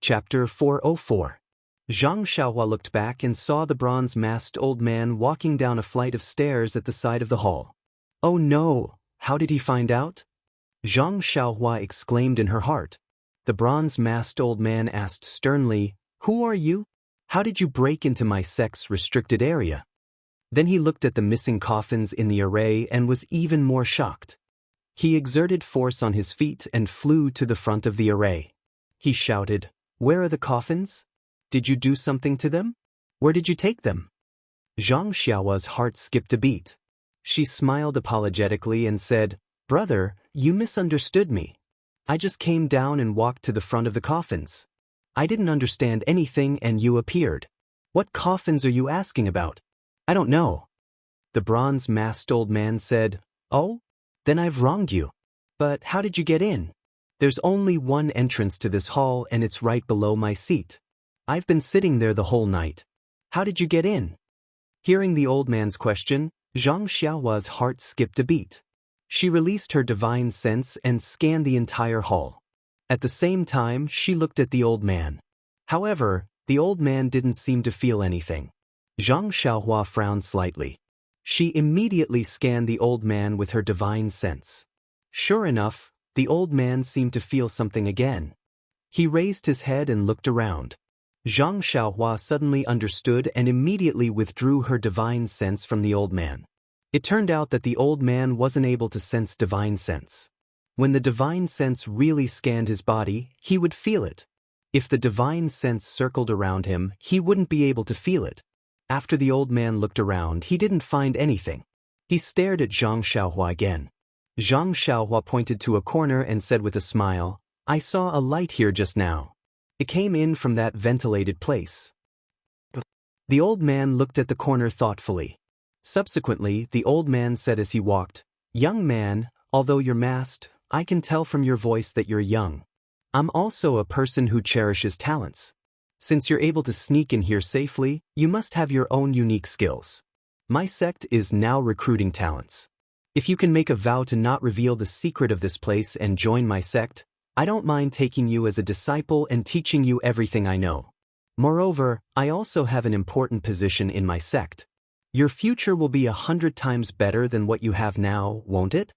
Chapter 404. Zhang Xiaohua looked back and saw the bronze-masked old man walking down a flight of stairs at the side of the hall. Oh no, how did he find out? Zhang Xiaohua exclaimed in her heart. The bronze-masked old man asked sternly, "Who are you? How did you break into my sect's restricted area?" Then he looked at the missing coffins in the array and was even more shocked. He exerted force on his feet and flew to the front of the array. He shouted, "Where are the coffins? Did you do something to them? Where did you take them?" Zhang Xiaohua's heart skipped a beat. She smiled apologetically and said, "Brother, you misunderstood me. I just came down and walked to the front of the coffins. I didn't understand anything and you appeared. What coffins are you asking about?" "I don't know." The bronze-masked old man said, "Oh? Then I've wronged you. But how did you get in? There's only one entrance to this hall and it's right below my seat. I've been sitting there the whole night. How did you get in?" Hearing the old man's question, Zhang Xiaohua's heart skipped a beat. She released her divine sense and scanned the entire hall. At the same time, she looked at the old man. However, the old man didn't seem to feel anything. Zhang Xiaohua frowned slightly. She immediately scanned the old man with her divine sense. Sure enough, the old man seemed to feel something again. He raised his head and looked around. Zhang Xiaohua suddenly understood and immediately withdrew her divine sense from the old man. It turned out that the old man wasn't able to sense divine sense. When the divine sense really scanned his body, he would feel it. If the divine sense circled around him, he wouldn't be able to feel it. After the old man looked around, he didn't find anything. He stared at Zhang Xiaohua again. Zhang Xiaohua pointed to a corner and said with a smile, "I saw a light here just now. It came in from that ventilated place." The old man looked at the corner thoughtfully. Subsequently, the old man said as he walked, "Young man, although you're masked, I can tell from your voice that you're young. I'm also a person who cherishes talents. Since you're able to sneak in here safely, you must have your own unique skills. My sect is now recruiting talents. If you can make a vow to not reveal the secret of this place and join my sect, I don't mind taking you as a disciple and teaching you everything I know. Moreover, I also have an important position in my sect. Your future will be 100 times better than what you have now, won't it?"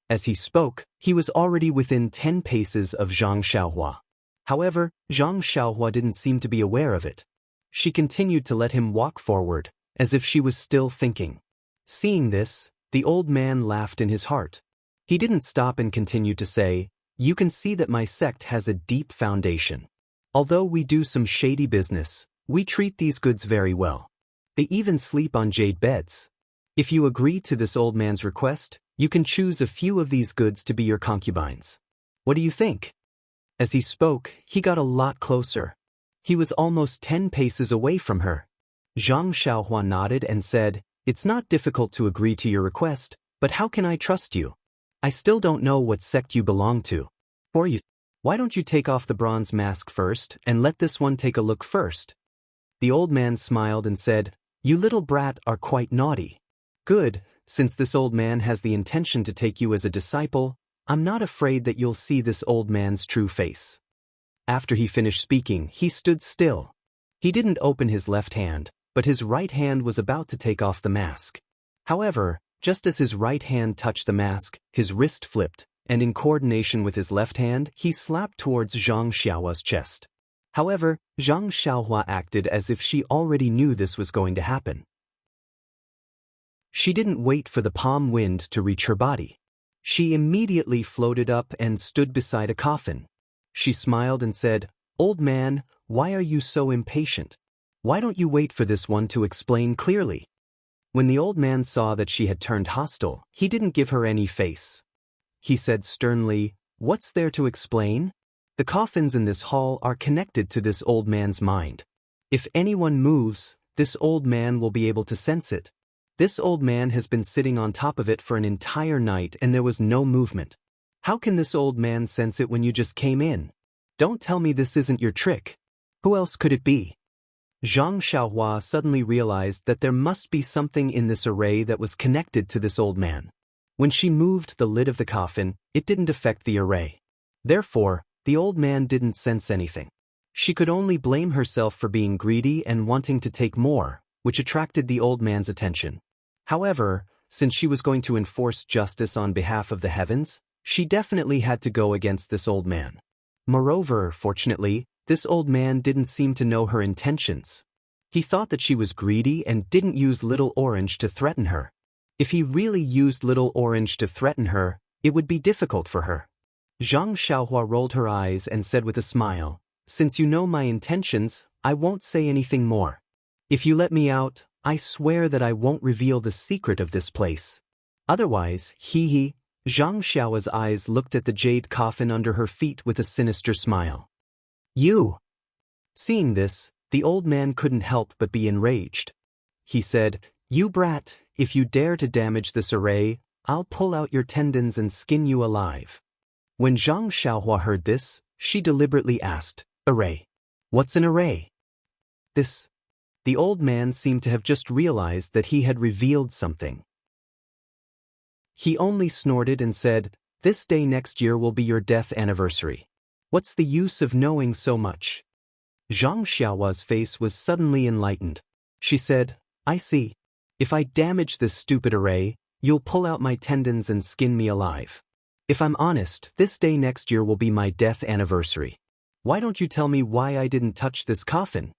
As he spoke, he was already within 10 paces of Zhang Xiaohua. However, Zhang Xiaohua didn't seem to be aware of it. She continued to let him walk forward, as if she was still thinking. Seeing this, the old man laughed in his heart. He didn't stop and continued to say, "You can see that my sect has a deep foundation. Although we do some shady business, we treat these goods very well. They even sleep on jade beds. If you agree to this old man's request, you can choose a few of these goods to be your concubines. What do you think?" As he spoke, he got a lot closer. He was almost 10 paces away from her. Zhang Xiaohua nodded and said, "It's not difficult to agree to your request, but how can I trust you? I still don't know what sect you belong to. Why don't you take off the bronze mask first and let this one take a look first?" The old man smiled and said, "You little brat are quite naughty. Good, since this old man has the intention to take you as a disciple, I'm not afraid that you'll see this old man's true face." After he finished speaking, he stood still. He didn't open his left hand, but his right hand was about to take off the mask. However, just as his right hand touched the mask, his wrist flipped, and in coordination with his left hand, he slapped towards Zhang Xiaohua's chest. However, Zhang Xiaohua acted as if she already knew this was going to happen. She didn't wait for the palm wind to reach her body. She immediately floated up and stood beside a coffin. She smiled and said, "Old man, why are you so impatient? Why don't you wait for this one to explain clearly?" When the old man saw that she had turned hostile, he didn't give her any face. He said sternly, "What's there to explain? The coffins in this hall are connected to this old man's mind. If anyone moves, this old man will be able to sense it. This old man has been sitting on top of it for an entire night and there was no movement. How can this old man sense it when you just came in? Don't tell me this isn't your trick. Who else could it be?" Zhang Xiaohua suddenly realized that there must be something in this array that was connected to this old man. When she moved the lid of the coffin, it didn't affect the array. Therefore, the old man didn't sense anything. She could only blame herself for being greedy and wanting to take more, which attracted the old man's attention. However, since she was going to enforce justice on behalf of the heavens, she definitely had to go against this old man. Moreover, fortunately, this old man didn't seem to know her intentions. He thought that she was greedy and didn't use Little Orange to threaten her. If he really used Little Orange to threaten her, it would be difficult for her. Zhang Xiaohua rolled her eyes and said with a smile, "Since you know my intentions, I won't say anything more. If you let me out, I swear that I won't reveal the secret of this place. Otherwise, hee." Zhang Xiaohua's eyes looked at the jade coffin under her feet with a sinister smile. "You!" Seeing this, the old man couldn't help but be enraged. He said, "You brat, if you dare to damage this array, I'll pull out your tendons and skin you alive." When Zhang Xiaohua heard this, she deliberately asked, "Array? What's an array?" The old man seemed to have just realized that he had revealed something. He only snorted and said, "This day next year will be your death anniversary. What's the use of knowing so much?" Zhang Xiaohua's face was suddenly enlightened. She said, "I see. If I damage this stupid array, you'll pull out my tendons and skin me alive. If I'm honest, this day next year will be my death anniversary. Why don't you tell me why I didn't touch this coffin?"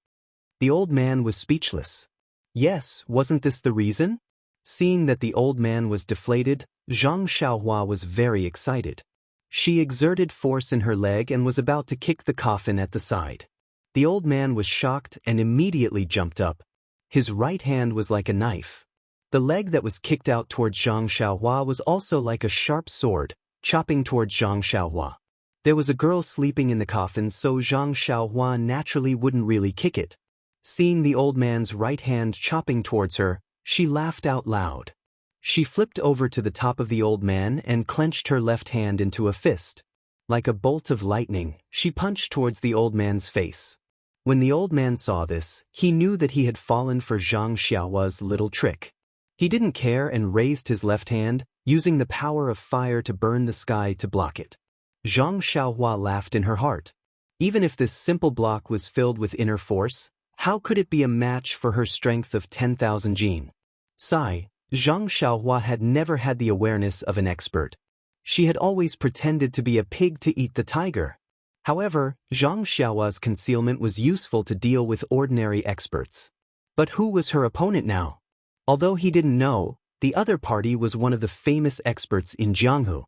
The old man was speechless. Yes, wasn't this the reason? Seeing that the old man was deflated, Zhang Xiaohua was very excited. She exerted force in her leg and was about to kick the coffin at the side. The old man was shocked and immediately jumped up. His right hand was like a knife. The leg that was kicked out towards Zhang Xiaohua was also like a sharp sword, chopping towards Zhang Xiaohua. There was a girl sleeping in the coffin, so Zhang Xiaohua naturally wouldn't really kick it. Seeing the old man's right hand chopping towards her, she laughed out loud. She flipped over to the top of the old man and clenched her left hand into a fist. Like a bolt of lightning, she punched towards the old man's face. When the old man saw this, he knew that he had fallen for Zhang Xiaohua's little trick. He didn't care and raised his left hand, using the power of fire to burn the sky to block it. Zhang Xiaohua laughed in her heart. Even if this simple block was filled with inner force, how could it be a match for her strength of 10,000 jin? Zhang Xiaohua had never had the awareness of an expert. She had always pretended to be a pig to eat the tiger. However, Zhang Xiaohua's concealment was useful to deal with ordinary experts. But who was her opponent now? Although he didn't know, the other party was one of the famous experts in Jianghu.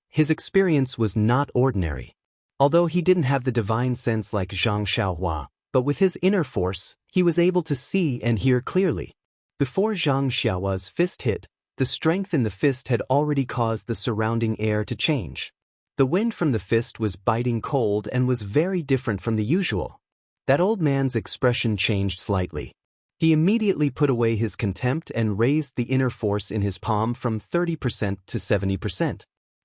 His experience was not ordinary. Although he didn't have the divine sense like Zhang Xiaohua, but with his inner force, he was able to see and hear clearly. Before Zhang Xiaohua's fist hit, the strength in the fist had already caused the surrounding air to change. The wind from the fist was biting cold and was very different from the usual. That old man's expression changed slightly. He immediately put away his contempt and raised the inner force in his palm from 30% to 70%.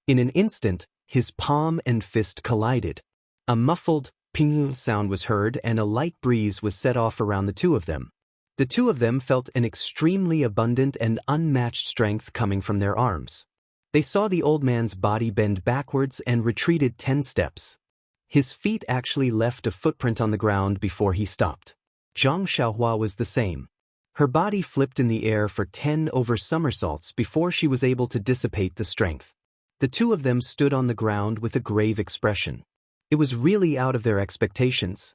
In an instant, his palm and fist collided. A muffled ping sound was heard and a light breeze was set off around the two of them. The two of them felt an extremely abundant and unmatched strength coming from their arms. They saw the old man's body bend backwards and retreated 10 steps. His feet actually left a footprint on the ground before he stopped. Zhang Xiaohua was the same. Her body flipped in the air for 10 over somersaults before she was able to dissipate the strength. The two of them stood on the ground with a grave expression. It was really out of their expectations.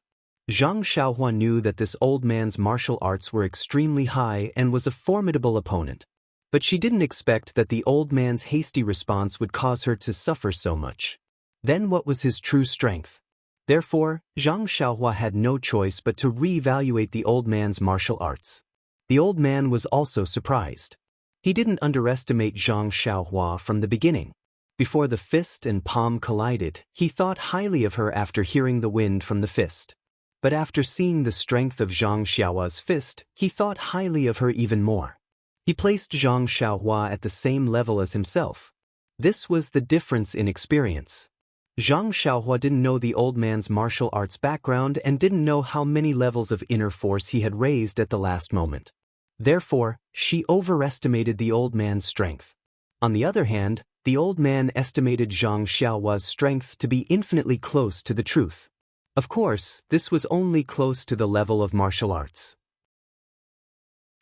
Zhang Xiaohua knew that this old man's martial arts were extremely high and was a formidable opponent. But she didn't expect that the old man's hasty response would cause her to suffer so much. Then what was his true strength? Therefore, Zhang Xiaohua had no choice but to re-evaluate the old man's martial arts. The old man was also surprised. He didn't underestimate Zhang Xiaohua from the beginning. Before the fist and palm collided, he thought highly of her after hearing the wind from the fist. But after seeing the strength of Zhang Xiaohua's fist, he thought highly of her even more. He placed Zhang Xiaohua at the same level as himself. This was the difference in experience. Zhang Xiaohua didn't know the old man's martial arts background and didn't know how many levels of inner force he had raised at the last moment. Therefore, she overestimated the old man's strength. On the other hand, the old man estimated Zhang Xiaohua's strength to be infinitely close to the truth. Of course, this was only close to the level of martial arts.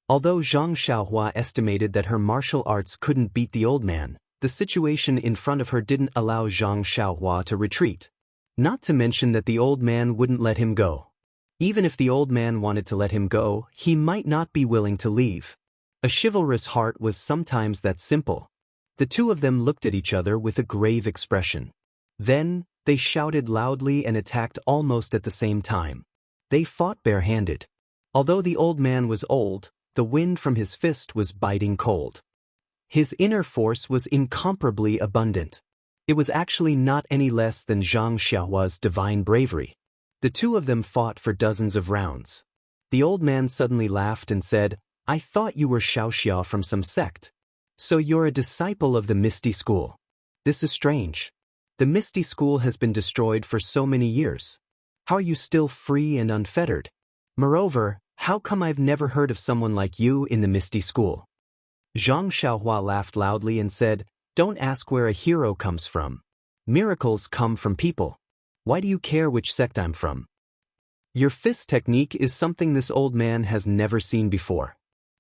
Although Zhang Xiaohua estimated that her martial arts couldn't beat the old man, the situation in front of her didn't allow Zhang Xiaohua to retreat. Not to mention that the old man wouldn't let him go. Even if the old man wanted to let him go, he might not be willing to leave. A chivalrous heart was sometimes that simple. The two of them looked at each other with a grave expression. Then, they shouted loudly and attacked almost at the same time. They fought barehanded. Although the old man was old, the wind from his fist was biting cold. His inner force was incomparably abundant. It was actually not any less than Zhang Xiaohua's divine bravery. The two of them fought for dozens of rounds. The old man suddenly laughed and said, "I thought you were Xiaoxia from some sect. So you're a disciple of the Misty School. This is strange. The Misty School has been destroyed for so many years. How are you still free and unfettered? Moreover, how come I've never heard of someone like you in the Misty School?" Zhang Xiaohua laughed loudly and said, "Don't ask where a hero comes from. Miracles come from people. Why do you care which sect I'm from? Your fist technique is something this old man has never seen before.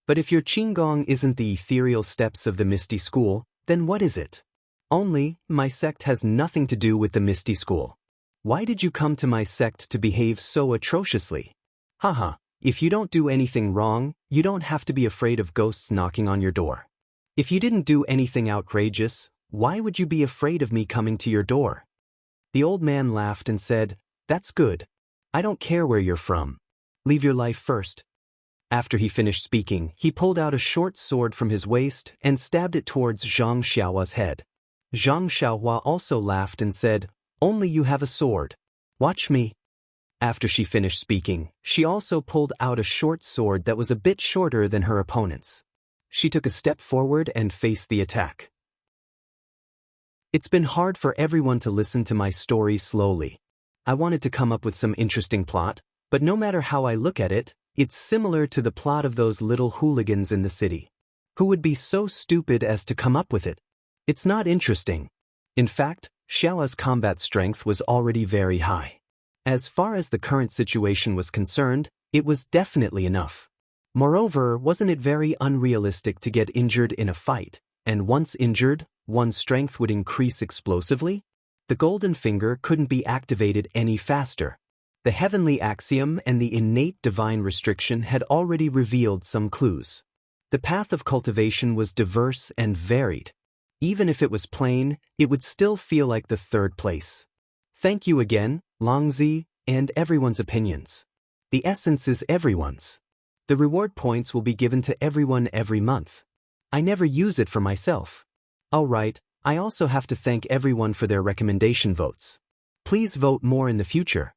But if your Qinggong isn't the ethereal steps of the Misty School, then what is it? Only, my sect has nothing to do with the Misty School. Why did you come to my sect to behave so atrociously? Haha. If you don't do anything wrong, you don't have to be afraid of ghosts knocking on your door. If you didn't do anything outrageous, why would you be afraid of me coming to your door?" The old man laughed and said, "That's good. I don't care where you're from. Leave your life first." After he finished speaking, he pulled out a short sword from his waist and stabbed it towards Zhang Xiaohua's head. Zhang Xiaohua also laughed and said, "Only you have a sword. Watch me." After she finished speaking, she also pulled out a short sword that was a bit shorter than her opponent's. She took a step forward and faced the attack. It's been hard for everyone to listen to my story slowly. I wanted to come up with some interesting plot, but no matter how I look at it, it's similar to the plot of those little hooligans in the city. Who would be so stupid as to come up with it? It's not interesting. In fact, Xiao's combat strength was already very high. As far as the current situation was concerned, it was definitely enough. Moreover, wasn't it very unrealistic to get injured in a fight, and once injured, one's strength would increase explosively? The golden finger couldn't be activated any faster. The heavenly axiom and the innate divine restriction had already revealed some clues. The path of cultivation was diverse and varied. Even if it was plain, it would still feel like the third place. Thank you again, Longzi, and everyone's opinions. The essence is everyone's. The reward points will be given to everyone every month. I never use it for myself. Alright, I also have to thank everyone for their recommendation votes. Please vote more in the future.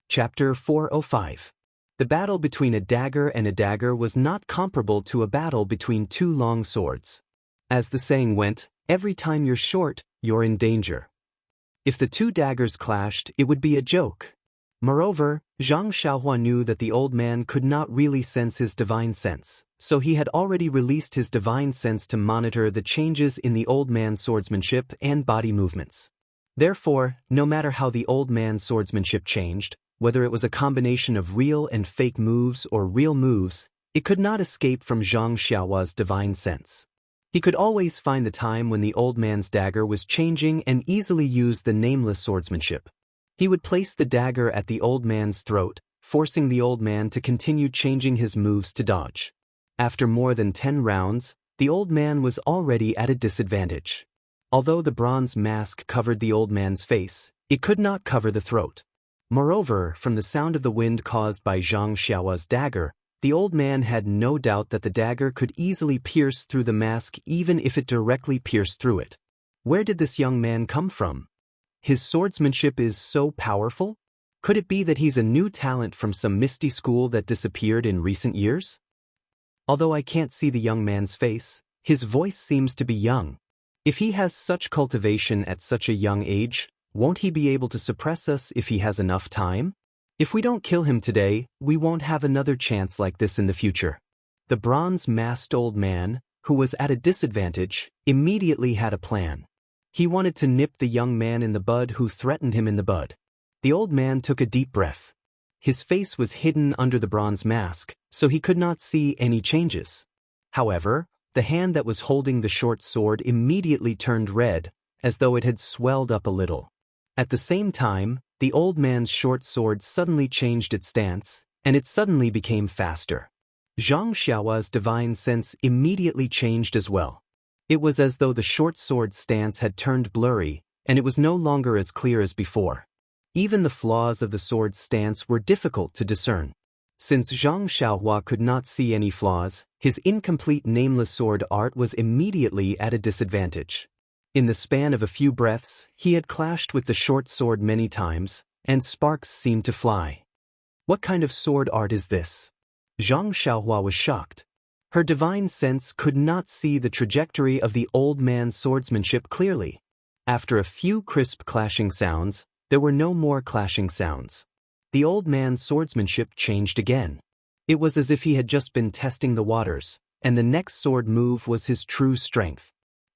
Chapter 405. The battle between a dagger and a dagger was not comparable to a battle between two long swords. As the saying went, every time you're short, you're in danger. If the two daggers clashed, it would be a joke. Moreover, Zhang Xiaohua knew that the old man could not really sense his divine sense, so he had already released his divine sense to monitor the changes in the old man's swordsmanship and body movements. Therefore, no matter how the old man's swordsmanship changed, whether it was a combination of real and fake moves or real moves, it could not escape from Zhang Xiaohua's divine sense. He could always find the time when the old man's dagger was changing and easily use the nameless swordsmanship. He would place the dagger at the old man's throat, forcing the old man to continue changing his moves to dodge. After more than 10 rounds, the old man was already at a disadvantage. Although the bronze mask covered the old man's face, it could not cover the throat. Moreover, from the sound of the wind caused by Zhang Xiaohua's dagger, the old man had no doubt that the dagger could easily pierce through the mask even if it directly pierced through it. Where did this young man come from? His swordsmanship is so powerful? Could it be that he's a new talent from some misty school that disappeared in recent years? Although I can't see the young man's face, his voice seems to be young. If he has such cultivation at such a young age, won't he be able to suppress us if he has enough time? If we don't kill him today, we won't have another chance like this in the future. The bronze-masked old man, who was at a disadvantage, immediately had a plan. He wanted to nip the young man in the bud who threatened him in the bud. The old man took a deep breath. His face was hidden under the bronze mask, so he could not see any changes. However, the hand that was holding the short sword immediately turned red, as though it had swelled up a little. At the same time, the old man's short sword suddenly changed its stance, and it suddenly became faster. Zhang Xiaohua's divine sense immediately changed as well. It was as though the short sword's stance had turned blurry, and it was no longer as clear as before. Even the flaws of the sword's stance were difficult to discern. Since Zhang Xiaohua could not see any flaws, his incomplete nameless sword art was immediately at a disadvantage. In the span of a few breaths, he had clashed with the short sword many times, and sparks seemed to fly. What kind of sword art is this? Zhang Xiaohua was shocked. Her divine sense could not see the trajectory of the old man's swordsmanship clearly. After a few crisp clashing sounds, there were no more clashing sounds. The old man's swordsmanship changed again. It was as if he had just been testing the waters, and the next sword move was his true strength.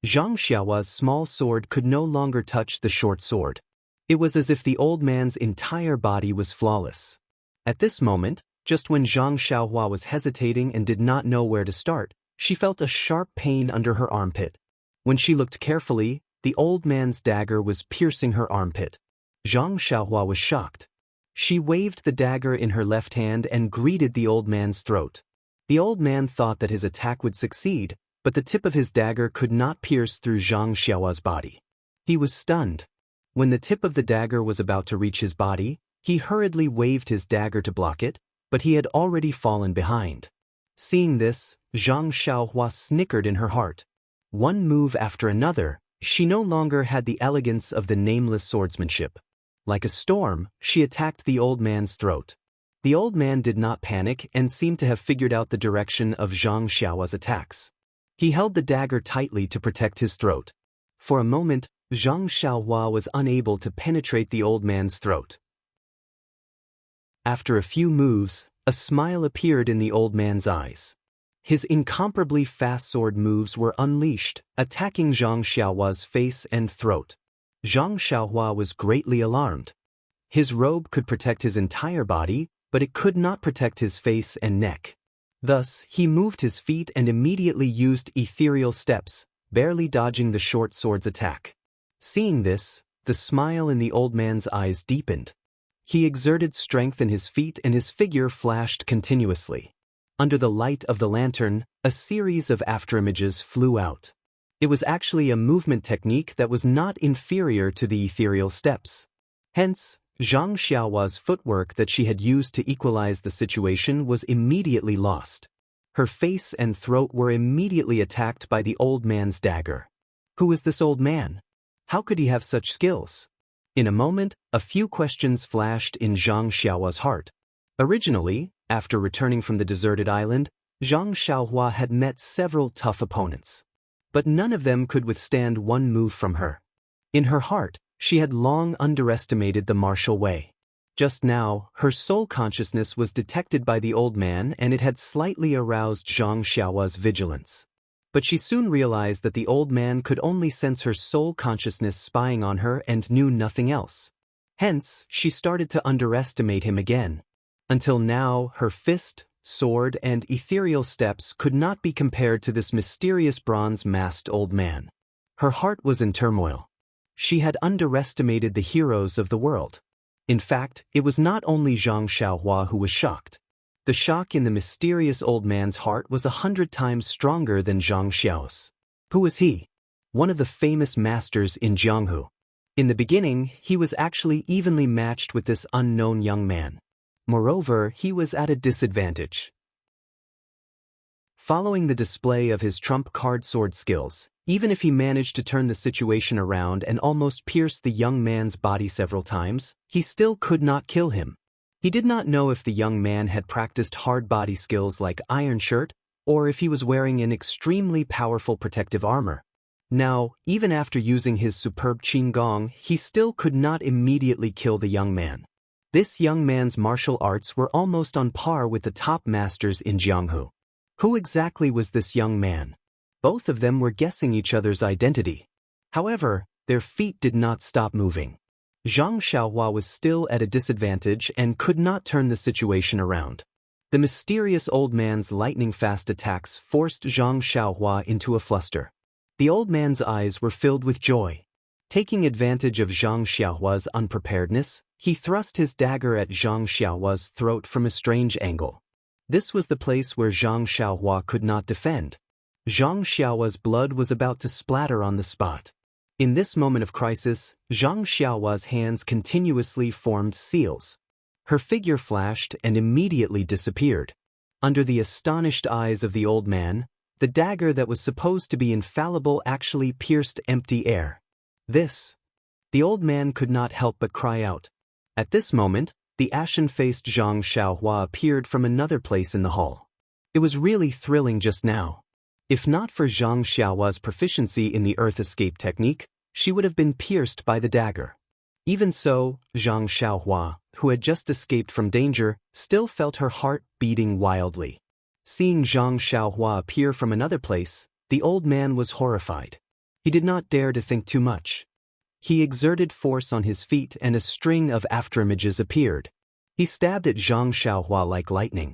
Zhang Xiaohua's small sword could no longer touch the short sword. It was as if the old man's entire body was flawless. At this moment, just when Zhang Xiaohua was hesitating and did not know where to start, she felt a sharp pain under her armpit. When she looked carefully, the old man's dagger was piercing her armpit. Zhang Xiaohua was shocked. She waved the dagger in her left hand and greeted the old man's throat. The old man thought that his attack would succeed, but the tip of his dagger could not pierce through Zhang Xiaohua's body. He was stunned. When the tip of the dagger was about to reach his body, he hurriedly waved his dagger to block it, but he had already fallen behind. Seeing this, Zhang Xiaohua snickered in her heart. One move after another, she no longer had the elegance of the nameless swordsmanship. Like a storm, she attacked the old man's throat. The old man did not panic and seemed to have figured out the direction of Zhang Xiaohua's attacks. He held the dagger tightly to protect his throat. For a moment, Zhang Xiaohua was unable to penetrate the old man's throat. After a few moves, a smile appeared in the old man's eyes. His incomparably fast sword moves were unleashed, attacking Zhang Xiaohua's face and throat. Zhang Xiaohua was greatly alarmed. His robe could protect his entire body, but it could not protect his face and neck. Thus, he moved his feet and immediately used ethereal steps, barely dodging the short sword's attack. Seeing this, the smile in the old man's eyes deepened. He exerted strength in his feet and his figure flashed continuously. Under the light of the lantern, a series of afterimages flew out. It was actually a movement technique that was not inferior to the ethereal steps. Hence, Zhang Xiaohua's footwork that she had used to equalize the situation was immediately lost. Her face and throat were immediately attacked by the old man's dagger. Who was this old man? How could he have such skills? In a moment, a few questions flashed in Zhang Xiaohua's heart. Originally, after returning from the deserted island, Zhang Xiaohua had met several tough opponents. But none of them could withstand one move from her. In her heart, she had long underestimated the martial way. Just now, her soul consciousness was detected by the old man and it had slightly aroused Zhang Xiaohua's vigilance. But she soon realized that the old man could only sense her soul consciousness spying on her and knew nothing else. Hence, she started to underestimate him again. Until now, her fist, sword, and ethereal steps could not be compared to this mysterious bronze-masked old man. Her heart was in turmoil. She had underestimated the heroes of the world. In fact, it was not only Zhang Xiaohua who was shocked. The shock in the mysterious old man's heart was 100 times stronger than Zhang Xiao's. Who was he? One of the famous masters in Jianghu. In the beginning, he was actually evenly matched with this unknown young man. Moreover, he was at a disadvantage. Following the display of his trump card sword skills, even if he managed to turn the situation around and almost pierce the young man's body several times, he still could not kill him. He did not know if the young man had practiced hard body skills like iron shirt, or if he was wearing an extremely powerful protective armor. Now, even after using his superb qinggong, he still could not immediately kill the young man. This young man's martial arts were almost on par with the top masters in Jianghu. Who exactly was this young man? Both of them were guessing each other's identity. However, their feet did not stop moving. Zhang Xiaohua was still at a disadvantage and could not turn the situation around. The mysterious old man's lightning-fast attacks forced Zhang Xiaohua into a fluster. The old man's eyes were filled with joy. Taking advantage of Zhang Xiaohua's unpreparedness, he thrust his dagger at Zhang Xiaohua's throat from a strange angle. This was the place where Zhang Xiaohua could not defend. Zhang Xiaohua's blood was about to splatter on the spot. In this moment of crisis, Zhang Xiaohua's hands continuously formed seals. Her figure flashed and immediately disappeared. Under the astonished eyes of the old man, the dagger that was supposed to be infallible actually pierced empty air. This! The old man could not help but cry out. At this moment, the ashen-faced Zhang Xiaohua appeared from another place in the hall. It was really thrilling just now. If not for Zhang Xiaohua's proficiency in the earth escape technique, she would have been pierced by the dagger. Even so, Zhang Xiaohua, who had just escaped from danger, still felt her heart beating wildly. Seeing Zhang Xiaohua appear from another place, the old man was horrified. He did not dare to think too much. He exerted force on his feet and a string of afterimages appeared. He stabbed at Zhang Xiaohua like lightning.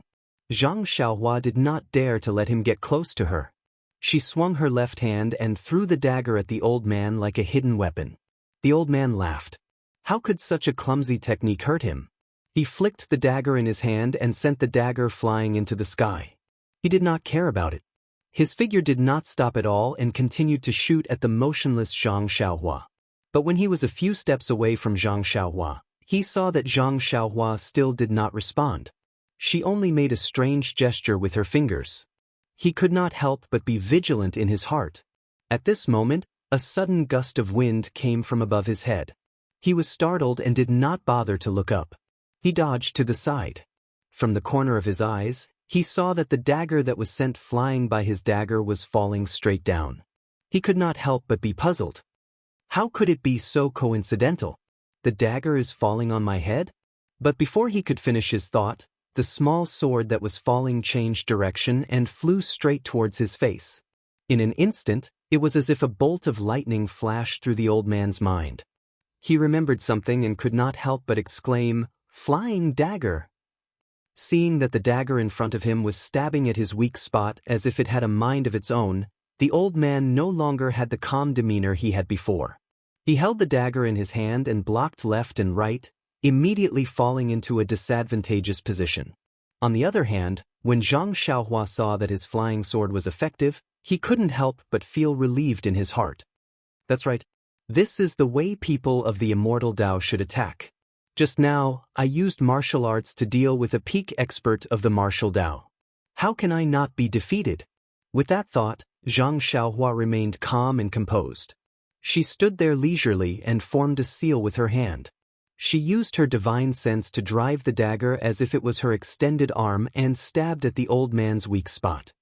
Zhang Xiaohua did not dare to let him get close to her. She swung her left hand and threw the dagger at the old man like a hidden weapon. The old man laughed. How could such a clumsy technique hurt him? He flicked the dagger in his hand and sent the dagger flying into the sky. He did not care about it. His figure did not stop at all and continued to shoot at the motionless Zhang Xiaohua. But when he was a few steps away from Zhang Xiaohua, he saw that Zhang Xiaohua still did not respond. She only made a strange gesture with her fingers. He could not help but be vigilant in his heart. At this moment, a sudden gust of wind came from above his head. He was startled and did not bother to look up. He dodged to the side. From the corner of his eyes, he saw that the dagger that was sent flying by his dagger was falling straight down. He could not help but be puzzled. How could it be so coincidental? The dagger is falling on my head? But before he could finish his thought, the small sword that was falling changed direction and flew straight towards his face. In an instant, it was as if a bolt of lightning flashed through the old man's mind. He remembered something and could not help but exclaim, "Flying dagger!" Seeing that the dagger in front of him was stabbing at his weak spot as if it had a mind of its own, the old man no longer had the calm demeanor he had before. He held the dagger in his hand and blocked left and right, immediately falling into a disadvantageous position. On the other hand, when Zhang Xiaohua saw that his flying sword was effective, he couldn't help but feel relieved in his heart. That's right. This is the way people of the Immortal Dao should attack. Just now, I used martial arts to deal with a peak expert of the martial Dao. How can I not be defeated? With that thought, Zhang Xiaohua remained calm and composed. She stood there leisurely and formed a seal with her hand. She used her divine sense to drive the dagger as if it was her extended arm and stabbed at the old man's weak spot.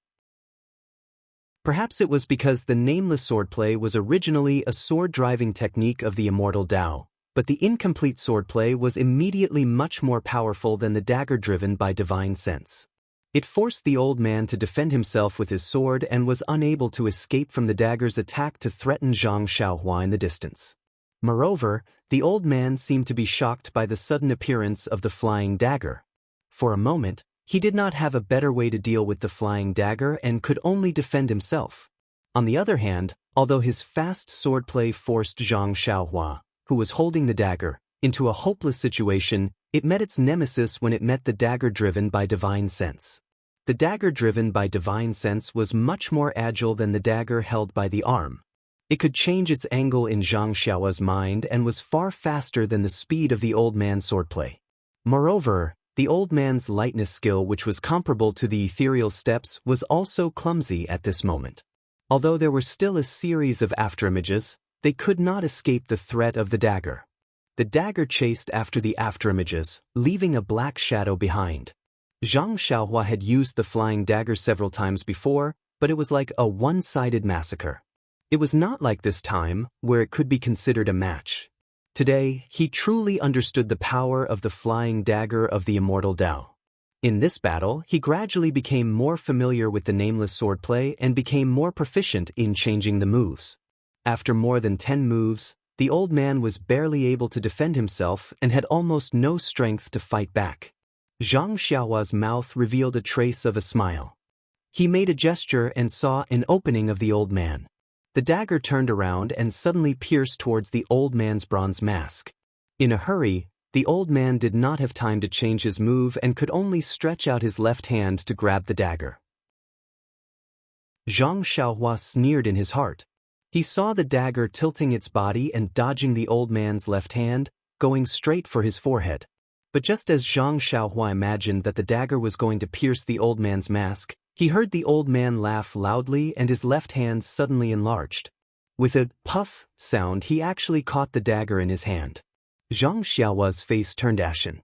Perhaps it was because the nameless swordplay was originally a sword-driving technique of the Immortal Dao, but the incomplete swordplay was immediately much more powerful than the dagger driven by divine sense. It forced the old man to defend himself with his sword and was unable to escape from the dagger's attack to threaten Zhang Xiaohua in the distance. Moreover, the old man seemed to be shocked by the sudden appearance of the flying dagger. For a moment, he did not have a better way to deal with the flying dagger and could only defend himself. On the other hand, although his fast swordplay forced Zhang Xiaohua, who was holding the dagger, into a hopeless situation, it met its nemesis when it met the dagger driven by divine sense. The dagger driven by divine sense was much more agile than the dagger held by the arm. It could change its angle in Zhang Xiaohua's mind and was far faster than the speed of the old man's swordplay. Moreover, the old man's lightness skill, which was comparable to the ethereal steps, was also clumsy at this moment. Although there were still a series of afterimages, they could not escape the threat of the dagger. The dagger chased after the afterimages, leaving a black shadow behind. Zhang Xiaohua had used the flying dagger several times before, but it was like a one-sided massacre. It was not like this time, where it could be considered a match. Today, he truly understood the power of the flying dagger of the Immortal Dao. In this battle, he gradually became more familiar with the nameless swordplay and became more proficient in changing the moves. After more than 10 moves, The old man was barely able to defend himself and had almost no strength to fight back. Zhang Xiaohua's mouth revealed a trace of a smile. He made a gesture and saw an opening of the old man. The dagger turned around and suddenly pierced towards the old man's bronze mask. In a hurry, the old man did not have time to change his move and could only stretch out his left hand to grab the dagger. Zhang Xiaohua sneered in his heart. He saw the dagger tilting its body and dodging the old man's left hand, going straight for his forehead. But just as Zhang Xiaohua imagined that the dagger was going to pierce the old man's mask, he heard the old man laugh loudly and his left hand suddenly enlarged. With a puff sound, he actually caught the dagger in his hand. Zhang Xiaohua's face turned ashen.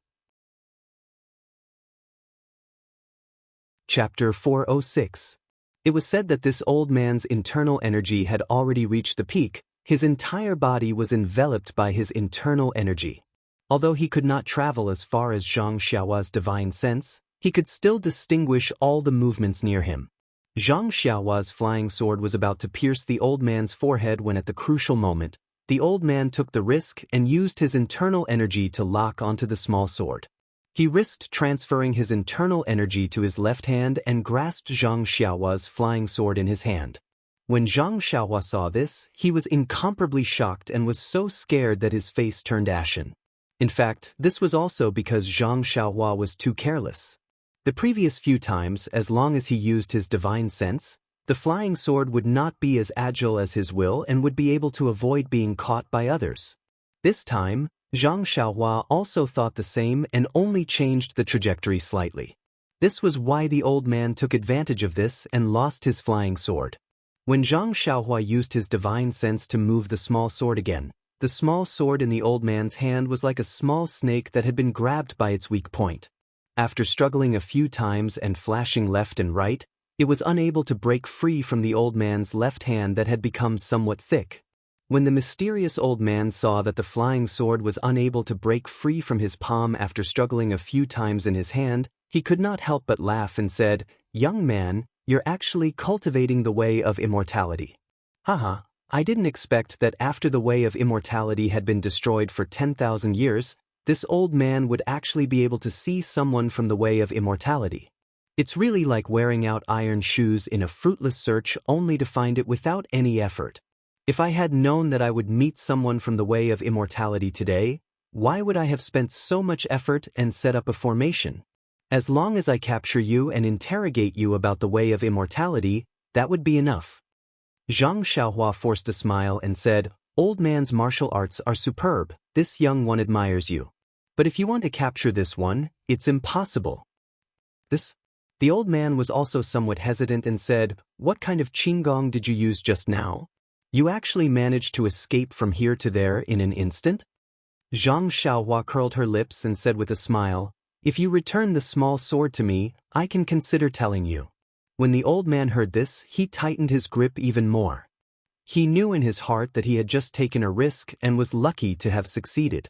Chapter 406. It was said that this old man's internal energy had already reached the peak. His entire body was enveloped by his internal energy. Although he could not travel as far as Zhang Xiaohua's divine sense, he could still distinguish all the movements near him. Zhang Xiaohua's flying sword was about to pierce the old man's forehead when at the crucial moment, the old man took the risk and used his internal energy to lock onto the small sword. He risked transferring his internal energy to his left hand and grasped Zhang Xiaohua's flying sword in his hand. When Zhang Xiaohua saw this, he was incomparably shocked and was so scared that his face turned ashen. In fact, this was also because Zhang Xiaohua was too careless. The previous few times, as long as he used his divine sense, the flying sword would not be as agile as his will and would be able to avoid being caught by others. This time, Zhang Xiaohua also thought the same and only changed the trajectory slightly. This was why the old man took advantage of this and lost his flying sword. When Zhang Xiaohua used his divine sense to move the small sword again, the small sword in the old man's hand was like a small snake that had been grabbed by its weak point. After struggling a few times and flashing left and right, it was unable to break free from the old man's left hand that had become somewhat thick. When the mysterious old man saw that the flying sword was unable to break free from his palm after struggling a few times in his hand, he could not help but laugh and said, "Young man, you're actually cultivating the way of immortality." Haha, I didn't expect that after the way of immortality had been destroyed for 10,000 years, this old man would actually be able to see someone from the way of immortality. It's really like wearing out iron shoes in a fruitless search only to find it without any effort. If I had known that I would meet someone from the way of immortality today, why would I have spent so much effort and set up a formation? As long as I capture you and interrogate you about the way of immortality, that would be enough. Zhang Xiaohua forced a smile and said, "Old man's martial arts are superb, this young one admires you. But if you want to capture this one, it's impossible." This? The old man was also somewhat hesitant and said, "What kind of qinggong did you use just now? You actually managed to escape from here to there in an instant?" Zhang Xiaohua curled her lips and said with a smile, "If you return the small sword to me, I can consider telling you." When the old man heard this, he tightened his grip even more. He knew in his heart that he had just taken a risk and was lucky to have succeeded.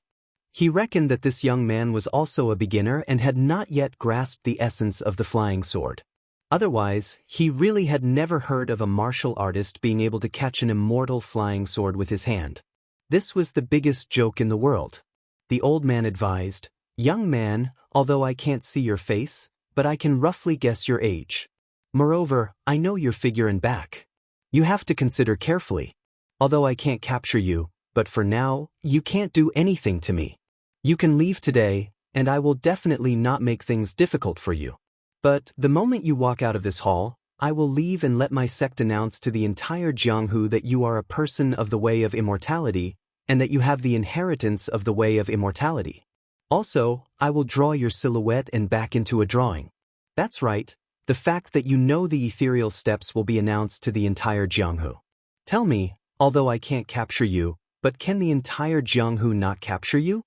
He reckoned that this young man was also a beginner and had not yet grasped the essence of the flying sword. Otherwise, he really had never heard of a martial artist being able to catch an immortal flying sword with his hand. This was the biggest joke in the world. The old man advised, "Young man, although I can't see your face, but I can roughly guess your age. Moreover, I know your figure and back. You have to consider carefully. Although I can't capture you, but for now, you can't do anything to me. You can leave today, and I will definitely not make things difficult for you. But the moment you walk out of this hall, I will leave and let my sect announce to the entire Jianghu that you are a person of the way of immortality, and that you have the inheritance of the way of immortality. Also, I will draw your silhouette and back into a drawing. That's right, the fact that you know the ethereal steps will be announced to the entire Jianghu. Tell me, although I can't capture you, but can the entire Jianghu not capture you?"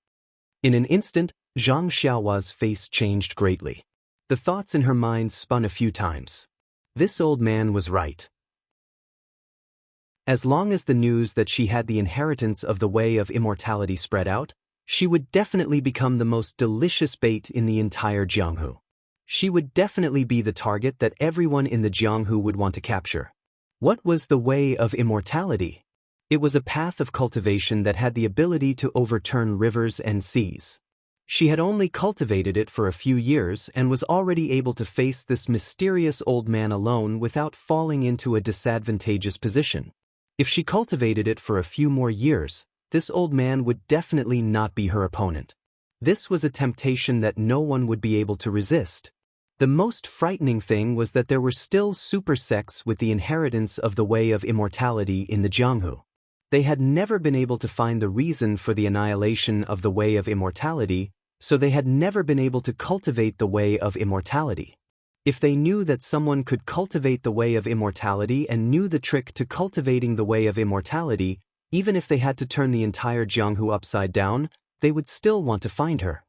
In an instant, Zhang Xiaohua's face changed greatly. The thoughts in her mind spun a few times. This old man was right. As long as the news that she had the inheritance of the way of immortality spread out, she would definitely become the most delicious bait in the entire Jianghu. She would definitely be the target that everyone in the Jianghu would want to capture. What was the way of immortality? It was a path of cultivation that had the ability to overturn rivers and seas. She had only cultivated it for a few years and was already able to face this mysterious old man alone without falling into a disadvantageous position. If she cultivated it for a few more years, this old man would definitely not be her opponent. This was a temptation that no one would be able to resist. The most frightening thing was that there were still super sects with the inheritance of the way of immortality in the Jianghu. They had never been able to find the reason for the annihilation of the way of immortality, so they had never been able to cultivate the way of immortality. If they knew that someone could cultivate the way of immortality and knew the trick to cultivating the way of immortality, even if they had to turn the entire Jianghu upside down, they would still want to find her.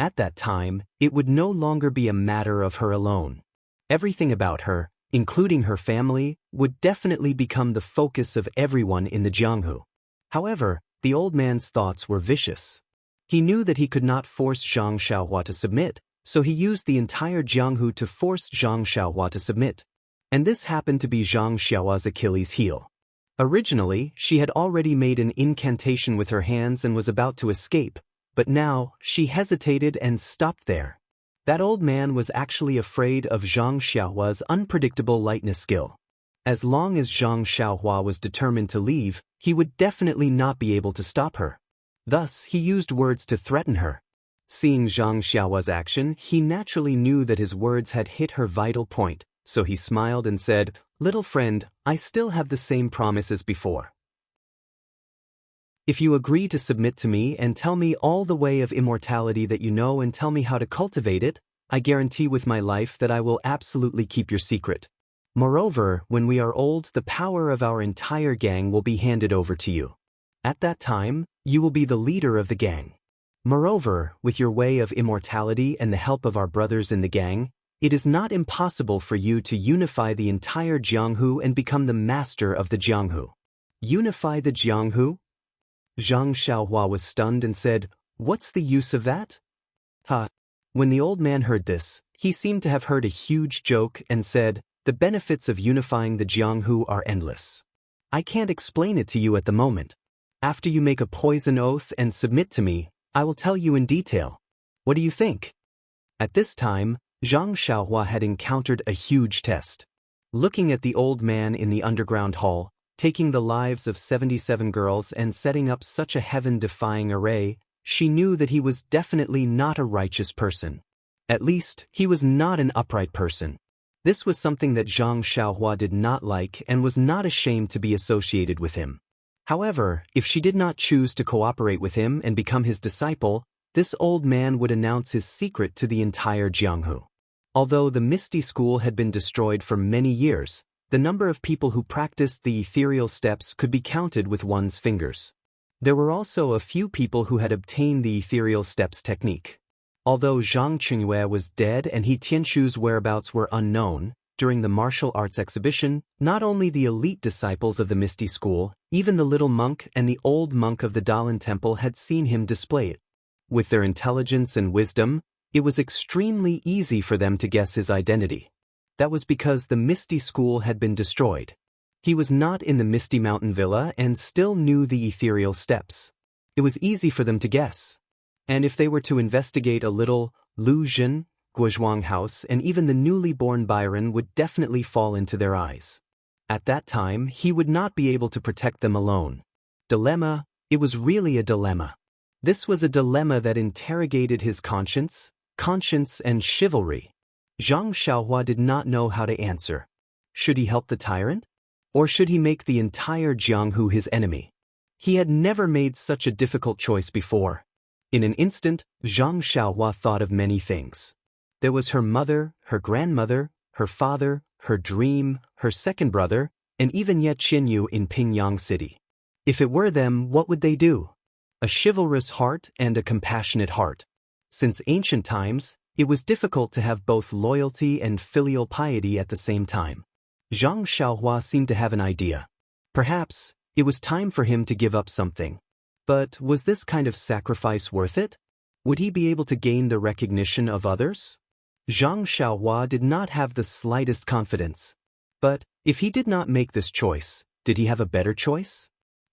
At that time, it would no longer be a matter of her alone. Everything about her, including her family, would definitely become the focus of everyone in the Jianghu. However, the old man's thoughts were vicious. He knew that he could not force Zhang Xiaohua to submit, so he used the entire Jianghu to force Zhang Xiaohua to submit. And this happened to be Zhang Xiaohua's Achilles' heel. Originally, she had already made an incantation with her hands and was about to escape, but now, she hesitated and stopped there. That old man was actually afraid of Zhang Xiaohua's unpredictable lightness skill. As long as Zhang Xiaohua was determined to leave, he would definitely not be able to stop her. Thus, he used words to threaten her. Seeing Zhang Xiaohua's action, he naturally knew that his words had hit her vital point, so he smiled and said, "Little friend, I still have the same promise as before. If you agree to submit to me and tell me all the way of immortality that you know and tell me how to cultivate it, I guarantee with my life that I will absolutely keep your secret. Moreover, when we are old, the power of our entire gang will be handed over to you. At that time, you will be the leader of the gang. Moreover, with your way of immortality and the help of our brothers in the gang, it is not impossible for you to unify the entire Jianghu and become the master of the Jianghu." Unify the Jianghu? Zhang Xiaohua was stunned and said, "What's the use of that?" When the old man heard this, he seemed to have heard a huge joke and said, "The benefits of unifying the Jianghu are endless. I can't explain it to you at the moment. After you make a poison oath and submit to me, I will tell you in detail. What do you think?" At this time, Zhang Xiaohua had encountered a huge test. Looking at the old man in the underground hall, taking the lives of 77 girls and setting up such a heaven-defying array, she knew that he was definitely not a righteous person. At least, he was not an upright person. This was something that Zhang Xiaohua did not like and was not ashamed to be associated with him. However, if she did not choose to cooperate with him and become his disciple, this old man would announce his secret to the entire Jianghu. Although the Misty School had been destroyed for many years, the number of people who practiced the ethereal steps could be counted with one's fingers. There were also a few people who had obtained the ethereal steps technique. Although Zhang Qingyue was dead and He Tianchu's whereabouts were unknown, during the martial arts exhibition, not only the elite disciples of the Misty School, even the little monk and the old monk of the Dalan Temple had seen him display it. With their intelligence and wisdom, it was extremely easy for them to guess his identity. That was because the Misty School had been destroyed. He was not in the Misty Mountain Villa and still knew the ethereal steps. It was easy for them to guess. And if they were to investigate a little, Lu Jin, Guozhuang House, and even the newly born Byron would definitely fall into their eyes. At that time, he would not be able to protect them alone. Dilemma, it was really a dilemma. This was a dilemma that interrogated his conscience and chivalry. Zhang Xiaohua did not know how to answer. Should he help the tyrant? Or should he make the entire Jianghu his enemy? He had never made such a difficult choice before. In an instant, Zhang Xiaohua thought of many things. There was her mother, her grandmother, her father, her dream, her second brother, and even Ye Qinyu in Pingyang City. If it were them, what would they do? A chivalrous heart and a compassionate heart. Since ancient times, it was difficult to have both loyalty and filial piety at the same time. Zhang Xiaohua seemed to have an idea. Perhaps, it was time for him to give up something. But was this kind of sacrifice worth it? Would he be able to gain the recognition of others? Zhang Xiaohua did not have the slightest confidence. But, if he did not make this choice, did he have a better choice?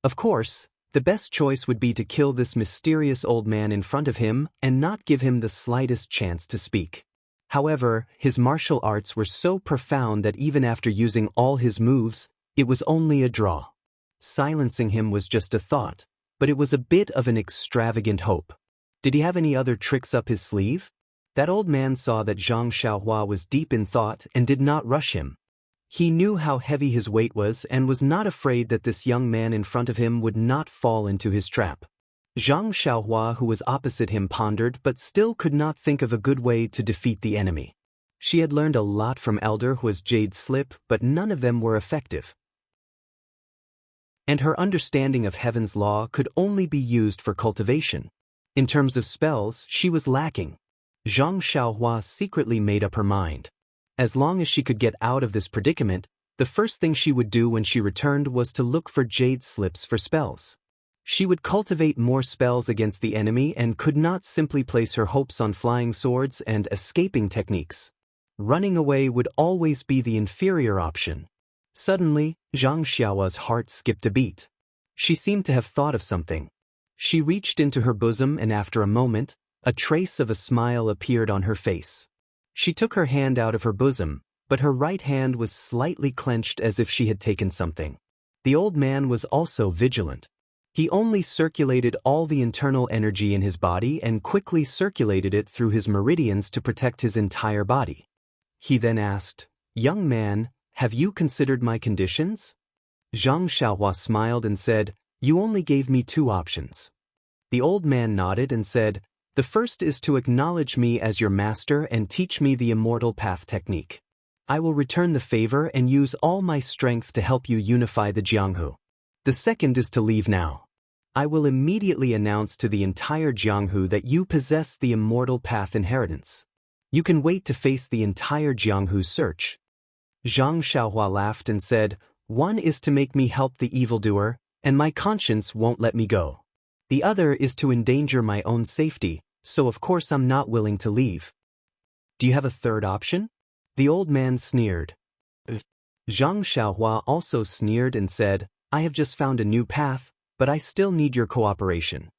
Of course, the best choice would be to kill this mysterious old man in front of him and not give him the slightest chance to speak. However, his martial arts were so profound that even after using all his moves, it was only a draw. Silencing him was just a thought, but it was a bit of an extravagant hope. Did he have any other tricks up his sleeve? That old man saw that Zhang Xiaohua was deep in thought and did not rush him. He knew how heavy his weight was and was not afraid that this young man in front of him would not fall into his trap. Zhang Xiaohua, who was opposite him, pondered but still could not think of a good way to defeat the enemy. She had learned a lot from Elder who was Jade Slip, but none of them were effective. And her understanding of heaven's law could only be used for cultivation. In terms of spells, she was lacking. Zhang Xiaohua secretly made up her mind. As long as she could get out of this predicament, the first thing she would do when she returned was to look for jade slips for spells. She would cultivate more spells against the enemy and could not simply place her hopes on flying swords and escaping techniques. Running away would always be the inferior option. Suddenly, Zhang Xiaohua's heart skipped a beat. She seemed to have thought of something. She reached into her bosom and after a moment, a trace of a smile appeared on her face. She took her hand out of her bosom, but her right hand was slightly clenched as if she had taken something. The old man was also vigilant. He only circulated all the internal energy in his body and quickly circulated it through his meridians to protect his entire body. He then asked, "Young man, have you considered my conditions?" Zhang Xiaohua smiled and said, "You only gave me 2 options." The old man nodded and said, "The first is to acknowledge me as your master and teach me the immortal path technique. I will return the favor and use all my strength to help you unify the Jianghu. The second is to leave now. I will immediately announce to the entire Jianghu that you possess the immortal path inheritance. You can wait to face the entire Jianghu's search." Zhang Xiaohua laughed and said, "One is to make me help the evildoer, and my conscience won't let me go. The other is to endanger my own safety, so of course I'm not willing to leave. Do you have a third option?" The old man sneered. Zhang Xiaohua also sneered and said, "I have just found a new path, but I still need your cooperation."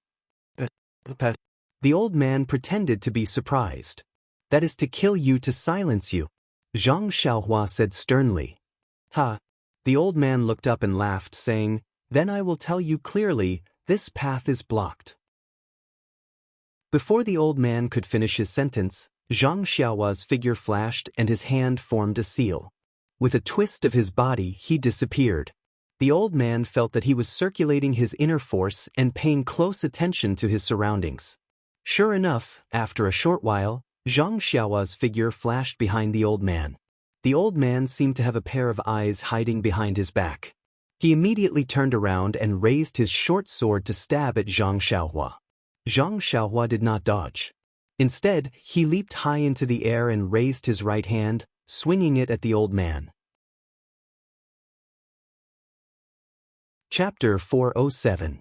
The old man pretended to be surprised. "That is to kill you to silence you," Zhang Xiaohua said sternly. "Ha!" The old man looked up and laughed, saying, "Then I will tell you clearly, this path is blocked." Before the old man could finish his sentence, Zhang Xiaohua's figure flashed and his hand formed a seal. With a twist of his body, he disappeared. The old man felt that he was circulating his inner force and paying close attention to his surroundings. Sure enough, after a short while, Zhang Xiaohua's figure flashed behind the old man. The old man seemed to have a pair of eyes hiding behind his back. He immediately turned around and raised his short sword to stab at Zhang Xiaohua. Zhang Xiaohua did not dodge. Instead, he leaped high into the air and raised his right hand, swinging it at the old man. Chapter 407.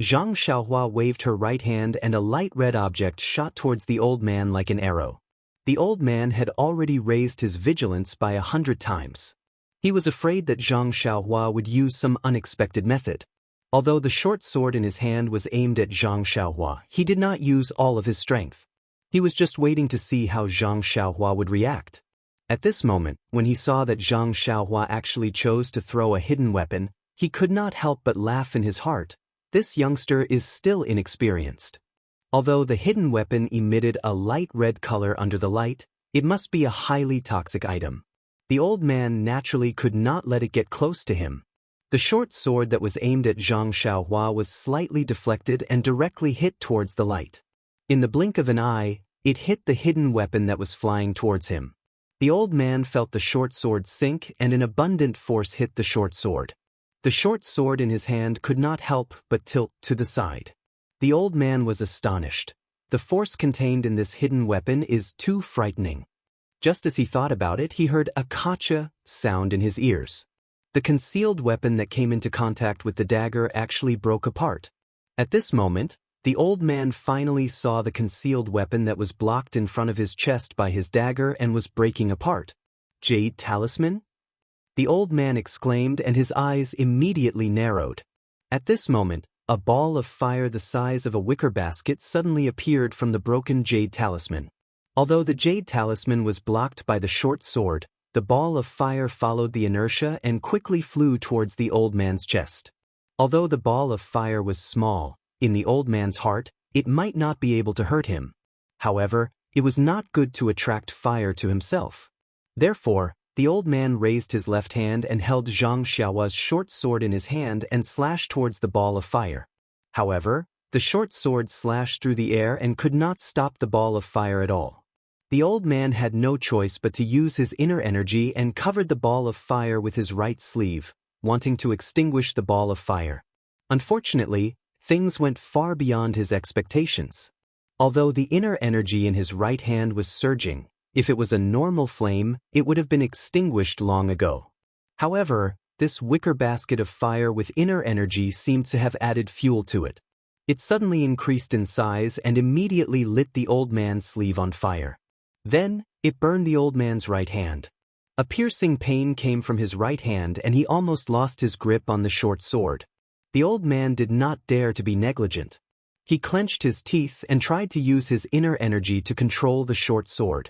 Zhang Xiaohua waved her right hand and a light red object shot towards the old man like an arrow. The old man had already raised his vigilance by 100 times. He was afraid that Zhang Xiaohua would use some unexpected method. Although the short sword in his hand was aimed at Zhang Xiaohua, he did not use all of his strength. He was just waiting to see how Zhang Xiaohua would react. At this moment, when he saw that Zhang Xiaohua actually chose to throw a hidden weapon, he could not help but laugh in his heart. This youngster is still inexperienced. Although the hidden weapon emitted a light red color under the light, it must be a highly toxic item. The old man naturally could not let it get close to him. The short sword that was aimed at Zhang Xiaohua was slightly deflected and directly hit towards the light. In the blink of an eye, it hit the hidden weapon that was flying towards him. The old man felt the short sword sink and an abundant force hit the short sword. The short sword in his hand could not help but tilt to the side. The old man was astonished. The force contained in this hidden weapon is too frightening. Just as he thought about it, he heard a "kacha" sound in his ears. The concealed weapon that came into contact with the dagger actually broke apart. At this moment, the old man finally saw the concealed weapon that was blocked in front of his chest by his dagger and was breaking apart. "Jade talisman?" The old man exclaimed and his eyes immediately narrowed. At this moment, a ball of fire the size of a wicker basket suddenly appeared from the broken jade talisman. Although the jade talisman was blocked by the short sword, the ball of fire followed the inertia and quickly flew towards the old man's chest. Although the ball of fire was small, in the old man's heart, it might not be able to hurt him. However, it was not good to attract fire to himself. Therefore, the old man raised his left hand and held Zhang Xiaohua's short sword in his hand and slashed towards the ball of fire. However, the short sword slashed through the air and could not stop the ball of fire at all. The old man had no choice but to use his inner energy and covered the ball of fire with his right sleeve, wanting to extinguish the ball of fire. Unfortunately, things went far beyond his expectations. Although the inner energy in his right hand was surging, if it was a normal flame, it would have been extinguished long ago. However, this wicker basket of fire with inner energy seemed to have added fuel to it. It suddenly increased in size and immediately lit the old man's sleeve on fire. Then, it burned the old man's right hand. A piercing pain came from his right hand and he almost lost his grip on the short sword. The old man did not dare to be negligent. He clenched his teeth and tried to use his inner energy to control the short sword.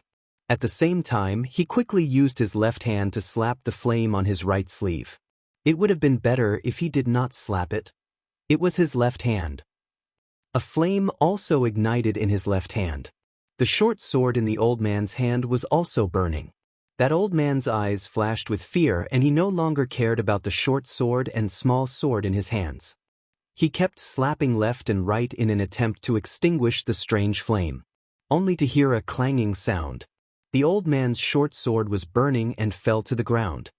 At the same time, he quickly used his left hand to slap the flame on his right sleeve. It would have been better if he did not slap it. It was his left hand. A flame also ignited in his left hand. The short sword in the old man's hand was also burning. That old man's eyes flashed with fear and he no longer cared about the short sword and small sword in his hands. He kept slapping left and right in an attempt to extinguish the strange flame, only to hear a clanging sound. The old man's short sword was burning and fell to the ground.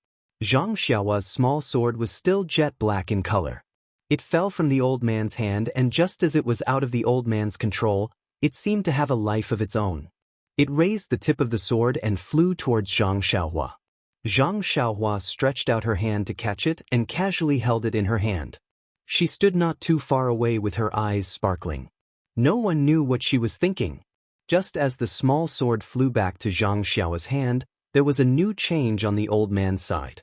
Zhang Xiaohua's small sword was still jet black in color. It fell from the old man's hand and just as it was out of the old man's control, it seemed to have a life of its own. It raised the tip of the sword and flew towards Zhang Xiaohua. Zhang Xiaohua stretched out her hand to catch it and casually held it in her hand. She stood not too far away with her eyes sparkling. No one knew what she was thinking. Just as the small sword flew back to Zhang Xiaohua's hand, there was a new change on the old man's side.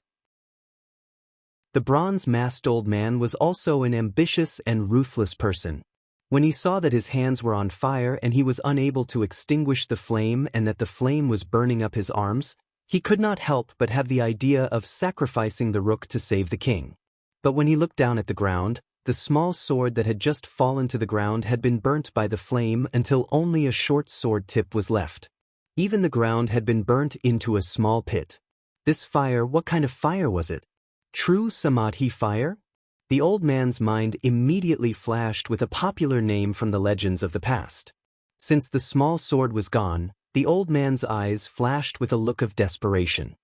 The bronze-masked old man was also an ambitious and ruthless person. When he saw that his hands were on fire and he was unable to extinguish the flame and that the flame was burning up his arms, he could not help but have the idea of sacrificing the rook to save the king. But when he looked down at the ground, the small sword that had just fallen to the ground had been burnt by the flame until only a short sword tip was left. Even the ground had been burnt into a small pit. This fire, what kind of fire was it? True Samadhi fire? The old man's mind immediately flashed with a popular name from the legends of the past. Since the small sword was gone, the old man's eyes flashed with a look of desperation.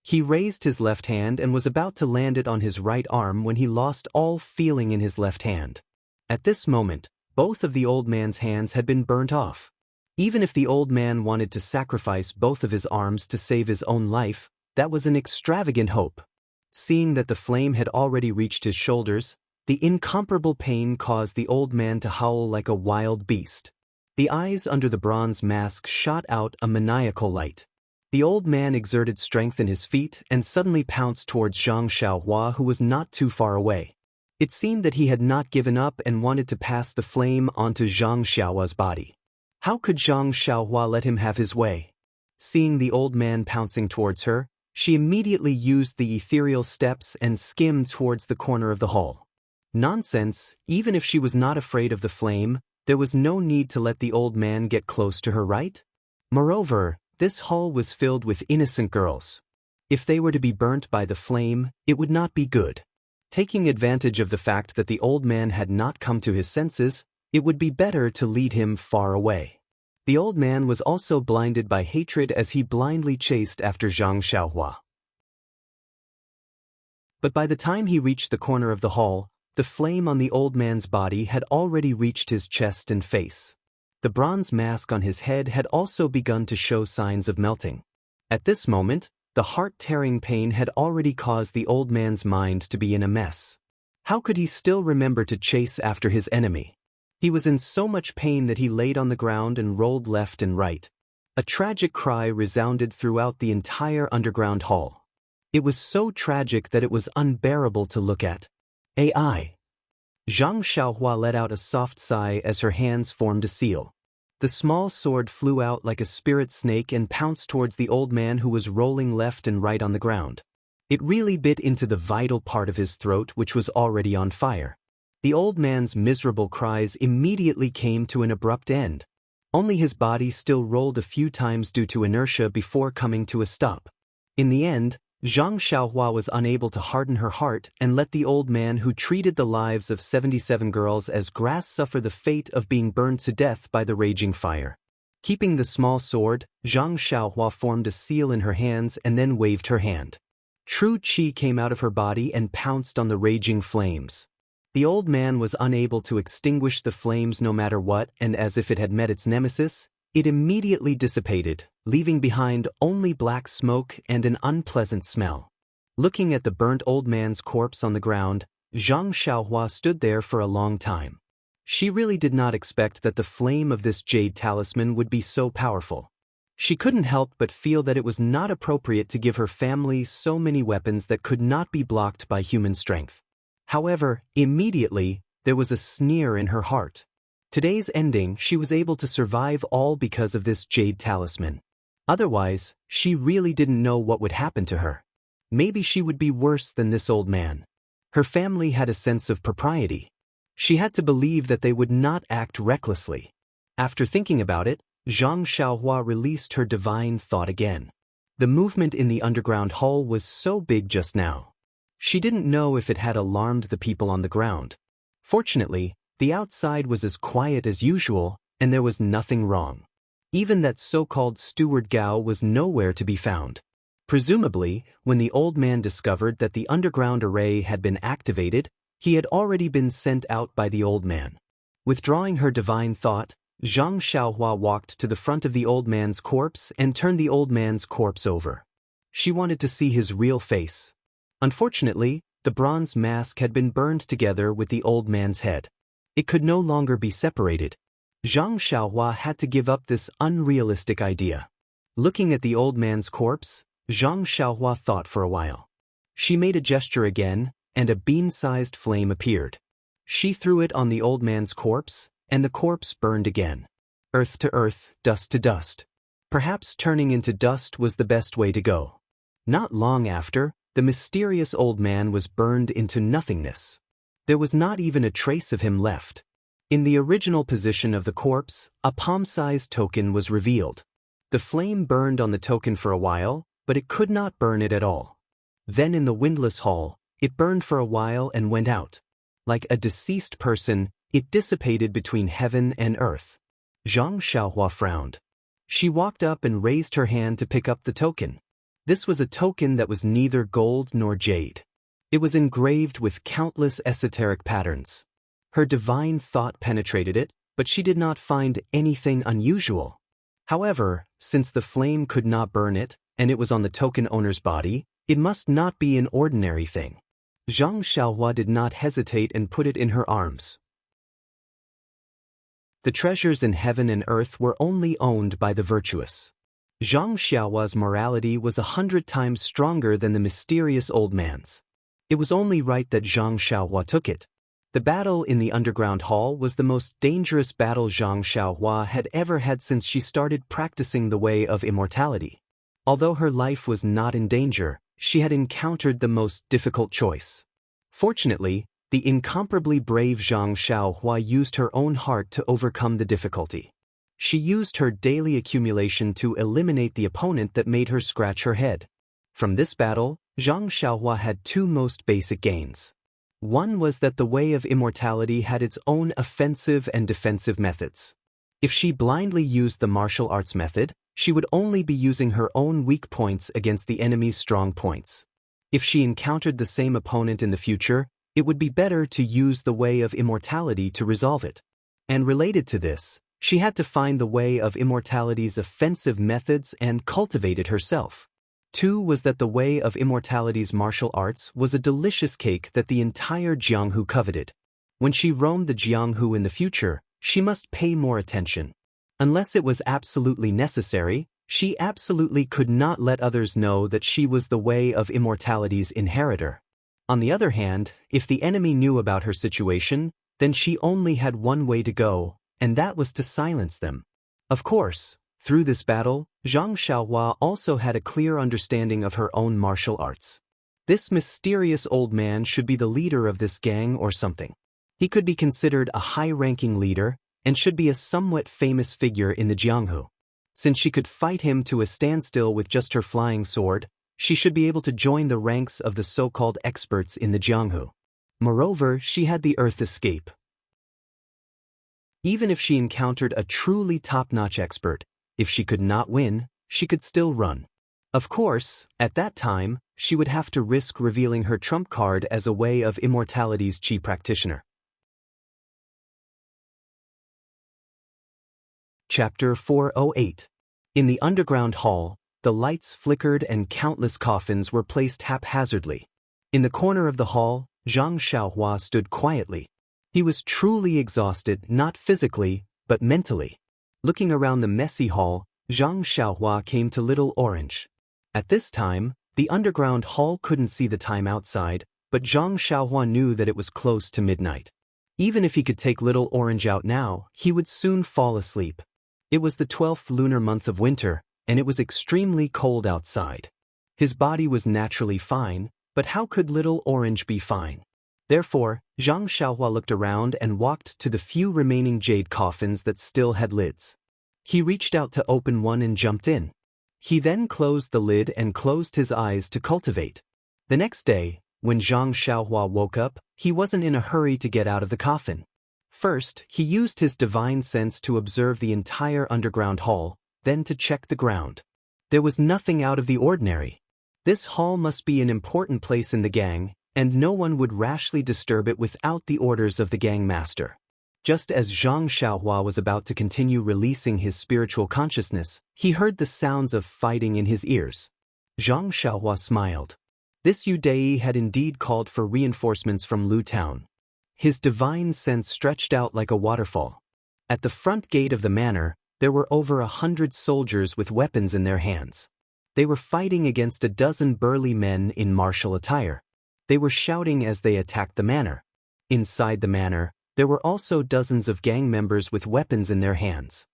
He raised his left hand and was about to land it on his right arm when he lost all feeling in his left hand. At this moment, both of the old man's hands had been burnt off. Even if the old man wanted to sacrifice both of his arms to save his own life, that was an extravagant hope. Seeing that the flame had already reached his shoulders, the incomparable pain caused the old man to howl like a wild beast. The eyes under the bronze mask shot out a maniacal light. The old man exerted strength in his feet and suddenly pounced towards Zhang Xiaohua, who was not too far away. It seemed that he had not given up and wanted to pass the flame onto Zhang Xiaohua's body. How could Zhang Xiaohua let him have his way? Seeing the old man pouncing towards her, she immediately used the ethereal steps and skimmed towards the corner of the hall. Nonsense, even if she was not afraid of the flame, there was no need to let the old man get close to her, right? Moreover, this hall was filled with innocent girls. If they were to be burnt by the flame, it would not be good. Taking advantage of the fact that the old man had not come to his senses, it would be better to lead him far away. The old man was also blinded by hatred as he blindly chased after Zhang Xiaohua. But by the time he reached the corner of the hall, the flame on the old man's body had already reached his chest and face. The bronze mask on his head had also begun to show signs of melting. At this moment, the heart-tearing pain had already caused the old man's mind to be in a mess. How could he still remember to chase after his enemy? He was in so much pain that he laid on the ground and rolled left and right. A tragic cry resounded throughout the entire underground hall. It was so tragic that it was unbearable to look at. AI. Zhang Xiaohua let out a soft sigh as her hands formed a seal. The small sword flew out like a spirit snake and pounced towards the old man who was rolling left and right on the ground. It really bit into the vital part of his throat, which was already on fire. The old man's miserable cries immediately came to an abrupt end. Only his body still rolled a few times due to inertia before coming to a stop. In the end, Zhang Xiaohua was unable to harden her heart and let the old man who treated the lives of 77 girls as grass suffer the fate of being burned to death by the raging fire. Keeping the small sword, Zhang Xiaohua formed a seal in her hands and then waved her hand. True qi came out of her body and pounced on the raging flames. The old man was unable to extinguish the flames no matter what, and as if it had met its nemesis, it immediately dissipated, leaving behind only black smoke and an unpleasant smell. Looking at the burnt old man's corpse on the ground, Zhang Xiaohua stood there for a long time. She really did not expect that the flame of this jade talisman would be so powerful. She couldn't help but feel that it was not appropriate to give her family so many weapons that could not be blocked by human strength. However, immediately, there was a sneer in her heart. Today's ending, she was able to survive all because of this jade talisman. Otherwise, she really didn't know what would happen to her. Maybe she would be worse than this old man. Her family had a sense of propriety. She had to believe that they would not act recklessly. After thinking about it, Zhang Xiaohua released her divine thought again. The movement in the underground hall was so big just now. She didn't know if it had alarmed the people on the ground. Fortunately, the outside was as quiet as usual, and there was nothing wrong. Even that so-called steward Gao was nowhere to be found. Presumably, when the old man discovered that the underground array had been activated, he had already been sent out by the old man. Withdrawing her divine thought, Zhang Xiaohua walked to the front of the old man's corpse and turned the old man's corpse over. She wanted to see his real face. Unfortunately, the bronze mask had been burned together with the old man's head. It could no longer be separated. Zhang Xiaohua had to give up this unrealistic idea. Looking at the old man's corpse, Zhang Xiaohua thought for a while. She made a gesture again, and a bean-sized flame appeared. She threw it on the old man's corpse, and the corpse burned again. Earth to earth, dust to dust. Perhaps turning into dust was the best way to go. Not long after, the mysterious old man was burned into nothingness. There was not even a trace of him left. In the original position of the corpse, a palm-sized token was revealed. The flame burned on the token for a while, but it could not burn it at all. Then in the windless hall, it burned for a while and went out. Like a deceased person, it dissipated between heaven and earth. Zhang Xiaohua frowned. She walked up and raised her hand to pick up the token. This was a token that was neither gold nor jade. It was engraved with countless esoteric patterns. Her divine thought penetrated it, but she did not find anything unusual. However, since the flame could not burn it, and it was on the token owner's body, it must not be an ordinary thing. Zhang Xiaohua did not hesitate and put it in her arms. The treasures in heaven and earth were only owned by the virtuous. Zhang Xiaohua's morality was 100 times stronger than the mysterious old man's. It was only right that Zhang Xiaohua took it. The battle in the underground hall was the most dangerous battle Zhang Xiaohua had ever had since she started practicing the way of immortality. Although her life was not in danger, she had encountered the most difficult choice. Fortunately, the incomparably brave Zhang Xiaohua used her own heart to overcome the difficulty. She used her daily accumulation to eliminate the opponent that made her scratch her head. From this battle, Zhang Xiaohua had two most basic gains. One was that the way of immortality had its own offensive and defensive methods. If she blindly used the martial arts method, she would only be using her own weak points against the enemy's strong points. If she encountered the same opponent in the future, it would be better to use the way of immortality to resolve it. And related to this, she had to find the way of immortality's offensive methods and cultivate it herself. Two was that the way of immortality's martial arts was a delicious cake that the entire Jianghu coveted. When she roamed the Jianghu in the future, she must pay more attention. Unless it was absolutely necessary, she absolutely could not let others know that she was the way of immortality's inheritor. On the other hand, if the enemy knew about her situation, then she only had one way to go, and that was to silence them. Of course, through this battle, Zhang Xiaohua also had a clear understanding of her own martial arts. This mysterious old man should be the leader of this gang or something. He could be considered a high-ranking leader, and should be a somewhat famous figure in the Jianghu. Since she could fight him to a standstill with just her flying sword, she should be able to join the ranks of the so-called experts in the Jianghu. Moreover, she had the earth escape. Even if she encountered a truly top-notch expert, if she could not win, she could still run. Of course, at that time, she would have to risk revealing her trump card as a way of Immortality's chi practitioner. Chapter 408. In the underground hall, the lights flickered and countless coffins were placed haphazardly. In the corner of the hall, Zhang Xiaohua stood quietly. He was truly exhausted, not physically, but mentally. Looking around the messy hall, Zhang Xiaohua came to Little Orange. At this time, the underground hall couldn't see the time outside, but Zhang Xiaohua knew that it was close to midnight. Even if he could take Little Orange out now, he would soon fall asleep. It was the 12th lunar month of winter, and it was extremely cold outside. His body was naturally fine, but how could Little Orange be fine? Therefore, Zhang Xiaohua looked around and walked to the few remaining jade coffins that still had lids. He reached out to open one and jumped in. He then closed the lid and closed his eyes to cultivate. The next day, when Zhang Xiaohua woke up, he wasn't in a hurry to get out of the coffin. First, he used his divine sense to observe the entire underground hall, then to check the ground. There was nothing out of the ordinary. This hall must be an important place in the gang, and no one would rashly disturb it without the orders of the gang master. Just as Zhang Xiaohua was about to continue releasing his spiritual consciousness, he heard the sounds of fighting in his ears. Zhang Xiaohua smiled. This Yu Dai had indeed called for reinforcements from Lu Town. His divine sense stretched out like a waterfall. At the front gate of the manor, there were over 100 soldiers with weapons in their hands. They were fighting against a dozen burly men in martial attire. They were shouting as they attacked the manor. Inside the manor, there were also dozens of gang members with weapons in their hands.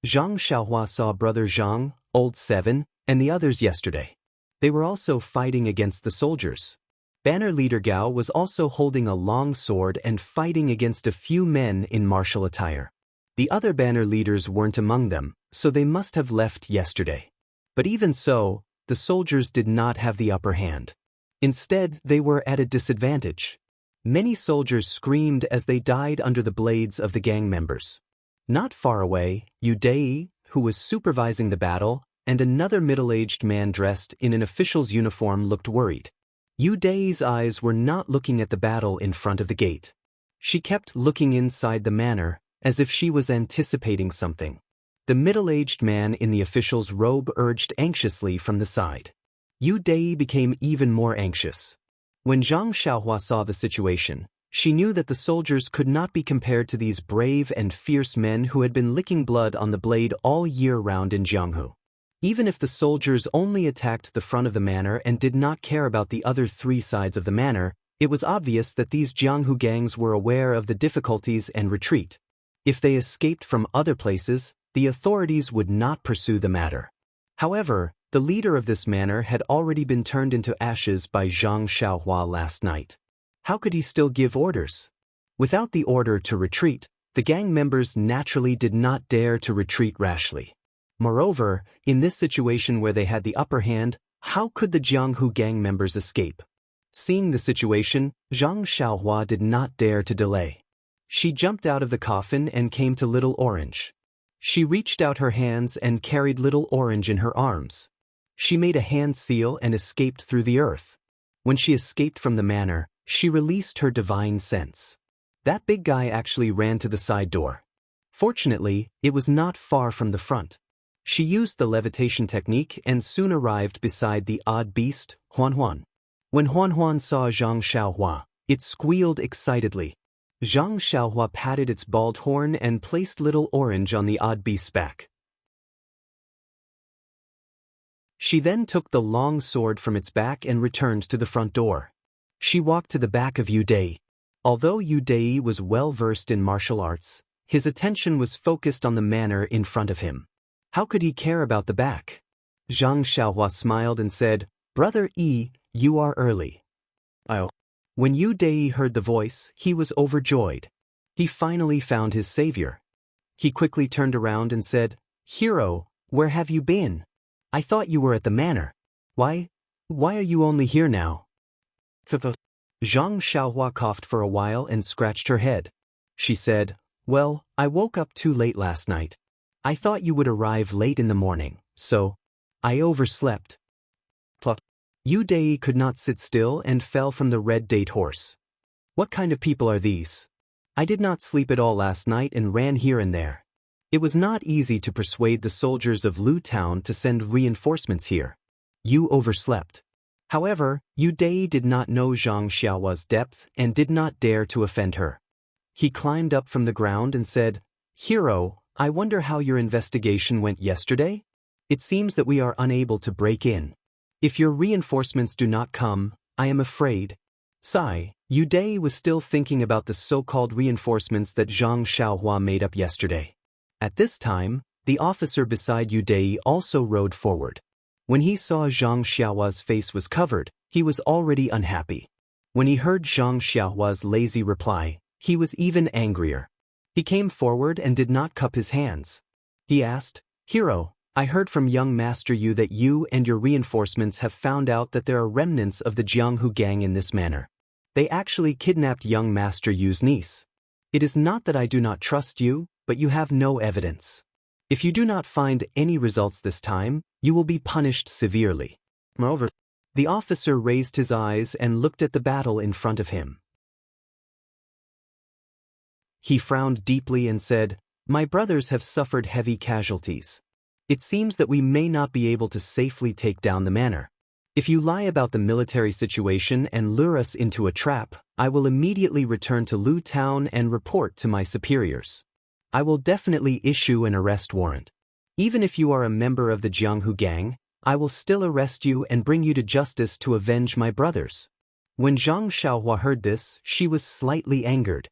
Zhang Xiaohua saw Brother Zhang, Old Seven, and the others yesterday. They were also fighting against the soldiers. Banner leader Gao was also holding a long sword and fighting against a few men in martial attire. The other banner leaders weren't among them, so they must have left yesterday. But even so, the soldiers did not have the upper hand. Instead, they were at a disadvantage. Many soldiers screamed as they died under the blades of the gang members. Not far away, Yu Dai, who was supervising the battle, and another middle-aged man dressed in an official's uniform looked worried. Yu Dai's eyes were not looking at the battle in front of the gate. She kept looking inside the manor, as if she was anticipating something. The middle-aged man in the official's robe urged anxiously from the side. Yu Dai became even more anxious. When Zhang Xiaohua saw the situation, she knew that the soldiers could not be compared to these brave and fierce men who had been licking blood on the blade all year round in Jianghu. Even if the soldiers only attacked the front of the manor and did not care about the other three sides of the manor, it was obvious that these Jianghu gangs were aware of the difficulties and retreat. If they escaped from other places, the authorities would not pursue the matter. However, the leader of this manor had already been turned into ashes by Zhang Xiaohua last night. How could he still give orders? Without the order to retreat, the gang members naturally did not dare to retreat rashly. Moreover, in this situation where they had the upper hand, how could the Jianghu gang members escape? Seeing the situation, Zhang Xiaohua did not dare to delay. She jumped out of the coffin and came to Little Orange. She reached out her hands and carried Little Orange in her arms. She made a hand seal and escaped through the earth. When she escaped from the manor, she released her divine sense. That big guy actually ran to the side door. Fortunately, it was not far from the front. She used the levitation technique and soon arrived beside the odd beast, Huan. When Huan saw Zhang Xiaohua, it squealed excitedly. Zhang Xiaohua patted its bald horn and placed Little Orange on the odd beast's back. She then took the long sword from its back and returned to the front door. She walked to the back of Yu Dai. Although Yu Dai was well versed in martial arts, his attention was focused on the manner in front of him. How could he care about the back? Zhang Xiaohua smiled and said, "Brother Yi, you are early." When Yu Dai heard the voice, he was overjoyed. He finally found his savior. He quickly turned around and said, "Hero, where have you been? I thought you were at the manor. Why are you only here now?" Zhang Xiaohua coughed for a while and scratched her head. She said, "Well, I woke up too late last night. I thought you would arrive late in the morning, so I overslept." Yu Dai could not sit still and fell from the red date horse. "What kind of people are these? I did not sleep at all last night and ran here and there." It was not easy to persuade the soldiers of Lu Town to send reinforcements here. You overslept. However, Yu Dai did not know Zhang Xiaohua's depth and did not dare to offend her. He climbed up from the ground and said, "Hero, I wonder how your investigation went yesterday? It seems that we are unable to break in. If your reinforcements do not come, I am afraid." Sigh, Yu Dai was still thinking about the so-called reinforcements that Zhang Xiaohua made up yesterday. At this time, the officer beside Yu Dai also rode forward. When he saw Zhang Xiaohua's face was covered, he was already unhappy. When he heard Zhang Xiaohua's lazy reply, he was even angrier. He came forward and did not cup his hands. He asked, "Hero, I heard from young Master Yu that you and your reinforcements have found out that there are remnants of the Jianghu gang in this manor. They actually kidnapped young Master Yu's niece. It is not that I do not trust you, but you have no evidence. If you do not find any results this time, you will be punished severely." Moreover, the officer raised his eyes and looked at the battle in front of him. He frowned deeply and said, "My brothers have suffered heavy casualties. It seems that we may not be able to safely take down the manor. If you lie about the military situation and lure us into a trap, I will immediately return to Lu Town and report to my superiors. I will definitely issue an arrest warrant. Even if you are a member of the Jianghu gang, I will still arrest you and bring you to justice to avenge my brothers." When Zhang Xiaohua heard this, she was slightly angered.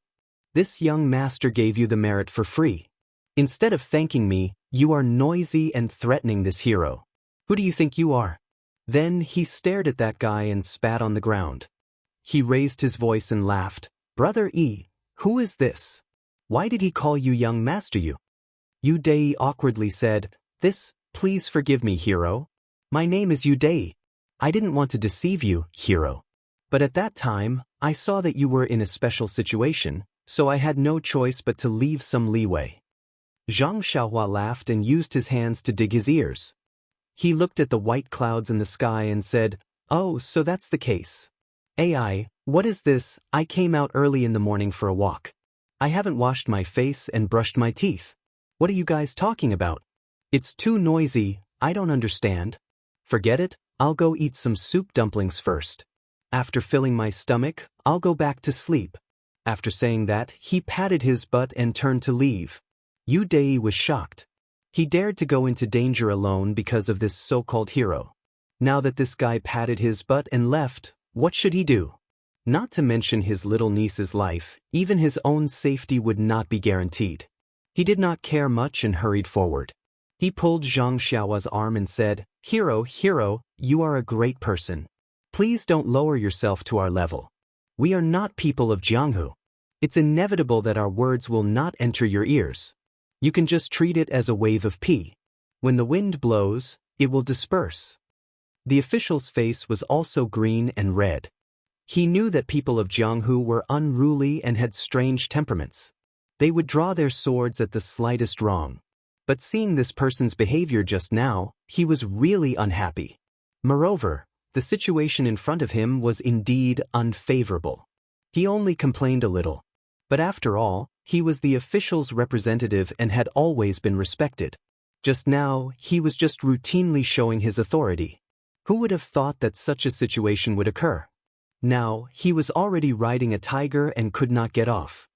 "This young master gave you the merit for free. Instead of thanking me, you are noisy and threatening this hero. Who do you think you are?" Then he stared at that guy and spat on the ground. He raised his voice and laughed. "Brother Yi, who is this? Why did he call you young Master Yu?" Yu Dai awkwardly said, Please forgive me, hero. My name is Yu Dai. I didn't want to deceive you, hero. But at that time, I saw that you were in a special situation, so I had no choice but to leave some leeway." Zhang Xiaohua laughed and used his hands to dig his ears. He looked at the white clouds in the sky and said, "Oh, so that's the case. AI, what is this? I came out early in the morning for a walk. I haven't washed my face and brushed my teeth. What are you guys talking about? It's too noisy, I don't understand. Forget it, I'll go eat some soup dumplings first. After filling my stomach, I'll go back to sleep." After saying that, he patted his butt and turned to leave. Yu Dai was shocked. He dared to go into danger alone because of this so-called hero. Now that this guy patted his butt and left, what should he do? Not to mention his little niece's life, even his own safety would not be guaranteed. He did not care much and hurried forward. He pulled Zhang Xiaohua's arm and said, Hero, you are a great person. Please don't lower yourself to our level. We are not people of Jianghu. It's inevitable that our words will not enter your ears. You can just treat it as a wave of pee. When the wind blows, it will disperse." The official's face was also green and red. He knew that people of Jianghu were unruly and had strange temperaments. They would draw their swords at the slightest wrong. But seeing this person's behavior just now, he was really unhappy. Moreover, the situation in front of him was indeed unfavorable. He only complained a little. But after all, he was the official's representative and had always been respected. Just now, he was just routinely showing his authority. Who would have thought that such a situation would occur? Now, he was already riding a tiger and could not get off.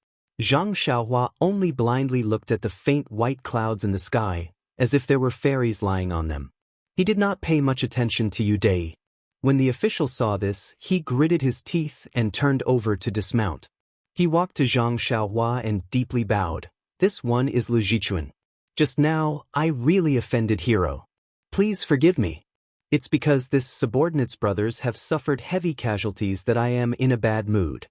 Zhang Xiaohua only blindly looked at the faint white clouds in the sky, as if there were fairies lying on them. He did not pay much attention to Yu Dai. When the official saw this, he gritted his teeth and turned over to dismount. He walked to Zhang Xiaohua and deeply bowed. This one is Lu Jichuan. Just now, I really offended Hero. Please forgive me. It's because this subordinate's brothers have suffered heavy casualties that I am in a bad mood.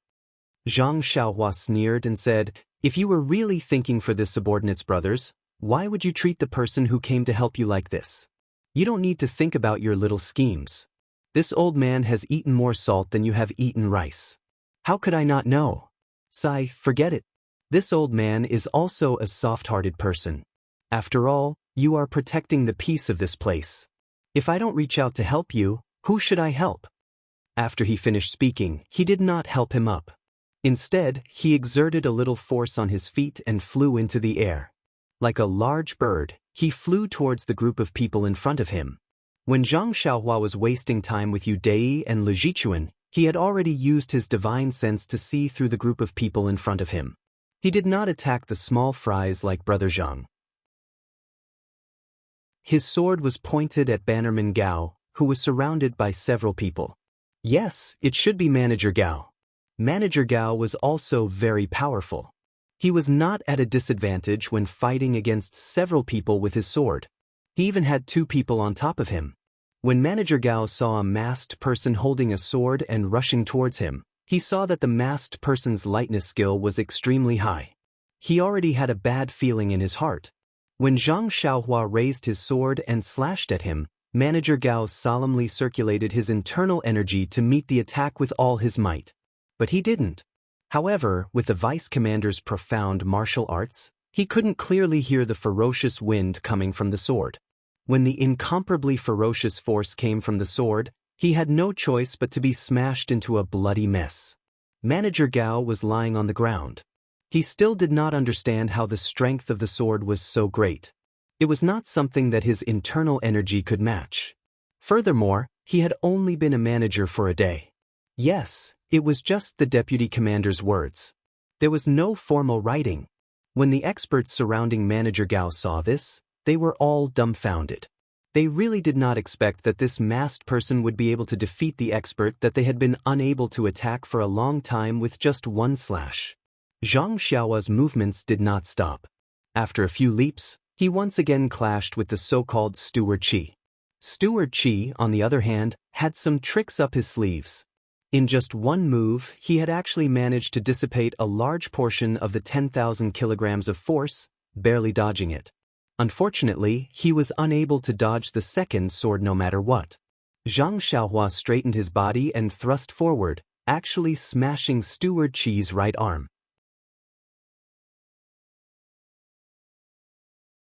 Zhang Xiaohua sneered and said, if you were really thinking for this subordinate's brothers, why would you treat the person who came to help you like this? You don't need to think about your little schemes. This old man has eaten more salt than you have eaten rice. How could I not know? Sai, forget it. This old man is also a soft-hearted person. After all, you are protecting the peace of this place. If I don't reach out to help you, who should I help? After he finished speaking, he did not help him up. Instead, he exerted a little force on his feet and flew into the air. Like a large bird, he flew towards the group of people in front of him. When Zhang Xiaohua was wasting time with Yu Dei and Lu Jichuan, he had already used his divine sense to see through the group of people in front of him. He did not attack the small fries like Brother Zhang. His sword was pointed at Bannerman Gao, who was surrounded by several people. Yes, it should be Manager Gao. Manager Gao was also very powerful. He was not at a disadvantage when fighting against several people with his sword. He even had 2 people on top of him. When Manager Gao saw a masked person holding a sword and rushing towards him, he saw that the masked person's lightness skill was extremely high. He already had a bad feeling in his heart. When Zhang Xiaohua raised his sword and slashed at him, Manager Gao solemnly circulated his internal energy to meet the attack with all his might. But he didn't. However, with the vice commander's profound martial arts, he couldn't clearly hear the ferocious wind coming from the sword. When the incomparably ferocious force came from the sword, he had no choice but to be smashed into a bloody mess. Manager Gao was lying on the ground. He still did not understand how the strength of the sword was so great. It was not something that his internal energy could match. Furthermore, he had only been a manager for a day. Yes, it was just the deputy commander's words. There was no formal writing. When the experts surrounding Manager Gao saw this, they were all dumbfounded. They really did not expect that this masked person would be able to defeat the expert that they had been unable to attack for a long time with just one slash. Zhang Xiaohua's movements did not stop. After a few leaps, he once again clashed with the so-called Steward Qi. Steward Qi, on the other hand, had some tricks up his sleeves. In just one move, he had actually managed to dissipate a large portion of the 10,000 kilograms of force, barely dodging it. Unfortunately, he was unable to dodge the second sword no matter what. Zhang Xiaohua straightened his body and thrust forward, actually smashing Steward Qi's right arm.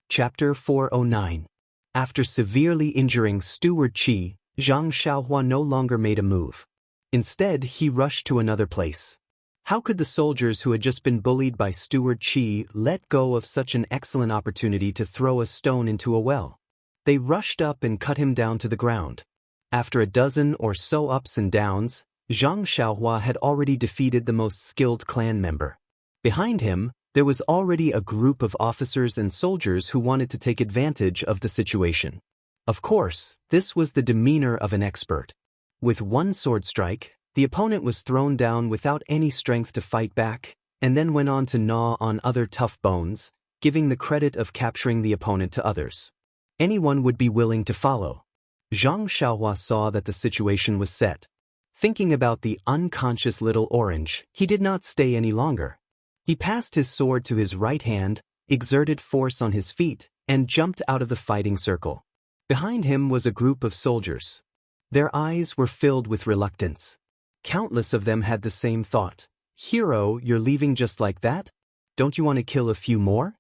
Chapter 409. After severely injuring Steward Qi, Zhang Xiaohua no longer made a move. Instead, he rushed to another place. How could the soldiers who had just been bullied by Steward Qi let go of such an excellent opportunity to throw a stone into a well? They rushed up and cut him down to the ground. After a dozen or so ups and downs, Zhang Xiaohua had already defeated the most skilled clan member. Behind him, there was already a group of officers and soldiers who wanted to take advantage of the situation. Of course, this was the demeanor of an expert. With one sword strike, the opponent was thrown down without any strength to fight back, and then went on to gnaw on other tough bones, giving the credit of capturing the opponent to others. Anyone would be willing to follow. Zhang Xiaohua saw that the situation was set. Thinking about the unconscious little orange, he did not stay any longer. He passed his sword to his right hand, exerted force on his feet, and jumped out of the fighting circle. Behind him was a group of soldiers. Their eyes were filled with reluctance. Countless of them had the same thought. Hero, you're leaving just like that? Don't you want to kill a few more?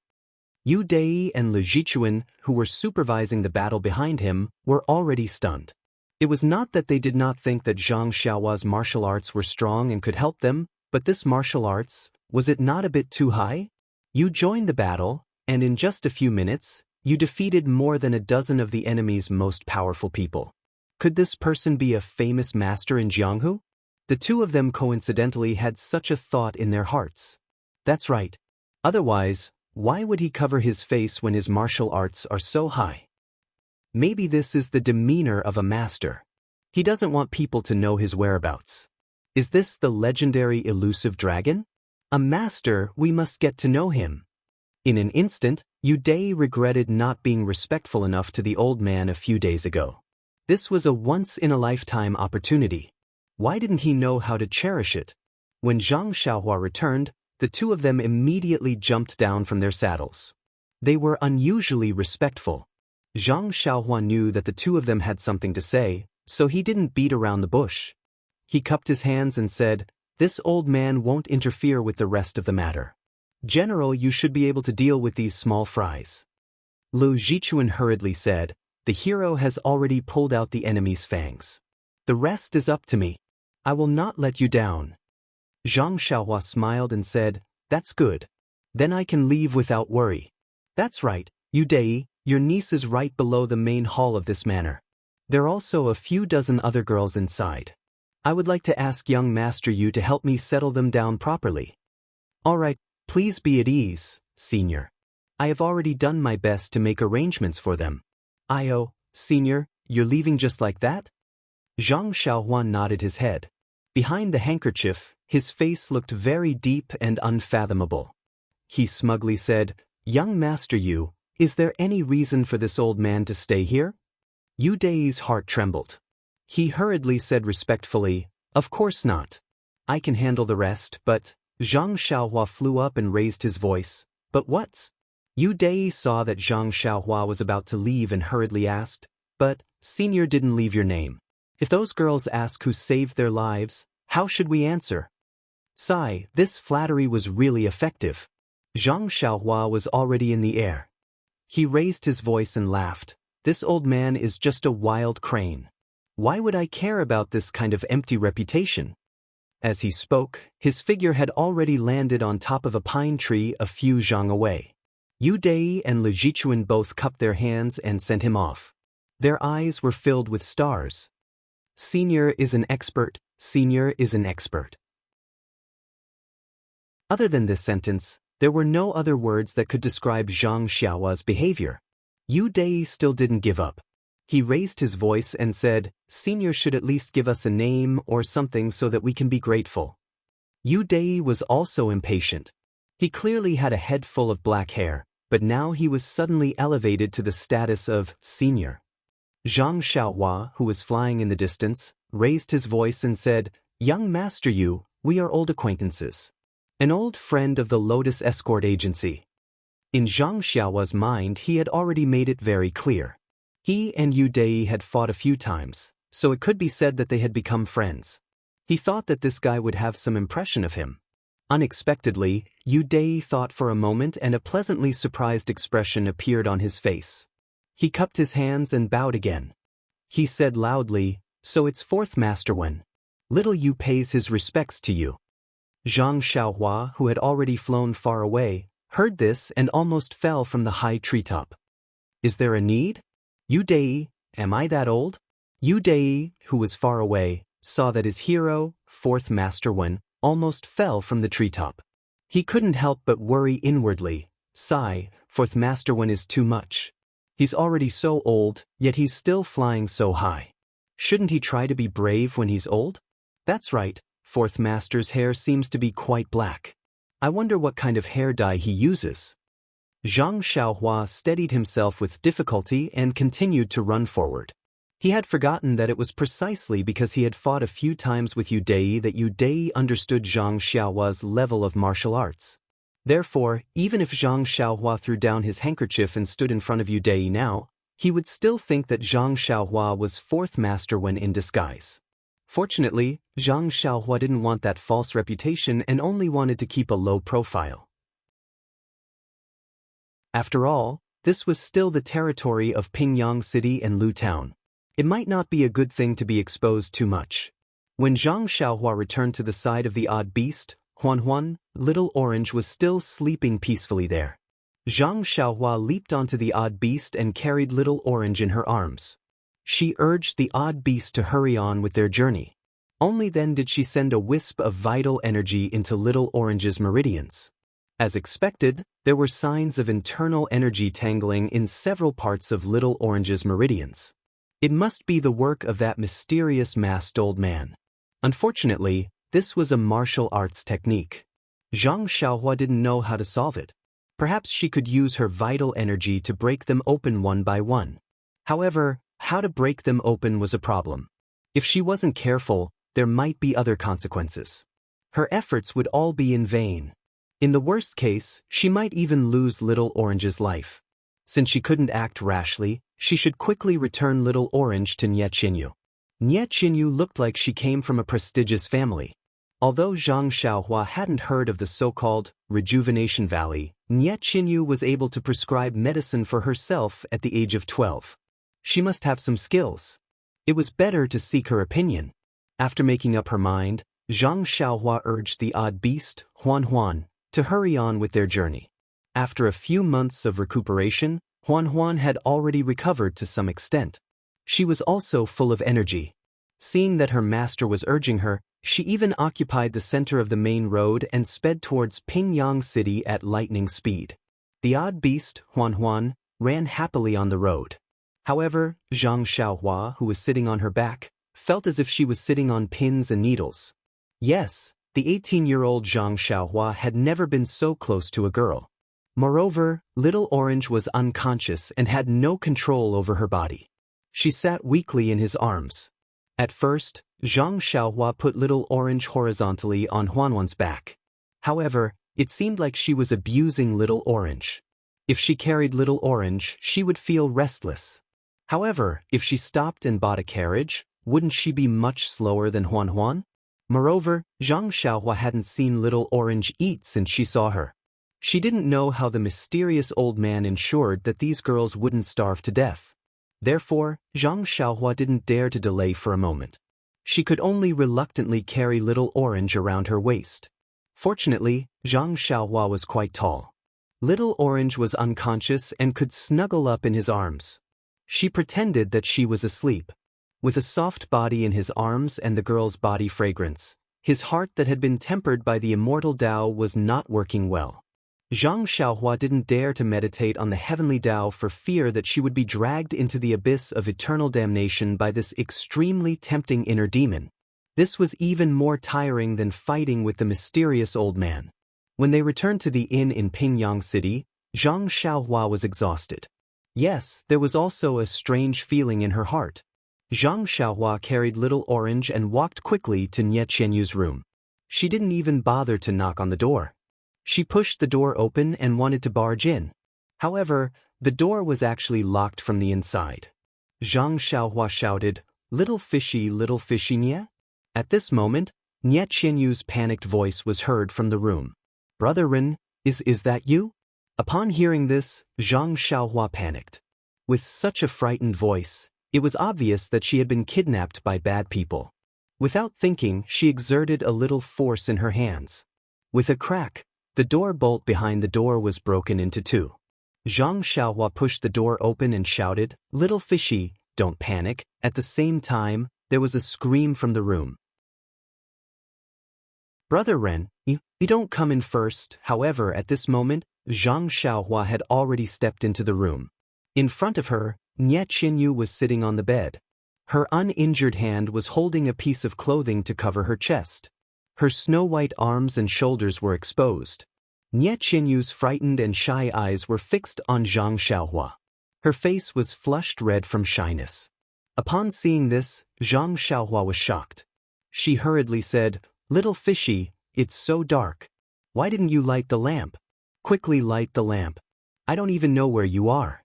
Yu Dei and Lu Jichuan, who were supervising the battle behind him, were already stunned. It was not that they did not think that Zhang Xiaohua's martial arts were strong and could help them, but this martial arts, was it not a bit too high? You joined the battle, and in just a few minutes, you defeated more than a dozen of the enemy's most powerful people. Could this person be a famous master in Jianghu? The two of them coincidentally had such a thought in their hearts. That's right. Otherwise, why would he cover his face when his martial arts are so high? Maybe this is the demeanor of a master. He doesn't want people to know his whereabouts. Is this the legendary elusive dragon? A master, we must get to know him. In an instant, Uday regretted not being respectful enough to the old man a few days ago. This was a once-in-a-lifetime opportunity. Why didn't he know how to cherish it? When Zhang Xiaohua returned, the two of them immediately jumped down from their saddles. They were unusually respectful. Zhang Xiaohua knew that the two of them had something to say, so he didn't beat around the bush. He cupped his hands and said, "This old man won't interfere with the rest of the matter. General, you should be able to deal with these small fries." Lu Zichuan hurriedly said, "The hero has already pulled out the enemy's fangs. The rest is up to me. I will not let you down." Zhang Xiaohua smiled and said, "That's good. Then I can leave without worry." "That's right, Uday, your niece is right below the main hall of this manor. There are also a few dozen other girls inside. I would like to ask young Master Yu to help me settle them down properly." "All right, please be at ease, Senior. I have already done my best to make arrangements for them." Senior, you're leaving just like that?" Zhang Xiaohuan nodded his head. Behind the handkerchief, his face looked very deep and unfathomable. He smugly said, "Young Master Yu, is there any reason for this old man to stay here?" Yu Dai's heart trembled. He hurriedly said respectfully, "Of course not. I can handle the rest, but—" Zhang Xiaohua flew up and raised his voice. "But what's—" Yu Dai saw that Zhang Xiaohua was about to leave and hurriedly asked, "But, Senior didn't leave your name. If those girls ask who saved their lives, how should we answer?" Sigh, this flattery was really effective. Zhang Xiaohua was already in the air. He raised his voice and laughed. "This old man is just a wild crane. Why would I care about this kind of empty reputation?" As he spoke, his figure had already landed on top of a pine tree a few zhang away. Yu Dai and Lu Zichuan both cupped their hands and sent him off. Their eyes were filled with stars. "Senior is an expert, Senior is an expert." Other than this sentence, there were no other words that could describe Zhang Xiaohua's behavior. Yu Dai still didn't give up. He raised his voice and said, "Senior should at least give us a name or something so that we can be grateful." Yu Dai was also impatient. He clearly had a head full of black hair, but now he was suddenly elevated to the status of senior. Zhang Xiaohua, who was flying in the distance, raised his voice and said, "Young Master Yu, we are old acquaintances. An old friend of the Lotus Escort Agency." In Zhang Xiaohua's mind, he had already made it very clear. He and Yu Dai had fought a few times, so it could be said that they had become friends. He thought that this guy would have some impression of him. Unexpectedly, Yu Dai thought for a moment and a pleasantly surprised expression appeared on his face. He cupped his hands and bowed again. He said loudly, "So it's fourth Master Wen. Little Yu pays his respects to you." Zhang Xiaohua, who had already flown far away, heard this and almost fell from the high treetop. "Is there a need? Yu Dai, am I that old?" Yu Dai, who was far away, saw that his hero, fourth Master Wen, almost fell from the treetop. He couldn't help but worry inwardly. Sigh, fourth Master Wen is too much. He's already so old, yet he's still flying so high. Shouldn't he try to be brave when he's old? That's right, fourth Master's hair seems to be quite black. I wonder what kind of hair dye he uses. Zhang Xiaohua steadied himself with difficulty and continued to run forward. He had forgotten that it was precisely because he had fought a few times with Yu Dai that Yu Dai understood Zhang Xiaohua's level of martial arts. Therefore, even if Zhang Xiaohua threw down his handkerchief and stood in front of Yu Dai now, he would still think that Zhang Xiaohua was fourth master when in disguise. Fortunately, Zhang Xiaohua didn't want that false reputation and only wanted to keep a low profile. After all, this was still the territory of Pingyang City and Lu Town. It might not be a good thing to be exposed too much. When Zhang Xiaohua returned to the side of the odd beast, Huan, Little Orange was still sleeping peacefully there. Zhang Xiaohua leaped onto the odd beast and carried Little Orange in her arms. She urged the odd beast to hurry on with their journey. Only then did she send a wisp of vital energy into Little Orange's meridians. As expected, there were signs of internal energy tangling in several parts of Little Orange's meridians. It must be the work of that mysterious masked old man. Unfortunately, this was a martial arts technique. Zhang Xiaohua didn't know how to solve it. Perhaps she could use her vital energy to break them open one by one. However, how to break them open was a problem. If she wasn't careful, there might be other consequences. Her efforts would all be in vain. In the worst case, she might even lose Little Orange's life. Since she couldn't act rashly, she should quickly return Little Orange to Nie Qinyu. Nie Qinyu looked like she came from a prestigious family. Although Zhang Xiaohua hadn't heard of the so-called Rejuvenation Valley, Nie Qinyu was able to prescribe medicine for herself at the age of 12. She must have some skills. It was better to seek her opinion. After making up her mind, Zhang Xiaohua urged the odd beast, Huan, to hurry on with their journey. After a few months of recuperation, Huan had already recovered to some extent. She was also full of energy. Seeing that her master was urging her, she even occupied the center of the main road and sped towards Pingyang City at lightning speed. The odd beast, Huan, ran happily on the road. However, Zhang Xiaohua, who was sitting on her back, felt as if she was sitting on pins and needles. Yes, the 18-year-old Zhang Xiaohua had never been so close to a girl. Moreover, Little Orange was unconscious and had no control over her body. She sat weakly in his arms. At first, Zhang Xiaohua put Little Orange horizontally on Huan's back. However, it seemed like she was abusing Little Orange. If she carried Little Orange, she would feel restless. However, if she stopped and bought a carriage, wouldn't she be much slower than Huan? Moreover, Zhang Xiaohua hadn't seen Little Orange eat since she saw her. She didn't know how the mysterious old man ensured that these girls wouldn't starve to death. Therefore, Zhang Xiaohua didn't dare to delay for a moment. She could only reluctantly carry Little Orange around her waist. Fortunately, Zhang Xiaohua was quite tall. Little Orange was unconscious and could snuggle up in his arms. She pretended that she was asleep. With a soft body in his arms and the girl's body fragrance, his heart that had been tempered by the immortal Tao was not working well. Zhang Xiaohua didn't dare to meditate on the heavenly Tao for fear that she would be dragged into the abyss of eternal damnation by this extremely tempting inner demon. This was even more tiring than fighting with the mysterious old man. When they returned to the inn in Pingyang City, Zhang Xiaohua was exhausted. Yes, there was also a strange feeling in her heart. Zhang Xiaohua carried Little Orange and walked quickly to Nie Qianyu's room. She didn't even bother to knock on the door. She pushed the door open and wanted to barge in. However, the door was actually locked from the inside. Zhang Xiaohua shouted, little fishy Nie?" At this moment, Nie Qianyu's panicked voice was heard from the room. "Brother Ren, is that you?" Upon hearing this, Zhang Xiaohua panicked. With such a frightened voice, it was obvious that she had been kidnapped by bad people. Without thinking, she exerted a little force in her hands. With a crack, the door bolt behind the door was broken into two. Zhang Xiaohua pushed the door open and shouted, "Little fishy, don't panic." At the same time, there was a scream from the room. "Brother Ren, you don't come in first." However, at this moment, Zhang Xiaohua had already stepped into the room. In front of her, Nie Qianyu was sitting on the bed. Her uninjured hand was holding a piece of clothing to cover her chest. Her snow-white arms and shoulders were exposed. Nie Qianyu's frightened and shy eyes were fixed on Zhang Xiaohua. Her face was flushed red from shyness. Upon seeing this, Zhang Xiaohua was shocked. She hurriedly said, "Little fishy, it's so dark. Why didn't you light the lamp? Quickly light the lamp. I don't even know where you are."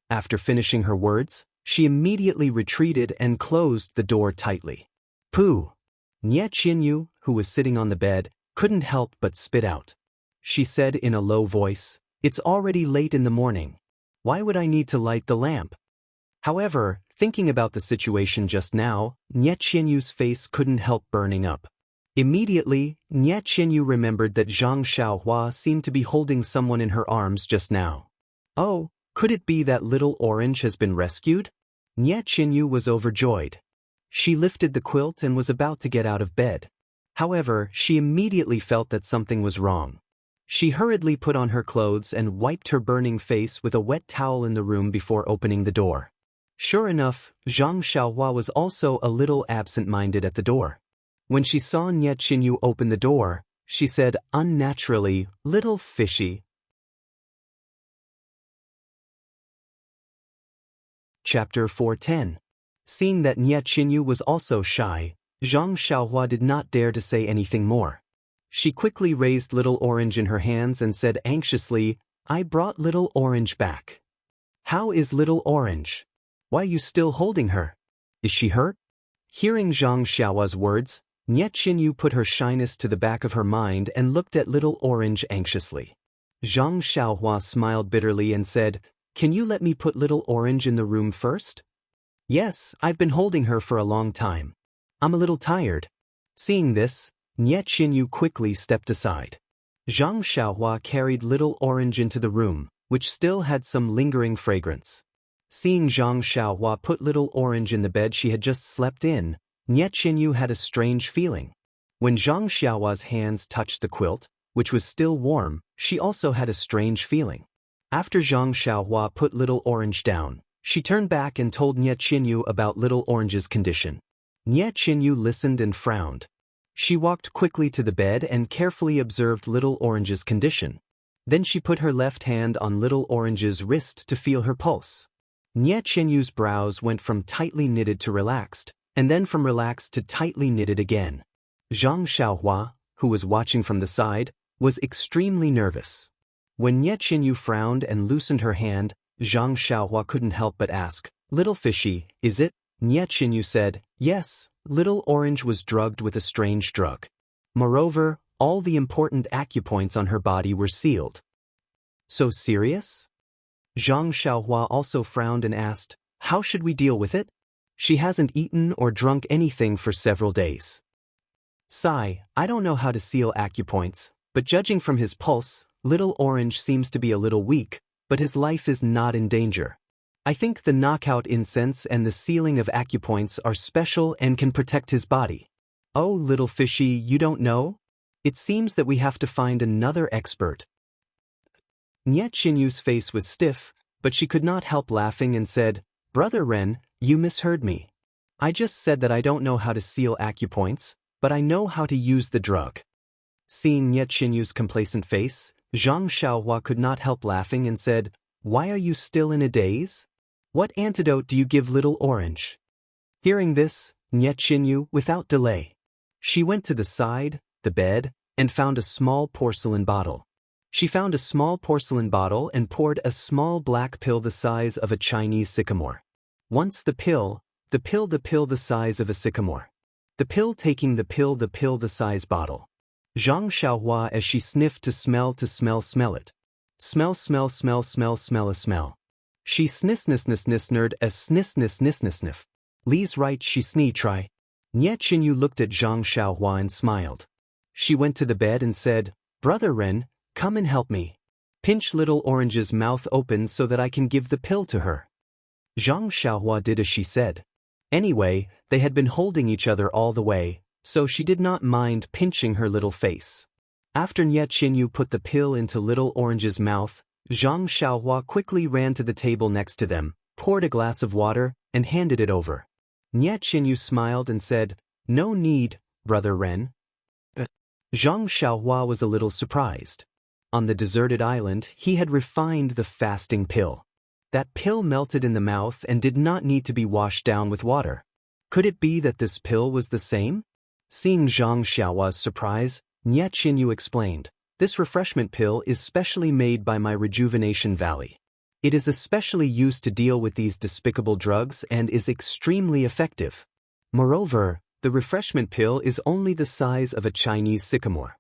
After finishing her words, she immediately retreated and closed the door tightly. "Pooh!" Nie Qianyu, who was sitting on the bed, couldn't help but spit out. She said in a low voice, "It's already late in the morning. Why would I need to light the lamp?" However, thinking about the situation just now, Nie Qianyu's face couldn't help burning up. Immediately, Nie Qianyu remembered that Zhang Xiaohua seemed to be holding someone in her arms just now. Oh, could it be that Little Orange has been rescued? Nie Qianyu was overjoyed. She lifted the quilt and was about to get out of bed. However, she immediately felt that something was wrong. She hurriedly put on her clothes and wiped her burning face with a wet towel in the room before opening the door. Sure enough, Zhang Xiaohua was also a little absent-minded at the door. When she saw Nie Qinyu open the door, she said unnaturally, "Little fishy." Chapter 410. Seeing that Nie Qinyu was also shy, Zhang Xiaohua did not dare to say anything more. She quickly raised Little Orange in her hands and said anxiously, "I brought Little Orange back." "How is Little Orange? Why are you still holding her? Is she hurt?" Hearing Zhang Xiaohua's words, Nie Qinyu put her shyness to the back of her mind and looked at Little Orange anxiously. Zhang Xiaohua smiled bitterly and said, "Can you let me put Little Orange in the room first?" "Yes, I've been holding her for a long time. I'm a little tired." Seeing this, Nie Qinyu quickly stepped aside. Zhang Xiaohua carried Little Orange into the room, which still had some lingering fragrance. Seeing Zhang Xiaohua put Little Orange in the bed she had just slept in, Nie Qinyu had a strange feeling. When Zhang Xiaohua's hands touched the quilt, which was still warm, she also had a strange feeling. After Zhang Xiaohua put Little Orange down, she turned back and told Nie Qinyu about Little Orange's condition. Nie Qinyu listened and frowned. She walked quickly to the bed and carefully observed Little Orange's condition. Then she put her left hand on Little Orange's wrist to feel her pulse. Nie Qinyu's brows went from tightly knitted to relaxed, and then from relaxed to tightly knitted again. Zhang Xiaohua, who was watching from the side, was extremely nervous. When Nie Qinyu frowned and loosened her hand, Zhang Xiaohua couldn't help but ask, "Little fishy, is it?" Nie Qinyu said, "Yes, Little Orange was drugged with a strange drug. Moreover, all the important acupoints on her body were sealed." "So serious?" Zhang Xiaohua also frowned and asked, "How should we deal with it? She hasn't eaten or drunk anything for several days." "Sigh, I don't know how to seal acupoints, but judging from his pulse, Little Orange seems to be a little weak, but his life is not in danger. I think the knockout incense and the sealing of acupoints are special and can protect his body." "Oh, little fishy, you don't know? It seems that we have to find another expert." Nie Qinyu's face was stiff, but she could not help laughing and said, "Brother Ren, you misheard me. I just said that I don't know how to seal acupoints, but I know how to use the drug." Seeing Nie Qinyu's complacent face, Zhang Xiaohua could not help laughing and said, "Why are you still in a daze? What antidote do you give Little Orange?" Hearing this, Nie Qinyu, without delay, she went to the side, the bed, and found a small porcelain bottle. She found a small porcelain bottle and poured a small black pill the size of a Chinese sycamore. Once the pill the size of a sycamore. The pill taking the pill the size bottle. Zhang Xiaohua as she sniffed to smell it. Smell a smell. She sniff a sniff. Lee's right she try. Nie Qinyu looked at Zhang Xiaohua and smiled. She went to the bed and said, "Brother Ren, come and help me. Pinch Little Orange's mouth open so that I can give the pill to her." Zhang Xiaohua did as she said. Anyway, they had been holding each other all the way, so she did not mind pinching her little face. After Nie Qinyu put the pill into Little Orange's mouth, Zhang Xiaohua quickly ran to the table next to them, poured a glass of water, and handed it over. Nie Qinyu smiled and said, "No need, Brother Ren." Zhang Xiaohua was a little surprised. On the deserted island, he had refined the fasting pill. That pill melted in the mouth and did not need to be washed down with water. Could it be that this pill was the same? Seeing Zhang Xiaohua's surprise, Nie Qinyu explained, "This refreshment pill is specially made by my Rejuvenation Valley. It is especially used to deal with these despicable drugs and is extremely effective. Moreover, the refreshment pill is only the size of a Chinese sycamore.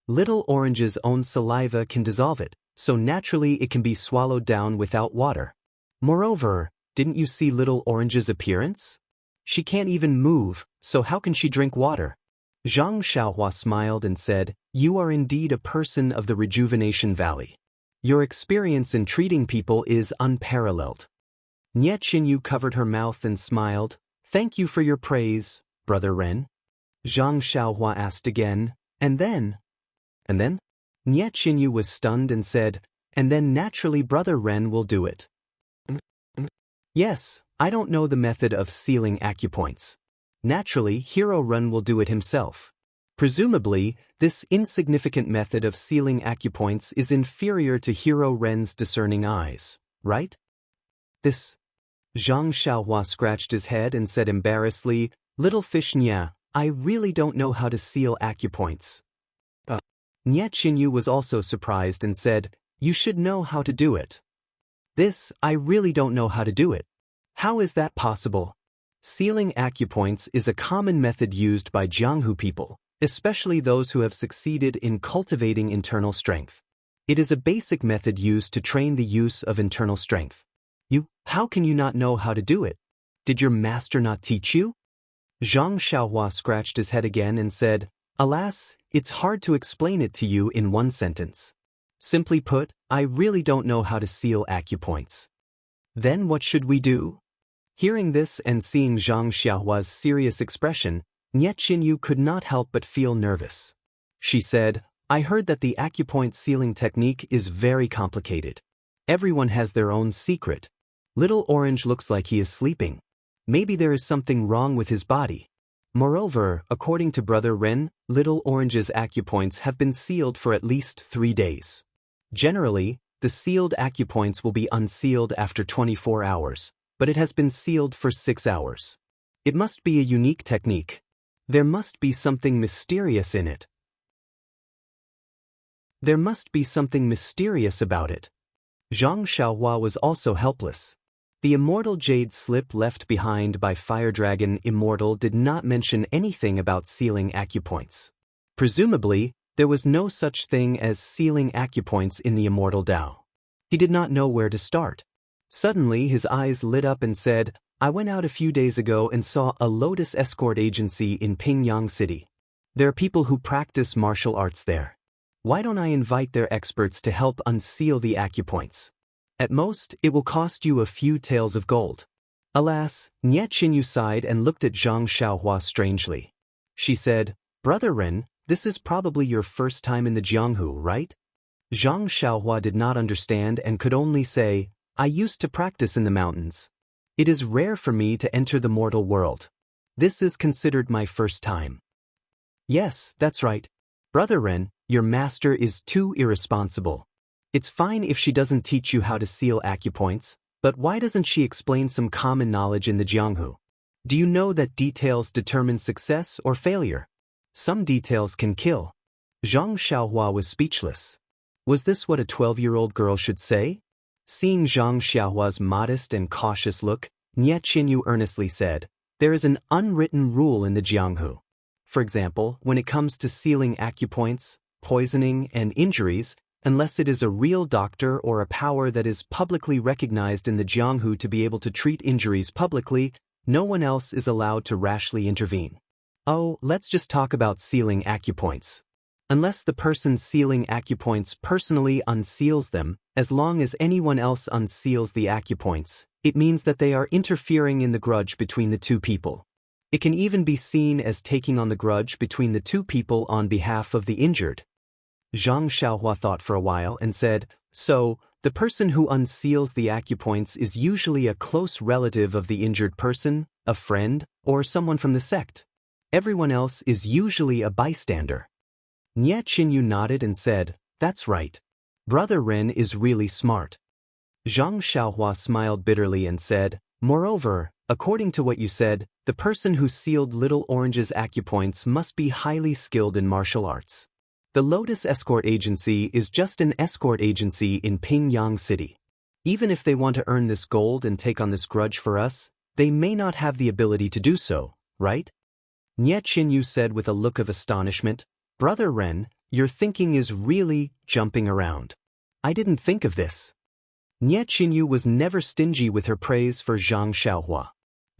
Little Orange's own saliva can dissolve it, so naturally it can be swallowed down without water. Moreover, didn't you see Little Orange's appearance? She can't even move, so how can she drink water?" Zhang Xiaohua smiled and said, "You are indeed a person of the Rejuvenation Valley. Your experience in treating people is unparalleled." Nie Qinyu covered her mouth and smiled. "Thank you for your praise, Brother Ren." Zhang Xiaohua asked again, "And then?" "And then?" Nie Qinyu was stunned and said, "And then naturally Brother Ren will do it." Yes, I don't know the method of sealing acupoints. Naturally, Hero Run will do it himself. Presumably, this insignificant method of sealing acupoints is inferior to Hero Ren's discerning eyes, right? This. Zhang Xiaohua scratched his head and said embarrassedly, "Little fish Nya, I really don't know how to seal acupoints." Nye Qinyu was also surprised and said, "You should know how to do it." "This, I really don't know how to do it." "How is that possible?" Sealing acupoints is a common method used by Jianghu people, especially those who have succeeded in cultivating internal strength. It is a basic method used to train the use of internal strength. How can you not know how to do it? Did your master not teach you? Zhang Xiaohua scratched his head again and said, "Alas, it's hard to explain it to you in one sentence. Simply put, I really don't know how to seal acupoints." "Then what should we do?" Hearing this and seeing Zhang Xiaohua's serious expression, Nye Qinyu could not help but feel nervous. She said, "I heard that the acupoint sealing technique is very complicated. Everyone has their own secret. Little Orange looks like he is sleeping. Maybe there is something wrong with his body. Moreover, according to Brother Ren, Little Orange's acupoints have been sealed for at least 3 days. Generally, the sealed acupoints will be unsealed after 24 hours, but it has been sealed for 6 hours. It must be a unique technique. There must be something mysterious in it. There must be something mysterious about it." Zhang Xiaohua was also helpless. The immortal jade slip left behind by Fire Dragon Immortal did not mention anything about sealing acupoints. Presumably, there was no such thing as sealing acupoints in the Immortal Tao. He did not know where to start. Suddenly his eyes lit up and said, "I went out a few days ago and saw a Lotus escort agency in Pingyang City. There are people who practice martial arts there. Why don't I invite their experts to help unseal the acupoints? At most, it will cost you a few taels of gold." Alas, Nye Qinyu sighed and looked at Zhang Xiaohua strangely. She said, "Brother Ren, this is probably your first time in the Jianghu, right?" Zhang Xiaohua did not understand and could only say, "I used to practice in the mountains. It is rare for me to enter the mortal world. This is considered my first time." "Yes, that's right. Brother Ren, your master is too irresponsible. It's fine if she doesn't teach you how to seal acupoints, but why doesn't she explain some common knowledge in the Jianghu? Do you know that details determine success or failure? Some details can kill." Zhang Xiaohua was speechless. Was this what a 12-year-old girl should say? Seeing Zhang Xiaohua's modest and cautious look, Nye Qinyu earnestly said, "There is an unwritten rule in the Jianghu. For example, when it comes to sealing acupoints, poisoning, and injuries, unless it is a real doctor or a power that is publicly recognized in the Jianghu to be able to treat injuries publicly, no one else is allowed to rashly intervene. Oh, let's just talk about sealing acupoints. Unless the person sealing acupoints personally unseals them, as long as anyone else unseals the acupoints, it means that they are interfering in the grudge between the two people. It can even be seen as taking on the grudge between the two people on behalf of the injured." Zhang Xiaohua thought for a while and said, "So, the person who unseals the acupoints is usually a close relative of the injured person, a friend, or someone from the sect. Everyone else is usually a bystander." Nye Qinyu nodded and said, "That's right. Brother Ren is really smart." Zhang Xiaohua smiled bitterly and said, "Moreover, according to what you said, the person who sealed Little Orange's acupoints must be highly skilled in martial arts. The Lotus Escort Agency is just an escort agency in Pingyang City. Even if they want to earn this gold and take on this grudge for us, they may not have the ability to do so, right?" Nye Qinyu said with a look of astonishment, "Brother Ren, your thinking is really jumping around. I didn't think of this." Nye Qinyu was never stingy with her praise for Zhang Xiaohua.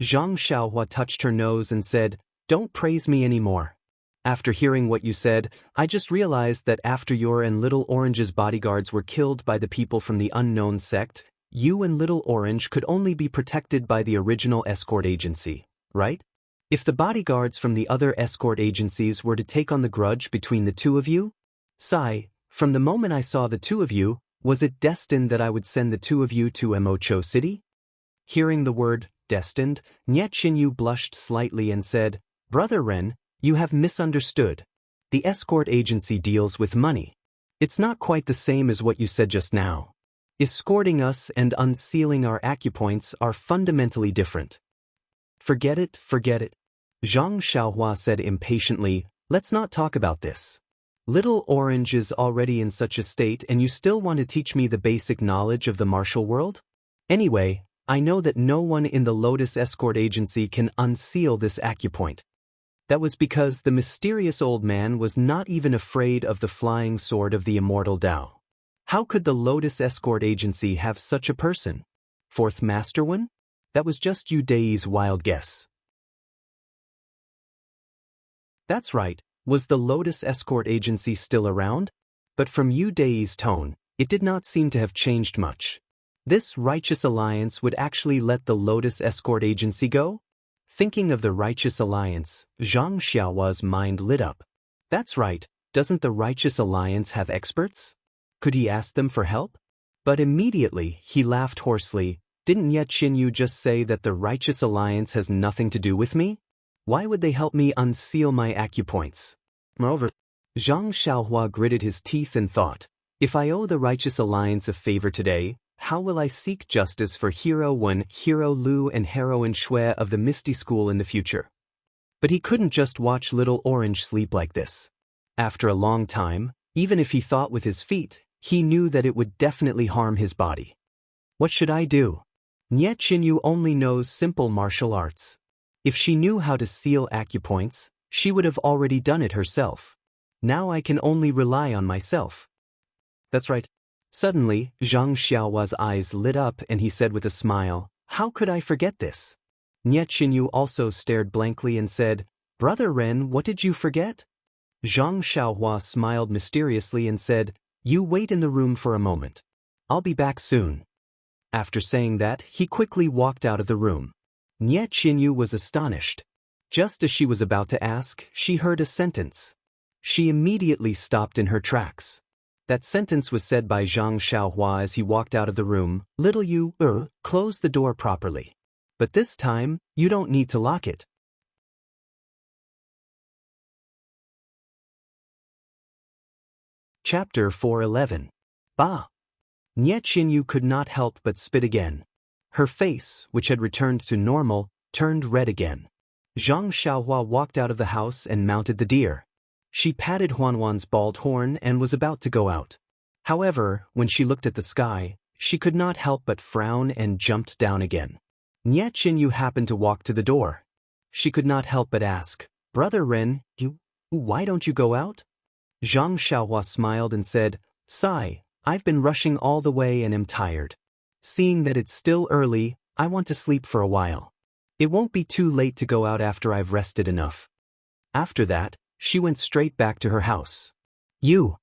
Zhang Xiaohua touched her nose and said, "Don't praise me anymore. After hearing what you said, I just realized that after your and Little Orange's bodyguards were killed by the people from the unknown sect, you and Little Orange could only be protected by the original escort agency, right? If the bodyguards from the other escort agencies were to take on the grudge between the two of you? Sai, from the moment I saw the two of you, was it destined that I would send the two of you to Emocho City?" Hearing the word, destined, Nye Qinyu blushed slightly and said, Brother Ren, you have misunderstood. The escort agency deals with money. It's not quite the same as what you said just now. Escorting us and unsealing our acupoints are fundamentally different. Forget it, forget it. Zhang Xiaohua said impatiently, let's not talk about this. Little Orange is already in such a state and you still want to teach me the basic knowledge of the martial world? Anyway, I know that no one in the Lotus Escort Agency can unseal this acupoint. That was because the mysterious old man was not even afraid of the flying sword of the Immortal Tao. How could the Lotus Escort Agency have such a person? Fourth Master one? That was just Yu Dei's wild guess. That's right, was the Lotus Escort Agency still around? But from Yu Dei's tone, it did not seem to have changed much. This righteous alliance would actually let the Lotus Escort Agency go? Thinking of the righteous alliance, Zhang Xiaohua's mind lit up. That's right, doesn't the righteous alliance have experts? Could he ask them for help? But immediately, he laughed hoarsely. Didn't Nye Qinyu just say that the righteous alliance has nothing to do with me? Why would they help me unseal my acupoints? Moreover, Zhang Xiaohua gritted his teeth and thought, if I owe the righteous alliance a favor today, how will I seek justice for Hero Wen, Hero Lu and Heroine Shui of the Misty School in the future? But he couldn't just watch Little Orange sleep like this. After a long time, even if he thought with his feet, he knew that it would definitely harm his body. What should I do? Nye Qinyu only knows simple martial arts. If she knew how to seal acupoints, she would have already done it herself. Now I can only rely on myself. That's right. Suddenly, Zhang Xiaohua's eyes lit up and he said with a smile, how could I forget this? Nye Qinyu also stared blankly and said, Brother Ren, what did you forget? Zhang Xiaohua smiled mysteriously and said, you wait in the room for a moment. I'll be back soon. After saying that, he quickly walked out of the room. Nye Qinyu was astonished. Just as she was about to ask, she heard a sentence. She immediately stopped in her tracks. That sentence was said by Zhang Xiaohua as he walked out of the room. Little you, close the door properly. But this time, you don't need to lock it. Chapter 411. Bah! Nye Qinyu could not help but spit again. Her face, which had returned to normal, turned red again. Zhang Xiaohua walked out of the house and mounted the deer. She patted Huanhuan's bald horn and was about to go out. However, when she looked at the sky, she could not help but frown and jumped down again. Nye Qinyu happened to walk to the door. She could not help but ask, Brother Ren, why don't you go out? Zhang Xiaohua smiled and said, Sigh, I've been rushing all the way and am tired. Seeing that it's still early, I want to sleep for a while. It won't be too late to go out after I've rested enough. After that, she went straight back to her house. You!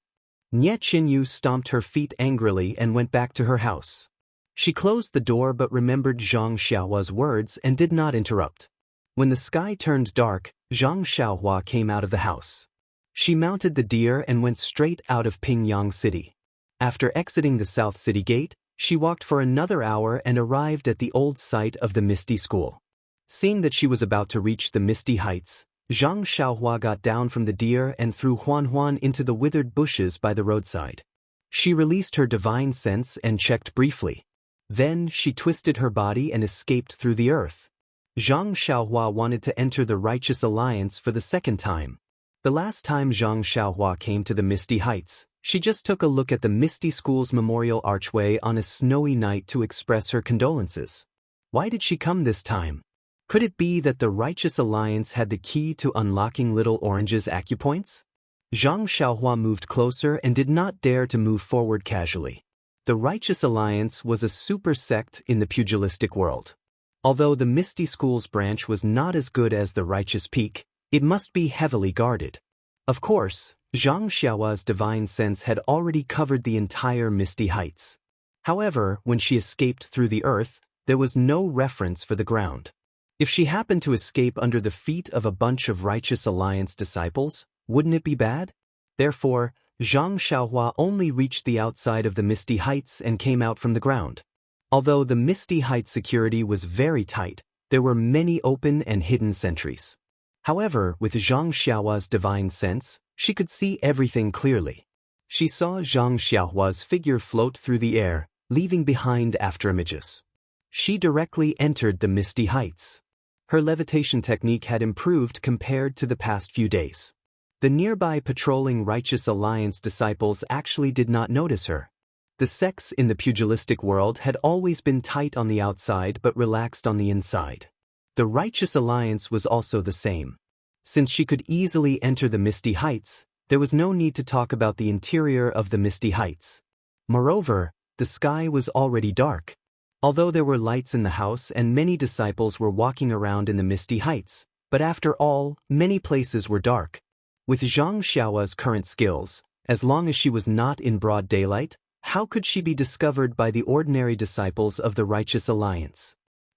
Nye Qinyu stomped her feet angrily and went back to her house. She closed the door but remembered Zhang Xiaohua's words and did not interrupt. When the sky turned dark, Zhang Xiaohua came out of the house. She mounted the deer and went straight out of Pingyang City. After exiting the South City Gate, she walked for another hour and arrived at the old site of the Misty School. Seeing that she was about to reach the Misty Heights, Zhang Xiaohua got down from the deer and threw Huanhuan into the withered bushes by the roadside. She released her divine sense and checked briefly. Then she twisted her body and escaped through the earth. Zhang Xiaohua wanted to enter the Righteous Alliance for the second time. The last time Zhang Xiaohua came to the Misty Heights, she just took a look at the Misty School's memorial archway on a snowy night to express her condolences. Why did she come this time? Could it be that the Righteous Alliance had the key to unlocking Little Orange's acupoints? Zhang Xiaohua moved closer and did not dare to move forward casually. The Righteous Alliance was a super sect in the pugilistic world. Although the Misty School's branch was not as good as the Righteous Peak, it must be heavily guarded. Of course, Zhang Xiaohua's divine sense had already covered the entire Misty Heights. However, when she escaped through the earth, there was no reference for the ground. If she happened to escape under the feet of a bunch of Righteous Alliance disciples, wouldn't it be bad? Therefore, Zhang Xiaohua only reached the outside of the Misty Heights and came out from the ground. Although the Misty Heights security was very tight, there were many open and hidden sentries. However, with Zhang Xiaohua's divine sense, she could see everything clearly. She saw Zhang Xiaohua's figure float through the air, leaving behind afterimages. She directly entered the Misty Heights. Her levitation technique had improved compared to the past few days. The nearby patrolling Righteous Alliance disciples actually did not notice her. The sects in the pugilistic world had always been tight on the outside but relaxed on the inside. The Righteous Alliance was also the same. Since she could easily enter the Misty Heights, there was no need to talk about the interior of the Misty Heights. Moreover, the sky was already dark. Although there were lights in the house and many disciples were walking around in the Misty Heights, but after all, many places were dark. With Zhang Xiaohua's current skills, as long as she was not in broad daylight, how could she be discovered by the ordinary disciples of the Righteous Alliance?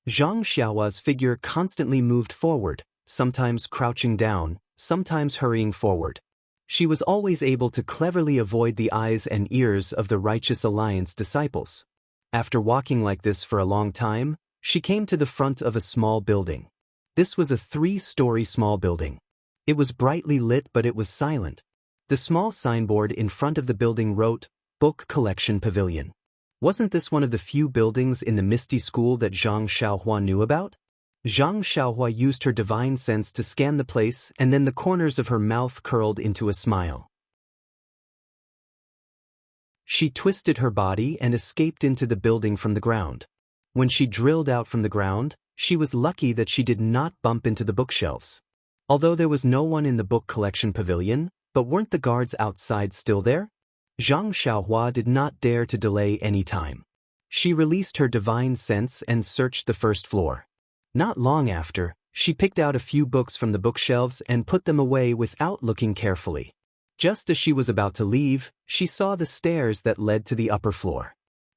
Zhang Xiaohua's figure constantly moved forward, sometimes crouching down, sometimes hurrying forward. She was always able to cleverly avoid the eyes and ears of the Righteous Alliance disciples. After walking like this for a long time, she came to the front of a small building. This was a 3-story small building. It was brightly lit but it was silent. The small signboard in front of the building wrote, Book Collection Pavilion. Wasn't this one of the few buildings in the Misty School that Zhang Xiaohua knew about? Zhang Xiaohua used her divine sense to scan the place and then the corners of her mouth curled into a smile. She twisted her body and escaped into the building from the ground. When she drilled out from the ground, she was lucky that she did not bump into the bookshelves. Although there was no one in the book collection pavilion, but weren't the guards outside still there? Zhang Xiaohua did not dare to delay any time. She released her divine sense and searched the first floor. Not long after, she picked out a few books from the bookshelves and put them away without looking carefully. Just as she was about to leave, she saw the stairs that led to the upper floor.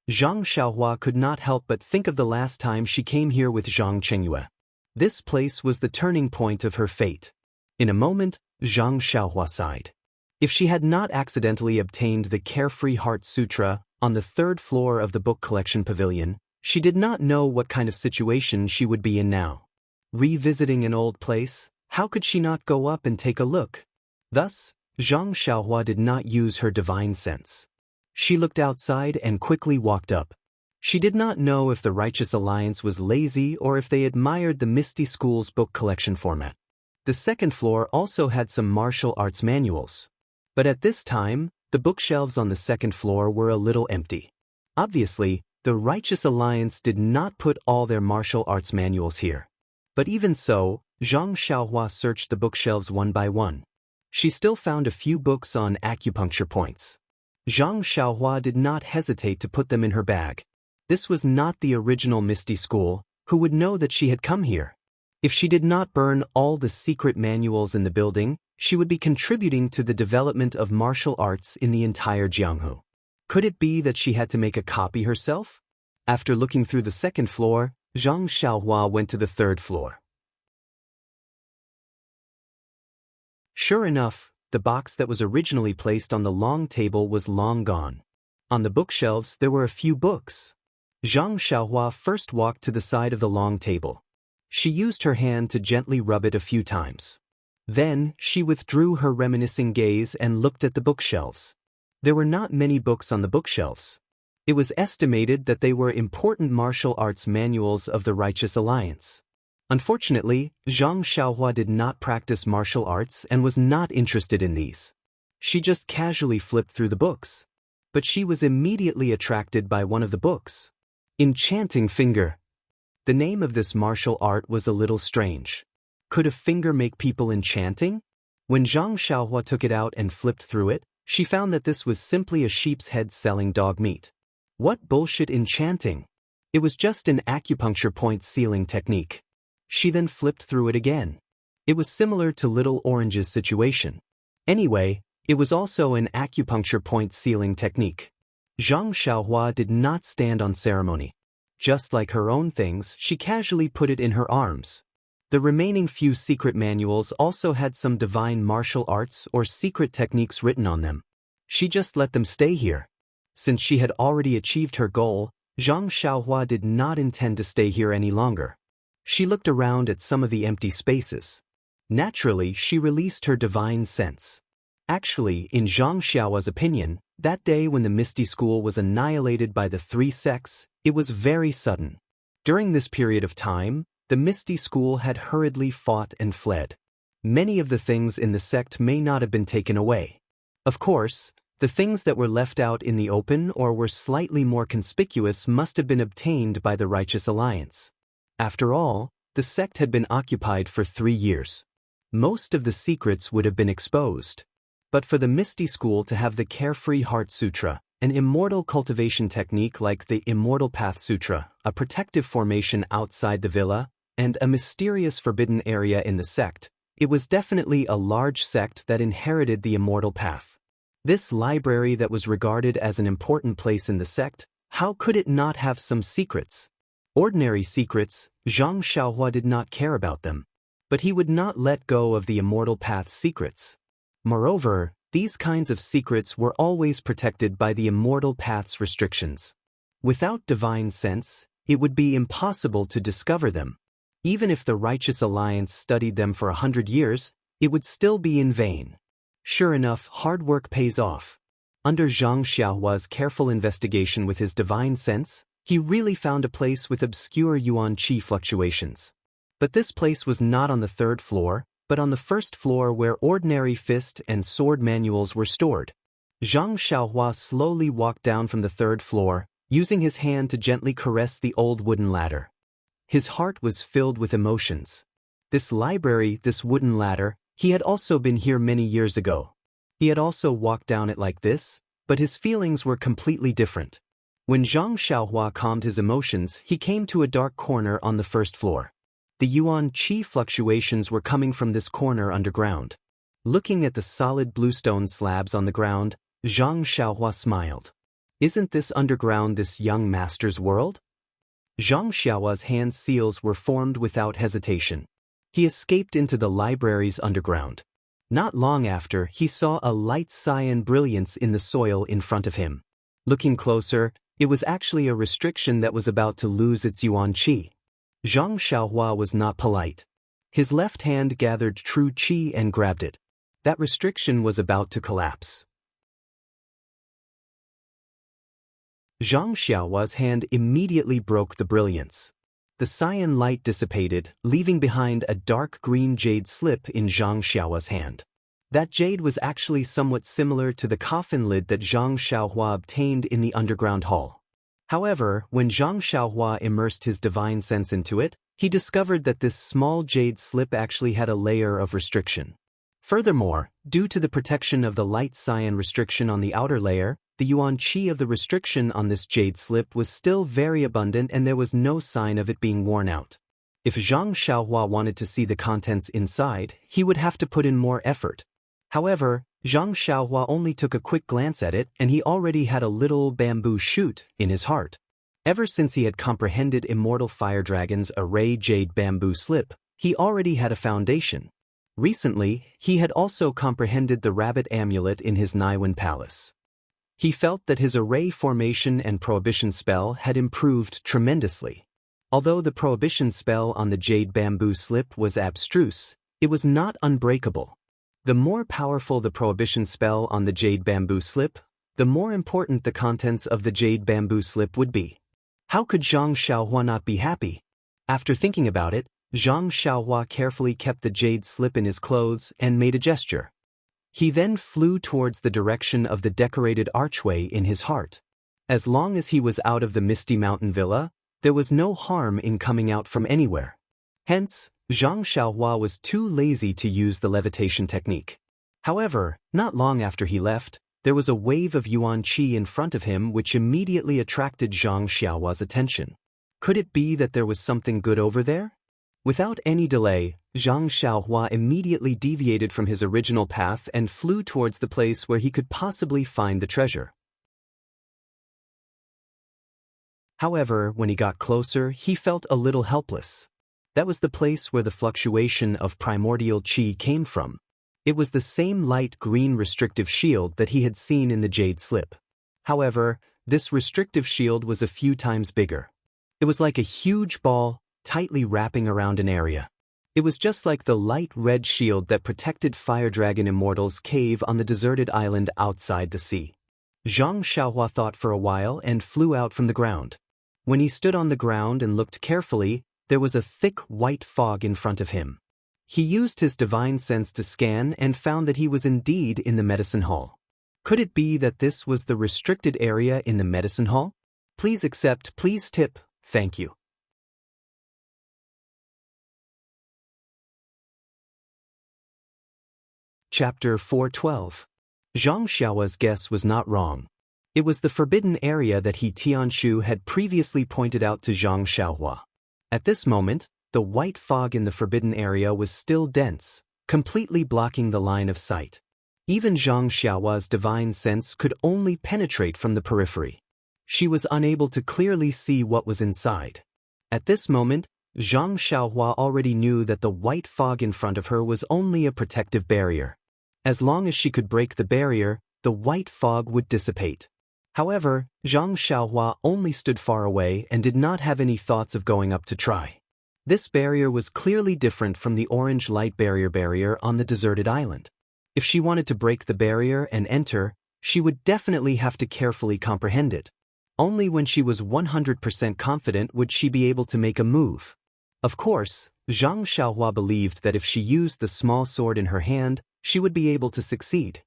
Zhang Xiaohua could not help but think of the last time she came here with Zhang Chengyue. This place was the turning point of her fate. In a moment, Zhang Xiaohua sighed. If she had not accidentally obtained the Carefree Heart Sutra on the 3rd floor of the book collection pavilion, she did not know what kind of situation she would be in now. Revisiting an old place, how could she not go up and take a look? Thus, Zhang Xiaohua did not use her divine sense. She looked outside and quickly walked up. She did not know if the Righteous Alliance was lazy or if they admired the Misty School's book collection format. The 2nd floor also had some martial arts manuals. But at this time, the bookshelves on the 2nd floor were a little empty. Obviously, the Righteous Alliance did not put all their martial arts manuals here. But even so, Zhang Xiaohua searched the bookshelves one by one. She still found a few books on acupuncture points. Zhang Xiaohua did not hesitate to put them in her bag. This was not the original Misty School, who would know that she had come here. If she did not burn all the secret manuals in the building, she would be contributing to the development of martial arts in the entire Jianghu. Could it be that she had to make a copy herself? After looking through the 2nd floor, Zhang Xiaohua went to the 3rd floor. Sure enough, the box that was originally placed on the long table was long gone. On the bookshelves there were a few books. Zhang Xiaohua first walked to the side of the long table. She used her hand to gently rub it a few times. Then, she withdrew her reminiscing gaze and looked at the bookshelves. There were not many books on the bookshelves. It was estimated that they were important martial arts manuals of the Righteous Alliance. Unfortunately, Zhang Xiaohua did not practice martial arts and was not interested in these. She just casually flipped through the books. But she was immediately attracted by one of the books. Enchanting Finger. The name of this martial art was a little strange. Could a finger make people enchanting? When Zhang Xiaohua took it out and flipped through it, she found that this was simply a sheep's head selling dog meat. What bullshit enchanting! It was just an acupuncture point sealing technique. She then flipped through it again. It was similar to Little Orange's situation. Anyway, it was also an acupuncture point sealing technique. Zhang Xiaohua did not stand on ceremony. Just like her own things, she casually put it in her arms. The remaining few secret manuals also had some divine martial arts or secret techniques written on them. She just let them stay here. Since she had already achieved her goal, Zhang Xiaohua did not intend to stay here any longer. She looked around at some of the empty spaces. Naturally, she released her divine sense. Actually, in Zhang Xiaohua's opinion, that day when the Misty School was annihilated by the three sects, it was very sudden. During this period of time, the Misty School had hurriedly fought and fled. Many of the things in the sect may not have been taken away. Of course, the things that were left out in the open or were slightly more conspicuous must have been obtained by the Righteous Alliance. After all, the sect had been occupied for 3 years. Most of the secrets would have been exposed. But for the Misty School to have the Carefree Heart Sutra, an immortal cultivation technique like the Immortal Path Sutra, a protective formation outside the villa, and a mysterious forbidden area in the sect, it was definitely a large sect that inherited the Immortal Path. This library that was regarded as an important place in the sect, how could it not have some secrets? Ordinary secrets, Zhang Xiaohua did not care about them. But he would not let go of the Immortal Path's secrets. Moreover, these kinds of secrets were always protected by the Immortal Path's restrictions. Without divine sense, it would be impossible to discover them. Even if the Righteous Alliance studied them for 100 years, it would still be in vain. Sure enough, hard work pays off. Under Zhang Xiaohua's careful investigation with his divine sense, he really found a place with obscure yuan qi fluctuations. But this place was not on the 3rd floor, but on the 1st floor where ordinary fist and sword manuals were stored. Zhang Xiaohua slowly walked down from the 3rd floor, using his hand to gently caress the old wooden ladder. His heart was filled with emotions. This library, this wooden ladder, he had also been here many years ago. He had also walked down it like this, but his feelings were completely different. When Zhang Xiaohua calmed his emotions, he came to a dark corner on the 1st floor. The yuan qi fluctuations were coming from this corner underground. Looking at the solid bluestone slabs on the ground, Zhang Xiaohua smiled. Isn't this underground this young master's world? Zhang Xiaohua's hand seals were formed without hesitation. He escaped into the library's underground. Not long after, he saw a light cyan brilliance in the soil in front of him. Looking closer, it was actually a restriction that was about to lose its yuan qi. Zhang Xiaohua was not polite. His left hand gathered true qi and grabbed it. That restriction was about to collapse. Zhang Xiaohua's hand immediately broke the brilliance. The cyan light dissipated, leaving behind a dark green jade slip in Zhang Xiaohua's hand. That jade was actually somewhat similar to the coffin lid that Zhang Xiaohua obtained in the underground hall. However, when Zhang Xiaohua immersed his divine sense into it, he discovered that this small jade slip actually had a layer of restriction. Furthermore, due to the protection of the light cyan restriction on the outer layer, the yuan qi of the restriction on this jade slip was still very abundant and there was no sign of it being worn out. If Zhang Xiaohua wanted to see the contents inside, he would have to put in more effort. However, Zhang Xiaohua only took a quick glance at it and he already had a little bamboo shoot in his heart. Ever since he had comprehended Immortal Fire Dragon's array jade bamboo slip, he already had a foundation. Recently, he had also comprehended the rabbit amulet in his Naiwan palace. He felt that his array formation and prohibition spell had improved tremendously. Although the prohibition spell on the jade bamboo slip was abstruse, it was not unbreakable. The more powerful the prohibition spell on the jade bamboo slip, the more important the contents of the jade bamboo slip would be. How could Zhang Xiaohua not be happy? After thinking about it, Zhang Xiaohua carefully kept the jade slip in his clothes and made a gesture. He then flew towards the direction of the decorated archway in his heart. As long as he was out of the Misty Mountain Villa, there was no harm in coming out from anywhere. Hence, Zhang Xiaohua was too lazy to use the levitation technique. However, not long after he left, there was a wave of yuan qi in front of him which immediately attracted Zhang Xiaohua's attention. Could it be that there was something good over there? Without any delay, Zhang Xiaohua immediately deviated from his original path and flew towards the place where he could possibly find the treasure. However, when he got closer, he felt a little helpless. That was the place where the fluctuation of primordial qi came from. It was the same light green restrictive shield that he had seen in the jade slip. However, This restrictive shield was a few times bigger. It was like a huge ball, tightly wrapping around an area. It was just like the light red shield that protected Fire Dragon Immortal's cave on the deserted island outside the sea. Zhang Xiaohua thought for a while and flew out from the ground. When he stood on the ground and looked carefully, there was a thick white fog in front of him. He used his divine sense to scan and found that he was indeed in the medicine hall. Could it be that this was the restricted area in the medicine hall? Please accept, please tip, thank you. Chapter 412. Zhang Xiaohua's guess was not wrong. It was the forbidden area that He Tianshu had previously pointed out to Zhang Xiaohua. At this moment, the white fog in the forbidden area was still dense, completely blocking the line of sight. Even Zhang Xiaohua's divine sense could only penetrate from the periphery. She was unable to clearly see what was inside. At this moment, Zhang Xiaohua already knew that the white fog in front of her was only a protective barrier. As long as she could break the barrier, the white fog would dissipate. However, Zhang Xiaohua only stood far away and did not have any thoughts of going up to try. This barrier was clearly different from the orange light barrier on the deserted island. If she wanted to break the barrier and enter, she would definitely have to carefully comprehend it. Only when she was 100% confident would she be able to make a move. Of course, Zhang Xiaohua believed that if she used the small sword in her hand, she would be able to succeed.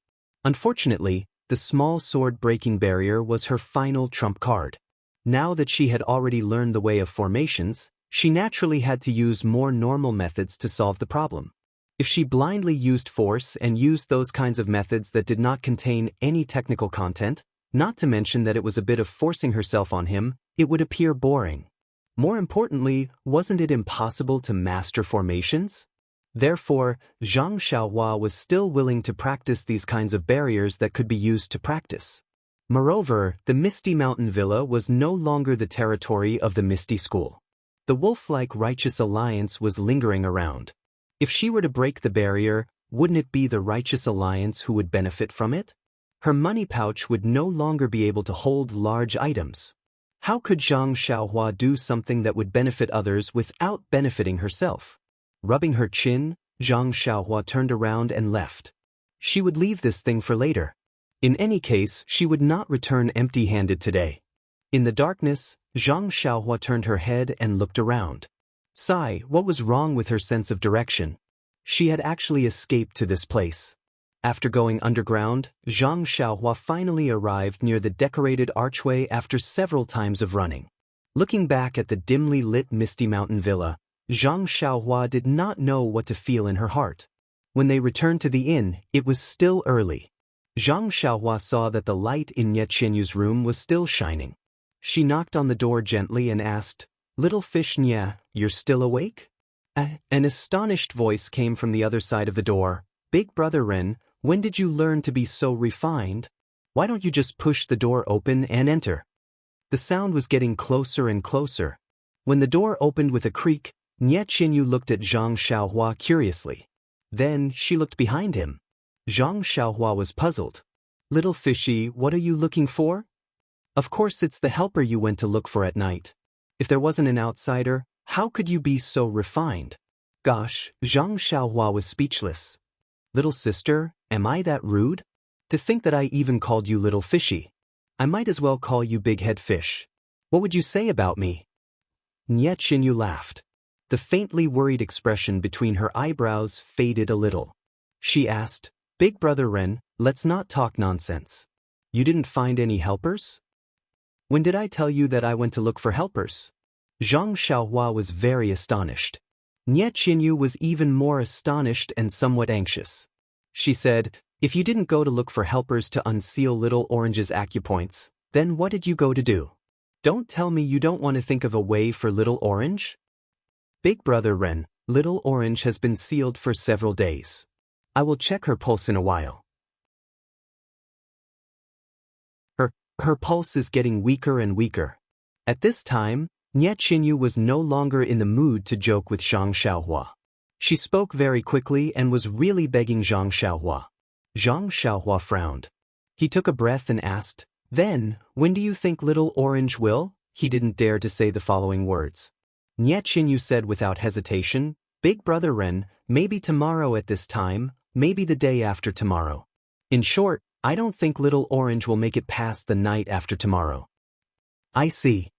Unfortunately, the small sword breaking barrier was her final trump card. Now that she had already learned the way of formations, she naturally had to use more normal methods to solve the problem. If she blindly used force and used those kinds of methods that did not contain any technical content, not to mention that it was a bit of forcing herself on him, it would appear boring. More importantly, wasn't it impossible to master formations? Therefore, Zhang Xiaohua was still willing to practice these kinds of barriers that could be used to practice. Moreover, the Misty Mountain Villa was no longer the territory of the Misty School. The wolf-like Righteous Alliance was lingering around. If she were to break the barrier, wouldn't it be the Righteous Alliance who would benefit from it? Her money pouch would no longer be able to hold large items. How could Zhang Xiaohua do something that would benefit others without benefiting herself? Rubbing her chin, Zhang Xiaohua turned around and left. She would leave this thing for later. In any case, she would not return empty-handed today. In the darkness, Zhang Xiaohua turned her head and looked around. Sigh, what was wrong with her sense of direction? She had actually escaped to this place. After going underground, Zhang Xiaohua finally arrived near the decorated archway after several times of running. Looking back at the dimly lit Misty Mountain Villa, Zhang Xiaohua did not know what to feel in her heart. When they returned to the inn, it was still early. Zhang Xiaohua saw that the light in Nye Qianyu's room was still shining. She knocked on the door gently and asked, "Little fish Nye, you're still awake?" An astonished voice came from the other side of the door. "Big brother Ren, when did you learn to be so refined? Why don't you just push the door open and enter?" The sound was getting closer and closer. When the door opened with a creak, Nye Qianyu looked at Zhang Xiaohua curiously. Then she looked behind him. Zhang Xiaohua was puzzled. "Little fishy, what are you looking for?" "Of course it's the helper you went to look for at night. If there wasn't an outsider, how could you be so refined?" Gosh, Zhang Xiaohua was speechless. "Little sister, am I that rude? To think that I even called you little fishy. I might as well call you big head fish. What would you say about me?" Nye Qianyu laughed. The faintly worried expression between her eyebrows faded a little. She asked, "Big brother Ren, let's not talk nonsense. You didn't find any helpers?" "When did I tell you that I went to look for helpers?" Zhang Xiaohua was very astonished. Nye Qianyu was even more astonished and somewhat anxious. She said, "If you didn't go to look for helpers to unseal Little Orange's acupoints, then what did you go to do? Don't tell me you don't want to think of a way for Little Orange?" "Big brother Ren, Little Orange has been sealed for several days. I will check her pulse in a while." Her pulse is getting weaker and weaker. At this time, Nye Qianyu was no longer in the mood to joke with Zhang Xiaohua. She spoke very quickly and was really begging Zhang Xiaohua. Zhang Xiaohua frowned. He took a breath and asked, Then, when do you think little orange will? He didn't dare to say the following words. Nye Qinyu said without hesitation, Big Brother Ren, maybe tomorrow at this time, maybe the day after tomorrow. In short, I don't think little orange will make it past the night after tomorrow. I see.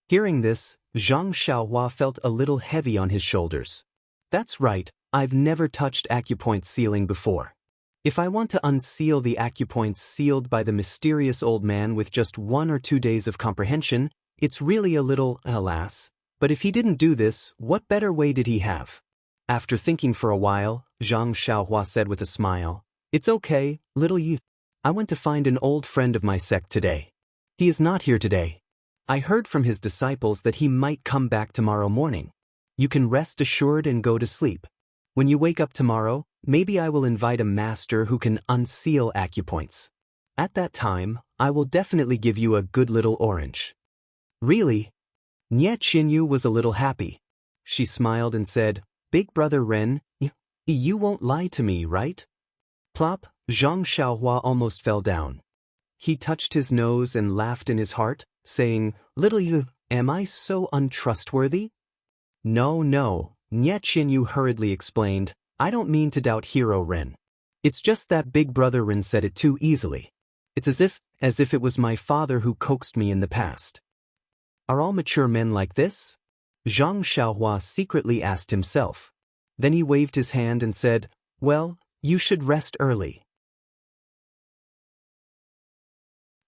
Hearing this, Zhang Xiaohua felt a little heavy on his shoulders. That's right, I've never touched acupoint sealing before. If I want to unseal the acupoints sealed by the mysterious old man with just 1 or 2 days of comprehension, it's really a little, alas. But if he didn't do this, what better way did he have? After thinking for a while, Zhang Xiaohua said with a smile, It's okay, little youth. I went to find an old friend of my sect today. He is not here today. I heard from his disciples that he might come back tomorrow morning. You can rest assured and go to sleep. When you wake up tomorrow, maybe I will invite a master who can unseal acupoints. At that time, I will definitely give you a good little orange. Really? Nye Qinyu was a little happy. She smiled and said, Big Brother Ren, you won't lie to me, right? Plop, Zhang Xiaohua almost fell down. He touched his nose and laughed in his heart, saying, Little you, am I so untrustworthy? No, Nye Qinyu hurriedly explained, I don't mean to doubt Hero Ren. It's just that Big Brother Ren said it too easily. It's as if it was my father who coaxed me in the past. Are all mature men like this? Zhang Xiaohua secretly asked himself. Then he waved his hand and said, Well, you should rest early.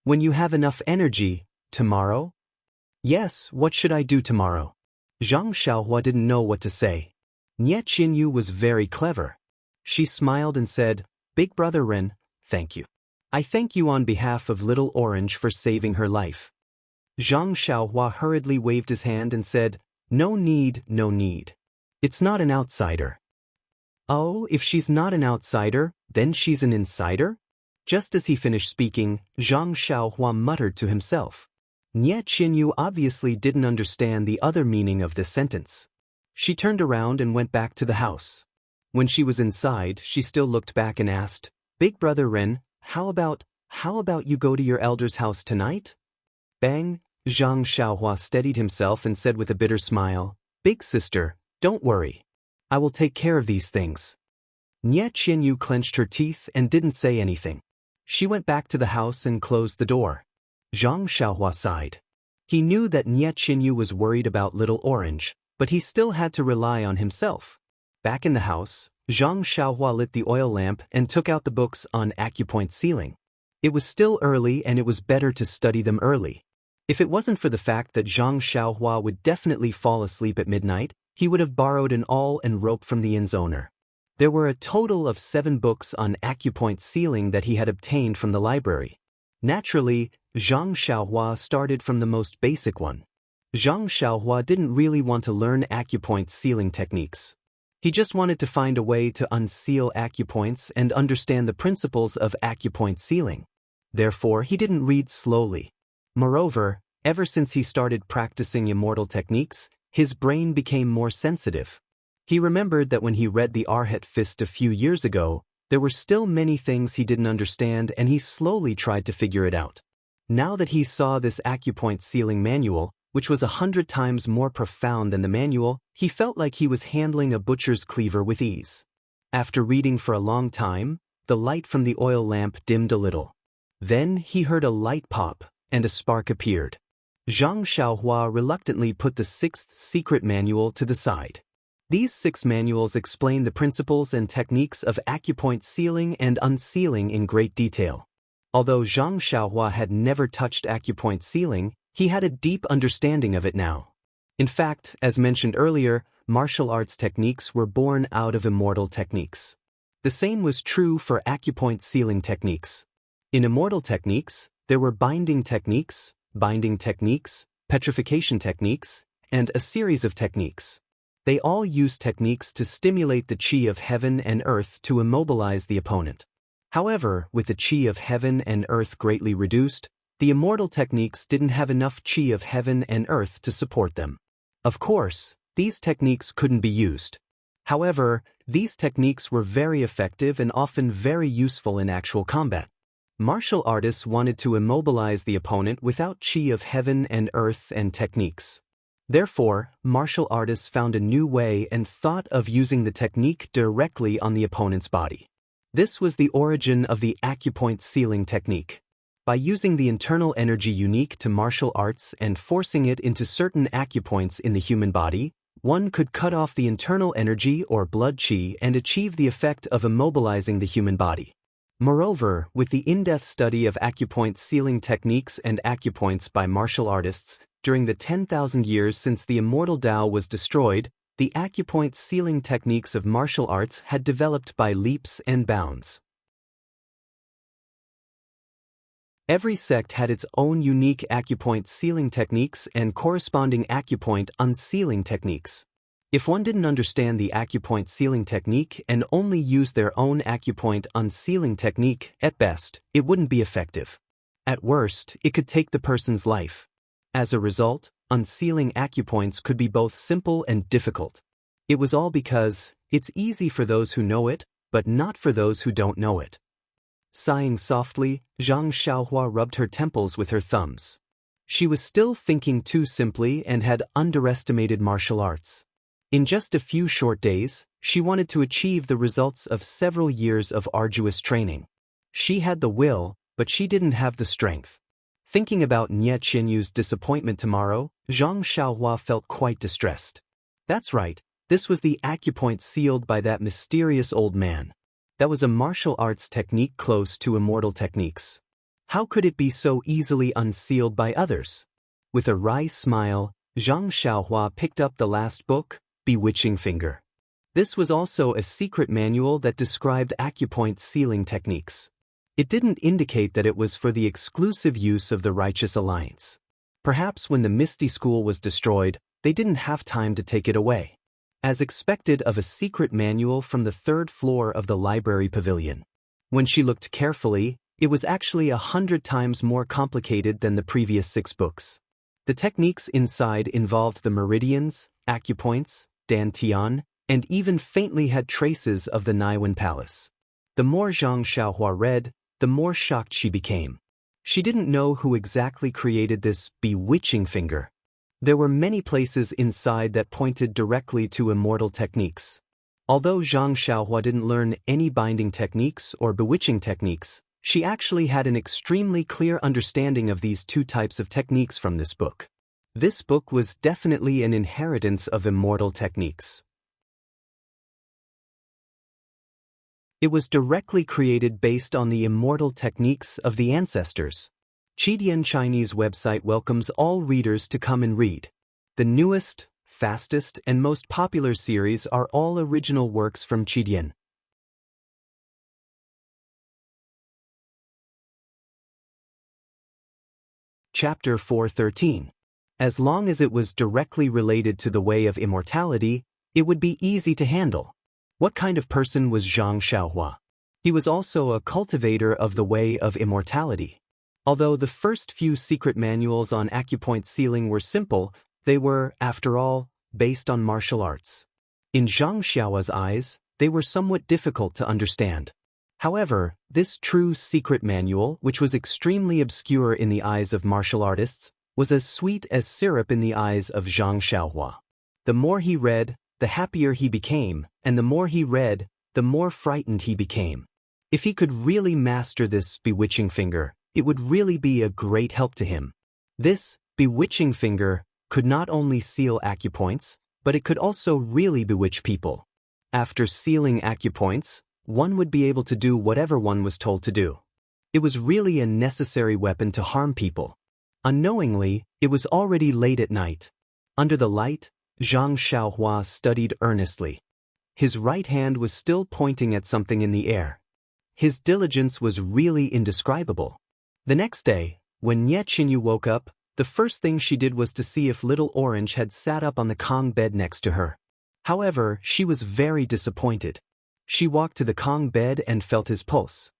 When you have enough energy, tomorrow? Yes, what should I do tomorrow? Zhang Xiaohua didn't know what to say. Nye Qinyu was very clever. She smiled and said, Big Brother Ren, thank you. I thank you on behalf of Little Orange for saving her life. Zhang Xiaohua hurriedly waved his hand and said, No need. It's not an outsider. Oh, if she's not an outsider, then she's an insider? Just as he finished speaking, Zhang Xiaohua muttered to himself. Nye Qinyu obviously didn't understand the other meaning of this sentence. She turned around and went back to the house. When she was inside, she still looked back and asked, Big Brother Ren, how about you go to your elder's house tonight? Bang, Zhang Xiaohua steadied himself and said with a bitter smile, Big sister, don't worry. I will take care of these things. Nye Qinyu clenched her teeth and didn't say anything. She went back to the house and closed the door. Zhang Xiaohua sighed. He knew that Nye Qinyu was worried about Little Orange, but he still had to rely on himself. Back in the house, Zhang Xiaohua lit the oil lamp and took out the books on acupoint sealing. It was still early and it was better to study them early. If it wasn't for the fact that Zhang Xiaohua would definitely fall asleep at midnight, he would have borrowed an awl and rope from the inn's owner. There were a total of 7 books on acupoint sealing that he had obtained from the library. Naturally, Zhang Xiaohua started from the most basic one. Zhang Xiaohua didn't really want to learn acupoint sealing techniques. He just wanted to find a way to unseal acupoints and understand the principles of acupoint sealing. Therefore, he didn't read slowly. Moreover, ever since he started practicing Immortal techniques, his brain became more sensitive. He remembered that when he read the Arhat Fist a few years ago, there were still many things he didn't understand and he slowly tried to figure it out. Now that he saw this acupoint sealing manual, which was 100 times more profound than the manual, he felt like he was handling a butcher's cleaver with ease. After reading for a long time, the light from the oil lamp dimmed a little. Then he heard a light pop, and a spark appeared. Zhang Xiaohua reluctantly put the 6th secret manual to the side. These 6 manuals explain the principles and techniques of acupoint sealing and unsealing in great detail. Although Zhang Xiaohua had never touched acupoint sealing, he had a deep understanding of it now. In fact, as mentioned earlier, martial arts techniques were born out of Immortal techniques. The same was true for acupoint sealing techniques. In Immortal techniques, there were binding techniques, petrification techniques, and a series of techniques. They all used techniques to stimulate the chi of heaven and earth to immobilize the opponent. However, with the chi of heaven and earth greatly reduced, the Immortal techniques didn't have enough chi of heaven and earth to support them. Of course, these techniques couldn't be used. However, these techniques were very effective and often very useful in actual combat. Martial artists wanted to immobilize the opponent without chi of heaven and earth and techniques. Therefore, martial artists found a new way and thought of using the technique directly on the opponent's body. This was the origin of the acupoint sealing technique. By using the internal energy unique to martial arts and forcing it into certain acupoints in the human body, one could cut off the internal energy or blood chi and achieve the effect of immobilizing the human body. Moreover, with the in-depth study of acupoint sealing techniques and acupoints by martial artists, during the 10,000 years since the Immortal Tao was destroyed, the acupoint sealing techniques of martial arts had developed by leaps and bounds. Every sect had its own unique acupoint sealing techniques and corresponding acupoint unsealing techniques. If one didn't understand the acupoint sealing technique and only used their own acupoint unsealing technique, at best, it wouldn't be effective. At worst, it could take the person's life. As a result, unsealing acupoints could be both simple and difficult. It was all because it's easy for those who know it, but not for those who don't know it. Sighing softly, Zhang Xiaohua rubbed her temples with her thumbs. She was still thinking too simply and had underestimated martial arts. In just a few short days, she wanted to achieve the results of several years of arduous training. She had the will, but she didn't have the strength. Thinking about Nie Qinyu's disappointment tomorrow, Zhang Xiaohua felt quite distressed. That's right, this was the acupoint sealed by that mysterious old man. That was a martial arts technique close to immortal techniques. How could it be so easily unsealed by others? With a wry smile, Zhang Xiaohua picked up the last book, Bewitching Finger. This was also a secret manual that described acupoint sealing techniques. It didn't indicate that it was for the exclusive use of the Righteous Alliance. Perhaps when the Misty School was destroyed, they didn't have time to take it away. As expected of a secret manual from the third floor of the library pavilion. When she looked carefully, it was actually 100 times more complicated than the previous 6 books. The techniques inside involved the meridians, acupoints, dantian, and even faintly had traces of the Naiwan Palace. The more Zhang Xiaohua read, the more shocked she became. She didn't know who exactly created this bewitching finger. There were many places inside that pointed directly to immortal techniques. Although Zhang Xiaohua didn't learn any binding techniques or bewitching techniques, she actually had an extremely clear understanding of these 2 types of techniques from this book. This book was definitely an inheritance of immortal techniques. It was directly created based on the immortal techniques of the ancestors. Chidian Chinese website welcomes all readers to come and read. The newest, fastest, and most popular series are all original works from Chidian. Chapter 413. As long as it was directly related to the way of immortality, it would be easy to handle. What kind of person was Zhang Xiaohua? He was also a cultivator of the way of immortality. Although the first few secret manuals on acupoint sealing were simple, they were, after all, based on martial arts. In Zhang Xiaohua's eyes, they were somewhat difficult to understand. However, this true secret manual, which was extremely obscure in the eyes of martial artists, was as sweet as syrup in the eyes of Zhang Xiaohua. The more he read, the happier he became, and the more he read, the more frightened he became. If he could really master this bewitching finger, it would really be a great help to him. This bewitching finger could not only seal acupoints, but it could also really bewitch people. After sealing acupoints, one would be able to do whatever one was told to do. It was really a necessary weapon to harm people. Unknowingly, it was already late at night. Under the light, Zhang Xiaohua studied earnestly. His right hand was still pointing at something in the air. His diligence was really indescribable. The next day, when Nie Qinyu woke up, the first thing she did was to see if Little Orange had sat up on the Kong bed next to her. However, she was very disappointed. She walked to the Kong bed and felt his pulse.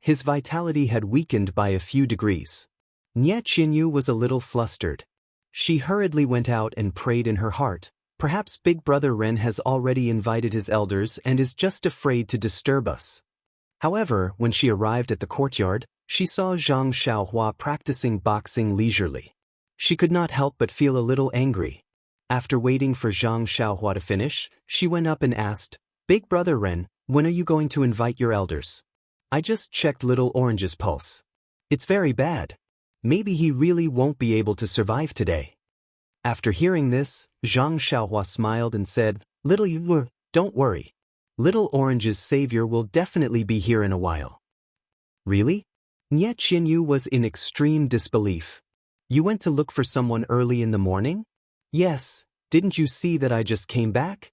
His vitality had weakened by a few degrees. Nie Qinyu was a little flustered. She hurriedly went out and prayed in her heart. Perhaps Big Brother Ren has already invited his elders and is just afraid to disturb us. However, when she arrived at the courtyard, she saw Zhang Xiaohua practicing boxing leisurely. She could not help but feel a little angry. After waiting for Zhang Xiaohua to finish, she went up and asked, "Big brother Ren, when are you going to invite your elders? I just checked little Orange's pulse. It's very bad. Maybe he really won't be able to survive today." After hearing this, Zhang Xiaohua smiled and said, "Little Yu, don't worry. Little Orange's savior will definitely be here in a while." "Really?" Nie Qinyu was in extreme disbelief. "You went to look for someone early in the morning?" "Yes, didn't you see that I just came back?"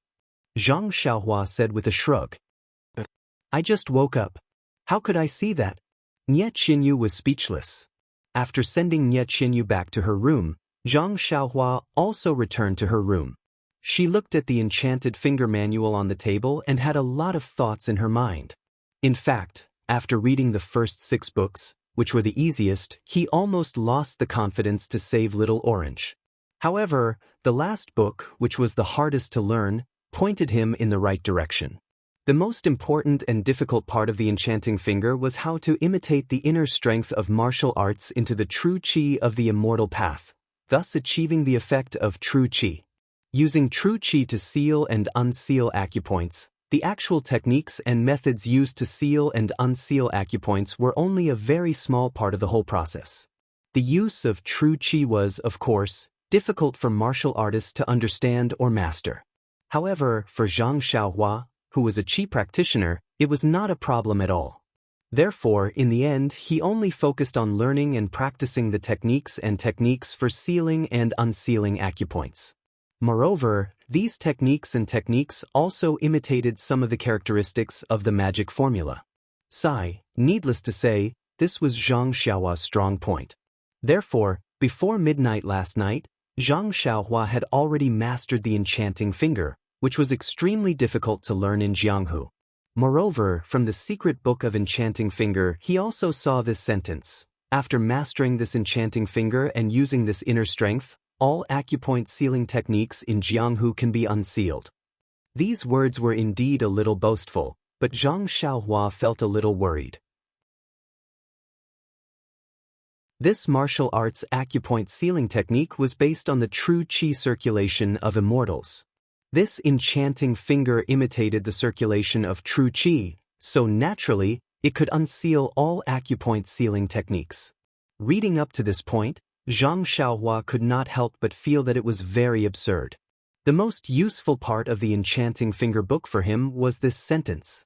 Zhang Xiaohua said with a shrug. "I just woke up. How could I see that?" Nie Qinyu was speechless. After sending Nie Qinyu back to her room, Zhang Xiaohua also returned to her room. She looked at the enchanted finger manual on the table and had a lot of thoughts in her mind. In fact, after reading the first 6 books, which were the easiest, he almost lost the confidence to save Little Orange. However, the last book, which was the hardest to learn, pointed him in the right direction. The most important and difficult part of the enchanting finger was how to imitate the inner strength of martial arts into the true qi of the immortal path, thus achieving the effect of true qi. Using true qi to seal and unseal acupoints, the actual techniques and methods used to seal and unseal acupoints were only a very small part of the whole process. The use of true qi was, of course, difficult for martial artists to understand or master. However, for Zhang Xiaohua, who was a qi practitioner, it was not a problem at all. Therefore, in the end, he only focused on learning and practicing the techniques for sealing and unsealing acupoints. Moreover, these techniques also imitated some of the characteristics of the magic formula. Needless to say, this was Zhang Xiaohua's strong point. Therefore, before midnight last night, Zhang Xiaohua had already mastered the enchanting finger, which was extremely difficult to learn in Jianghu. Moreover, from the secret book of enchanting finger, he also saw this sentence: "After mastering this enchanting finger and using this inner strength, all acupoint sealing techniques in Jianghu can be unsealed." These words were indeed a little boastful, but Zhang Xiaohua felt a little worried. This martial arts acupoint sealing technique was based on the true qi circulation of immortals. This enchanting finger imitated the circulation of true qi, so naturally, it could unseal all acupoint sealing techniques. Reading up to this point, Zhang Xiaohua could not help but feel that it was very absurd. The most useful part of the enchanting finger book for him was this sentence: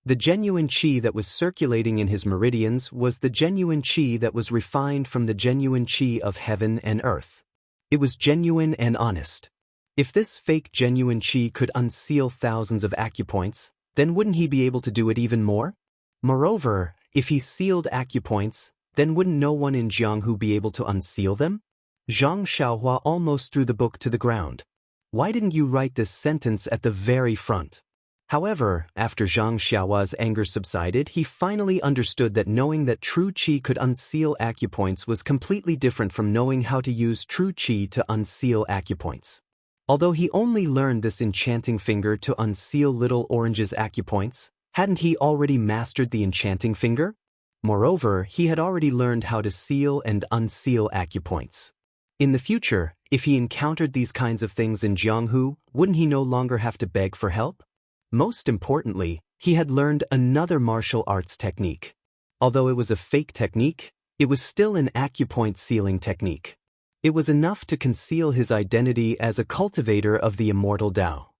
"The genuine qi that was circulating in his meridians was the genuine qi that was refined from the genuine qi of heaven and earth. It was genuine and honest." If this fake genuine qi could unseal thousands of acupoints, then wouldn't he be able to do it even more? Moreover, if he sealed acupoints, then wouldn't no one in Jianghu be able to unseal them? Zhang Xiaohua almost threw the book to the ground. Why didn't you write this sentence at the very front? However, after Zhang Xiaohua's anger subsided, he finally understood that knowing that true qi could unseal acupoints was completely different from knowing how to use true qi to unseal acupoints. Although he only learned this enchanting finger to unseal Little Orange's acupoints, hadn't he already mastered the enchanting finger? Moreover, he had already learned how to seal and unseal acupoints. In the future, if he encountered these kinds of things in Jianghu, wouldn't he no longer have to beg for help? Most importantly, he had learned another martial arts technique. Although it was a fake technique, it was still an acupoint sealing technique. It was enough to conceal his identity as a cultivator of the immortal Tao.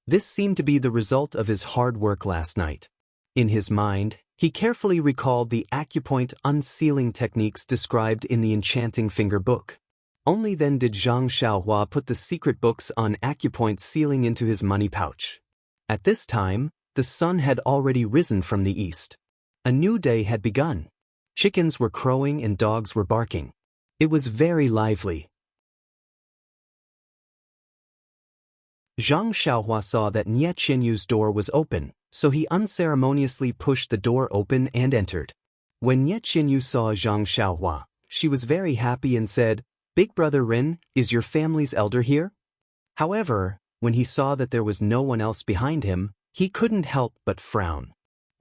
This seemed to be the result of his hard work last night. In his mind, he carefully recalled the acupoint unsealing techniques described in the enchanting finger book. Only then did Zhang Xiaohua put the secret books on acupoint sealing into his money pouch. At this time, the sun had already risen from the east. A new day had begun. Chickens were crowing and dogs were barking. It was very lively. Zhang Xiaohua saw that Nie Qinyu's door was open, so he unceremoniously pushed the door open and entered. When Nie Qinyu saw Zhang Xiaohua, she was very happy and said, "Big brother Ren, is your family's elder here?" However, when he saw that there was no one else behind him, he couldn't help but frown.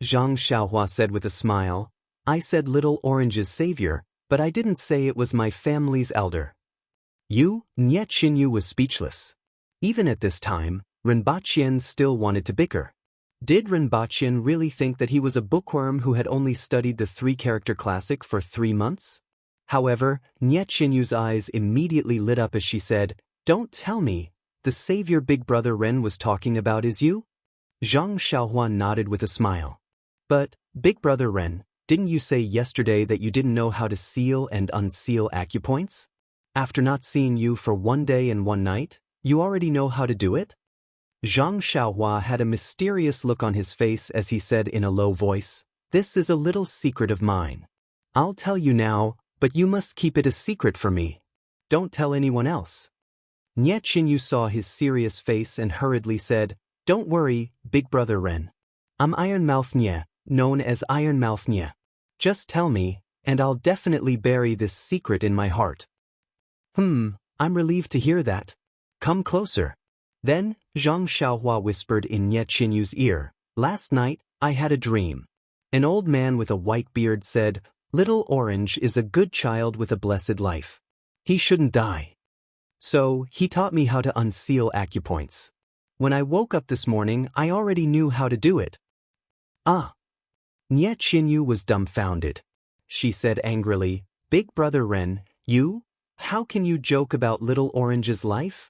Zhang Xiaohua said with a smile, I said Little Orange's savior, but I didn't say it was my family's elder. Nye Qinyu was speechless. Even at this time, Renbaqian still wanted to bicker. Did Renbaqian really think that he was a bookworm who had only studied the three-character classic for 3 months? However, Nye Qinyu's eyes immediately lit up as she said, "Don't tell me, the savior Big Brother Ren was talking about is you?" Zhang Xiaohua nodded with a smile. "But, Big Brother Ren, didn't you say yesterday that you didn't know how to seal and unseal acupoints? After not seeing you for 1 day and 1 night, you already know how to do it?" Zhang Xiaohua had a mysterious look on his face as he said in a low voice, "This is a little secret of mine. I'll tell you now, but you must keep it a secret from me. Don't tell anyone else." Nye Qinyu saw his serious face and hurriedly said, "Don't worry, Big Brother Ren. I'm Ironmouth Nye, known as Ironmouth Nye. Just tell me, and I'll definitely bury this secret in my heart." I'm relieved to hear that. Come closer." Then, Zhang Xiaohua whispered in Nye Qinyu's ear, "Last night, I had a dream. An old man with a white beard said, 'Little Orange is a good child with a blessed life. He shouldn't die.' So, he taught me how to unseal acupoints. When I woke up this morning, I already knew how to do it." "Ah." Nye Qinyu was dumbfounded. She said angrily, "Big Brother Ren, how can you joke about Little Orange's life?"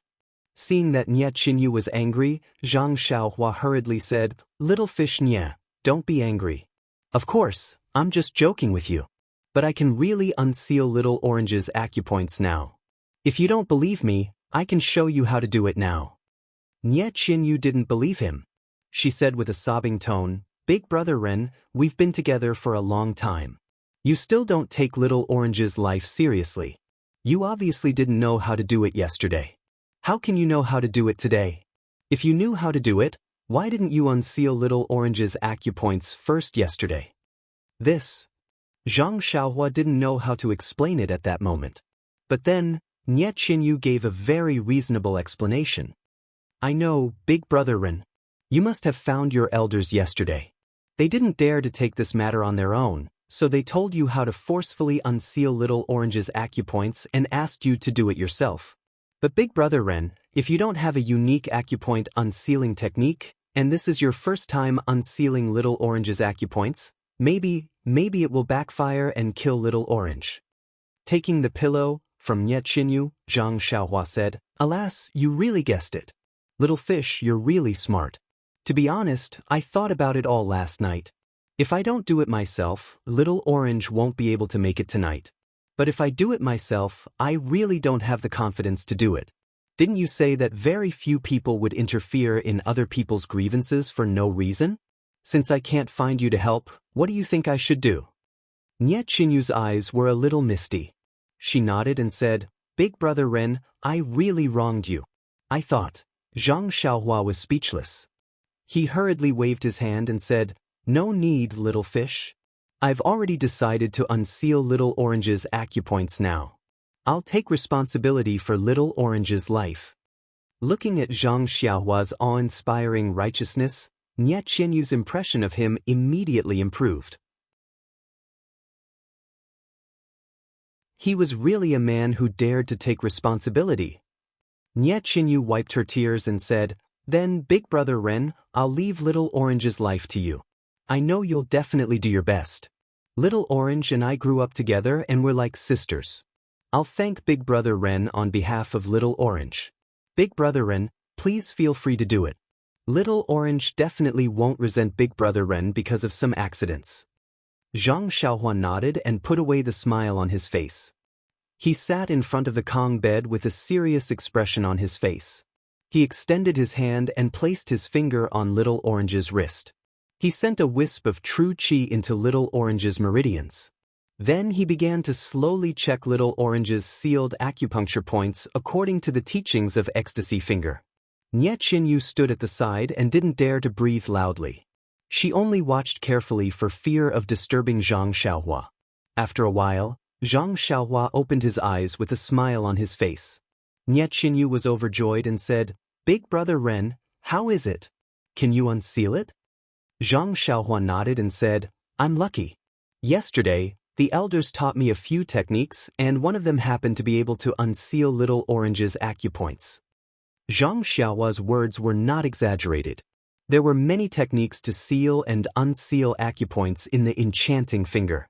Seeing that Nye Qinyu was angry, Zhang Xiaohua hurriedly said, "Little fish Nye, don't be angry. Of course, I'm just joking with you. But I can really unseal Little Orange's acupoints now. If you don't believe me, I can show you how to do it now." Nye Qinyu didn't believe him. She said with a sobbing tone, "Big Brother Ren, we've been together for a long time. You still don't take Little Orange's life seriously. You obviously didn't know how to do it yesterday. How can you know how to do it today? If you knew how to do it, why didn't you unseal Little Orange's acupoints first yesterday?" Zhang Xiaohua didn't know how to explain it at that moment. But then, Nye Qinyu gave a very reasonable explanation. "I know, Big Brother Ren. You must have found your elders yesterday. They didn't dare to take this matter on their own, so they told you how to forcefully unseal Little Orange's acupoints and asked you to do it yourself. But Big Brother Ren, if you don't have a unique acupoint unsealing technique, and this is your first time unsealing Little Orange's acupoints, maybe it will backfire and kill Little Orange." Taking the pillow from Nye Qinyu, Zhang Xiaohua said, "Alas, you really guessed it. Little fish, you're really smart. To be honest, I thought about it all last night. If I don't do it myself, Little Orange won't be able to make it tonight. But if I do it myself, I really don't have the confidence to do it. Didn't you say that very few people would interfere in other people's grievances for no reason? Since I can't find you to help, what do you think I should do?" Nye Qinyu's eyes were a little misty. She nodded and said, "Big Brother Ren, I really wronged you. I thought." Zhang Xiaohua was speechless. He hurriedly waved his hand and said, "No need, little fish. I've already decided to unseal Little Orange's acupoints now. I'll take responsibility for Little Orange's life." Looking at Zhang Xiaohua's awe-inspiring righteousness, Nye Qinyu's impression of him immediately improved. He was really a man who dared to take responsibility. Nye Qinyu wiped her tears and said, "Then, Big Brother Ren, I'll leave Little Orange's life to you. I know you'll definitely do your best. Little Orange and I grew up together and we're like sisters. I'll thank Big Brother Ren on behalf of Little Orange. Big Brother Ren, please feel free to do it. Little Orange definitely won't resent Big Brother Ren because of some accidents." Zhang Xiaohua nodded and put away the smile on his face. He sat in front of the Kong bed with a serious expression on his face. He extended his hand and placed his finger on Little Orange's wrist. He sent a wisp of true qi into Little Orange's meridians. Then he began to slowly check Little Orange's sealed acupuncture points according to the teachings of Ecstasy Finger. Nye Qinyu stood at the side and didn't dare to breathe loudly. She only watched carefully for fear of disturbing Zhang Xiaohua. After a while, Zhang Xiaohua opened his eyes with a smile on his face. Nye Qinyu was overjoyed and said, "Big Brother Ren, how is it? Can you unseal it?" Zhang Xiaohua nodded and said, "I'm lucky. Yesterday, the elders taught me a few techniques, and one of them happened to be able to unseal Little Orange's acupoints. Zhang Xiaohua's words were not exaggerated. There were many techniques to seal and unseal acupoints in the enchanting finger.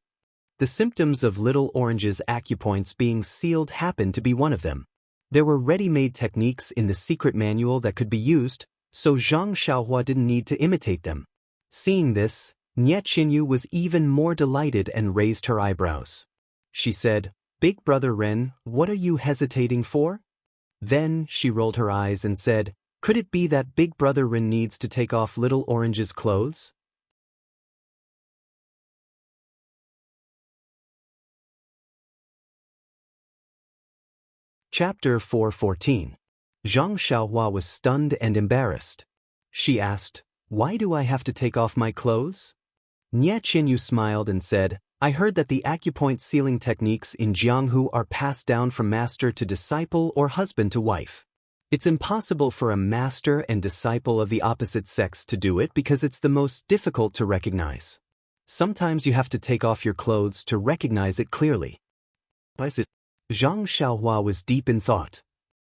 The symptoms of Little Orange's acupoints being sealed happened to be one of them. There were ready-made techniques in the secret manual that could be used, so Zhang Xiaohua didn't need to imitate them. Seeing this, Nie Qinyu was even more delighted and raised her eyebrows. She said, "Big brother Ren, what are you hesitating for?" Then she rolled her eyes and said, "Could it be that Big brother Ren needs to take off Little Orange's clothes?" Chapter 4:14. Zhang Xiaohua was stunned and embarrassed. She asked, "Why do I have to take off my clothes?" Nie Qinyu smiled and said, "I heard that the acupoint sealing techniques in Jianghu are passed down from master to disciple or husband to wife. It's impossible for a master and disciple of the opposite sex to do it because it's the most difficult to recognize. Sometimes you have to take off your clothes to recognize it clearly." Zhang Xiaohua was deep in thought.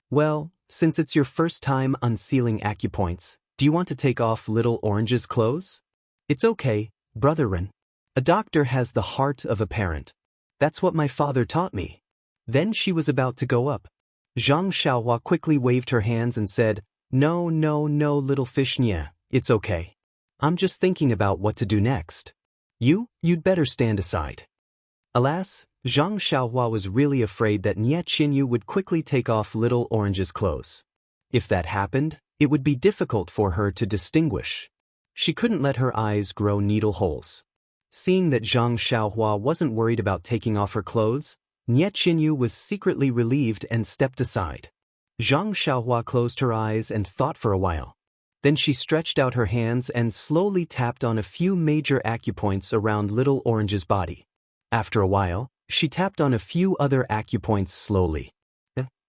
"Well, since it's your first time unsealing acupoints, do you want to take off Little Orange's clothes?" "It's okay, brother Ren. A doctor has the heart of a parent. That's what my father taught me." Then she was about to go up. Zhang Xiaohua quickly waved her hands and said, No, little fish Nie, it's okay. I'm just thinking about what to do next. You'd better stand aside." Alas, Zhang Xiaohua was really afraid that Nie Qinyu would quickly take off Little Orange's clothes. If that happened, it would be difficult for her to distinguish. She couldn't let her eyes grow needle holes. Seeing that Zhang Xiaohua wasn't worried about taking off her clothes, Nie Qinyu was secretly relieved and stepped aside. Zhang Xiaohua closed her eyes and thought for a while. Then she stretched out her hands and slowly tapped on a few major acupoints around Little Orange's body. After a while, she tapped on a few other acupoints slowly.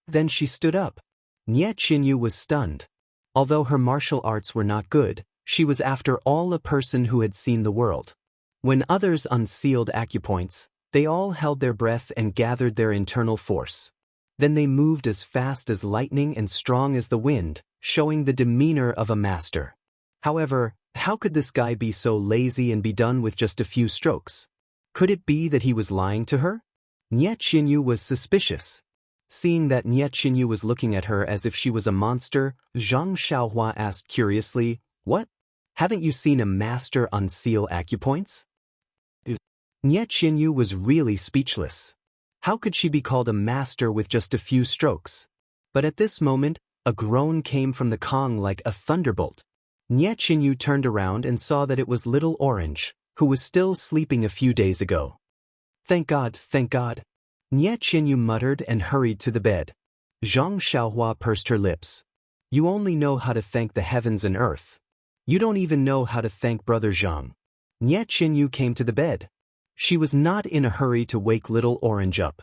Then she stood up. Nie Qinyu was stunned. Although her martial arts were not good, she was after all a person who had seen the world. When others unsealed acupoints, they all held their breath and gathered their internal force. Then they moved as fast as lightning and strong as the wind, showing the demeanor of a master. However, how could this guy be so lazy and be done with just a few strokes? Could it be that he was lying to her? Nie Qinyu was suspicious. Seeing that Nie Qinyu was looking at her as if she was a monster, Zhang Xiaohua asked curiously, "What? Haven't you seen a master unseal acupoints?" Nie Qinyu was really speechless. How could she be called a master with just a few strokes? But at this moment, a groan came from the Kong like a thunderbolt. Nie Qinyu turned around and saw that it was Little Orange, who was still sleeping a few days ago. Thank God, thank God." Nie Qinyu muttered and hurried to the bed. Zhang Xiaohua pursed her lips. "You only know how to thank the heavens and earth. You don't even know how to thank brother Zhang." Nie Qinyu came to the bed. She was not in a hurry to wake Little Orange up.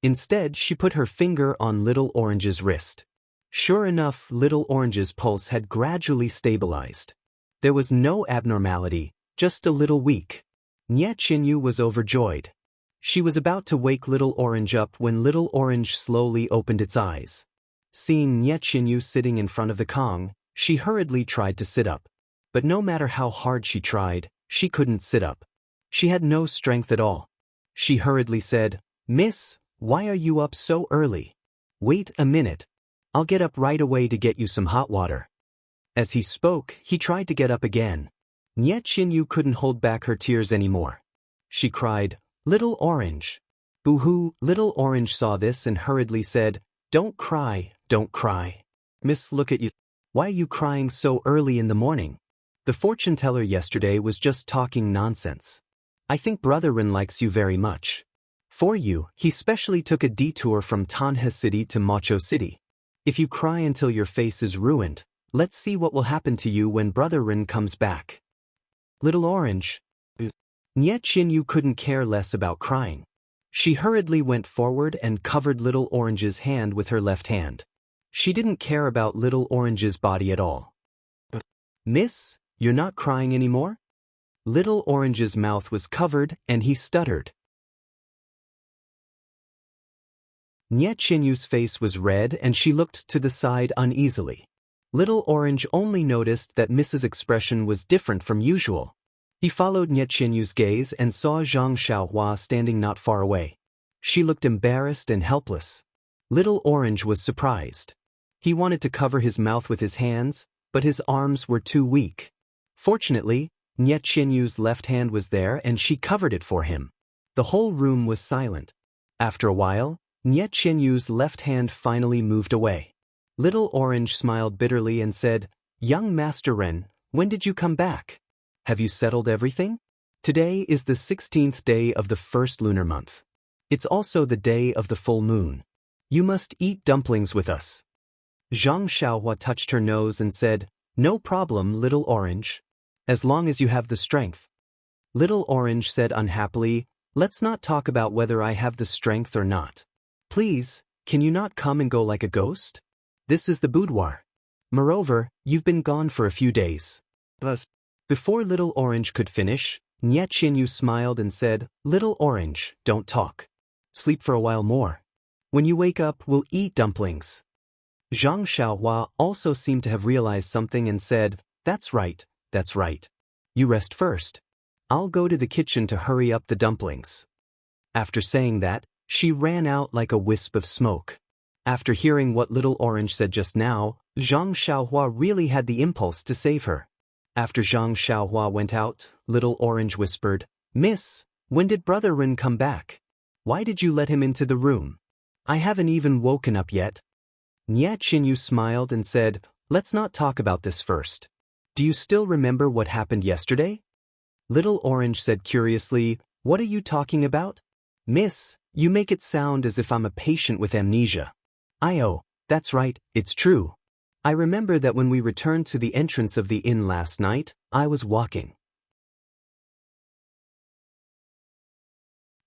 Instead, she put her finger on Little Orange's wrist. Sure enough, Little Orange's pulse had gradually stabilized. There was no abnormality, just a little weak. Nie Qinyu was overjoyed. She was about to wake Little Orange up when Little Orange slowly opened its eyes. Seeing Nie Qinyu sitting in front of the Kong, she hurriedly tried to sit up. But no matter how hard she tried, she couldn't sit up. She had no strength at all. She hurriedly said, "Miss, why are you up so early? Wait a minute. I'll get up right away to get you some hot water." As he spoke, he tried to get up again. Nie Qinyu couldn't hold back her tears anymore. She cried, "Little Orange." Boo-hoo! Little Orange saw this and hurriedly said, Don't cry, don't cry. Miss, look at you. Why are you crying so early in the morning? The fortune teller yesterday was just talking nonsense. I think Brother Ren likes you very much. For you, he specially took a detour from Tanhe City to Macho City. If you cry until your face is ruined, let's see what will happen to you when Brother Ren comes back. Little Orange. Nie Qinyu couldn't care less about crying. She hurriedly went forward and covered Little Orange's hand with her left hand. She didn't care about Little Orange's body at all. Miss, you're not crying anymore? Little Orange's mouth was covered and he stuttered. Nie Qinyu's face was red and she looked to the side uneasily. Little Orange only noticed that Mrs. Expression was different from usual. He followed Nie Qinyu's gaze and saw Zhang Xiaohua standing not far away. She looked embarrassed and helpless. Little Orange was surprised. He wanted to cover his mouth with his hands, but his arms were too weak. Fortunately, Nie Qinyu's left hand was there and she covered it for him. The whole room was silent. After a while, Nie Qinyu's left hand finally moved away. Little Orange smiled bitterly and said, "Young Master Ren, when did you come back? Have you settled everything? Today is the 16th day of the first lunar month. It's also the day of the full moon. You must eat dumplings with us." Zhang Xiaohua touched her nose and said, "No problem, Little Orange. As long as you have the strength." Little Orange said unhappily, "Let's not talk about whether I have the strength or not. Please, can you not come and go like a ghost? This is the boudoir. Moreover, you've been gone for a few days." Before Little Orange could finish, Nie Qinyu smiled and said, "Little Orange, don't talk. Sleep for a while more. When you wake up, we'll eat dumplings." Zhang Xiaohua also seemed to have realized something and said, that's right. You rest first. I'll go to the kitchen to hurry up the dumplings." After saying that, she ran out like a wisp of smoke. After hearing what Little Orange said just now, Zhang Xiaohua really had the impulse to save her. After Zhang Xiaohua went out, Little Orange whispered, "Miss, when did Brother Ren come back? Why did you let him into the room? I haven't even woken up yet." Nie Qinyu smiled and said, "Let's not talk about this first. Do you still remember what happened yesterday?" Little Orange said curiously, "What are you talking about? Miss, you make it sound as if I'm a patient with amnesia." "Oh, that's right, it's true. I remember that when we returned to the entrance of the inn last night, I was walking.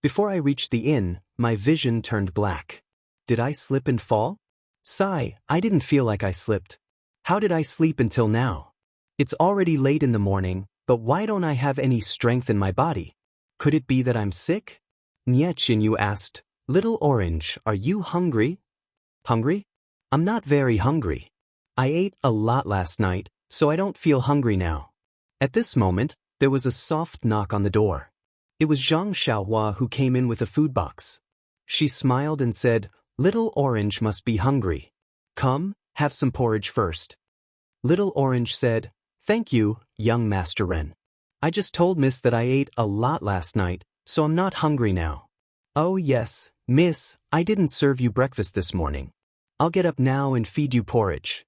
Before I reached the inn, my vision turned black. Did I slip and fall? Sigh, I didn't feel like I slipped. How did I sleep until now? It's already late in the morning, but why don't I have any strength in my body? Could it be that I'm sick?" Nie Qinyu asked, "Little Orange, are you hungry?" "Hungry? I'm not very hungry. I ate a lot last night, so I don't feel hungry now." At this moment, there was a soft knock on the door. It was Zhang Xiaohua who came in with a food box. She smiled and said, "Little Orange must be hungry. Come, have some porridge first." Little Orange said, "Thank you, young Master Ren. I just told Miss that I ate a lot last night, so I'm not hungry now." "Oh yes, Miss, I didn't serve you breakfast this morning. I'll get up now and feed you porridge."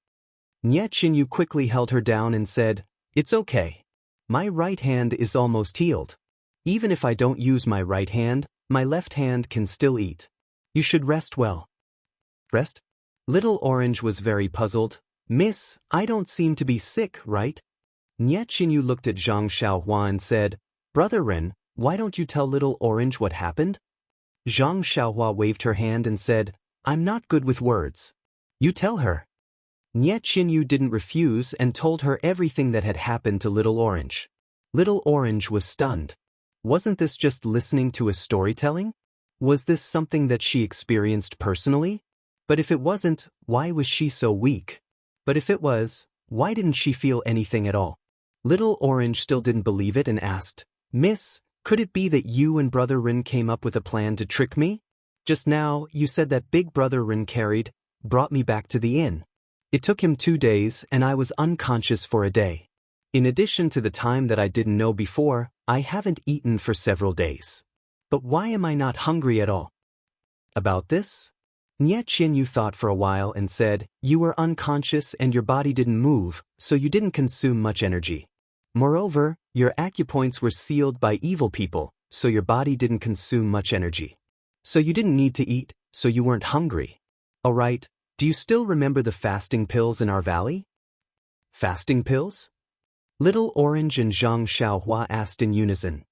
Nie Qinyu quickly held her down and said, "It's okay. My right hand is almost healed. Even if I don't use my right hand, my left hand can still eat. You should rest well." "Rest?" Little Orange was very puzzled. "Miss, I don't seem to be sick, right?" Nie Qinyu looked at Zhang Xiaohua and said, "Brother Ren, why don't you tell Little Orange what happened?" Zhang Xiaohua waved her hand and said, "I'm not good with words. You tell her." Nie Qinyu didn't refuse and told her everything that had happened to Little Orange. Little Orange was stunned. Wasn't this just listening to a storytelling? Was this something that she experienced personally? But if it wasn't, why was she so weak? But if it was, why didn't she feel anything at all? Little Orange still didn't believe it and asked, "Miss, could it be that you and Brother Rin came up with a plan to trick me? Just now, you said that Big Brother Rin brought me back to the inn. It took him 2 days and I was unconscious for a day. In addition to the time that I didn't know before, I haven't eaten for several days. But why am I not hungry at all?" About this? Nie Qinyu thought for a while and said, "You were unconscious and your body didn't move, so you didn't consume much energy. Moreover, your acupoints were sealed by evil people, so your body didn't consume much energy. So you didn't need to eat, so you weren't hungry. All right, do you still remember the fasting pills in our valley?" "Fasting pills?" Little Orange and Zhang Xiaohua asked in unison.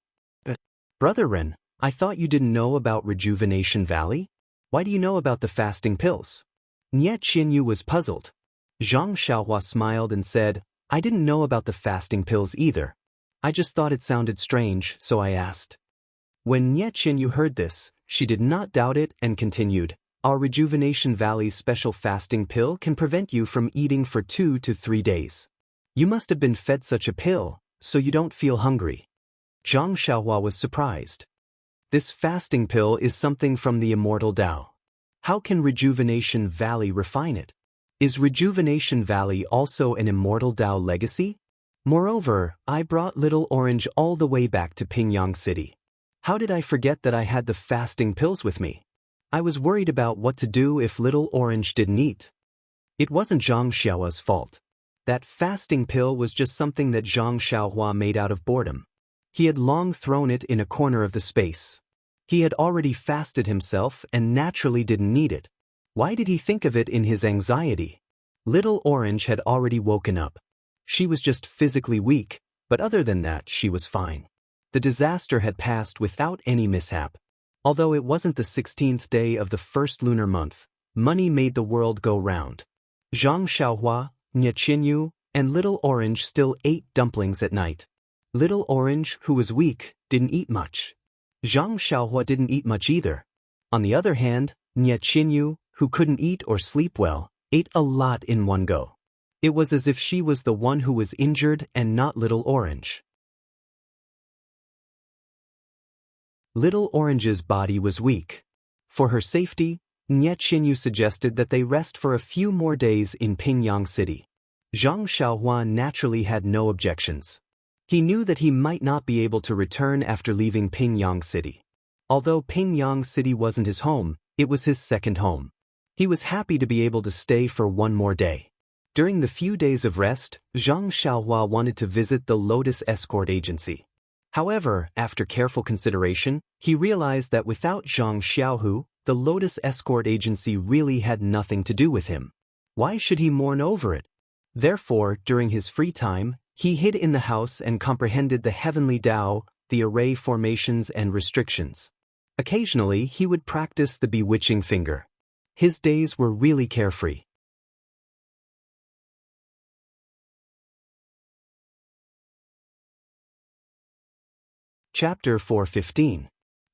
"Brother Ren, I thought you didn't know about Rejuvenation Valley? Why do you know about the fasting pills?" Nie Qinyu was puzzled. Zhang Xiaohua smiled and said, "I didn't know about the fasting pills either. I just thought it sounded strange, so I asked. When Nie Qinyu heard this, she did not doubt it and continued, "Our Rejuvenation Valley's special fasting pill can prevent you from eating for 2 to 3 days. You must have been fed such a pill, so you don't feel hungry." Zhang Xiaohua was surprised. This fasting pill is something from the Immortal Tao. How can Rejuvenation Valley refine it? Is Rejuvenation Valley also an Immortal Tao legacy? Moreover, I brought Little Orange all the way back to Pingyang City. How did I forget that I had the fasting pills with me? I was worried about what to do if Little Orange didn't eat. It wasn't Zhang Xiaohua's fault. That fasting pill was just something that Zhang Xiaohua made out of boredom. He had long thrown it in a corner of the space. He had already fasted himself and naturally didn't need it. Why did he think of it in his anxiety? Little Orange had already woken up. She was just physically weak, but other than that she was fine. The disaster had passed without any mishap. Although it wasn't the 16th day of the first lunar month, money made the world go round. Zhang Xiaohua, Nie Qinyu, and Little Orange still ate dumplings at night. Little Orange, who was weak, didn't eat much. Zhang Xiaohua didn't eat much either. On the other hand, Nie Qinyu, who couldn't eat or sleep well, ate a lot in one go. It was as if she was the one who was injured and not Little Orange. Little Orange's body was weak. For her safety, Nie Qinyu suggested that they rest for a few more days in Pingyang City. Zhang Xiaohua naturally had no objections. He knew that he might not be able to return after leaving Pingyang City. Although Pingyang City wasn't his home, it was his second home. He was happy to be able to stay for one more day. During the few days of rest, Zhang Xiaohua wanted to visit the Lotus Escort Agency. However, after careful consideration, he realized that without Zhang Xiaohu, the Lotus Escort Agency really had nothing to do with him. Why should he mourn over it? Therefore, during his free time, he hid in the house and comprehended the heavenly Tao, the array formations and restrictions. Occasionally, he would practice the bewitching finger. His days were really carefree. Chapter 4:15.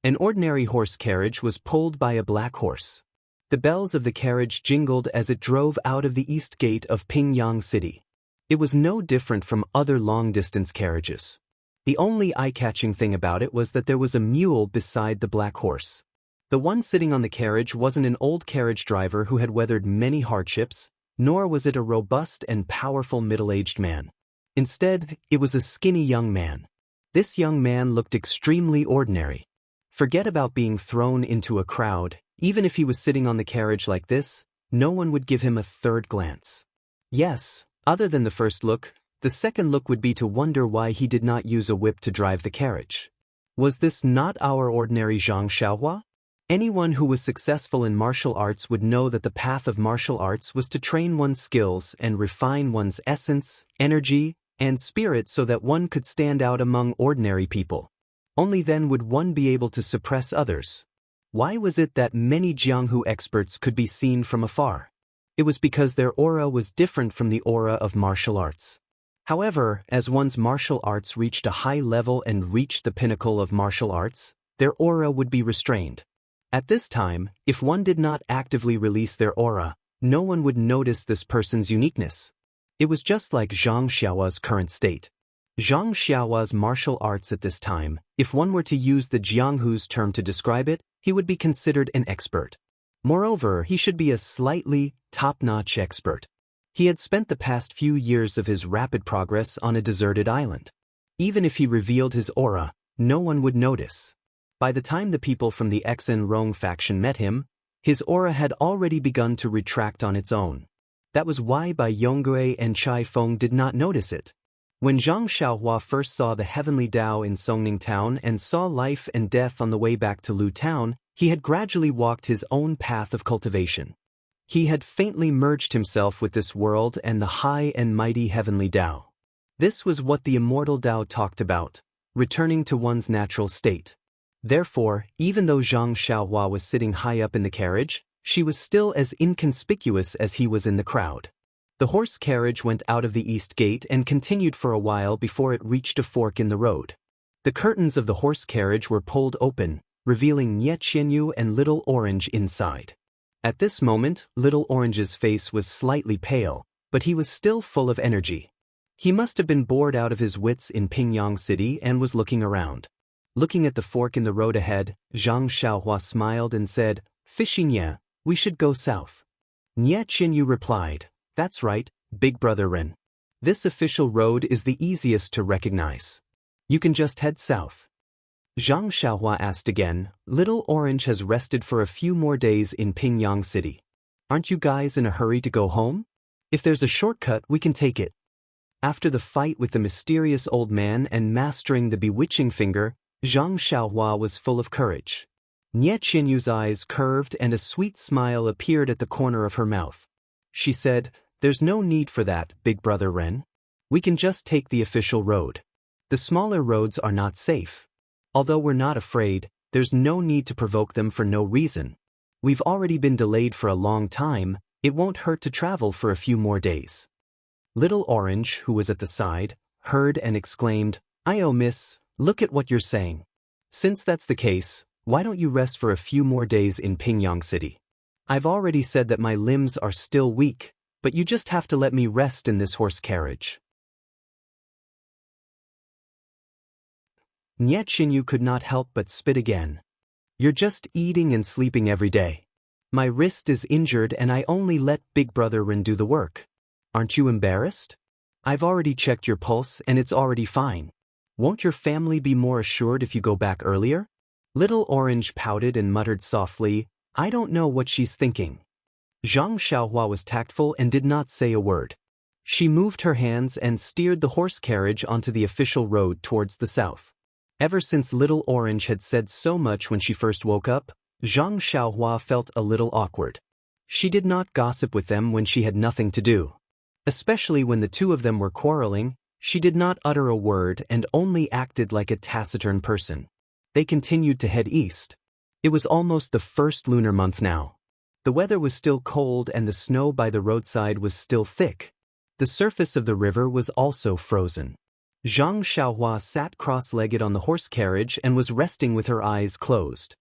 An ordinary horse carriage was pulled by a black horse. The bells of the carriage jingled as it drove out of the east gate of Pingyang City. It was no different from other long-distance carriages. The only eye-catching thing about it was that there was a mule beside the black horse. The one sitting on the carriage wasn't an old carriage driver who had weathered many hardships, nor was it a robust and powerful middle-aged man. Instead, it was a skinny young man. This young man looked extremely ordinary. Forget about being thrown into a crowd. Even if he was sitting on the carriage like this, no one would give him a third glance. Yes, other than the first look, the second look would be to wonder why he did not use a whip to drive the carriage. Was this not our ordinary Zhang Xiaohua? Anyone who was successful in martial arts would know that the path of martial arts was to train one's skills and refine one's essence, energy, and spirit so that one could stand out among ordinary people. Only then would one be able to suppress others. Why was it that many Jianghu experts could be seen from afar? It was because their aura was different from the aura of martial arts. However, as one's martial arts reached a high level and reached the pinnacle of martial arts, their aura would be restrained. At this time, if one did not actively release their aura, no one would notice this person's uniqueness. It was just like Zhang Xiaohua's current state. Zhang Xiaohua's martial arts at this time, if one were to use the Jianghu's term to describe it, he would be considered an expert. Moreover, he should be a slightly top-notch expert. He had spent the past few years of his rapid progress on a deserted island. Even if he revealed his aura, no one would notice. By the time the people from the Xen Rong faction met him, his aura had already begun to retract on its own. That was why Bai Yonggui and Chai Feng did not notice it. When Zhang Xiaohua first saw the heavenly Tao in Songning Town and saw life and death on the way back to Lu Town, he had gradually walked his own path of cultivation. He had faintly merged himself with this world and the high and mighty heavenly Tao. This was what the Immortal Tao talked about, returning to one's natural state. Therefore, even though Zhang Xiaohua was sitting high up in the carriage, she was still as inconspicuous as he was in the crowd. The horse carriage went out of the east gate and continued for a while before it reached a fork in the road. The curtains of the horse carriage were pulled open, revealing Nie Qianyu and Little Orange inside. At this moment, Little Orange's face was slightly pale, but he was still full of energy. He must have been bored out of his wits in Pingyang City and was looking around. Looking at the fork in the road ahead, Zhang Xiaohua smiled and said, "Fishing, we should go south." Nie Qianyu replied, "That's right, Big Brother Ren. This official road is the easiest to recognize. You can just head south." Zhang Xiaohua asked again, "Little Orange has rested for a few more days in Pingyang City. Aren't you guys in a hurry to go home? If there's a shortcut, we can take it." After the fight with the mysterious old man and mastering the bewitching finger, Zhang Xiaohua was full of courage. Nie Qianyu's eyes curved and a sweet smile appeared at the corner of her mouth. She said, "There's no need for that, Big Brother Ren. We can just take the official road. The smaller roads are not safe. Although we're not afraid, there's no need to provoke them for no reason. We've already been delayed for a long time, it won't hurt to travel for a few more days." Little Orange, who was at the side, heard and exclaimed, "Oh miss, look at what you're saying. Since that's the case, why don't you rest for a few more days in Pingyang City? I've already said that my limbs are still weak, but you just have to let me rest in this horse carriage." Nie Qianyu could not help but spit again. "You're just eating and sleeping every day. My wrist is injured and I only let Big Brother Ren do the work. Aren't you embarrassed? I've already checked your pulse and it's already fine. Won't your family be more assured if you go back earlier?" Little Orange pouted and muttered softly, "I don't know what she's thinking." Zhang Xiaohua was tactful and did not say a word. She moved her hands and steered the horse carriage onto the official road towards the south. Ever since Little Orange had said so much when she first woke up, Zhang Xiaohua felt a little awkward. She did not gossip with them when she had nothing to do. Especially when the two of them were quarreling, she did not utter a word and only acted like a taciturn person. They continued to head east. It was almost the first lunar month now. The weather was still cold and the snow by the roadside was still thick. The surface of the river was also frozen. Zhang Xiaohua sat cross-legged on the horse carriage and was resting with her eyes closed.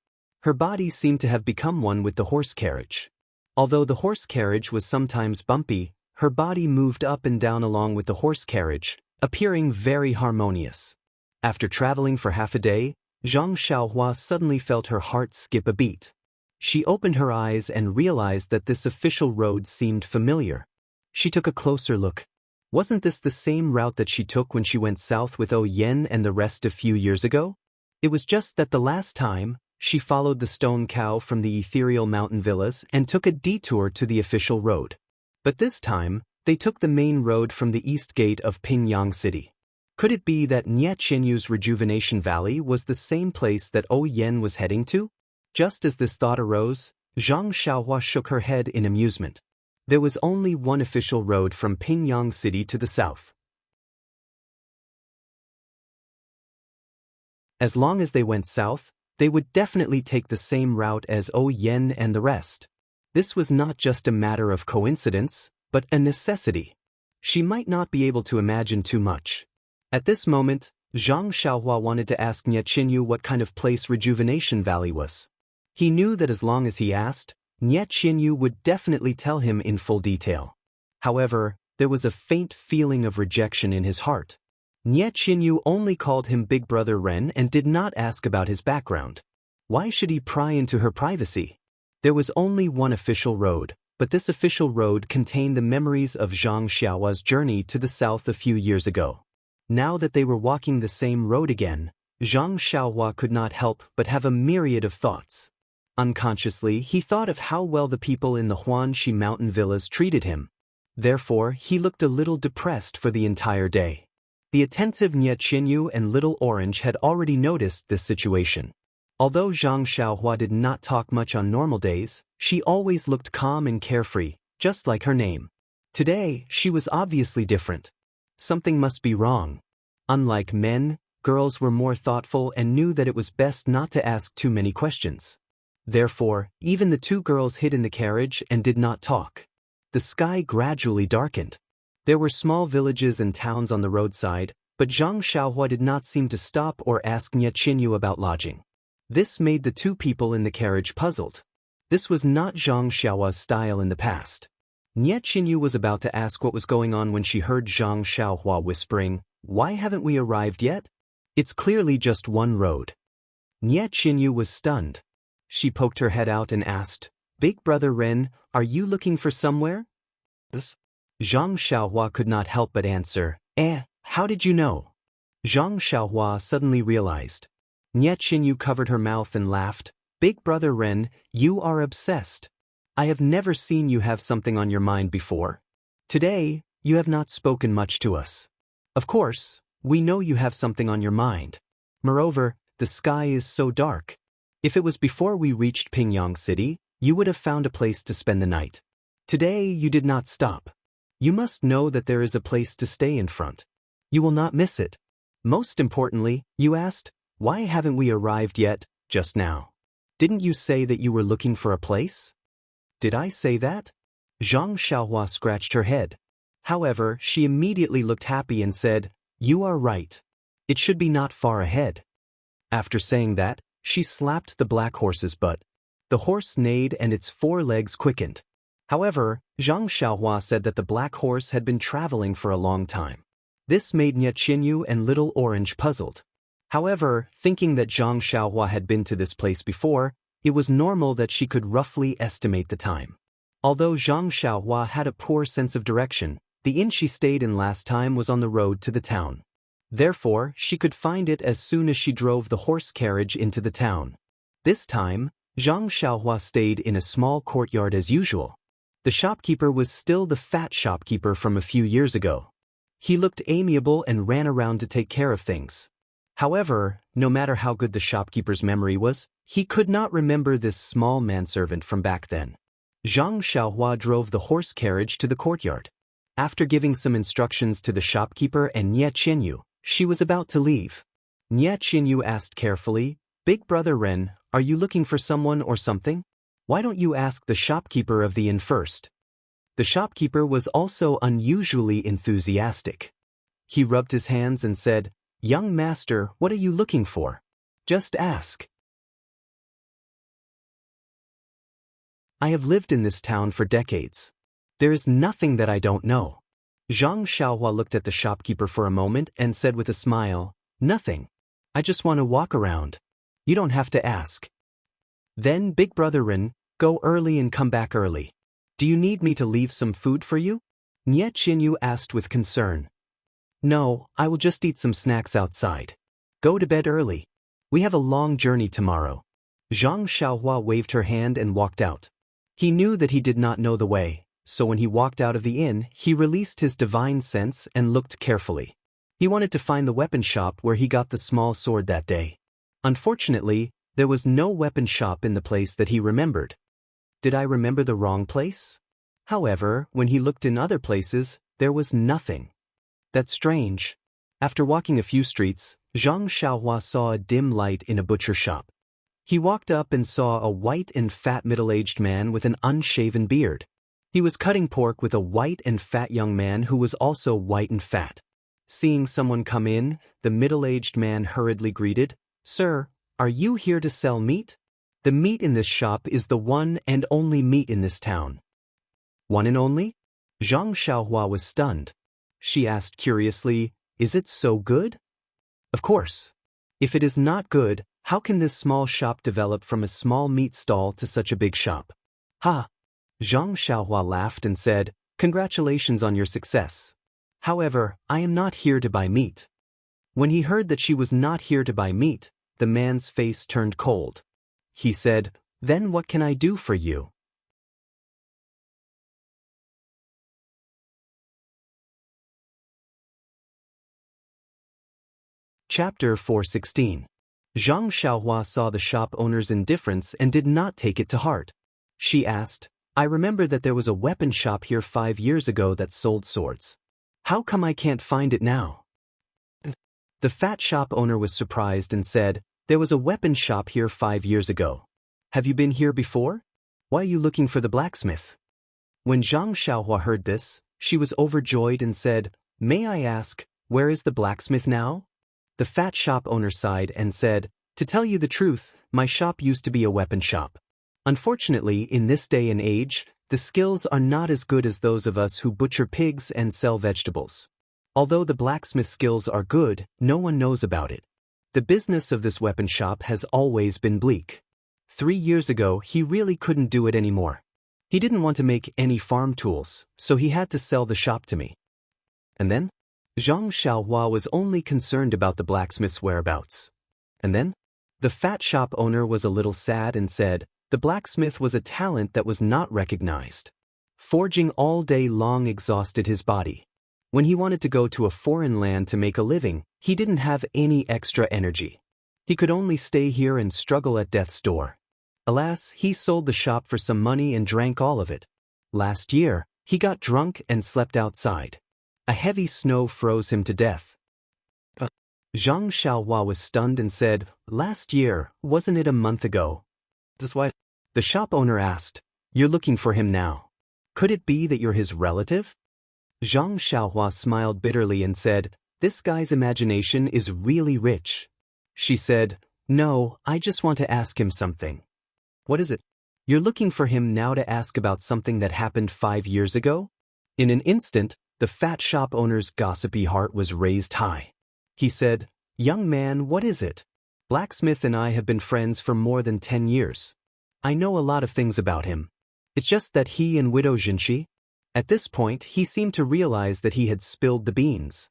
Her body seemed to have become one with the horse carriage. Although the horse carriage was sometimes bumpy, her body moved up and down along with the horse carriage, appearing very harmonious. After traveling for half a day, Zhang Xiaohua suddenly felt her heart skip a beat. She opened her eyes and realized that this official road seemed familiar. She took a closer look. Wasn't this the same route that she took when she went south with Yen and the rest a few years ago? It was just that the last time, she followed the stone cow from the ethereal mountain villas and took a detour to the official road. But this time, they took the main road from the east gate of Pingyang City. Could it be that Nie Qianyu's Rejuvenation Valley was the same place that Yen was heading to? Just as this thought arose, Zhang Xiaohua shook her head in amusement. There was only one official road from Pingyang City to the south. As long as they went south, they would definitely take the same route as Yen and the rest. This was not just a matter of coincidence, but a necessity. She might not be able to imagine too much. At this moment, Zhang Xiaohua wanted to ask Nie Qianyu what kind of place Rejuvenation Valley was. He knew that as long as he asked, Nie Qianyu would definitely tell him in full detail. However, there was a faint feeling of rejection in his heart. Nie Qianyu only called him Big Brother Ren and did not ask about his background. Why should he pry into her privacy? There was only one official road, but this official road contained the memories of Zhang Xiaohua's journey to the south a few years ago. Now that they were walking the same road again, Zhang Xiaohua could not help but have a myriad of thoughts. Unconsciously, he thought of how well the people in the Huanxi mountain villas treated him. Therefore, he looked a little depressed for the entire day. The attentive Nie Qianyu and Little Orange had already noticed this situation. Although Zhang Xiaohua did not talk much on normal days, she always looked calm and carefree, just like her name. Today, she was obviously different. Something must be wrong. Unlike men, girls were more thoughtful and knew that it was best not to ask too many questions. Therefore, even the two girls hid in the carriage and did not talk. the sky gradually darkened. There were small villages and towns on the roadside, but Zhang Xiaohua did not seem to stop or ask Nie Qinyu about lodging. This made the two people in the carriage puzzled. This was not Zhang Xiaohua's style in the past. Nie Qinyu was about to ask what was going on when she heard Zhang Xiaohua whispering, "Why haven't we arrived yet? It's clearly just one road." Nie Qinyu was stunned. She poked her head out and asked, "Big brother Ren, are you looking for somewhere?" Yes. Zhang Xiaohua could not help but answer, how did you know?" Zhang Xiaohua suddenly realized. Nie Qinyu covered her mouth and laughed, "Big brother Ren, you are obsessed. I have never seen you have something on your mind before. Today, you have not spoken much to us. Of course, we know you have something on your mind. Moreover, the sky is so dark. If it was before we reached Pingyang City, you would have found a place to spend the night. Today, you did not stop. You must know that there is a place to stay in front. You will not miss it. Most importantly, you asked, why haven't we arrived yet, just now? Didn't you say that you were looking for a place?" "Did I say that?" Zhang Xiaohua scratched her head. However, she immediately looked happy and said, "You are right. It should be not far ahead." After saying that, she slapped the black horse's butt. The horse neighed and its 4 legs quickened. However, Zhang Xiaohua said that the black horse had been traveling for a long time. This made Nie Qinyu and Little Orange puzzled. However, thinking that Zhang Xiaohua had been to this place before, it was normal that she could roughly estimate the time. Although Zhang Xiaohua had a poor sense of direction, the inn she stayed in last time was on the road to the town. Therefore, she could find it as soon as she drove the horse carriage into the town. This time, Zhang Xiaohua stayed in a small courtyard as usual. The shopkeeper was still the fat shopkeeper from a few years ago. He looked amiable and ran around to take care of things. However, no matter how good the shopkeeper's memory was, he could not remember this small manservant from back then. Zhang Xiaohua drove the horse carriage to the courtyard. After giving some instructions to the shopkeeper and Nie Qinyu, she was about to leave. Nie Qinyu asked carefully, "Big brother Ren, are you looking for someone or something? Why don't you ask the shopkeeper of the inn first?" The shopkeeper was also unusually enthusiastic. He rubbed his hands and said, "Young master, what are you looking for? Just ask." I have lived in this town for decades. There is nothing that I don't know. Zhang Xiaohua looked at the shopkeeper for a moment and said with a smile, "Nothing. I just want to walk around. You don't have to ask." Then Big brother Ren, go early and come back early. Do you need me to leave some food for you? Nie Qinyu asked with concern. No, I will just eat some snacks outside. Go to bed early. We have a long journey tomorrow. Zhang Xiaohua waved her hand and walked out. He knew that he did not know the way, so when he walked out of the inn, he released his divine sense and looked carefully. He wanted to find the weapon shop where he got the small sword that day. Unfortunately, there was no weapon shop in the place that he remembered. Did I remember the wrong place? However, when he looked in other places, there was nothing. That's strange. After walking a few streets, Zhang Xiaohua saw a dim light in a butcher shop. He walked up and saw a white and fat middle-aged man with an unshaven beard. He was cutting pork with a white and fat young man who was also white and fat. Seeing someone come in, the middle-aged man hurriedly greeted, "Sir, are you here to sell meat? The meat in this shop is the one and only meat in this town." One and only? Zhang Xiaohua was stunned. She asked curiously, "Is it so good?" Of course. If it is not good, how can this small shop develop from a small meat stall to such a big shop? Ha! Zhang Xiaohua laughed and said, "Congratulations on your success. However, I am not here to buy meat." When he heard that she was not here to buy meat, the man's face turned cold. He said, "Then what can I do for you?" Chapter 416. Zhang Xiaohua saw the shop owner's indifference and did not take it to heart. She asked, "I remember that there was a weapon shop here 5 years ago that sold swords. How come I can't find it now?" The fat shop owner was surprised and said, "There was a weapon shop here 5 years ago. Have you been here before? Why are you looking for the blacksmith?" When Zhang Xiaohua heard this, she was overjoyed and said, "May I ask, where is the blacksmith now?" The fat shop owner sighed and said, "To tell you the truth, my shop used to be a weapon shop. Unfortunately, in this day and age, the skills are not as good as those of us who butcher pigs and sell vegetables. Although the blacksmith skills are good, no one knows about it. The business of this weapon shop has always been bleak. 3 years ago, he really couldn't do it anymore. He didn't want to make any farm tools, so he had to sell the shop to me." And then? Zhang Xiaohua was only concerned about the blacksmith's whereabouts. And then? The fat shop owner was a little sad and said, "The blacksmith was a talent that was not recognized. Forging all day long exhausted his body. When he wanted to go to a foreign land to make a living, he didn't have any extra energy. He could only stay here and struggle at death's door. Alas, he sold the shop for some money and drank all of it. Last year, he got drunk and slept outside. A heavy snow froze him to death." Zhang Xiaohua was stunned and said, "Last year, wasn't it a month ago?" "That's why." The shop owner asked, "You're looking for him now. Could it be that you're his relative?" Zhang Xiaohua smiled bitterly and said, "This guy's imagination is really rich." She said, "No, I just want to ask him something." "What is it?" "You're looking for him now to ask about something that happened 5 years ago?" In an instant, the fat shop owner's gossipy heart was raised high. He said, "Young man, what is it? Blacksmith and I have been friends for more than 10 years. I know a lot of things about him. It's just that he and widow Jinshi—" At this point, he seemed to realize that he had spilled the beans.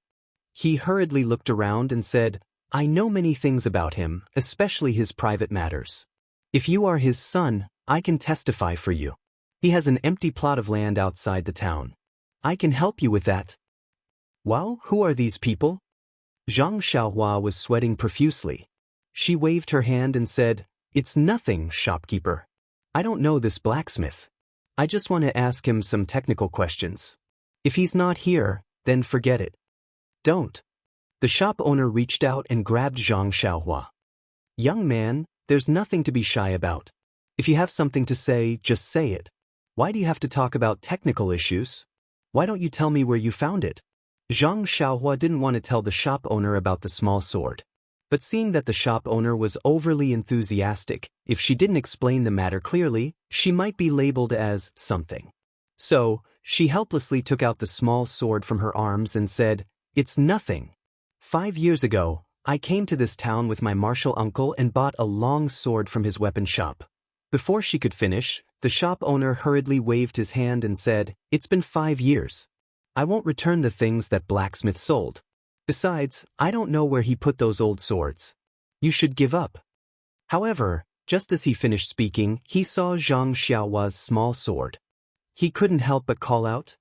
He hurriedly looked around and said, "I know many things about him, especially his private matters. If you are his son, I can testify for you. He has an empty plot of land outside the town. I can help you with that." "Wow, who are these people?" Zhang Xiaohua was sweating profusely. She waved her hand and said, "It's nothing, shopkeeper. I don't know this blacksmith. I just want to ask him some technical questions. If he's not here, then forget it." "Don't." The shop owner reached out and grabbed Zhang Xiaohua. "Young man, there's nothing to be shy about. If you have something to say, just say it. Why do you have to talk about technical issues? Why don't you tell me where you found it?" Zhang Xiaohua didn't want to tell the shop owner about the small sword. But seeing that the shop owner was overly enthusiastic, if she didn't explain the matter clearly, she might be labeled as something. So, she helplessly took out the small sword from her arms and said, "It's nothing. 5 years ago, I came to this town with my martial uncle and bought a long sword from his weapon shop." Before she could finish, the shop owner hurriedly waved his hand and said, "It's been 5 years. I won't return the things that blacksmith sold. Besides, I don't know where he put those old swords. You should give up." However, just as he finished speaking, he saw Zhang Xiaohua's small sword. He couldn't help but call out.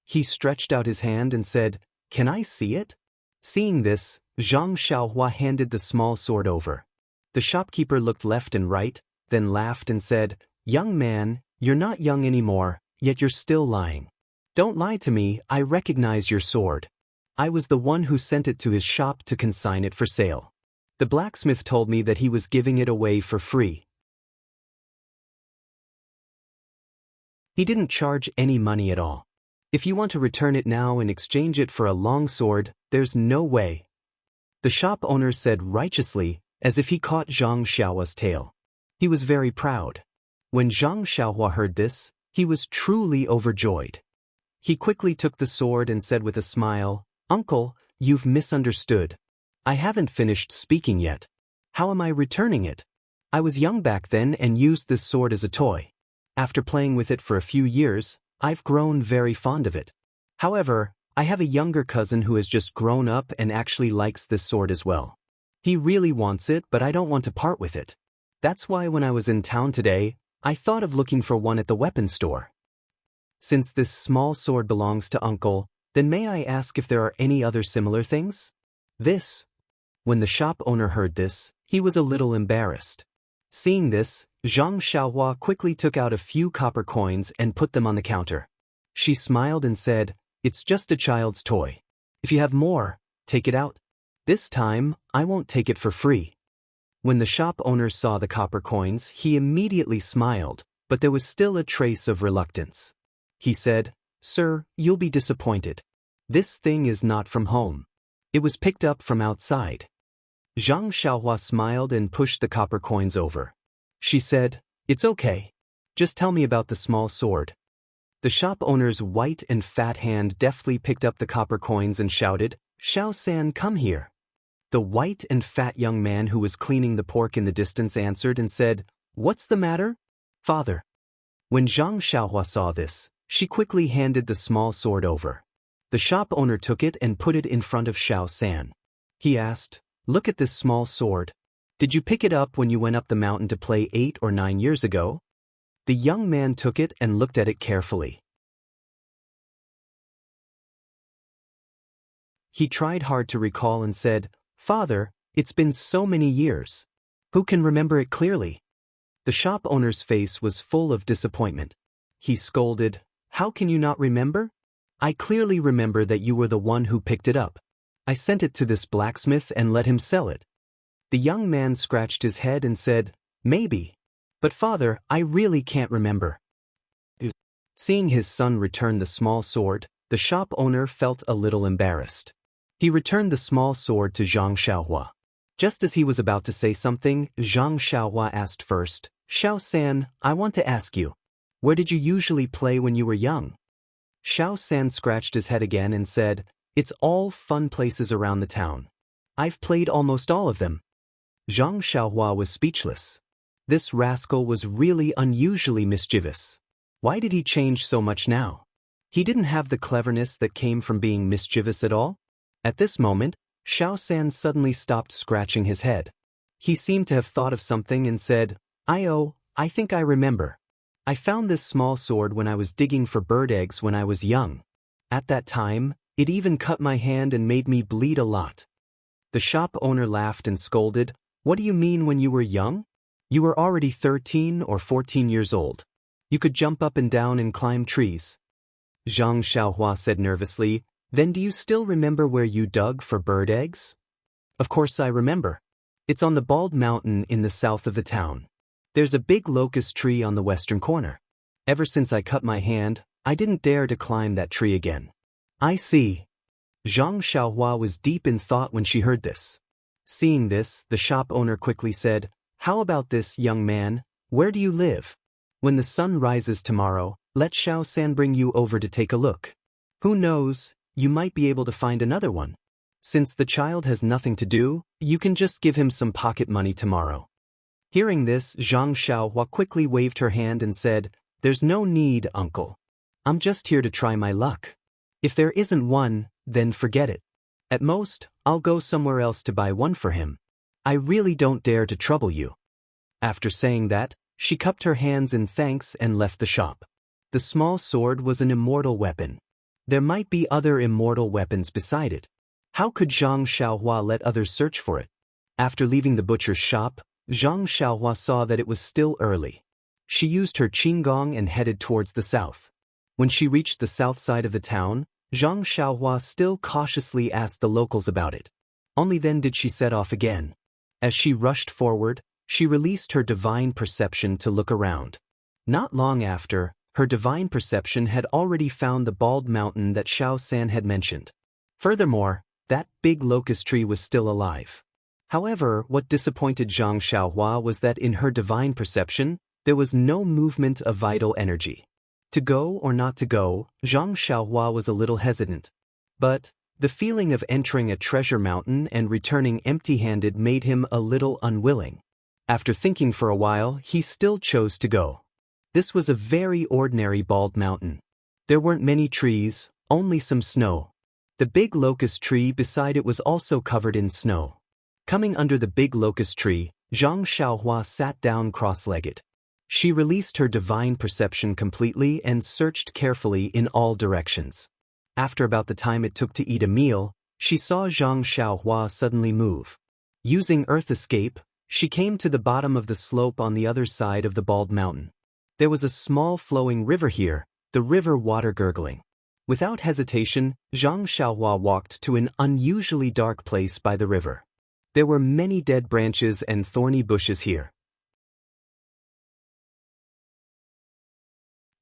He stretched out his hand and said, "Can I see it?" Seeing this, Zhang Xiaohua handed the small sword over. The shopkeeper looked left and right, then laughed and said, "Young man, you're not young anymore, yet you're still lying. Don't lie to me, I recognize your sword. I was the one who sent it to his shop to consign it for sale. The blacksmith told me that he was giving it away for free. He didn't charge any money at all. If you want to return it now and exchange it for a long sword, there's no way." The shop owner said righteously, as if he caught Zhang Xiaohua's tail. He was very proud. When Zhang Xiaohua heard this, he was truly overjoyed. He quickly took the sword and said with a smile, "Uncle, you've misunderstood. I haven't finished speaking yet. How am I returning it? I was young back then and used this sword as a toy. After playing with it for a few years, I've grown very fond of it. However, I have a younger cousin who has just grown up and actually likes this sword as well. He really wants it, but I don't want to part with it. That's why when I was in town today, I thought of looking for one at the weapons store. Since this small sword belongs to Uncle, then may I ask if there are any other similar things?" When the shop owner heard this, he was a little embarrassed. Seeing this, Zhang Xiaohua quickly took out a few copper coins and put them on the counter. She smiled and said, "It's just a child's toy. If you have more, take it out. This time, I won't take it for free." When the shop owner saw the copper coins, he immediately smiled, but there was still a trace of reluctance. He said, "Sir, you'll be disappointed. This thing is not from home. It was picked up from outside." Zhang Xiaohua smiled and pushed the copper coins over. She said, "It's okay. Just tell me about the small sword." The shop owner's white and fat hand deftly picked up the copper coins and shouted, "Xiao San, come here." The white and fat young man who was cleaning the pork in the distance answered and said, "What's the matter, father?" When Zhang Xiaohua saw this, she quickly handed the small sword over. The shop owner took it and put it in front of Xiao San. He asked, "Look at this small sword. Did you pick it up when you went up the mountain to play 8 or 9 years ago?" The young man took it and looked at it carefully. He tried hard to recall and said, "Father, it's been so many years. Who can remember it clearly?" The shop owner's face was full of disappointment. He scolded, "How can you not remember? I clearly remember that you were the one who picked it up. I sent it to this blacksmith and let him sell it." The young man scratched his head and said, "Maybe. But father, I really can't remember." Seeing his son return the small sword, the shop owner felt a little embarrassed. He returned the small sword to Zhang Xiaohua. Just as he was about to say something, Zhang Xiaohua asked first, "Xiao San, I want to ask you, where did you usually play when you were young?" Xiao San scratched his head again and said, "It's all fun places around the town. I've played almost all of them." Zhang Xiaohua was speechless. This rascal was really unusually mischievous. Why did he change so much now? He didn't have the cleverness that came from being mischievous at all. At this moment, Xiao San suddenly stopped scratching his head. He seemed to have thought of something and said, I think I remember. I found this small sword when I was digging for bird eggs when I was young. At that time, it even cut my hand and made me bleed a lot." The shop owner laughed and scolded, "What do you mean when you were young? You were already 13 or 14 years old. You could jump up and down and climb trees." Zhang Xiaohua said nervously, "Then do you still remember where you dug for bird eggs?" "Of course I remember. It's on the bald mountain in the south of the town. There's a big locust tree on the western corner. Ever since I cut my hand, I didn't dare to climb that tree again." "I see." Zhang Xiaohua was deep in thought when she heard this. Seeing this, the shop owner quickly said, "How about this, young man? Where do you live? When the sun rises tomorrow, let Xiao San bring you over to take a look. Who knows, you might be able to find another one. Since the child has nothing to do, you can just give him some pocket money tomorrow." Hearing this, Zhang Xiaohua quickly waved her hand and said, "There's no need, uncle. I'm just here to try my luck. If there isn't one, then forget it. At most, I'll go somewhere else to buy one for him. I really don't dare to trouble you." After saying that, she cupped her hands in thanks and left the shop. The small sword was an immortal weapon. There might be other immortal weapons beside it. How could Zhang Xiaohua let others search for it? After leaving the butcher's shop, Zhang Xiaohua saw that it was still early. She used her qinggong and headed towards the south. When she reached the south side of the town, Zhang Xiaohua still cautiously asked the locals about it. Only then did she set off again. As she rushed forward, she released her divine perception to look around. Not long after, her divine perception had already found the bald mountain that Xiao San had mentioned. Furthermore, that big locust tree was still alive. However, what disappointed Zhang Xiaohua was that in her divine perception, there was no movement of vital energy. To go or not to go, Zhang Xiaohua was a little hesitant. But the feeling of entering a treasure mountain and returning empty-handed made him a little unwilling. After thinking for a while, he still chose to go. This was a very ordinary bald mountain. There weren't many trees, only some snow. The big locust tree beside it was also covered in snow. Coming under the big locust tree, Zhang Xiaohua sat down cross-legged. She released her divine perception completely and searched carefully in all directions. After about the time it took to eat a meal, she saw Zhang Xiaohua suddenly move. Using Earth Escape, she came to the bottom of the slope on the other side of the bald mountain. There was a small flowing river here, the river water gurgling. Without hesitation, Zhang Xiaohua walked to an unusually dark place by the river. There were many dead branches and thorny bushes here.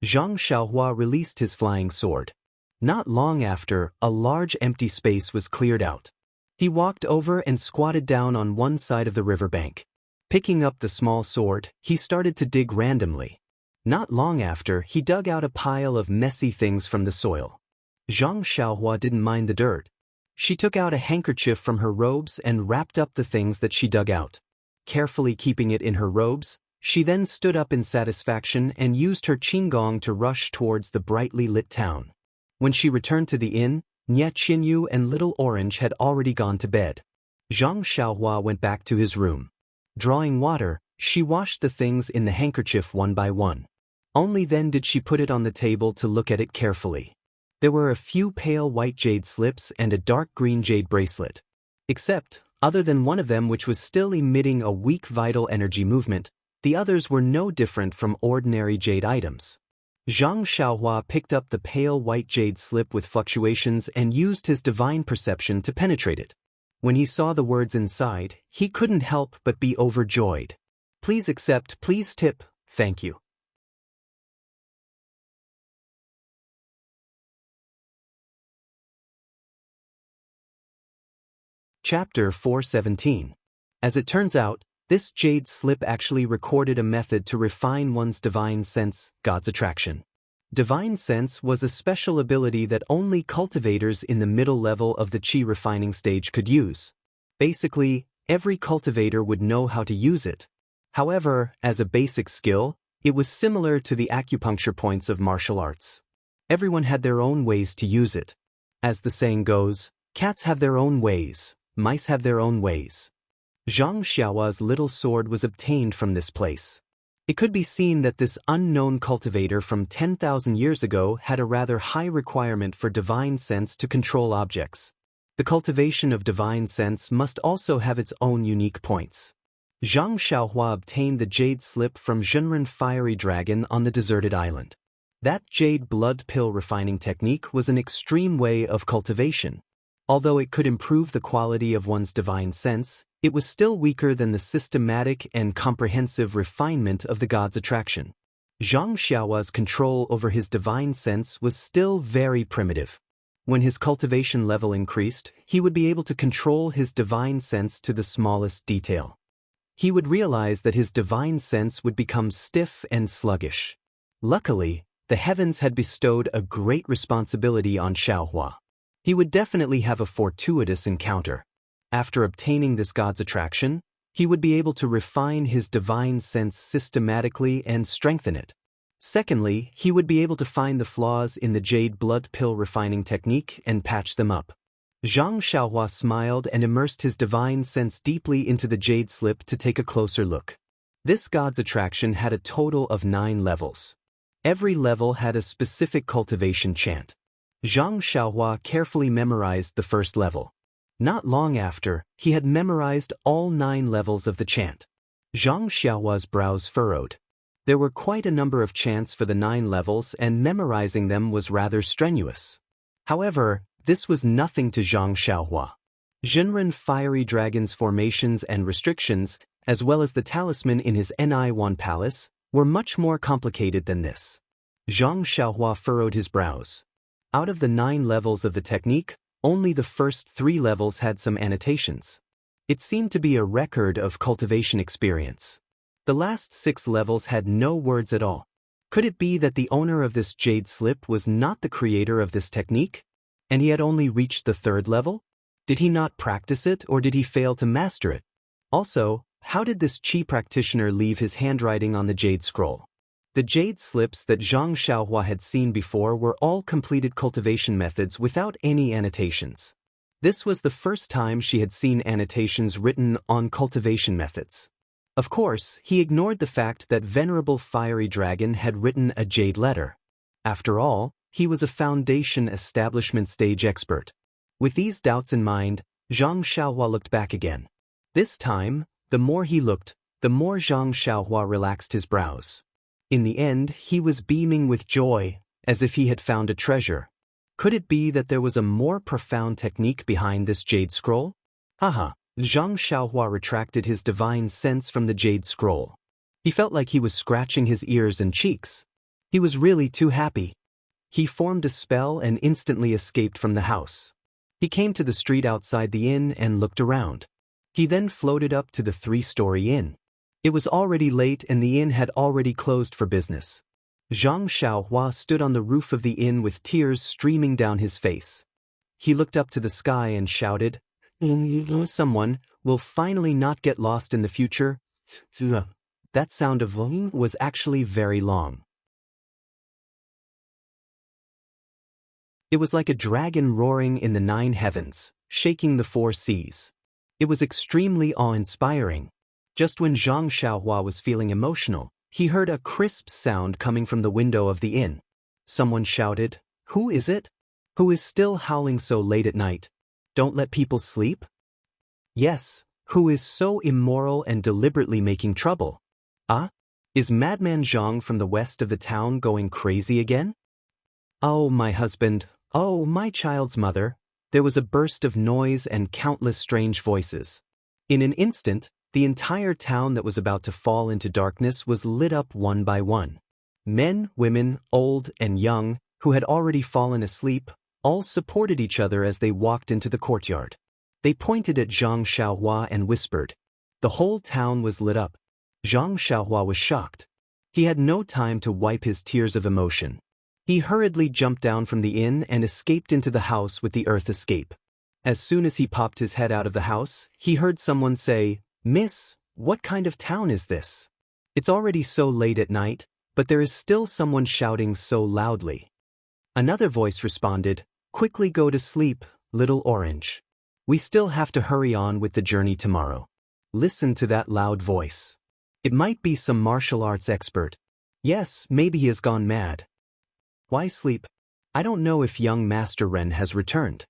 Zhang Xiaohua released his flying sword. Not long after, a large empty space was cleared out. He walked over and squatted down on one side of the riverbank. Picking up the small sword, he started to dig randomly. Not long after, he dug out a pile of messy things from the soil. Zhang Xiaohua didn't mind the dirt. She took out a handkerchief from her robes and wrapped up the things that she dug out. Carefully keeping it in her robes, she then stood up in satisfaction and used her qinggong to rush towards the brightly lit town. When she returned to the inn, Nie Qinyu and Little Orange had already gone to bed. Zhang Xiaohua went back to his room. Drawing water, she washed the things in the handkerchief one by one. Only then did she put it on the table to look at it carefully. There were a few pale white jade slips and a dark green jade bracelet. Except, other than one of them which was still emitting a weak vital energy movement, the others were no different from ordinary jade items. Zhang Xiaohua picked up the pale white jade slip with fluctuations and used his divine perception to penetrate it. When he saw the words inside, he couldn't help but be overjoyed. Please accept, please tip, thank you. Chapter 417. As it turns out, this jade slip actually recorded a method to refine one's divine sense, God's attraction. Divine sense was a special ability that only cultivators in the middle level of the qi refining stage could use. Basically, every cultivator would know how to use it. However, as a basic skill, it was similar to the acupuncture points of martial arts. Everyone had their own ways to use it. As the saying goes, cats have their own ways, mice have their own ways. Zhang Xiaohua's little sword was obtained from this place. It could be seen that this unknown cultivator from 10,000 years ago had a rather high requirement for divine sense to control objects. The cultivation of divine sense must also have its own unique points. Zhang Xiaohua obtained the jade slip from Zhenren Fiery Dragon on the deserted island. That jade blood pill refining technique was an extreme way of cultivation. Although it could improve the quality of one's divine sense, it was still weaker than the systematic and comprehensive refinement of the God's attraction. Zhang Xiaohua's control over his divine sense was still very primitive. When his cultivation level increased, he would be able to control his divine sense to the smallest detail. He would realize that his divine sense would become stiff and sluggish. Luckily, the heavens had bestowed a great responsibility on Xiaohua. He would definitely have a fortuitous encounter. After obtaining this God's attraction, he would be able to refine his divine sense systematically and strengthen it. Secondly, he would be able to find the flaws in the jade blood pill refining technique and patch them up. Zhang Xiaohua smiled and immersed his divine sense deeply into the jade slip to take a closer look. This God's attraction had a total of 9 levels. Every level had a specific cultivation chant. Zhang Xiaohua carefully memorized the first level. Not long after, he had memorized all 9 levels of the chant. Zhang Xiaohua's brows furrowed. There were quite a number of chants for the 9 levels and memorizing them was rather strenuous. However, this was nothing to Zhang Xiaohua. Zhenren Fiery Dragon's formations and restrictions, as well as the talisman in his Ni-Wan Palace, were much more complicated than this. Zhang Xiaohua furrowed his brows. Out of the 9 levels of the technique, only the first 3 levels had some annotations. It seemed to be a record of cultivation experience. The last 6 levels had no words at all. Could it be that the owner of this jade slip was not the creator of this technique? And he had only reached the 3rd level? Did he not practice it or did he fail to master it? Also, how did this qi practitioner leave his handwriting on the jade scroll? The jade slips that Zhang Xiaohua had seen before were all completed cultivation methods without any annotations. This was the first time she had seen annotations written on cultivation methods. Of course, he ignored the fact that Venerable Fiery Dragon had written a jade letter. After all, he was a foundation establishment stage expert. With these doubts in mind, Zhang Xiaohua looked back again. This time, the more he looked, the more Zhang Xiaohua relaxed his brows. In the end, he was beaming with joy, as if he had found a treasure. Could it be that there was a more profound technique behind this jade scroll? Haha, Zhang Xiaohua retracted his divine sense from the jade scroll. He felt like he was scratching his ears and cheeks. He was really too happy. He formed a spell and instantly escaped from the house. He came to the street outside the inn and looked around. He then floated up to the 3-story inn. It was already late and the inn had already closed for business. Zhang Xiaohua stood on the roof of the inn with tears streaming down his face. He looked up to the sky and shouted, "Someone will finally not get lost in the future." That sound of was actually very long. It was like a dragon roaring in the 9 heavens, shaking the 4 seas. It was extremely awe-inspiring. Just when Zhang Xiaohua was feeling emotional, he heard a crisp sound coming from the window of the inn. Someone shouted, "Who is it? Who is still howling so late at night? Don't let people sleep?" Yes, who is so immoral and deliberately making trouble? Ah? Is Madman Zhang from the west of the town going crazy again? Oh, my husband, oh, my child's mother. There was a burst of noise and countless strange voices. In an instant, the entire town that was about to fall into darkness was lit up one by one. Men, women, old and young, who had already fallen asleep, all supported each other as they walked into the courtyard. They pointed at Zhang Xiaohua and whispered. The whole town was lit up. Zhang Xiaohua was shocked. He had no time to wipe his tears of emotion. He hurriedly jumped down from the inn and escaped into the house with the earth escape. As soon as he popped his head out of the house, he heard someone say, "Miss, what kind of town is this? It's already so late at night, but there is still someone shouting so loudly." Another voice responded, "Quickly go to sleep, little orange. We still have to hurry on with the journey tomorrow." Listen to that loud voice. It might be some martial arts expert. Yes, maybe he has gone mad. Why sleep? I don't know if young Master Ren has returned.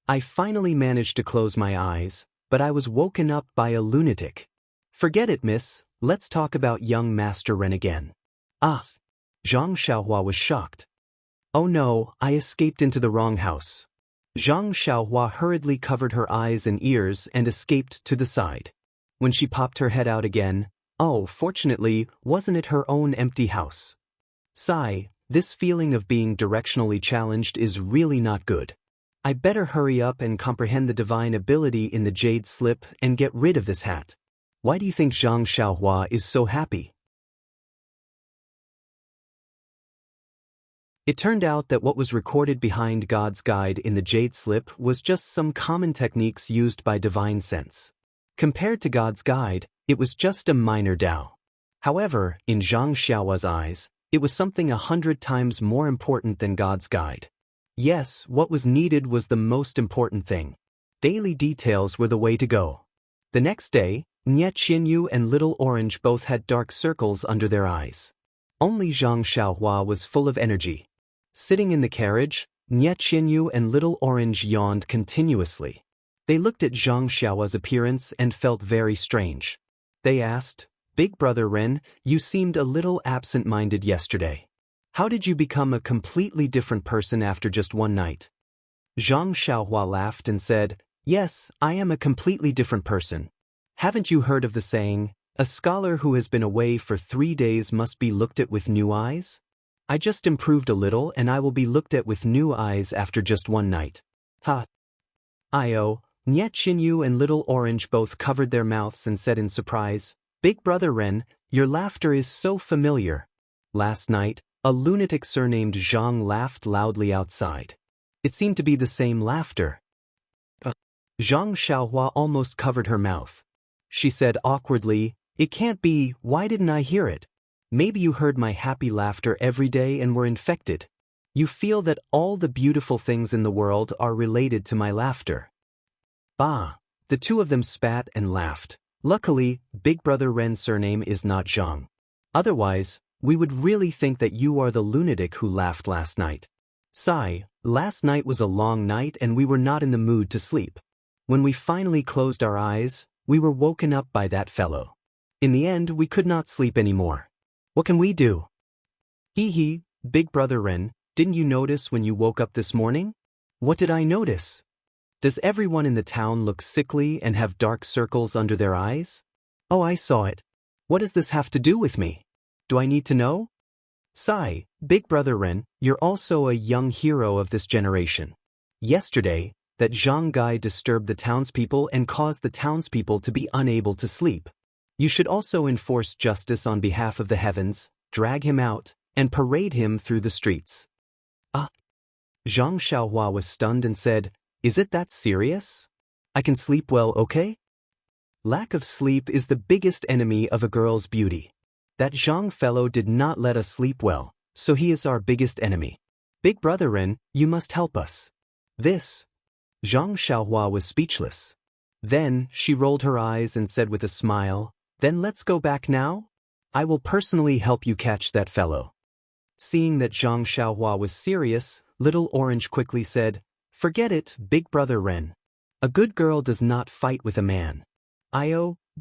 I finally managed to close my eyes, but I was woken up by a lunatic. Forget it, miss, let's talk about young Master Ren again. Ah! Zhang Xiaohua was shocked. Oh no, I escaped into the wrong house. Zhang Xiaohua hurriedly covered her eyes and ears and escaped to the side. When she popped her head out again, oh, fortunately, wasn't it her own empty house? Sigh, this feeling of being directionally challenged is really not good. I better hurry up and comprehend the divine ability in the jade slip and get rid of this hat. Why do you think Zhang Xiaohua is so happy? It turned out that what was recorded behind God's guide in the jade slip was just some common techniques used by divine sense. Compared to God's guide, it was just a minor Tao. However, in Zhang Xiaohua's eyes, it was something 100 times more important than God's guide. Yes, what was needed was the most important thing. Daily details were the way to go. The next day, Nye Qinyu and Little Orange both had dark circles under their eyes. Only Zhang Xiaohua was full of energy. Sitting in the carriage, Nye Qinyu and Little Orange yawned continuously. They looked at Zhang Xiaohua's appearance and felt very strange. They asked, "Big Brother Ren, you seemed a little absent-minded yesterday. How did you become a completely different person after just one night?" Zhang Xiaohua laughed and said, "Yes, I am a completely different person. Haven't you heard of the saying, a scholar who has been away for 3 days must be looked at with new eyes? I just improved a little and I will be looked at with new eyes after just one night." Ha! Io, Nye Qinyu and Little Orange both covered their mouths and said in surprise, "Big Brother Ren, your laughter is so familiar. Last night, a lunatic surnamed Zhang laughed loudly outside. It seemed to be the same laughter." Zhang Xiaohua almost covered her mouth. She said awkwardly, "It can't be, why didn't I hear it? Maybe you heard my happy laughter every day and were infected. You feel that all the beautiful things in the world are related to my laughter." Bah! The two of them spat and laughed. Luckily, Big Brother Ren's surname is not Zhang. Otherwise, we would really think that you are the lunatic who laughed last night. Sigh, last night was a long night and we were not in the mood to sleep. When we finally closed our eyes, we were woken up by that fellow. In the end, we could not sleep anymore. What can we do? Hee, Big Brother Ren, didn't you notice when you woke up this morning? What did I notice? Does everyone in the town look sickly and have dark circles under their eyes? Oh, I saw it. What does this have to do with me? Do I need to know? Sigh, Big Brother Ren, you're also a young hero of this generation. Yesterday, that Zhang guy disturbed the townspeople and caused the townspeople to be unable to sleep. You should also enforce justice on behalf of the heavens, drag him out, and parade him through the streets. Ah! Zhang Xiaohua was stunned and said, "Is it that serious? I can sleep well, okay?" Lack of sleep is the biggest enemy of a girl's beauty. That Zhang fellow did not let us sleep well, so he is our biggest enemy. Big Brother Ren, you must help us. This. Zhang Xiaohua was speechless. Then she rolled her eyes and said with a smile, "Then let's go back now? I will personally help you catch that fellow." Seeing that Zhang Xiaohua was serious, Little Orange quickly said, "Forget it, Big Brother Ren. A good girl does not fight with a man.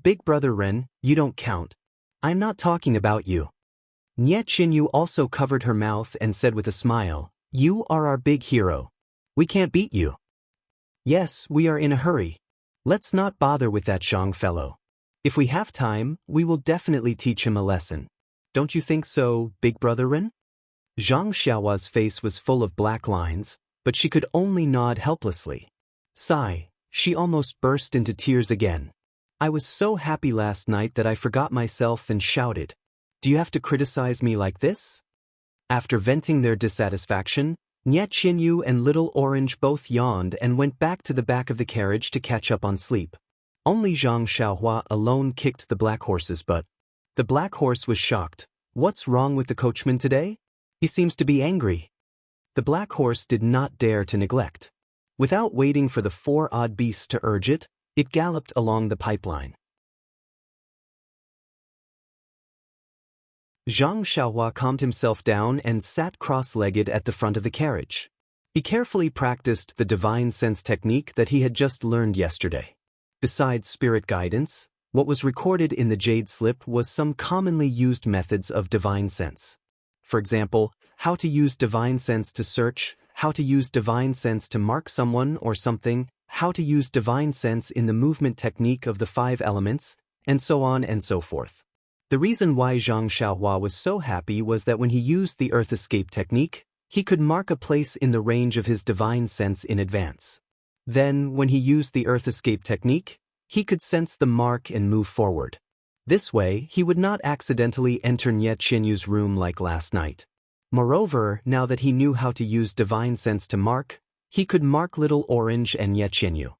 Big Brother Ren, you don't count. I'm not talking about you." Nie Qinyu also covered her mouth and said with a smile, "You are our big hero. We can't beat you." "Yes, we are in a hurry. Let's not bother with that Zhang fellow. If we have time, we will definitely teach him a lesson. Don't you think so, Big Brother Ren?" Zhang Xiaohua's face was full of black lines, but she could only nod helplessly. Sigh, she almost burst into tears again. "I was so happy last night that I forgot myself and shouted. Do you have to criticize me like this?" After venting their dissatisfaction, Nie Qinyu and Little Orange both yawned and went back to the back of the carriage to catch up on sleep. Only Zhang Xiaohua alone kicked the black horse's butt. The black horse was shocked. "What's wrong with the coachman today? He seems to be angry." The black horse did not dare to neglect. Without waiting for the four odd beasts to urge it, it galloped along the pipeline. Zhang Xiaohua calmed himself down and sat cross-legged at the front of the carriage. He carefully practiced the divine sense technique that he had just learned yesterday. Besides spirit guidance, what was recorded in the jade slip was some commonly used methods of divine sense. For example, how to use divine sense to search, how to use divine sense to mark someone or something, how to use divine sense in the movement technique of the 5 elements, and so on and so forth. The reason why Zhang Xiaohua was so happy was that when he used the earth escape technique, he could mark a place in the range of his divine sense in advance. Then, when he used the earth escape technique, he could sense the mark and move forward. This way, he would not accidentally enter Nie Qinyu's room like last night. Moreover, now that he knew how to use divine sense to mark, he could mark Little Orange and Nie Qinyu.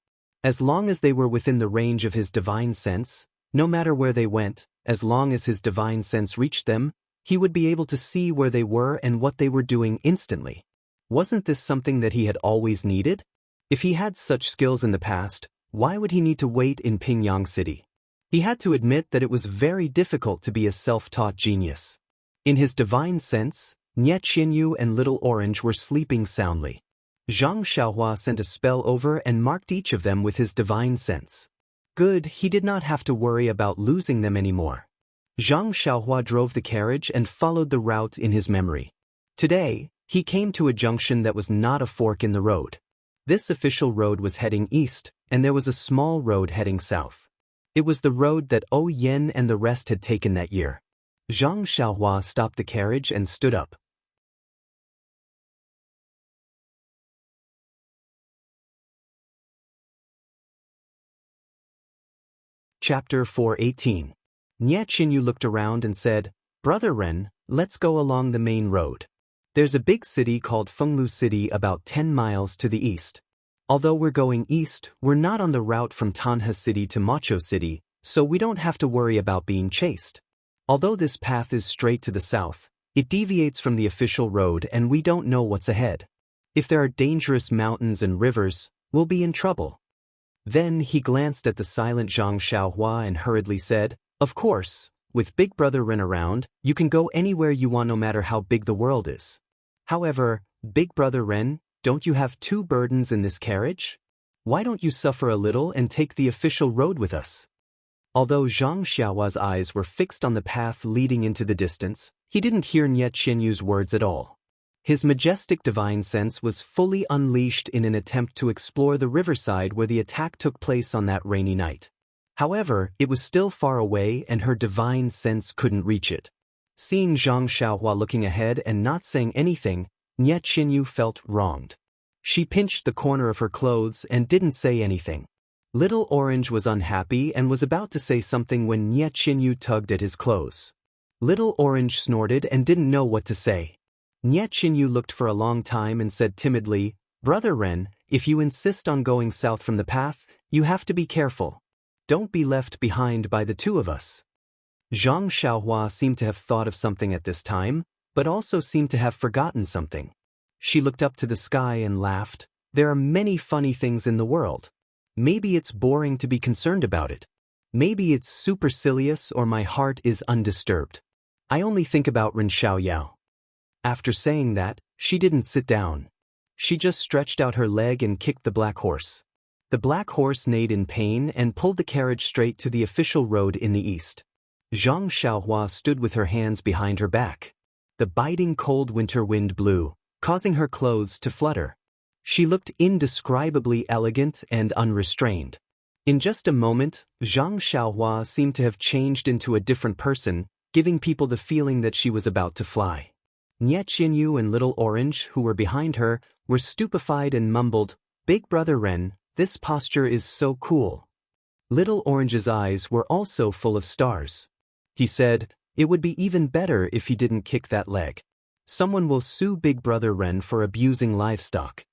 As long as they were within the range of his divine sense, no matter where they went, as long as his divine sense reached them, he would be able to see where they were and what they were doing instantly. Wasn't this something that he had always needed? If he had such skills in the past, why would he need to wait in Pingyang City? He had to admit that it was very difficult to be a self-taught genius. In his divine sense, Nie Qinyu and Little Orange were sleeping soundly. Zhang Xiaohua sent a spell over and marked each of them with his divine sense. Good, he did not have to worry about losing them anymore. Zhang Xiaohua drove the carriage and followed the route in his memory. Today, he came to a junction that was not a fork in the road. This official road was heading east, and there was a small road heading south. It was the road that O Yen and the rest had taken that year. Zhang Xiaohua stopped the carriage and stood up. Chapter 418. Nie Qinyu looked around and said, "Brother Ren, let's go along the main road. There's a big city called Fenglu City about 10 miles to the east. Although we're going east, we're not on the route from Tanha City to Macho City, so we don't have to worry about being chased. Although this path is straight to the south, it deviates from the official road and we don't know what's ahead. If there are dangerous mountains and rivers, we'll be in trouble." Then he glanced at the silent Zhang Xiaohua and hurriedly said, "Of course, with Big Brother Ren around, you can go anywhere you want no matter how big the world is. However, Big Brother Ren, don't you have 2 burdens in this carriage? Why don't you suffer a little and take the official road with us?" Although Zhang Xiaohua's eyes were fixed on the path leading into the distance, he didn't hear Nie Qinyu's words at all. His majestic divine sense was fully unleashed in an attempt to explore the riverside where the attack took place on that rainy night. However, it was still far away and her divine sense couldn't reach it. Seeing Zhang Xiaohua looking ahead and not saying anything, Nie Qinyu felt wronged. She pinched the corner of her clothes and didn't say anything. Little Orange was unhappy and was about to say something when Nie Qinyu tugged at his clothes. Little Orange snorted and didn't know what to say. Nie Qinyu looked for a long time and said timidly, "Brother Ren, if you insist on going south from the path, you have to be careful. Don't be left behind by the two of us." Zhang Xiaohua seemed to have thought of something at this time, but also seemed to have forgotten something. She looked up to the sky and laughed. "There are many funny things in the world. Maybe it's boring to be concerned about it. Maybe it's supercilious or my heart is undisturbed. I only think about Ren Xiaoyao." After saying that, she didn't sit down. She just stretched out her leg and kicked the black horse. The black horse neighed in pain and pulled the carriage straight to the official road in the east. Zhang Xiaohua stood with her hands behind her back. The biting cold winter wind blew, causing her clothes to flutter. She looked indescribably elegant and unrestrained. In just a moment, Zhang Xiaohua seemed to have changed into a different person, giving people the feeling that she was about to fly. Nie Qinyu and Little Orange, who were behind her, were stupefied and mumbled, "Big Brother Ren, this posture is so cool." Little Orange's eyes were also full of stars. He said, "It would be even better if he didn't kick that leg. Someone will sue Big Brother Ren for abusing livestock."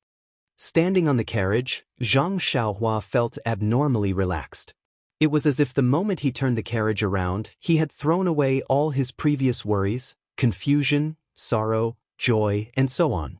Standing on the carriage, Zhang Xiaohua felt abnormally relaxed. It was as if the moment he turned the carriage around, he had thrown away all his previous worries, confusion, sorrow, joy, and so on.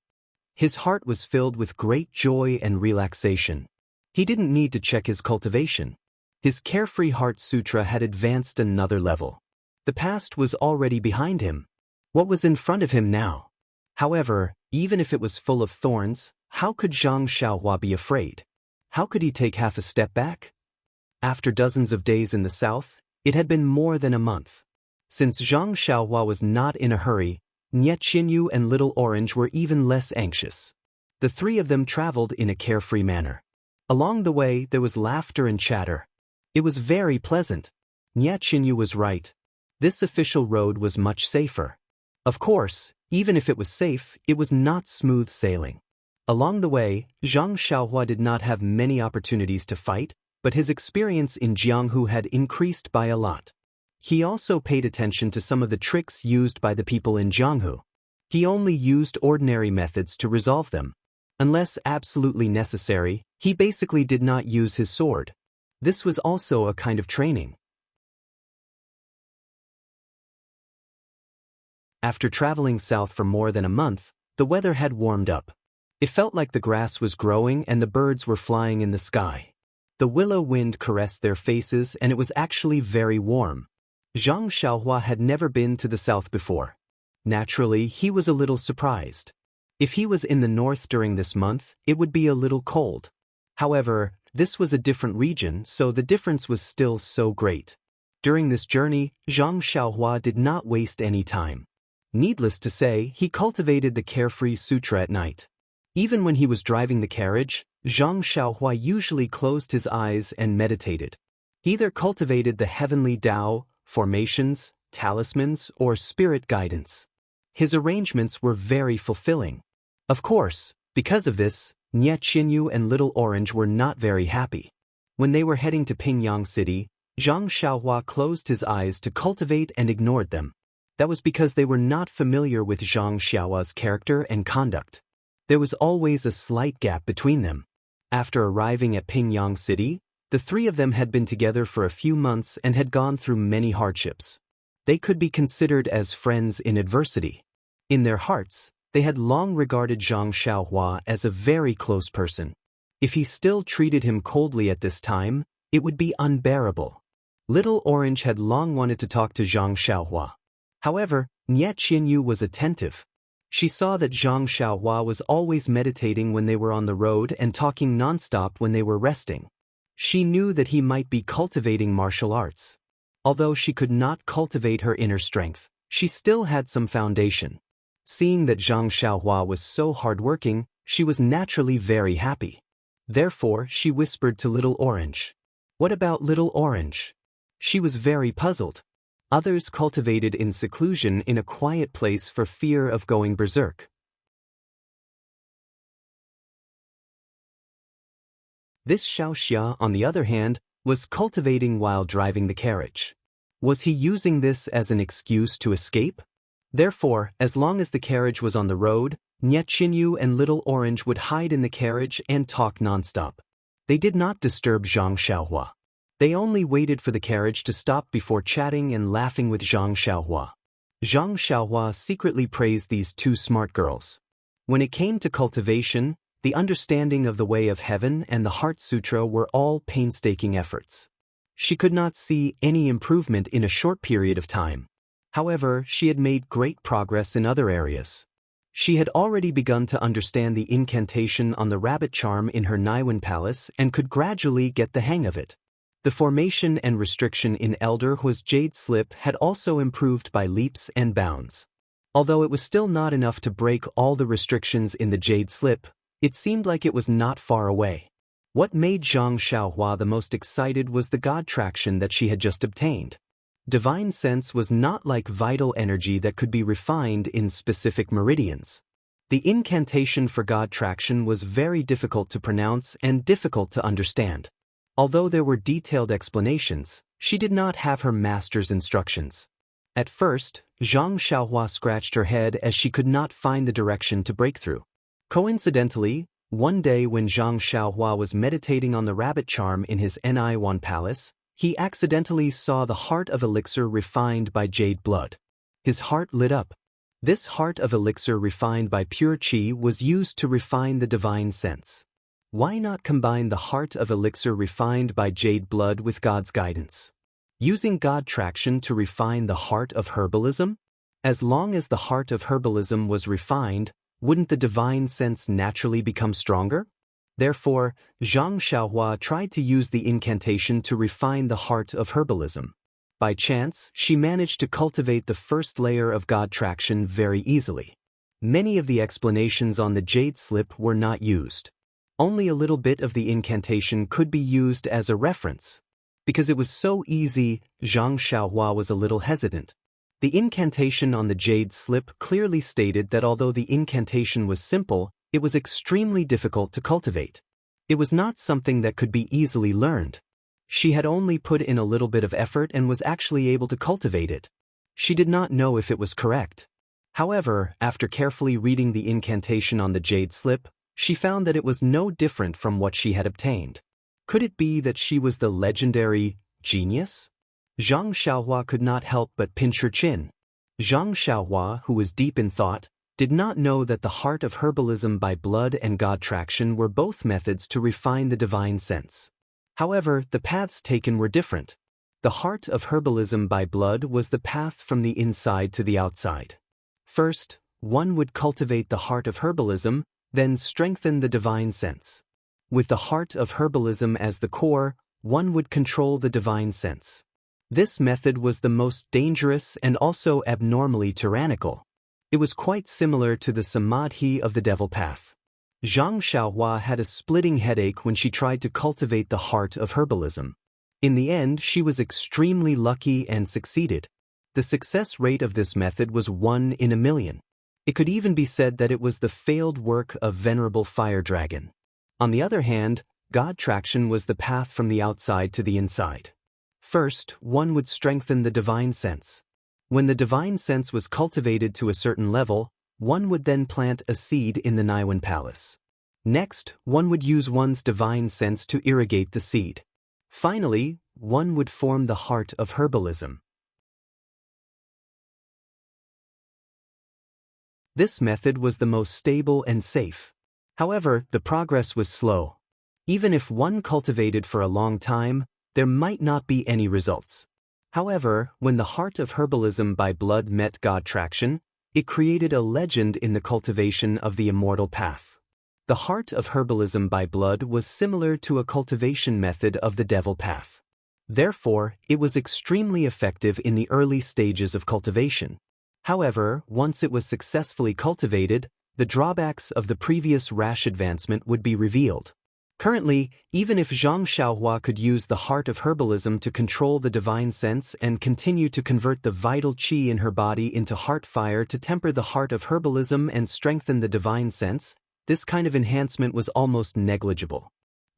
His heart was filled with great joy and relaxation. He didn't need to check his cultivation. His carefree heart sutra had advanced another level. The past was already behind him. What was in front of him now? However, even if it was full of thorns, how could Zhang Xiaohua be afraid? How could he take half a step back? After dozens of days in the south, it had been more than a month. Since Zhang Xiaohua was not in a hurry, Nie Qinyu and Little Orange were even less anxious. The three of them traveled in a carefree manner. Along the way, there was laughter and chatter. It was very pleasant. Nie Qinyu was right. This official road was much safer. Of course, even if it was safe, it was not smooth sailing. Along the way, Zhang Xiaohua did not have many opportunities to fight, but his experience in Jianghu had increased by a lot. He also paid attention to some of the tricks used by the people in Jianghu. He only used ordinary methods to resolve them. Unless absolutely necessary, he basically did not use his sword. This was also a kind of training. After traveling south for more than a month, the weather had warmed up. It felt like the grass was growing and the birds were flying in the sky. The willow wind caressed their faces and it was actually very warm. Zhang Xiaohua had never been to the south before. Naturally, he was a little surprised. If he was in the north during this month, it would be a little cold. However, this was a different region, so the difference was still so great. During this journey, Zhang Xiaohua did not waste any time. Needless to say, he cultivated the carefree sutra at night. Even when he was driving the carriage, Zhang Xiaohua usually closed his eyes and meditated. He either cultivated the heavenly Tao, formations, talismans, or spirit guidance. His arrangements were very fulfilling. Of course, because of this, Nie Qinyu and Little Orange were not very happy. When they were heading to Pingyang City, Zhang Xiaohua closed his eyes to cultivate and ignored them. That was because they were not familiar with Zhang Xiaohua's character and conduct. There was always a slight gap between them. After arriving at Pingyang City, the three of them had been together for a few months and had gone through many hardships. They could be considered as friends in adversity. In their hearts, they had long regarded Zhang Xiaohua as a very close person. If he still treated him coldly at this time, it would be unbearable. Little Orange had long wanted to talk to Zhang Xiaohua. However, Nie Qinyu was attentive. She saw that Zhang Xiaohua was always meditating when they were on the road and talking nonstop when they were resting. She knew that he might be cultivating martial arts. Although she could not cultivate her inner strength, she still had some foundation. Seeing that Zhang Xiaohua was so hardworking, she was naturally very happy. Therefore, she whispered to Little Orange. "What about Little Orange?" She was very puzzled. Others cultivated in seclusion in a quiet place for fear of going berserk. This Xiaoxia, on the other hand, was cultivating while driving the carriage. Was he using this as an excuse to escape? Therefore, as long as the carriage was on the road, Nie Qinyu and Little Orange would hide in the carriage and talk nonstop. They did not disturb Zhang Xiaohua. They only waited for the carriage to stop before chatting and laughing with Zhang Xiaohua. Zhang Xiaohua secretly praised these two smart girls. When it came to cultivation, the understanding of the Way of Heaven and the Heart Sutra were all painstaking efforts. She could not see any improvement in a short period of time. However, she had made great progress in other areas. She had already begun to understand the incantation on the rabbit charm in her Naiwan palace and could gradually get the hang of it. The formation and restriction in Elder Hua's jade slip had also improved by leaps and bounds. Although it was still not enough to break all the restrictions in the jade slip, it seemed like it was not far away. What made Zhang Xiaohua the most excited was the god traction that she had just obtained. Divine sense was not like vital energy that could be refined in specific meridians. The incantation for god traction was very difficult to pronounce and difficult to understand. Although there were detailed explanations, she did not have her master's instructions. At first, Zhang Xiaohua scratched her head as she could not find the direction to break through. Coincidentally, one day when Zhang Xiaohua was meditating on the rabbit charm in his Naiwan palace, he accidentally saw the heart of elixir refined by jade blood. His heart lit up. This heart of elixir refined by pure qi was used to refine the divine sense. Why not combine the heart of elixir refined by jade blood with God's guidance? Using God traction to refine the heart of herbalism? As long as the heart of herbalism was refined, wouldn't the divine sense naturally become stronger? Therefore, Zhang Xiaohua tried to use the incantation to refine the heart of herbalism. By chance, she managed to cultivate the first layer of God traction very easily. Many of the explanations on the jade slip were not used. Only a little bit of the incantation could be used as a reference. Because it was so easy, Zhang Xiaohua was a little hesitant. The incantation on the jade slip clearly stated that although the incantation was simple, it was extremely difficult to cultivate. It was not something that could be easily learned. She had only put in a little bit of effort and was actually able to cultivate it. She did not know if it was correct. However, after carefully reading the incantation on the jade slip, she found that it was no different from what she had obtained. Could it be that she was the legendary genius? Zhang Xiaohua could not help but pinch her chin. Zhang Xiaohua, who was deep in thought, did not know that the heart of herbalism by blood and God traction were both methods to refine the divine sense. However, the paths taken were different. The heart of herbalism by blood was the path from the inside to the outside. First, one would cultivate the heart of herbalism, then strengthen the divine sense. With the heart of herbalism as the core, one would control the divine sense. This method was the most dangerous and also abnormally tyrannical. It was quite similar to the samadhi of the devil path. Zhang Xiaohua had a splitting headache when she tried to cultivate the heart of herbalism. In the end, she was extremely lucky and succeeded. The success rate of this method was 1 in a million. It could even be said that it was the failed work of Venerable Fire Dragon. On the other hand, God traction was the path from the outside to the inside. First, one would strengthen the divine sense. When the divine sense was cultivated to a certain level, one would then plant a seed in the Naiwan palace. Next, one would use one's divine sense to irrigate the seed. Finally, one would form the heart of herbalism. This method was the most stable and safe. However, the progress was slow. Even if one cultivated for a long time, there might not be any results. However, when the heart of herbalism by blood met God traction, it created a legend in the cultivation of the immortal path. The heart of herbalism by blood was similar to a cultivation method of the devil path. Therefore, it was extremely effective in the early stages of cultivation. However, once it was successfully cultivated, the drawbacks of the previous rash advancement would be revealed. Currently, even if Zhang Xiaohua could use the heart of herbalism to control the divine sense and continue to convert the vital qi in her body into heart fire to temper the heart of herbalism and strengthen the divine sense, this kind of enhancement was almost negligible.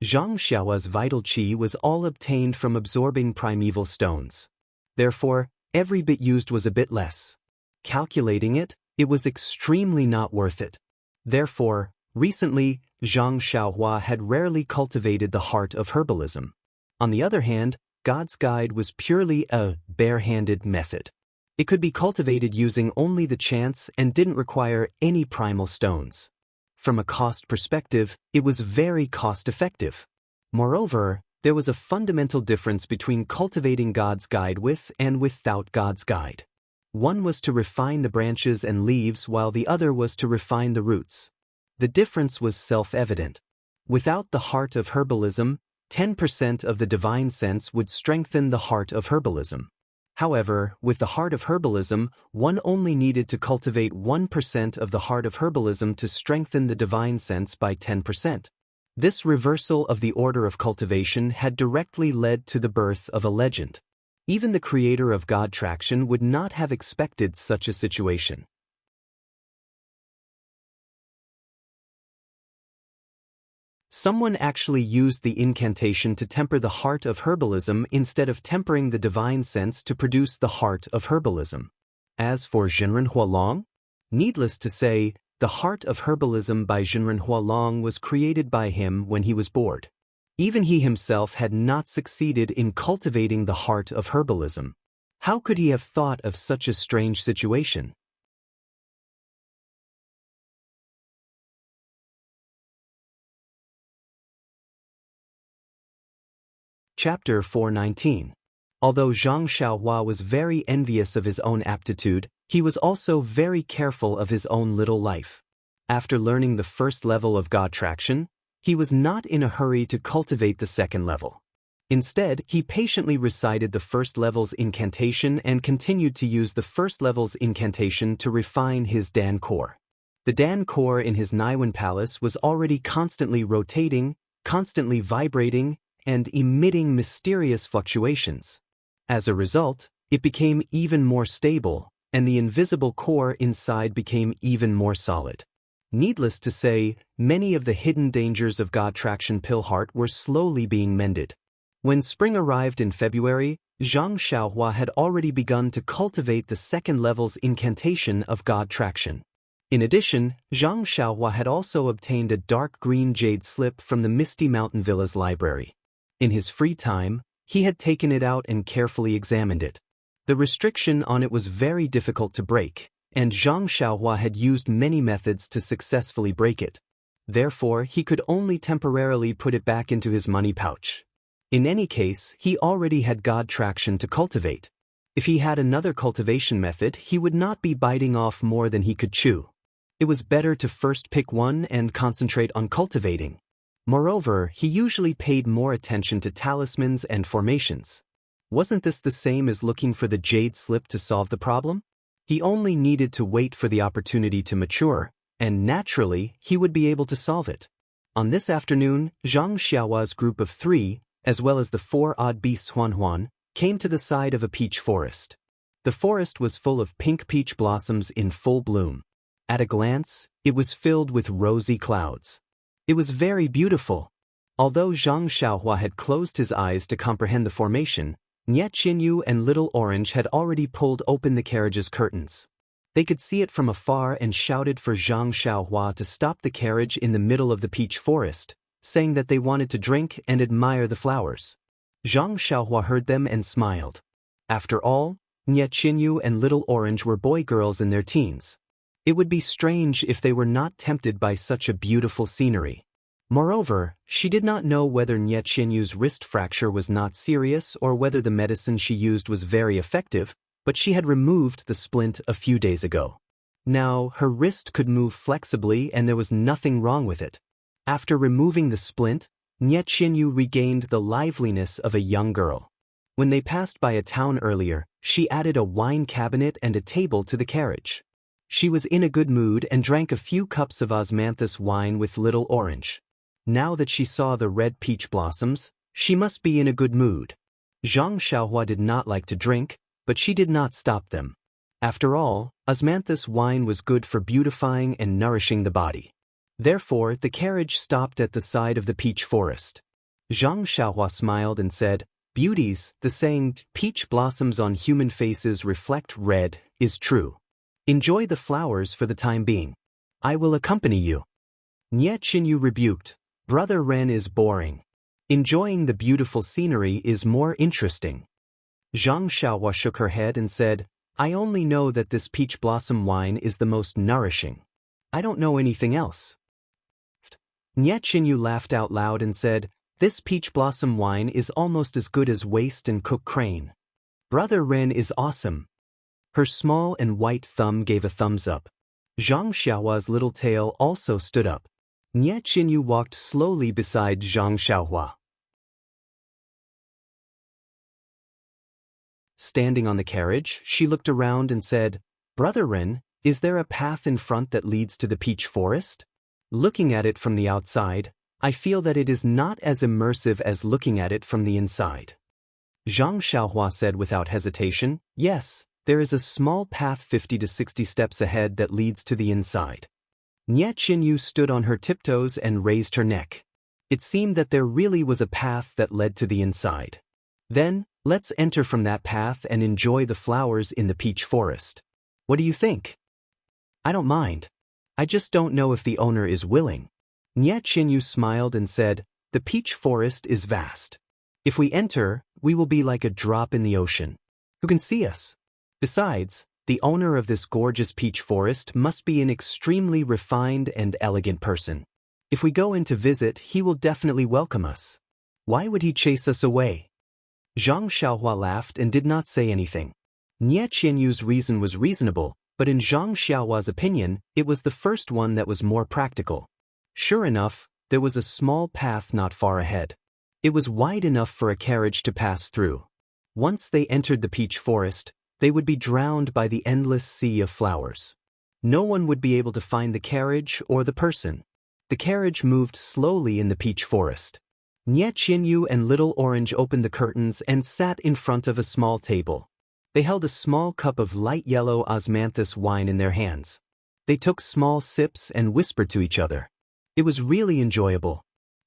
Zhang Xiaohua's vital qi was all obtained from absorbing primeval stones. Therefore, every bit used was a bit less. Calculating it, it was extremely not worth it. Therefore, recently, Zhang Xiaohua had rarely cultivated the heart of herbalism. On the other hand, God's Guide was purely a bare-handed method. It could be cultivated using only the chants and didn't require any primal stones. From a cost perspective, it was very cost-effective. Moreover, there was a fundamental difference between cultivating God's Guide with and without God's Guide. One was to refine the branches and leaves while the other was to refine the roots. The difference was self-evident. Without the heart of herbalism, 10% of the divine sense would strengthen the heart of herbalism. However, with the heart of herbalism, one only needed to cultivate 1% of the heart of herbalism to strengthen the divine sense by 10%. This reversal of the order of cultivation had directly led to the birth of a legend. Even the creator of God Traction would not have expected such a situation. Someone actually used the incantation to temper the heart of herbalism instead of tempering the divine sense to produce the heart of herbalism. As for Zhenren Hualong, needless to say, the heart of herbalism by Zhenren Hualong was created by him when he was bored. Even he himself had not succeeded in cultivating the heart of herbalism. How could he have thought of such a strange situation? Chapter 419. Although Zhang Xiaohua was very envious of his own aptitude, he was also very careful of his own little life. After learning the first level of God Traction, he was not in a hurry to cultivate the second level. Instead, he patiently recited the first level's incantation and continued to use the first level's incantation to refine his Dan core. The Dan core in his Naiwan palace was already constantly rotating, constantly vibrating, and emitting mysterious fluctuations. As a result, it became even more stable, and the invisible core inside became even more solid. Needless to say, many of the hidden dangers of God Traction Pillheart were slowly being mended. When spring arrived in February, Zhang Xiaohua had already begun to cultivate the second level's incantation of God Traction. In addition, Zhang Xiaohua had also obtained a dark green jade slip from the Misty Mountain Villa's library. In his free time, he had taken it out and carefully examined it. The restriction on it was very difficult to break, and Zhang Xiaohua had used many methods to successfully break it. Therefore, he could only temporarily put it back into his money pouch. In any case, he already had God Traction to cultivate. If he had another cultivation method, he would not be biting off more than he could chew. It was better to first pick one and concentrate on cultivating. Moreover, he usually paid more attention to talismans and formations. Wasn't this the same as looking for the jade slip to solve the problem? He only needed to wait for the opportunity to mature, and naturally, he would be able to solve it. On this afternoon, Zhang Xiaohua's group of 3, as well as the 4 odd beasts Huan, came to the side of a peach forest. The forest was full of pink peach blossoms in full bloom. At a glance, it was filled with rosy clouds. It was very beautiful. Although Zhang Xiaohua had closed his eyes to comprehend the formation, Nie Qinyu and Little Orange had already pulled open the carriage's curtains. They could see it from afar and shouted for Zhang Xiaohua to stop the carriage in the middle of the peach forest, saying that they wanted to drink and admire the flowers. Zhang Xiaohua heard them and smiled. After all, Nie Qinyu and Little Orange were boy-girls in their teens. It would be strange if they were not tempted by such a beautiful scenery. Moreover, she did not know whether Nie Qinyu's wrist fracture was not serious or whether the medicine she used was very effective, but she had removed the splint a few days ago. Now, her wrist could move flexibly and there was nothing wrong with it. After removing the splint, Nie Qinyu regained the liveliness of a young girl. When they passed by a town earlier, she added a wine cabinet and a table to the carriage. She was in a good mood and drank a few cups of osmanthus wine with Little Orange. Now that she saw the red peach blossoms, she must be in a good mood. Zhang Xiaohua did not like to drink, but she did not stop them. After all, osmanthus wine was good for beautifying and nourishing the body. Therefore, the carriage stopped at the side of the peach forest. Zhang Xiaohua smiled and said, "Beauties, the saying, peach blossoms on human faces reflect red, is true. Enjoy the flowers for the time being. I will accompany you." Nie Qinyu rebuked, "Brother Ren is boring. Enjoying the beautiful scenery is more interesting." Zhang Xiaohua shook her head and said, "I only know that this peach blossom wine is the most nourishing. I don't know anything else." Nie Qinyu laughed out loud and said, "This peach blossom wine is almost as good as waste and cook crane. Brother Ren is awesome." Her small and white thumb gave a thumbs up. Zhang Xiaohua's little tail also stood up. Nie Qinyu walked slowly beside Zhang Xiaohua. Standing on the carriage, she looked around and said, "Brother Ren, is there a path in front that leads to the peach forest? Looking at it from the outside, I feel that it is not as immersive as looking at it from the inside." Zhang Xiaohua said without hesitation, "Yes, there is a small path 50 to 60 steps ahead that leads to the inside." Nie Qinyu stood on her tiptoes and raised her neck. It seemed that there really was a path that led to the inside. "Then, let's enter from that path and enjoy the flowers in the peach forest. What do you think?" "I don't mind. I just don't know if the owner is willing." Nie Qinyu smiled and said, "The peach forest is vast. If we enter, we will be like a drop in the ocean. Who can see us? Besides, the owner of this gorgeous peach forest must be an extremely refined and elegant person. If we go in to visit, he will definitely welcome us. Why would he chase us away?" Zhang Xiaohua laughed and did not say anything. Nie Qinyu's reason was reasonable, but in Zhang Xiaohua's opinion, it was the first one that was more practical. Sure enough, there was a small path not far ahead. It was wide enough for a carriage to pass through. Once they entered the peach forest, they would be drowned by the endless sea of flowers. No one would be able to find the carriage or the person. The carriage moved slowly in the peach forest. Nie Qinyu and Little Orange opened the curtains and sat in front of a small table. They held a small cup of light yellow osmanthus wine in their hands. They took small sips and whispered to each other. It was really enjoyable.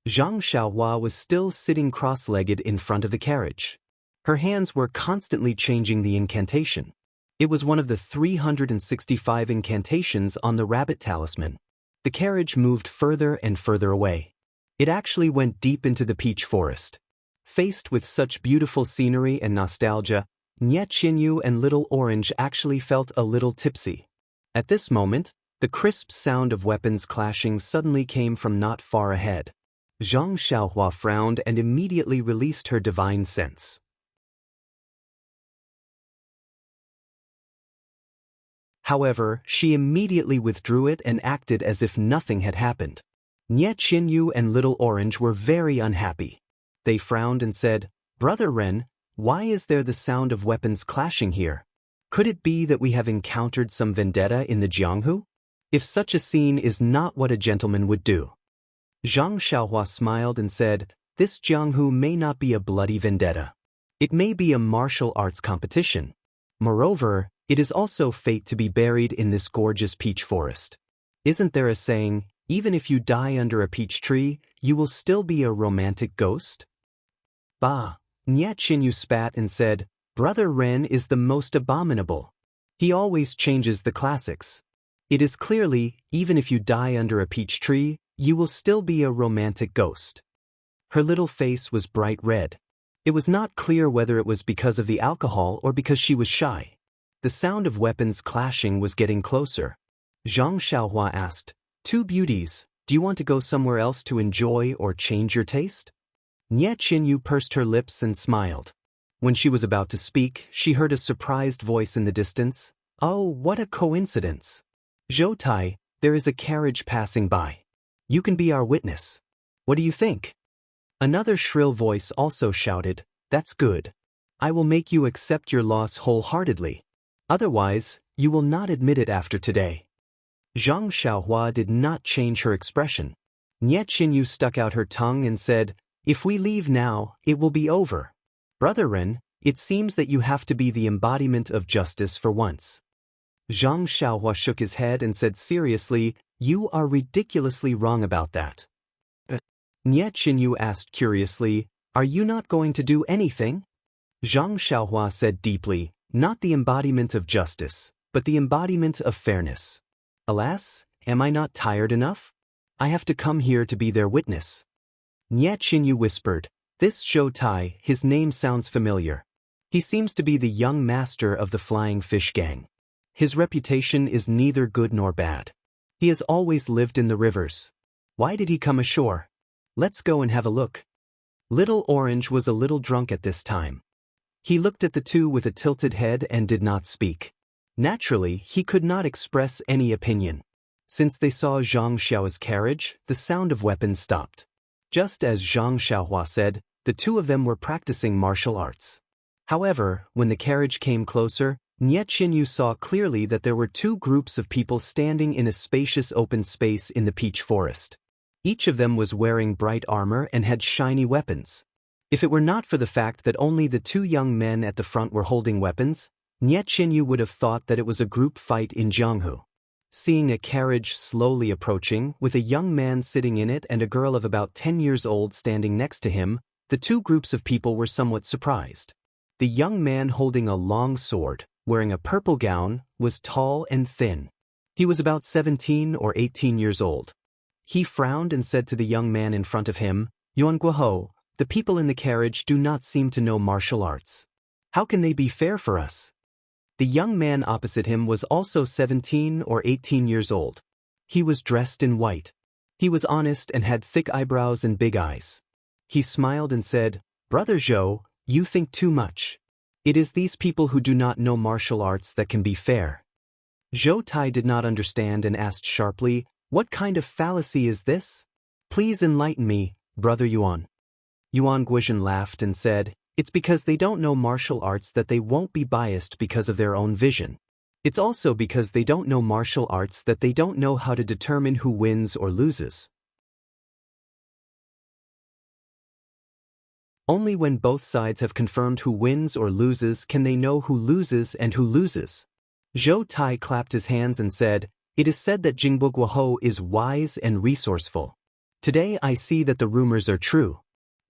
Zhang Xiaohua was still sitting cross-legged in front of the carriage. Her hands were constantly changing the incantation. It was one of the 365 incantations on the rabbit talisman. The carriage moved further and further away. It actually went deep into the peach forest. Faced with such beautiful scenery and nostalgia, Nie Qinyu and Little Orange actually felt a little tipsy. At this moment, the crisp sound of weapons clashing suddenly came from not far ahead. Zhang Xiaohua frowned and immediately released her divine sense. However, she immediately withdrew it and acted as if nothing had happened. Nie Qinyu and Little Orange were very unhappy. They frowned and said, "Brother Ren, why is there the sound of weapons clashing here? Could it be that we have encountered some vendetta in the Jianghu? If such a scene is not what a gentleman would do." Zhang Xiaohua smiled and said, "This Jianghu may not be a bloody vendetta. It may be a martial arts competition. Moreover, it is also fate to be buried in this gorgeous peach forest. Isn't there a saying, even if you die under a peach tree, you will still be a romantic ghost?" "Bah!" Nie Qinyu spat and said, "Brother Ren is the most abominable. He always changes the classics. It is clearly, even if you die under a peach tree, you will still be a romantic ghost." Her little face was bright red. It was not clear whether it was because of the alcohol or because she was shy. The sound of weapons clashing was getting closer. Zhang Xiaohua asked, "Two beauties, do you want to go somewhere else to enjoy or change your taste?" Nie Qinyu pursed her lips and smiled. When she was about to speak, she heard a surprised voice in the distance. "Oh, what a coincidence! Zhoutai, there is a carriage passing by. You can be our witness. What do you think?" Another shrill voice also shouted, "That's good. I will make you accept your loss wholeheartedly. Otherwise, you will not admit it after today." Zhang Xiaohua did not change her expression. Nie Qinyu stuck out her tongue and said, "If we leave now, it will be over. Brother Ren, it seems that you have to be the embodiment of justice for once." Zhang Xiaohua shook his head and said seriously, "You are ridiculously wrong about that." Nie Qinyu asked curiously, "Are you not going to do anything?" Zhang Xiaohua said deeply, "Not the embodiment of justice, but the embodiment of fairness. Alas, am I not tired enough? I have to come here to be their witness." Nie Qinyu whispered, "This Zhou Tai, his name sounds familiar. He seems to be the young master of the Flying Fish Gang. His reputation is neither good nor bad. He has always lived in the rivers. Why did he come ashore? Let's go and have a look." Little Orange was a little drunk at this time. He looked at the two with a tilted head and did not speak. Naturally, he could not express any opinion. Since they saw Zhang Xiao's carriage, the sound of weapons stopped. Just as Zhang Xiaohua said, the two of them were practicing martial arts. However, when the carriage came closer, Nie Qinyu saw clearly that there were two groups of people standing in a spacious open space in the peach forest. Each of them was wearing bright armor and had shiny weapons. If it were not for the fact that only the two young men at the front were holding weapons, Nie Qinyu would have thought that it was a group fight in Jianghu. Seeing a carriage slowly approaching, with a young man sitting in it and a girl of about 10 years old standing next to him, the two groups of people were somewhat surprised. The young man holding a long sword, wearing a purple gown, was tall and thin. He was about 17 or 18 years old. He frowned and said to the young man in front of him, "Yuan Guohou, the people in the carriage do not seem to know martial arts. How can they be fair for us?" The young man opposite him was also 17 or 18 years old. He was dressed in white. He was honest and had thick eyebrows and big eyes. He smiled and said, "Brother Zhou, you think too much. It is these people who do not know martial arts that can be fair." Zhou Tai did not understand and asked sharply, "What kind of fallacy is this? Please enlighten me, Brother Yuan." Yuan Guizhen laughed and said, "It's because they don't know martial arts that they won't be biased because of their own vision. It's also because they don't know martial arts that they don't know how to determine who wins or loses. Only when both sides have confirmed who wins or loses can they know who loses and who loses." Zhou Tai clapped his hands and said, "It is said that Jingbo Guohou is wise and resourceful. Today I see that the rumors are true.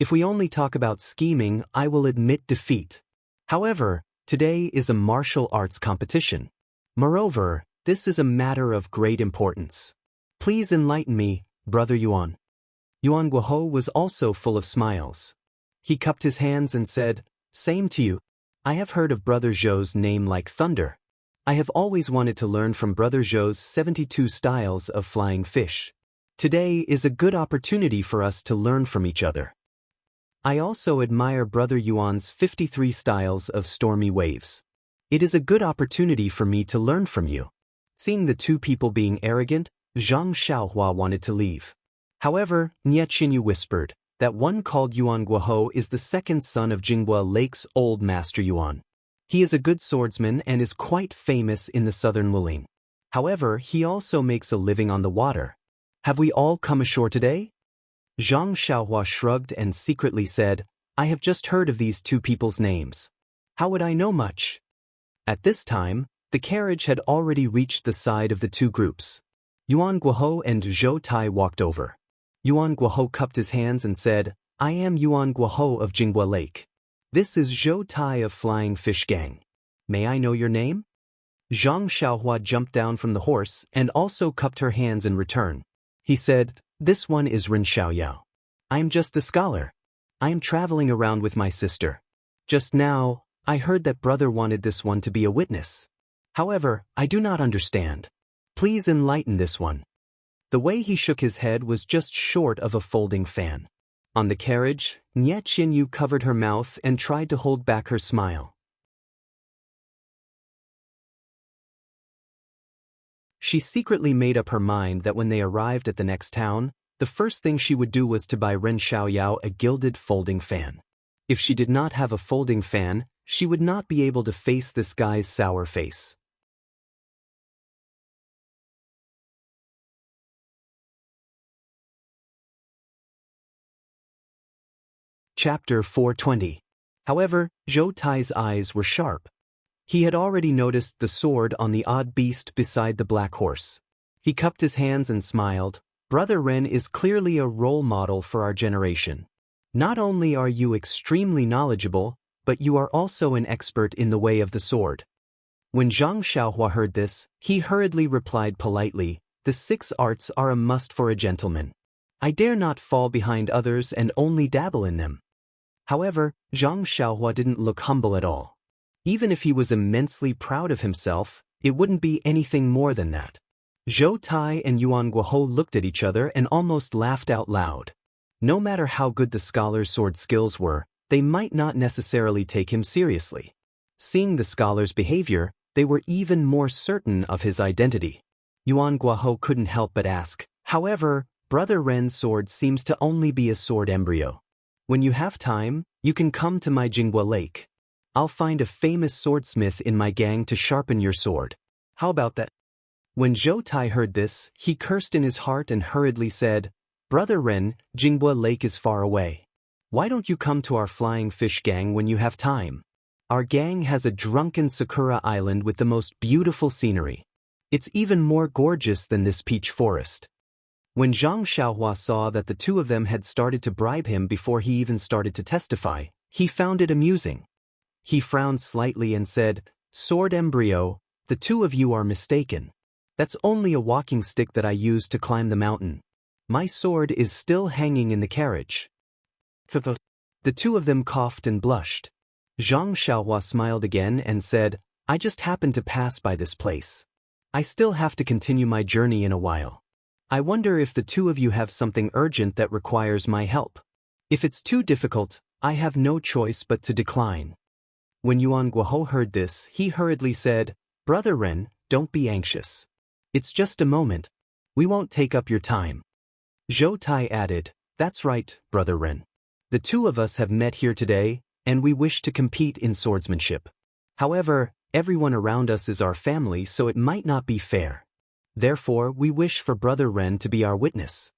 If we only talk about scheming, I will admit defeat. However, today is a martial arts competition. Moreover, this is a matter of great importance. Please enlighten me, Brother Yuan." Yuan Guohou was also full of smiles. He cupped his hands and said, "Same to you. I have heard of Brother Zhou's name like thunder. I have always wanted to learn from Brother Zhou's 72 styles of flying fish. Today is a good opportunity for us to learn from each other. I also admire Brother Yuan's 53 styles of stormy waves. It is a good opportunity for me to learn from you." Seeing the two people being arrogant, Zhang Xiaohua wanted to leave. However, Nie Qinyu whispered, "That one called Yuan Guohou is the second son of Jinghua Lake's old master Yuan. He is a good swordsman and is quite famous in the southern Luling. However, he also makes a living on the water. Have we all come ashore today?" Zhang Xiaohua shrugged and secretly said, "I have just heard of these two people's names. How would I know much?" At this time, the carriage had already reached the side of the two groups. Yuan Guohou and Zhou Tai walked over. Yuan Guohou cupped his hands and said, "I am Yuan Guohou of Jinghua Lake. This is Zhou Tai of Flying Fish Gang. May I know your name?" Zhang Xiaohua jumped down from the horse and also cupped her hands in return. He said, "This one is Ren Xiaoyao. I am just a scholar. I am traveling around with my sister. Just now, I heard that brother wanted this one to be a witness. However, I do not understand. Please enlighten this one." The way he shook his head was just short of a folding fan. On the carriage, Nie Qinyu covered her mouth and tried to hold back her smile. She secretly made up her mind that when they arrived at the next town, the first thing she would do was to buy Ren Xiaoyao a gilded folding fan. If she did not have a folding fan, she would not be able to face this guy's sour face. Chapter 420. However, Zhou Tai's eyes were sharp. He had already noticed the sword on the odd beast beside the black horse. He cupped his hands and smiled. Brother Ren is clearly a role model for our generation. Not only are you extremely knowledgeable, but you are also an expert in the way of the sword. When Zhang Xiaohua heard this, he hurriedly replied politely, "The 6 arts are a must for a gentleman. I dare not fall behind others and only dabble in them." However, Zhang Xiaohua didn't look humble at all. Even if he was immensely proud of himself, it wouldn't be anything more than that. Zhou Tai and Yuan Guohou looked at each other and almost laughed out loud. No matter how good the scholar's sword skills were, they might not necessarily take him seriously. Seeing the scholar's behavior, they were even more certain of his identity. Yuan Guohou couldn't help but ask, "However, Brother Ren's sword seems to only be a sword embryo. When you have time, you can come to my Jinghua Lake. I'll find a famous swordsmith in my gang to sharpen your sword. How about that?" When Zhou Tai heard this, he cursed in his heart and hurriedly said, "Brother Ren, Jinghua Lake is far away. Why don't you come to our flying fish gang when you have time? Our gang has a drunken Sakura island with the most beautiful scenery. It's even more gorgeous than this peach forest." When Zhang Xiaohua saw that the two of them had started to bribe him before he even started to testify, he found it amusing. He frowned slightly and said, "Sword embryo, the two of you are mistaken. That's only a walking stick that I use to climb the mountain. My sword is still hanging in the carriage." The two of them coughed and blushed. Zhang Xiaohua smiled again and said, "I just happened to pass by this place. I still have to continue my journey in a while. I wonder if the two of you have something urgent that requires my help. If it's too difficult, I have no choice but to decline." When Yuan Guohou heard this, he hurriedly said, "Brother Ren, don't be anxious. It's just a moment. We won't take up your time." Zhou Tai added, "That's right, Brother Ren. The two of us have met here today, and we wish to compete in swordsmanship. However, everyone around us is our family, so it might not be fair. Therefore, we wish for Brother Ren to be our witness."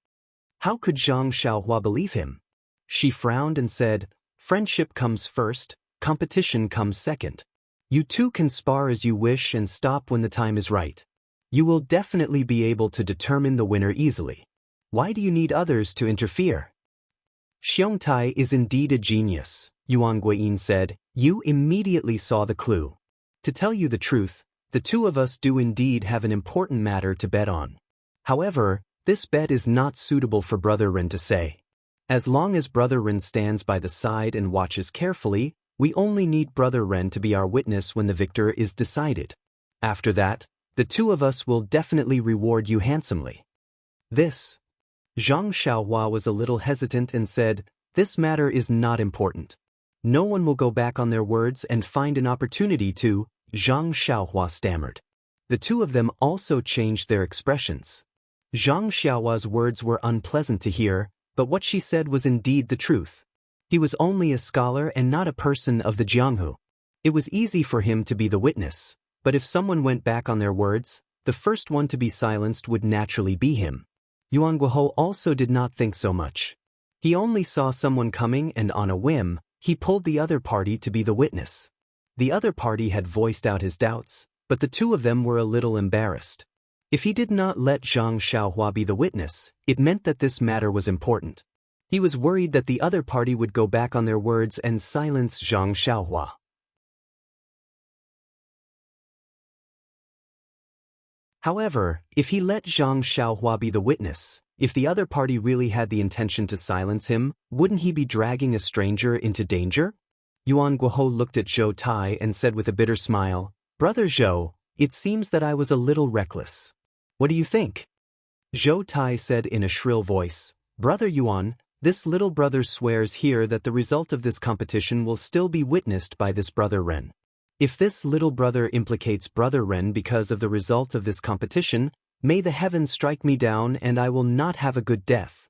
How could Zhang Xiaohua believe him? She frowned and said, "Friendship comes first, competition comes second. You two can spar as you wish and stop when the time is right. You will definitely be able to determine the winner easily. Why do you need others to interfere?" "Xiong Tai is indeed a genius," Yuan Guiyin said. "You immediately saw the clue. To tell you the truth, the two of us do indeed have an important matter to bet on. However, this bet is not suitable for Brother Ren to say. As long as Brother Ren stands by the side and watches carefully, we only need Brother Ren to be our witness when the victor is decided. After that, the two of us will definitely reward you handsomely." This. Zhang Xiaohua was a little hesitant and said, "This matter is not important. No one will go back on their words and find an opportunity to." Zhang Xiaohua stammered. The two of them also changed their expressions. Zhang Xiaohua's words were unpleasant to hear, but what she said was indeed the truth. He was only a scholar and not a person of the Jianghu. It was easy for him to be the witness, but if someone went back on their words, the first one to be silenced would naturally be him. Yuan Guohou also did not think so much. He only saw someone coming and on a whim, he pulled the other party to be the witness. The other party had voiced out his doubts, but the two of them were a little embarrassed. If he did not let Zhang Xiaohua be the witness, it meant that this matter was important. He was worried that the other party would go back on their words and silence Zhang Xiaohua. However, if he let Zhang Xiaohua be the witness, if the other party really had the intention to silence him, wouldn't he be dragging a stranger into danger? Yuan Guohou looked at Zhou Tai and said with a bitter smile, "Brother Zhou, it seems that I was a little reckless. What do you think?" Zhou Tai said in a shrill voice, "Brother Yuan, this little brother swears here that the result of this competition will still be witnessed by this Brother Ren. If this little brother implicates Brother Ren because of the result of this competition, may the heavens strike me down and I will not have a good death."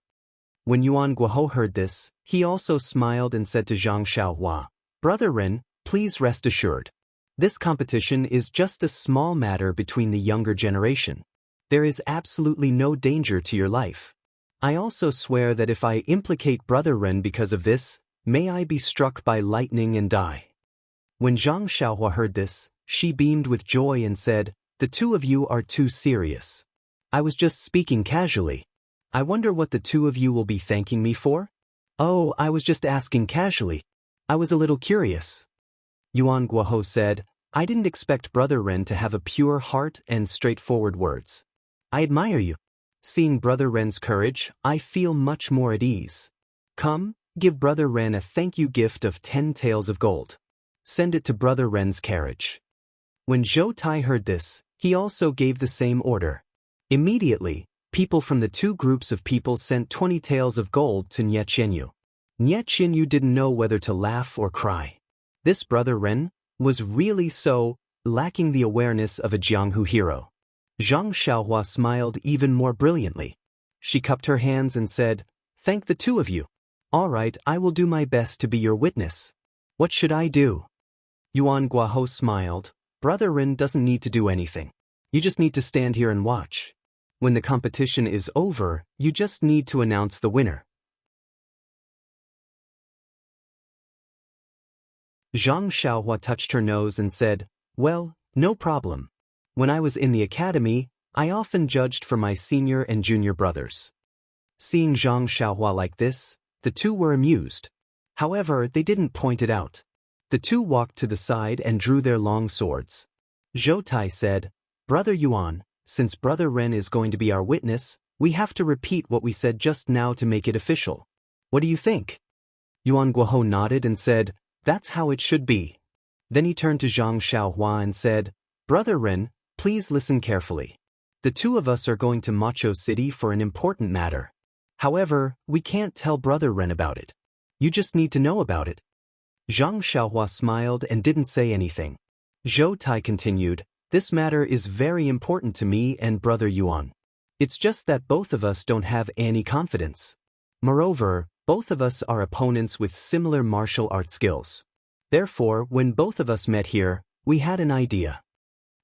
When Yuan Guohou heard this, he also smiled and said to Zhang Xiaohua, "Brother Ren, please rest assured. This competition is just a small matter between the younger generation. There is absolutely no danger to your life. I also swear that if I implicate Brother Ren because of this, May I be struck by lightning and die." When Zhang Xiaohua heard this, she beamed with joy and said, "The two of you are too serious. I was just speaking casually. I wonder what the two of you will be thanking me for?" "Oh, I was just asking casually. I was a little curious." Yuan Guohou said, "I didn't expect Brother Ren to have a pure heart and straightforward words. I admire you. Seeing Brother Ren's courage, I feel much more at ease. Come, give Brother Ren a thank you gift of 10 taels of gold. Send it to Brother Ren's carriage." When Zhou Tai heard this, he also gave the same order. Immediately, people from the two groups of people sent 20 taels of gold to Nie Qianyu. Nie Qianyu didn't know whether to laugh or cry. This Brother Ren was really so lacking the awareness of a Jianghu hero. Zhang Xiaohua smiled even more brilliantly. She cupped her hands and said, "Thank the two of you. All right, I will do my best to be your witness. What should I do?" Yuan Guohou smiled. "Brother Ren doesn't need to do anything. You just need to stand here and watch. When the competition is over, you just need to announce the winner." Zhang Xiaohua touched her nose and said, "Well, no problem. When I was in the academy, I often judged for my senior and junior brothers." Seeing Zhang Xiaohua like this, the two were amused. However, they didn't point it out. The two walked to the side and drew their long swords. Zhou Tai said, "Brother Yuan, since Brother Ren is going to be our witness, we have to repeat what we said just now to make it official. What do you think?" Yuan Guohou nodded and said, "That's how it should be." Then he turned to Zhang Xiaohua and said, "Brother Ren, please listen carefully. The two of us are going to Macho City for an important matter. However, we can't tell Brother Ren about it. You just need to know about it." Zhang Xiaohua smiled and didn't say anything. Zhou Tai continued, "This matter is very important to me and Brother Yuan. It's just that both of us don't have any confidence. Moreover, both of us are opponents with similar martial arts skills. Therefore, when both of us met here, we had an idea."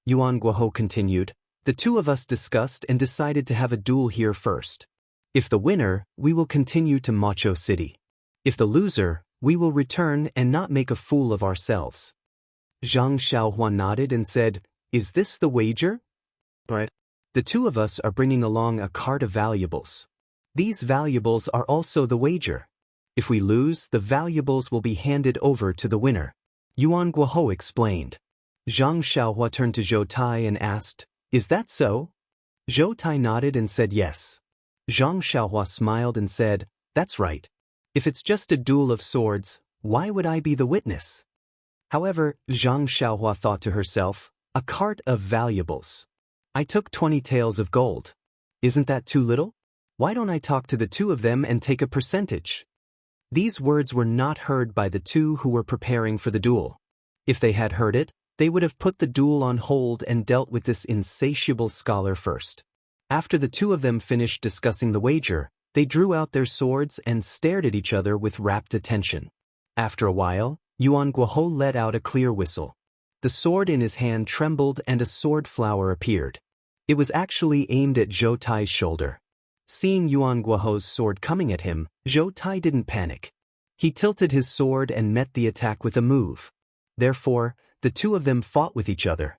Yuan Guohou continued, "The two of us discussed and decided to have a duel here first. If the winner, we will continue to Macho City. If the loser, we will return and not make a fool of ourselves." Zhang Xiaohua nodded and said, "Is this the wager?" "Right. The two of us are bringing along a cart of valuables. These valuables are also the wager. If we lose, the valuables will be handed over to the winner," Yuan Guohou explained. Zhang Xiaohua turned to Zhou Tai and asked, "Is that so?" Zhou Tai nodded and said yes. Zhang Xiaohua smiled and said, "That's right. If it's just a duel of swords, why would I be the witness?" However, Zhang Xiaohua thought to herself, "A cart of valuables. I took 20 taels of gold. Isn't that too little? Why don't I talk to the two of them and take a percentage?" These words were not heard by the two who were preparing for the duel. If they had heard it, they would have put the duel on hold and dealt with this insatiable scholar first. After the two of them finished discussing the wager, they drew out their swords and stared at each other with rapt attention. After a while, Yuan Guohou let out a clear whistle. The sword in his hand trembled and a sword flower appeared. It was actually aimed at Zhou Tai's shoulder. Seeing Yuan Guohou's sword coming at him, Zhou Tai didn't panic. He tilted his sword and met the attack with a move. Therefore, the two of them fought with each other.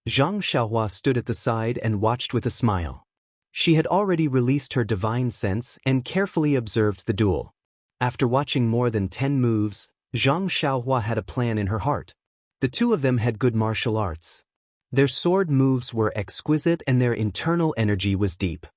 Zhang Xiaohua stood at the side and watched with a smile. She had already released her divine sense and carefully observed the duel. After watching more than 10 moves, Zhang Xiaohua had a plan in her heart. The two of them had good martial arts. Their sword moves were exquisite and their internal energy was deep.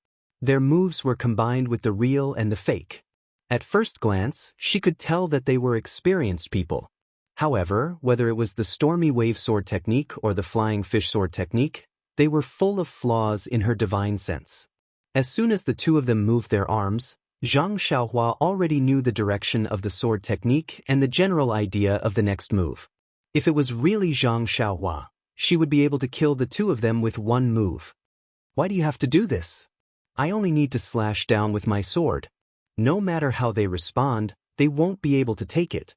Their moves were combined with the real and the fake. At first glance, she could tell that they were experienced people. However, whether it was the stormy wave sword technique or the flying fish sword technique, they were full of flaws in her divine sense. As soon as the two of them moved their arms, Zhang Xiaohua already knew the direction of the sword technique and the general idea of the next move. If it was really Zhang Xiaohua, she would be able to kill the two of them with one move. "Why do you have to do this? I only need to slash down with my sword. No matter how they respond, they won't be able to take it,"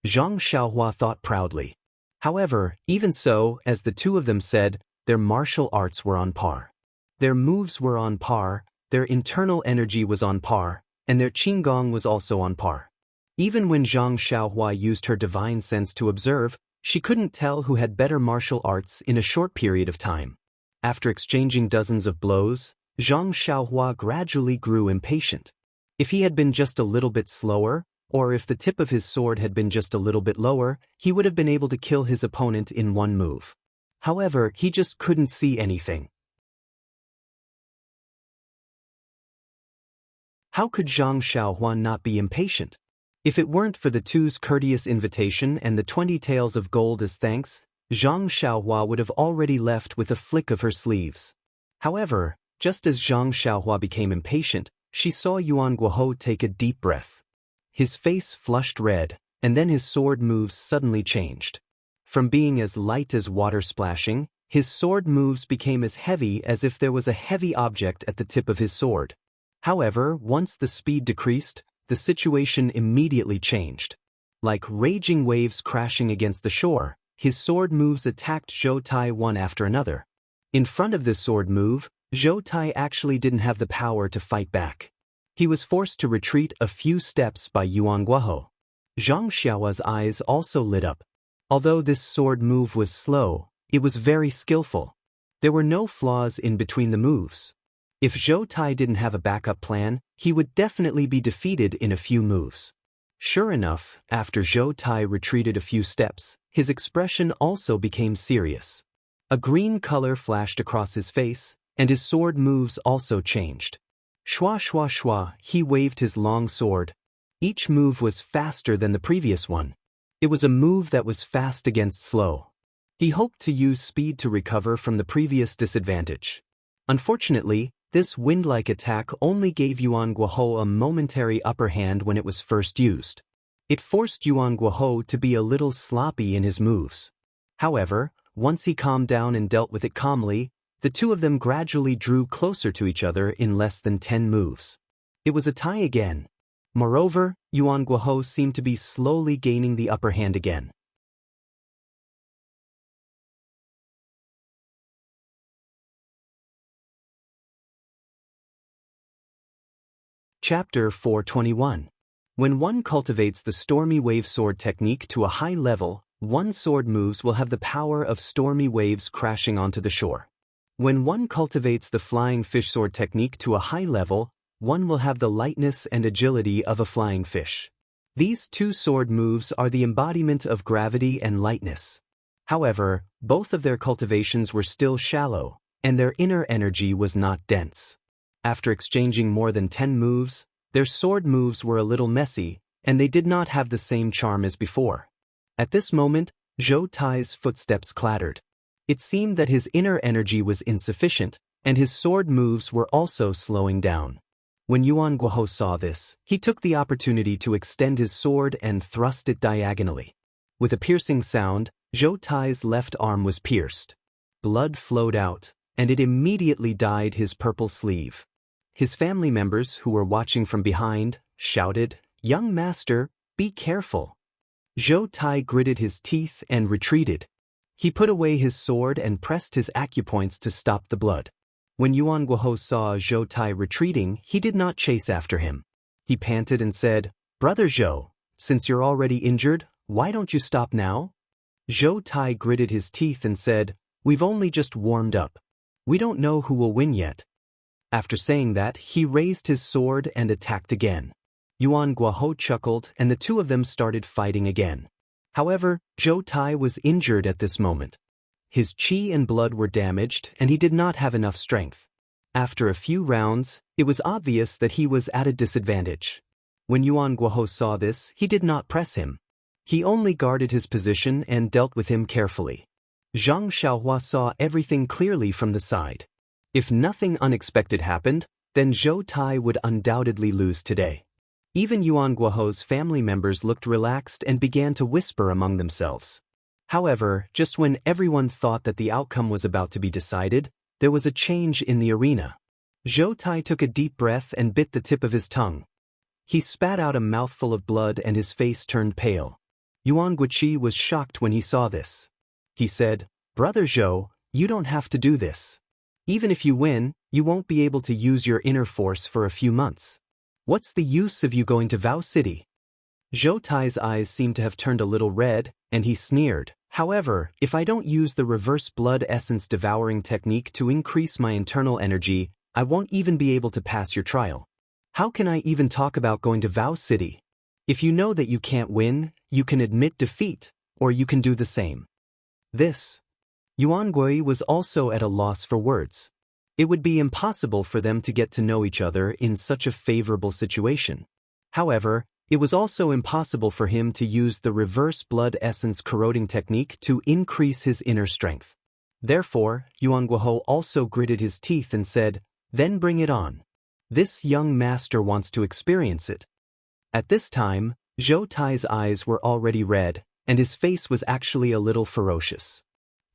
Zhang Xiaohua thought proudly. However, even so, as the two of them said, their martial arts were on par. Their moves were on par, their internal energy was on par, and their qinggong was also on par. Even when Zhang Xiaohua used her divine sense to observe, she couldn't tell who had better martial arts in a short period of time. After exchanging dozens of blows, Zhang Xiaohua gradually grew impatient. If he had been just a little bit slower, or if the tip of his sword had been just a little bit lower, he would have been able to kill his opponent in one move. However, he just couldn't see anything. How could Zhang Xiaohua not be impatient? If it weren't for the two's courteous invitation and the 20 taels of gold as thanks, Zhang Xiaohua would have already left with a flick of her sleeves. However, just as Zhang Xiaohua became impatient, she saw Yuan Guohou take a deep breath. His face flushed red, and then his sword moves suddenly changed. From being as light as water splashing, his sword moves became as heavy as if there was a heavy object at the tip of his sword. However, once the speed decreased, the situation immediately changed. Like raging waves crashing against the shore, his sword moves attacked Zhou Tai one after another. In front of this sword move, Zhou Tai actually didn't have the power to fight back. He was forced to retreat a few steps by Yuan Guohou. Zhang Xiaohua's eyes also lit up. Although this sword move was slow, it was very skillful. There were no flaws in between the moves. If Zhou Tai didn't have a backup plan, he would definitely be defeated in a few moves. Sure enough, after Zhou Tai retreated a few steps, his expression also became serious. A green color flashed across his face, and his sword moves also changed. Shua shua shua, he waved his long sword. Each move was faster than the previous one. It was a move that was fast against slow. He hoped to use speed to recover from the previous disadvantage. Unfortunately, this wind-like attack only gave Yuan Guohou a momentary upper hand when it was first used. It forced Yuan Guohou to be a little sloppy in his moves. However, once he calmed down and dealt with it calmly, the two of them gradually drew closer to each other in less than 10 moves. It was a tie again. Moreover, Yuan Guohou seemed to be slowly gaining the upper hand again. Chapter 421. When one cultivates the stormy wave sword technique to a high level, one's sword moves will have the power of stormy waves crashing onto the shore. When one cultivates the flying fish sword technique to a high level, one will have the lightness and agility of a flying fish. These two sword moves are the embodiment of gravity and lightness. However, both of their cultivations were still shallow, and their inner energy was not dense. After exchanging more than 10 moves, their sword moves were a little messy, and they did not have the same charm as before. At this moment, Zhou Tai's footsteps clattered. It seemed that his inner energy was insufficient, and his sword moves were also slowing down. When Yuan Guohou saw this, he took the opportunity to extend his sword and thrust it diagonally. With a piercing sound, Zhou Tai's left arm was pierced. Blood flowed out, and it immediately dyed his purple sleeve. His family members, who were watching from behind, shouted, "Young master, be careful." Zhou Tai gritted his teeth and retreated. He put away his sword and pressed his acupoints to stop the blood. When Yuan Guohou saw Zhou Tai retreating, he did not chase after him. He panted and said, "Brother Zhou, since you're already injured, why don't you stop now?" Zhou Tai gritted his teeth and said, "We've only just warmed up. We don't know who will win yet." After saying that, he raised his sword and attacked again. Yuan Guohou chuckled, and the two of them started fighting again. However, Zhou Tai was injured at this moment. His qi and blood were damaged, and he did not have enough strength. After a few rounds, it was obvious that he was at a disadvantage. When Yuan Guohou saw this, he did not press him. He only guarded his position and dealt with him carefully. Zhang Xiaohua saw everything clearly from the side. If nothing unexpected happened, then Zhou Tai would undoubtedly lose today. Even Yuan Guohou's family members looked relaxed and began to whisper among themselves. However, just when everyone thought that the outcome was about to be decided, there was a change in the arena. Zhou Tai took a deep breath and bit the tip of his tongue. He spat out a mouthful of blood and his face turned pale. Yuan Guoqi was shocked when he saw this. He said, "Brother Zhou, you don't have to do this. Even if you win, you won't be able to use your inner force for a few months. What's the use of you going to Vow City?" Zhou Tai's eyes seemed to have turned a little red, and he sneered. However, if I don't use the reverse blood essence devouring technique to increase my internal energy, I won't even be able to pass your trial. How can I even talk about going to Vow City? If you know that you can't win, you can admit defeat, or you can do the same. This. Yuan Gui was also at a loss for words. It would be impossible for them to get to know each other in such a favorable situation. However, it was also impossible for him to use the reverse blood essence corroding technique to increase his inner strength. Therefore, Yuan Guohou also gritted his teeth and said, "Then bring it on. This young master wants to experience it." At this time, Zhou Tai's eyes were already red, and his face was actually a little ferocious.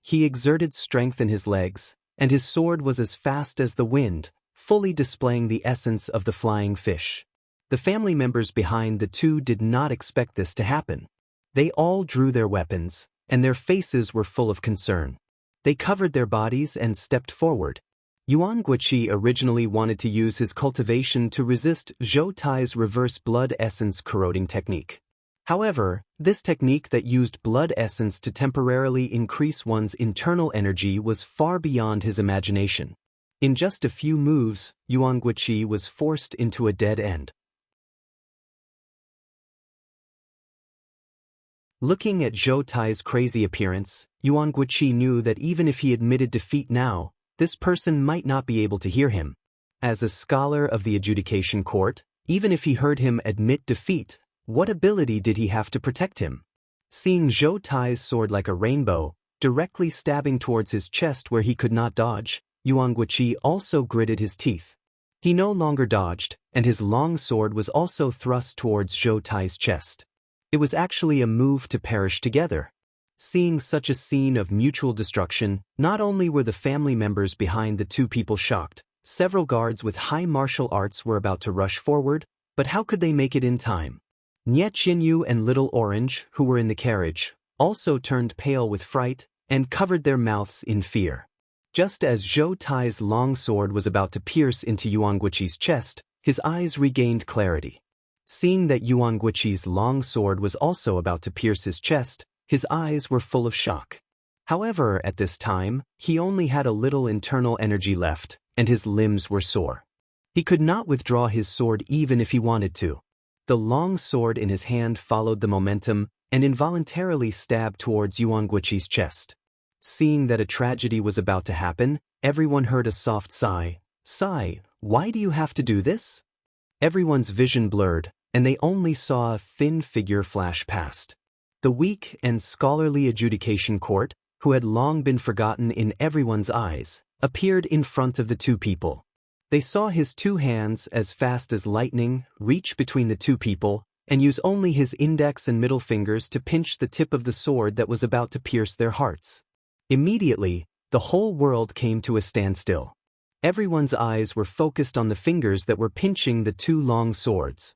He exerted strength in his legs, and his sword was as fast as the wind, fully displaying the essence of the flying fish. The family members behind the two did not expect this to happen. They all drew their weapons, and their faces were full of concern. They covered their bodies and stepped forward. Yuan Guiqi originally wanted to use his cultivation to resist Zhou Tai's reverse blood essence corroding technique. However, this technique that used blood essence to temporarily increase one's internal energy was far beyond his imagination. In just a few moves, Yuan Guiqi was forced into a dead end. Looking at Zhou Tai's crazy appearance, Yuan Guiqi knew that even if he admitted defeat now, this person might not be able to hear him. As a scholar of the adjudication court, even if he heard him admit defeat, what ability did he have to protect him? Seeing Zhou Tai's sword like a rainbow, directly stabbing towards his chest where he could not dodge, Yuan Guiqi also gritted his teeth. He no longer dodged, and his long sword was also thrust towards Zhou Tai's chest. It was actually a move to perish together. Seeing such a scene of mutual destruction, not only were the family members behind the two people shocked, several guards with high martial arts were about to rush forward, but how could they make it in time? Nie Qinyu and Little Orange, who were in the carriage, also turned pale with fright and covered their mouths in fear. Just as Zhou Tai's long sword was about to pierce into Yuan Guiqi's chest, his eyes regained clarity. Seeing that Yuan Guiqi's long sword was also about to pierce his chest, his eyes were full of shock. However, at this time, he only had a little internal energy left, and his limbs were sore. He could not withdraw his sword even if he wanted to. The long sword in his hand followed the momentum and involuntarily stabbed towards Yuan Guiqi's chest. Seeing that a tragedy was about to happen, everyone heard a soft sigh. "Sigh, why do you have to do this?" Everyone's vision blurred, and they only saw a thin figure flash past. The weak and scholarly adjudication court, who had long been forgotten in everyone's eyes, appeared in front of the two people. They saw his two hands, as fast as lightning, reach between the two people, and use only his index and middle fingers to pinch the tip of the sword that was about to pierce their hearts. Immediately, the whole world came to a standstill. Everyone's eyes were focused on the fingers that were pinching the two long swords.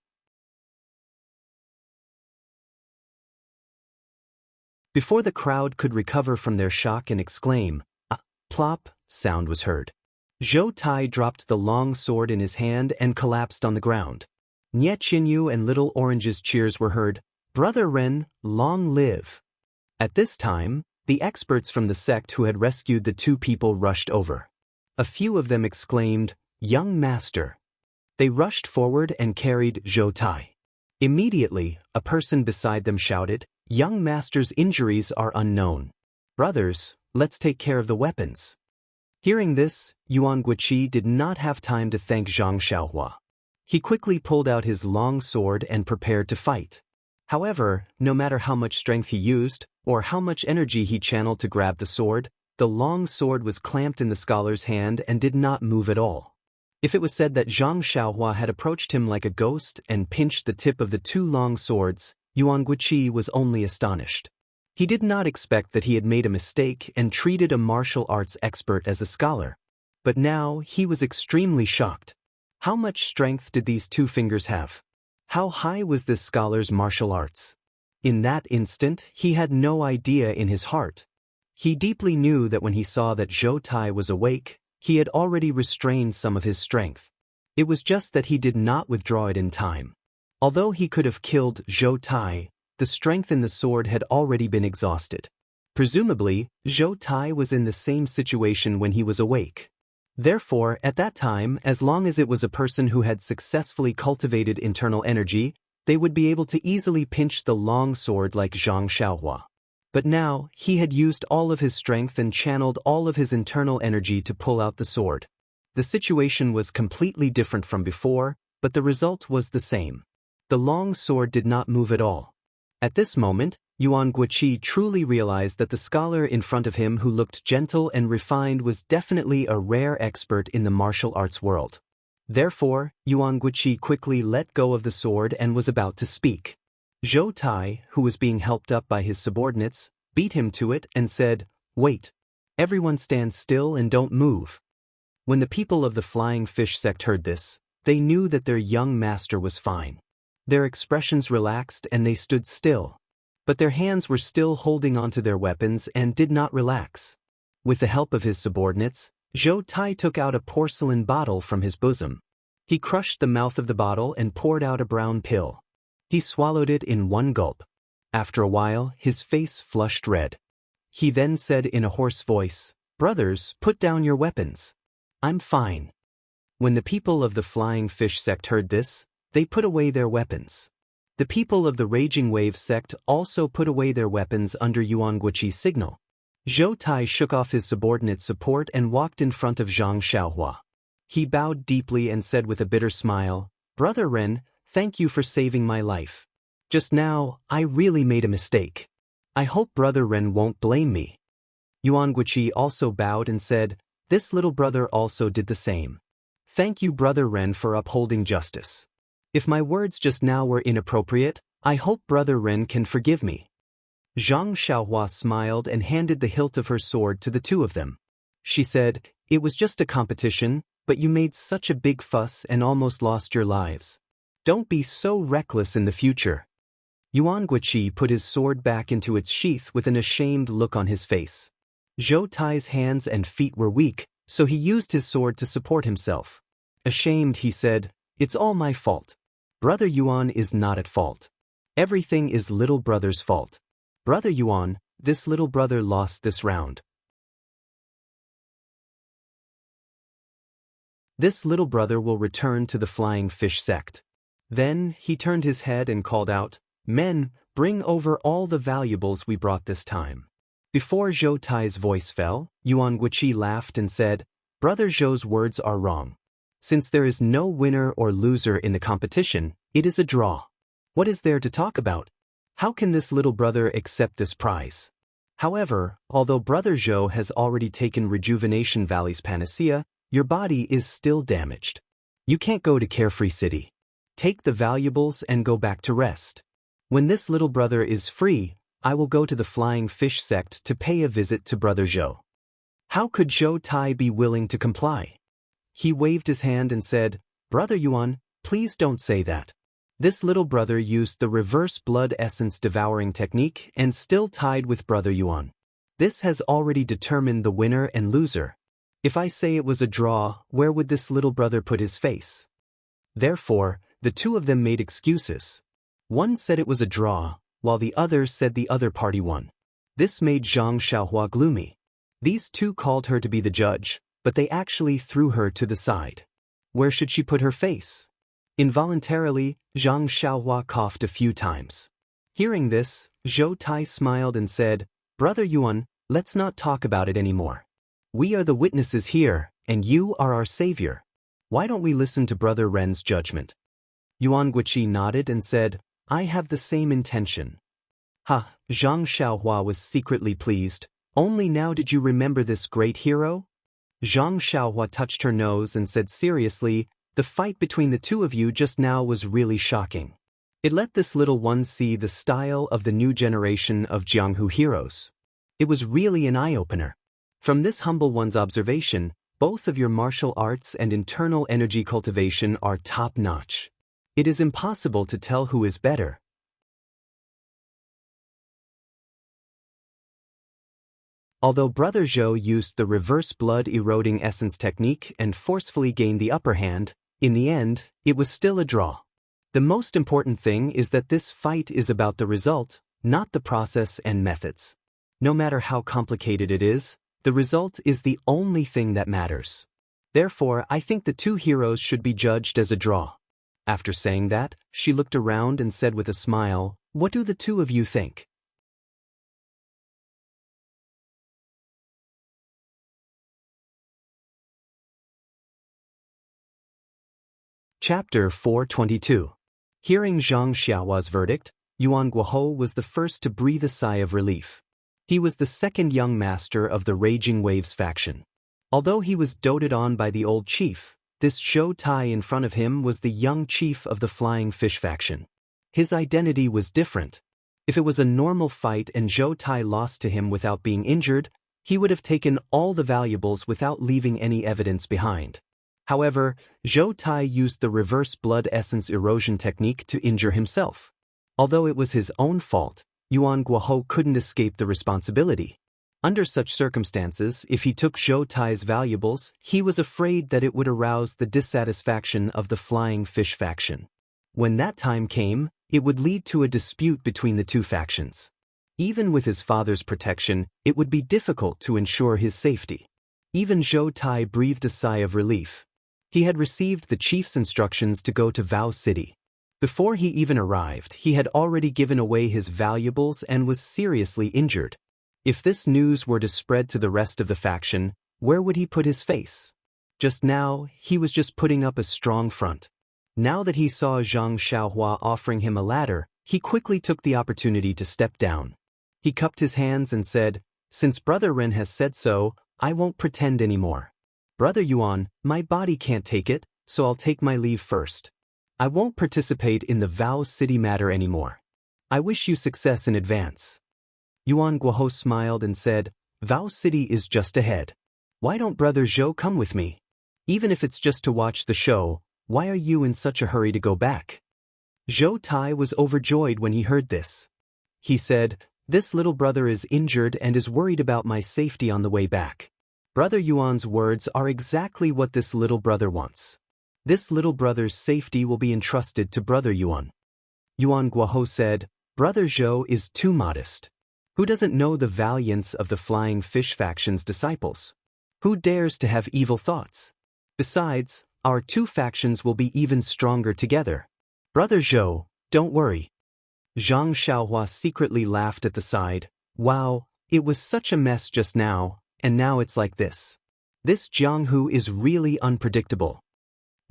Before the crowd could recover from their shock and exclaim, "A plop," sound was heard. Zhou Tai dropped the long sword in his hand and collapsed on the ground. Nie Qinyu and Little Orange's cheers were heard, "Brother Ren, long live." At this time, the experts from the sect who had rescued the two people rushed over. A few of them exclaimed, "Young master." They rushed forward and carried Zhou Tai. Immediately, a person beside them shouted, "Young master's injuries are unknown. Brothers, let's take care of the weapons." Hearing this, Yuan Guiqi did not have time to thank Zhang Xiaohua. He quickly pulled out his long sword and prepared to fight. However, no matter how much strength he used, or how much energy he channeled to grab the sword, the long sword was clamped in the scholar's hand and did not move at all. If it was said that Zhang Xiaohua had approached him like a ghost and pinched the tip of the two long swords, Yuan Guiqi was only astonished. He did not expect that he had made a mistake and treated a martial arts expert as a scholar. But now he was extremely shocked. How much strength did these two fingers have? How high was this scholar's martial arts? In that instant, he had no idea in his heart. He deeply knew that when he saw that Zhou Tai was awake, he had already restrained some of his strength. It was just that he did not withdraw it in time. Although he could have killed Zhou Tai, the strength in the sword had already been exhausted. Presumably, Zhou Tai was in the same situation when he was awake. Therefore, at that time, as long as it was a person who had successfully cultivated internal energy, they would be able to easily pinch the long sword like Zhang Xiaohua. But now, he had used all of his strength and channeled all of his internal energy to pull out the sword. The situation was completely different from before, but the result was the same. The long sword did not move at all. At this moment, Yuan Guiqi truly realized that the scholar in front of him who looked gentle and refined was definitely a rare expert in the martial arts world. Therefore, Yuan Guiqi quickly let go of the sword and was about to speak. Zhou Tai, who was being helped up by his subordinates, beat him to it and said, "Wait. Everyone stand still and don't move." When the people of the Flying Fish sect heard this, they knew that their young master was fine. Their expressions relaxed and they stood still. But their hands were still holding onto their weapons and did not relax. With the help of his subordinates, Zhou Tai took out a porcelain bottle from his bosom. He crushed the mouth of the bottle and poured out a brown pill. He swallowed it in one gulp. After a while, his face flushed red. He then said in a hoarse voice, "Brothers, put down your weapons. I'm fine." When the people of the Flying Fish sect heard this, they put away their weapons. The people of the Raging Wave sect also put away their weapons under Yuan Guiqi's signal. Zhou Tai shook off his subordinate's support and walked in front of Zhang Xiaohua. He bowed deeply and said with a bitter smile, "Brother Ren, thank you for saving my life. Just now, I really made a mistake. I hope Brother Ren won't blame me." Yuan Guiqi also bowed and said, "This little brother also did the same. Thank you, Brother Ren, for upholding justice. If my words just now were inappropriate, I hope Brother Ren can forgive me." Zhang Xiaohua smiled and handed the hilt of her sword to the two of them. She said, "It was just a competition, but you made such a big fuss and almost lost your lives. Don't be so reckless in the future." Yuan Guiqi put his sword back into its sheath with an ashamed look on his face. Zhou Tai's hands and feet were weak, so he used his sword to support himself. Ashamed, he said, "It's all my fault. Brother Yuan is not at fault. Everything is little brother's fault. Brother Yuan, this little brother lost this round. This little brother will return to the Flying Fish sect." Then he turned his head and called out, "Men, bring over all the valuables we brought this time." Before Zhou Tai's voice fell, Yuan Guiqi laughed and said, "Brother Zhou's words are wrong. Since there is no winner or loser in the competition, it is a draw. What is there to talk about? How can this little brother accept this prize? However, although Brother Zhou has already taken Rejuvenation Valley's panacea, your body is still damaged. You can't go to Carefree City. Take the valuables and go back to rest. When this little brother is free, I will go to the Flying Fish sect to pay a visit to Brother Zhou." How could Zhou Tai be willing to comply? He waved his hand and said, "Brother Yuan, please don't say that. This little brother used the reverse blood essence devouring technique and still tied with Brother Yuan. This has already determined the winner and loser. If I say it was a draw, where would this little brother put his face?" Therefore, the two of them made excuses. One said it was a draw, while the other said the other party won. This made Zhang Xiaohua gloomy. These two called her to be the judge, but they actually threw her to the side. Where should she put her face? Involuntarily, Zhang Xiaohua coughed a few times. Hearing this, Zhou Tai smiled and said, "Brother Yuan, let's not talk about it anymore. We are the witnesses here, and you are our savior. Why don't we listen to Brother Ren's judgment?" Yuan Guiqi nodded and said, "I have the same intention." Ha! Zhang Xiaohua was secretly pleased. "Only now did you remember this great hero?" Zhang Xiaohua touched her nose and said seriously, "The fight between the two of you just now was really shocking. It let this little one see the style of the new generation of Jianghu heroes. It was really an eye-opener. From this humble one's observation, both of your martial arts and internal energy cultivation are top-notch. It is impossible to tell who is better." Although Brother Zhou used the reverse blood-eroding essence technique and forcefully gained the upper hand, in the end, it was still a draw. The most important thing is that this fight is about the result, not the process and methods. No matter how complicated it is, the result is the only thing that matters. Therefore, I think the two heroes should be judged as a draw. After saying that, she looked around and said with a smile, "What do the two of you think?" Chapter 422. Hearing Zhang Xiaohua's verdict, Yuan Guohou was the first to breathe a sigh of relief. He was the second young master of the Raging Waves faction. Although he was doted on by the old chief, this Zhou Tai in front of him was the young chief of the Flying Fish faction. His identity was different. If it was a normal fight and Zhou Tai lost to him without being injured, he would have taken all the valuables without leaving any evidence behind. However, Zhou Tai used the reverse blood essence erosion technique to injure himself. Although it was his own fault, Yuan Guohou couldn't escape the responsibility. Under such circumstances, if he took Zhou Tai's valuables, he was afraid that it would arouse the dissatisfaction of the Flying Fish faction. When that time came, it would lead to a dispute between the two factions. Even with his father's protection, it would be difficult to ensure his safety. Even Zhou Tai breathed a sigh of relief. He had received the chief's instructions to go to Vow City. Before he even arrived, he had already given away his valuables and was seriously injured. If this news were to spread to the rest of the faction, where would he put his face? Just now, he was just putting up a strong front. Now that he saw Zhang Xiaohua offering him a ladder, he quickly took the opportunity to step down. He cupped his hands and said, "Since Brother Ren has said so, I won't pretend anymore. Brother Yuan, my body can't take it, so I'll take my leave first. I won't participate in the Vow City matter anymore. I wish you success in advance." Yuan Guohou smiled and said, "Vow City is just ahead. Why don't Brother Zhou come with me? Even if it's just to watch the show, why are you in such a hurry to go back?" Zhou Tai was overjoyed when he heard this. He said, "This little brother is injured and is worried about my safety on the way back. Brother Yuan's words are exactly what this little brother wants. This little brother's safety will be entrusted to Brother Yuan." Yuan Guohou said, "Brother Zhou is too modest. Who doesn't know the valiance of the Flying Fish faction's disciples? Who dares to have evil thoughts? Besides, our two factions will be even stronger together. Brother Zhou, don't worry." Zhang Xiaohua secretly laughed at the side. "Wow, it was such a mess just now, and now it's like this. This Jianghu is really unpredictable."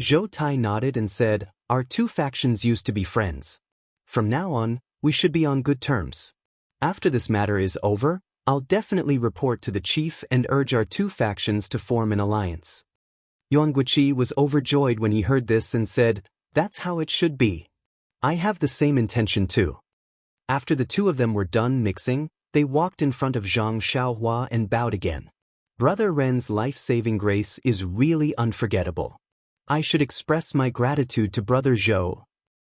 Zhou Tai nodded and said, "Our two factions used to be friends. From now on, we should be on good terms. After this matter is over, I'll definitely report to the chief and urge our two factions to form an alliance." Yuan Guoqi was overjoyed when he heard this and said, "That's how it should be. I have the same intention too." After the two of them were done mixing, they walked in front of Zhang Xiaohua and bowed again. "Brother Ren's life-saving grace is really unforgettable. I should express my gratitude to Brother Zhou."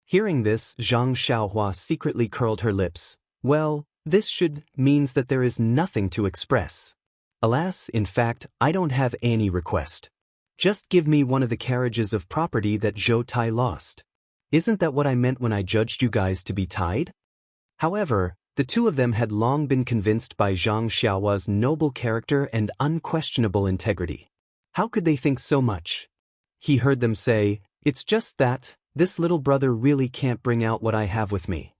Hearing this, Zhang Xiaohua secretly curled her lips. "Well, this should means that there is nothing to express. Alas, in fact, I don't have any request. Just give me one of the carriages of property that Zhou Tai lost. Isn't that what I meant when I judged you guys to be tied?" However, the two of them had long been convinced by Zhang Xiaohua's noble character and unquestionable integrity. How could they think so much? He heard them say, "It's just that, this little brother really can't bring out what I have with me."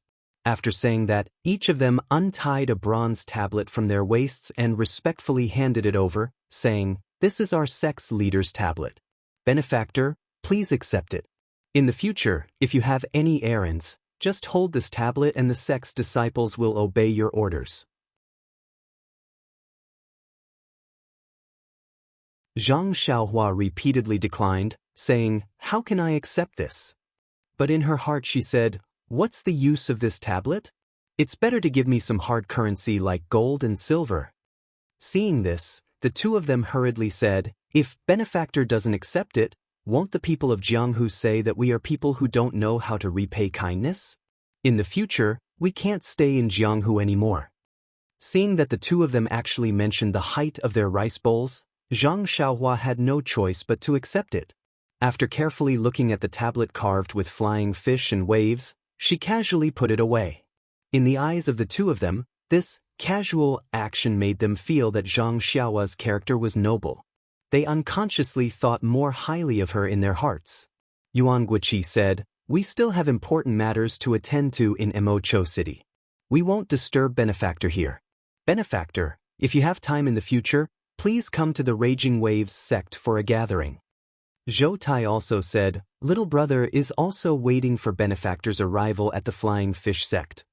After saying that, each of them untied a bronze tablet from their waists and respectfully handed it over, saying, "This is our sex leader's tablet. Benefactor, please accept it. In the future, if you have any errands, just hold this tablet and the sex disciples will obey your orders." Zhang Xiaohua repeatedly declined, saying, "How can I accept this?" But in her heart she said, "What's the use of this tablet? It's better to give me some hard currency like gold and silver." Seeing this, the two of them hurriedly said, "If Benefactor doesn't accept it, won't the people of Jianghu say that we are people who don't know how to repay kindness? In the future, we can't stay in Jianghu anymore." Seeing that the two of them actually mentioned the height of their rice bowls, Zhang Xiaohua had no choice but to accept it. After carefully looking at the tablet carved with flying fish and waves, she casually put it away. In the eyes of the two of them, this casual action made them feel that Zhang Xiaohua's character was noble. They unconsciously thought more highly of her in their hearts. Yuan Guiqi said, "We still have important matters to attend to in Emocho City. We won't disturb Benefactor here. Benefactor, if you have time in the future, please come to the Raging Waves sect for a gathering." Zhou Tai also said, "Little brother is also waiting for Benefactor's arrival at the Flying Fish sect."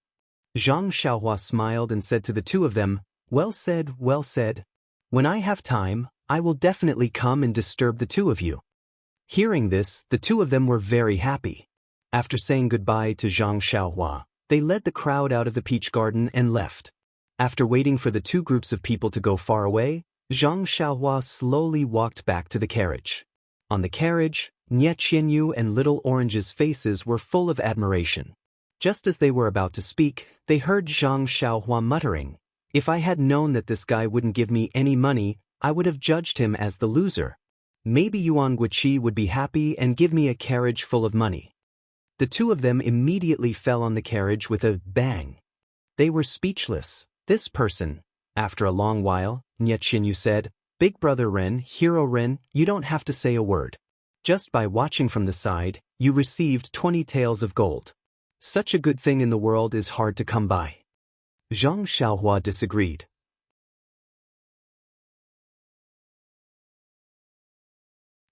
Zhang Xiaohua smiled and said to the two of them, "Well said, well said. When I have time, I will definitely come and disturb the two of you." Hearing this, the two of them were very happy. After saying goodbye to Zhang Xiaohua, they led the crowd out of the peach garden and left. After waiting for the two groups of people to go far away, Zhang Xiaohua slowly walked back to the carriage. On the carriage, Nie Qianyu and Little Orange's faces were full of admiration. Just as they were about to speak, they heard Zhang Xiaohua muttering, "If I had known that this guy wouldn't give me any money, I would have judged him as the loser. Maybe Yuan Guiqi would be happy and give me a carriage full of money." The two of them immediately fell on the carriage with a bang. They were speechless. This person. After a long while, Nie Qianyu said, "Big brother Ren, Hero Ren, you don't have to say a word. Just by watching from the side, you received 20 taels of gold. Such a good thing in the world is hard to come by." Zhang Xiaohua disagreed.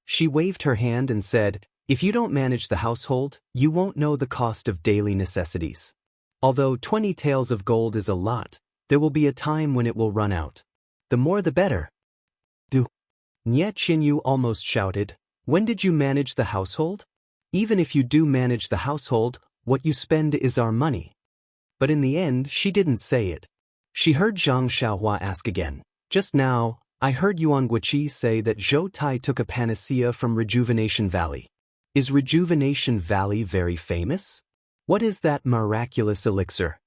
She waved her hand and said, "If you don't manage the household, you won't know the cost of daily necessities. Although 20 taels of gold is a lot, there will be a time when it will run out. The more the better." Nie Qianyu almost shouted, "When did you manage the household? Even if you do manage the household, what you spend is our money." But in the end, she didn't say it. She heard Zhang Xiaohua ask again, "Just now, I heard Yuan Guiqi say that Zhou Tai took a panacea from Rejuvenation Valley. Is Rejuvenation Valley very famous? What is that miraculous elixir?"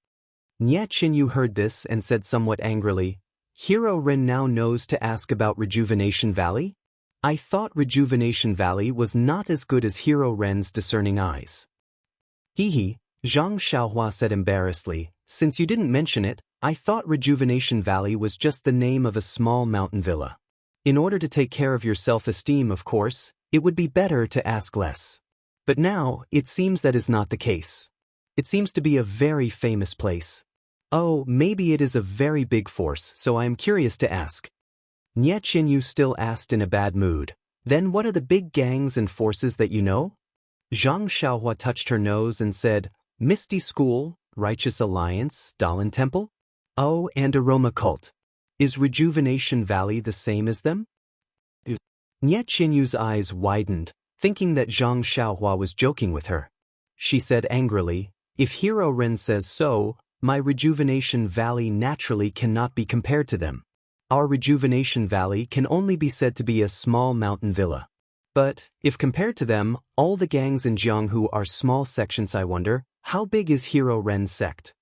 Nie Qianyu heard this and said somewhat angrily, "Hero Ren now knows to ask about Rejuvenation Valley? I thought Rejuvenation Valley was not as good as Hero Ren's discerning eyes." "Hee," Zhang Xiaohua said embarrassedly, "since you didn't mention it, I thought Rejuvenation Valley was just the name of a small mountain villa. In order to take care of your self-esteem, of course, it would be better to ask less. But now, it seems that is not the case. It seems to be a very famous place. Oh, maybe it is a very big force, so I am curious to ask." Nie Qianyu still asked in a bad mood, "Then what are the big gangs and forces that you know?" Zhang Xiaohua touched her nose and said, "Misty School, Righteous Alliance, Dalan Temple? Oh, and Aroma Cult. Is Rejuvenation Valley the same as them?" Nie Qianyu's eyes widened, thinking that Zhang Xiaohua was joking with her. She said angrily, "If Hero Ren says so, my Rejuvenation Valley naturally cannot be compared to them. Our Rejuvenation Valley can only be said to be a small mountain villa. But, if compared to them, all the gangs in Jianghu are small sections. I wonder, how big is Hero Ren's sect?"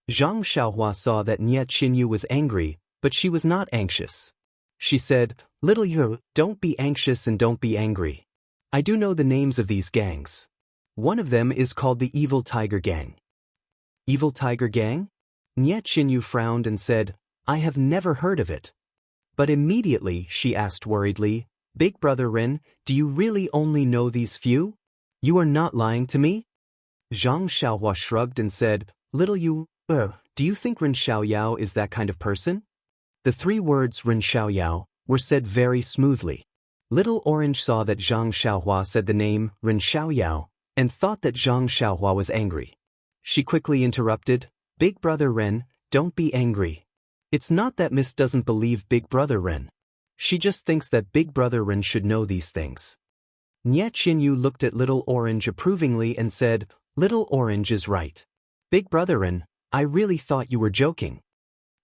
Zhang Xiaohua saw that Nie Qianyu was angry, but she was not anxious. She said, "Little you, don't be anxious and don't be angry. I do know the names of these gangs. One of them is called the Evil Tiger Gang." "Evil Tiger Gang?" Nie Qianyu frowned and said, "I have never heard of it." But immediately she asked worriedly, "Big brother Ren, do you really only know these few? You are not lying to me?" Zhang Xiaohua shrugged and said, "Little you, do you think Ren Xiaoyao is that kind of person?" The three words Ren Xiaoyao were said very smoothly. Little Orange saw that Zhang Xiaohua said the name Ren Xiaoyao and thought that Zhang Xiaohua was angry. She quickly interrupted, "Big brother Ren, don't be angry. It's not that Miss doesn't believe Big brother Ren. She just thinks that Big brother Ren should know these things." Nie Qianyu looked at Little Orange approvingly and said, "Little Orange is right. Big brother Ren, I really thought you were joking."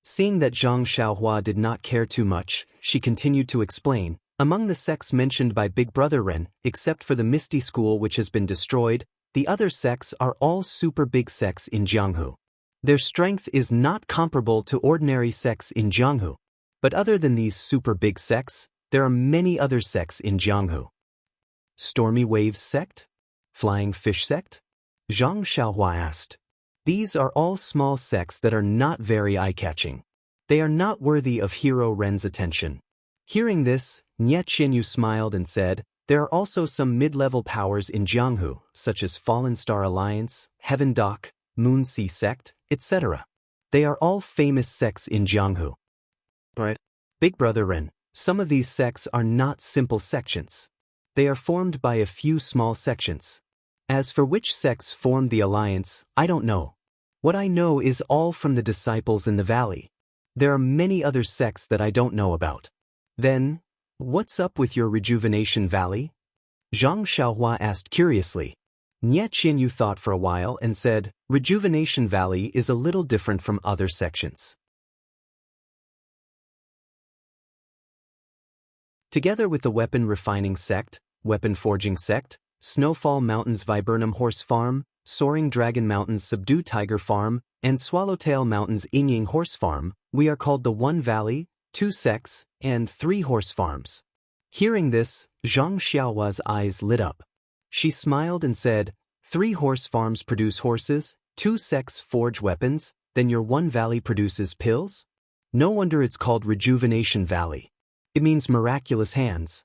Seeing that Zhang Xiaohua did not care too much, she continued to explain, "Among the sects mentioned by Big brother Ren, except for the Misty School which has been destroyed, the other sects are all super big sects in Jianghu. Their strength is not comparable to ordinary sects in Jianghu. But other than these super big sects, there are many other sects in Jianghu." Stormy Waves Sect? Flying Fish Sect? Zhang Xiaohua asked. These are all small sects that are not very eye-catching. They are not worthy of Hero Ren's attention. Hearing this, Nie Qinyu smiled and said, there are also some mid-level powers in Jianghu, such as Fallen Star Alliance, Heaven Dock, Moon Sea Sect, etc. They are all famous sects in Jianghu. But, Big Brother Ren, some of these sects are not simple sections. They are formed by a few small sections. As for which sects formed the alliance, I don't know. What I know is all from the disciples in the valley. There are many other sects that I don't know about. Then, what's up with your Rejuvenation Valley? Zhang Xiaohua asked curiously. Nie Qinyu thought for a while and said, Rejuvenation Valley is a little different from other sections. Together with the Weapon Refining Sect, Weapon Forging Sect, Snowfall Mountains Viburnum Horse Farm, Soaring Dragon Mountains Subdue Tiger Farm, and Swallowtail Mountains Yingying Horse Farm, we are called the One Valley, 2 Sects, and 3 Horse Farms. Hearing this, Zhang Xiaohua's eyes lit up. She smiled and said, 3 horse farms produce horses, 2 sects forge weapons, then your One Valley produces pills? No wonder it's called Rejuvenation Valley. It means miraculous hands.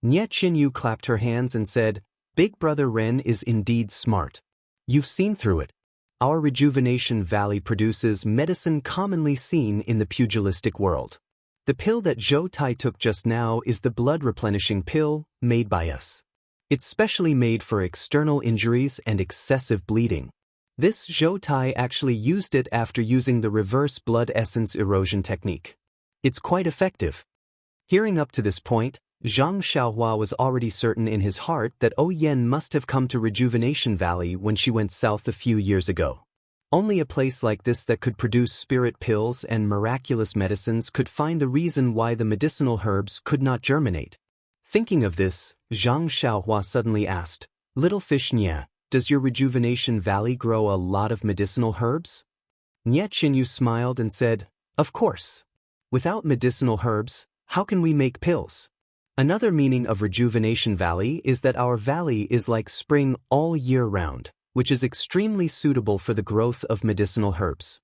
Nie Qinyu clapped her hands and said, Big Brother Ren is indeed smart. You've seen through it. Our Rejuvenation Valley produces medicine commonly seen in the pugilistic world. The pill that Zhou Tai took just now is the blood-replenishing pill made by us. It's specially made for external injuries and excessive bleeding. This Zhou Tai actually used it after using the reverse blood essence erosion technique. It's quite effective. Hearing up to this point, Zhang Xiaohua was already certain in his heart that Yen must have come to Rejuvenation Valley when she went south a few years ago. Only a place like this that could produce spirit pills and miraculous medicines could find the reason why the medicinal herbs could not germinate. Thinking of this, Zhang Xiaohua suddenly asked, Little Fish Nie, does your Rejuvenation Valley grow a lot of medicinal herbs? Nie Qinyu smiled and said, Of course. Without medicinal herbs, how can we make pills? Another meaning of Rejuvenation Valley is that our valley is like spring all year round, which is extremely suitable for the growth of medicinal herbs.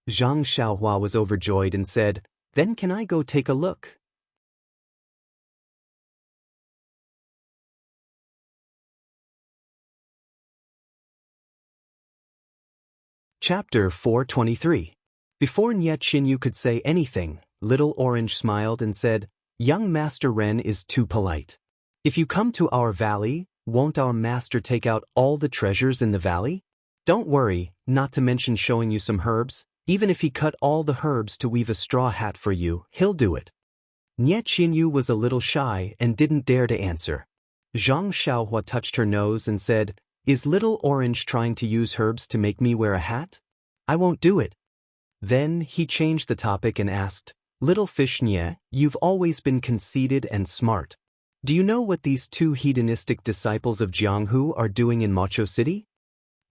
Zhang Xiaohua was overjoyed and said, Then can I go take a look? Chapter 423. Before Nie Qinyu could say anything, Little Orange smiled and said, Young Master Ren is too polite. If you come to our valley, won't our master take out all the treasures in the valley? Don't worry, not to mention showing you some herbs. Even if he cut all the herbs to weave a straw hat for you, he'll do it. Nie Qinyu was a little shy and didn't dare to answer. Zhang Xiaohua touched her nose and said, Is Little Orange trying to use herbs to make me wear a hat? I won't do it. Then he changed the topic and asked, Little Fish Nie, you've always been conceited and smart. Do you know what these 2 hedonistic disciples of Jianghu are doing in Macho City?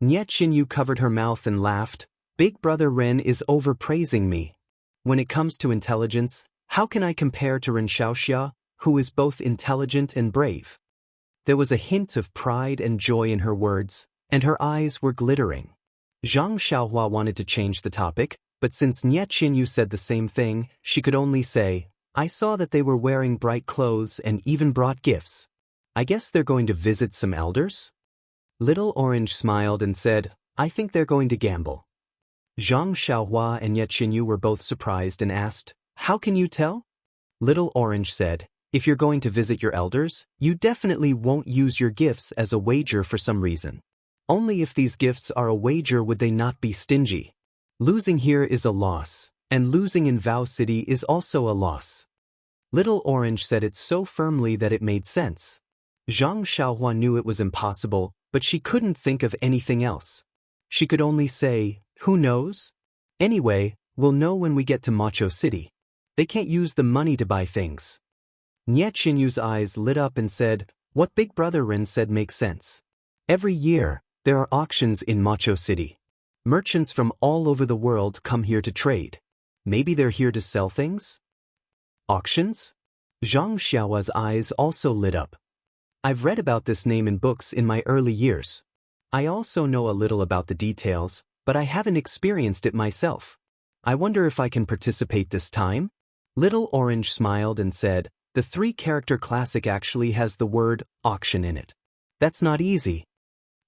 Nie Qinyu covered her mouth and laughed. Big Brother Ren is overpraising me. When it comes to intelligence, how can I compare to Ren Xiaoxia, who is both intelligent and brave? There was a hint of pride and joy in her words, and her eyes were glittering. Zhang Xiaohua wanted to change the topic, but since Nie Qinyu said the same thing, she could only say, I saw that they were wearing bright clothes and even brought gifts. I guess they're going to visit some elders? Little Orange smiled and said, I think they're going to gamble. Zhang Xiaohua and Nie Qinyu were both surprised and asked, How can you tell? Little Orange said, If you're going to visit your elders, you definitely won't use your gifts as a wager for some reason. Only if these gifts are a wager would they not be stingy. Losing here is a loss, and losing in Vow City is also a loss. Little Orange said it so firmly that it made sense. Zhang Xiaohua knew it was impossible, but she couldn't think of anything else. She could only say, Who knows? Anyway, we'll know when we get to Macho City. They can't use the money to buy things. Nie Qinyu's eyes lit up and said, What Big Brother Ren said makes sense. Every year, there are auctions in Macho City. Merchants from all over the world come here to trade. Maybe they're here to sell things? Auctions? Zhang Xiaohua's eyes also lit up. I've read about this name in books in my early years. I also know a little about the details, but I haven't experienced it myself. I wonder if I can participate this time? Little Orange smiled and said, the three-character classic actually has the word auction in it. That's not easy.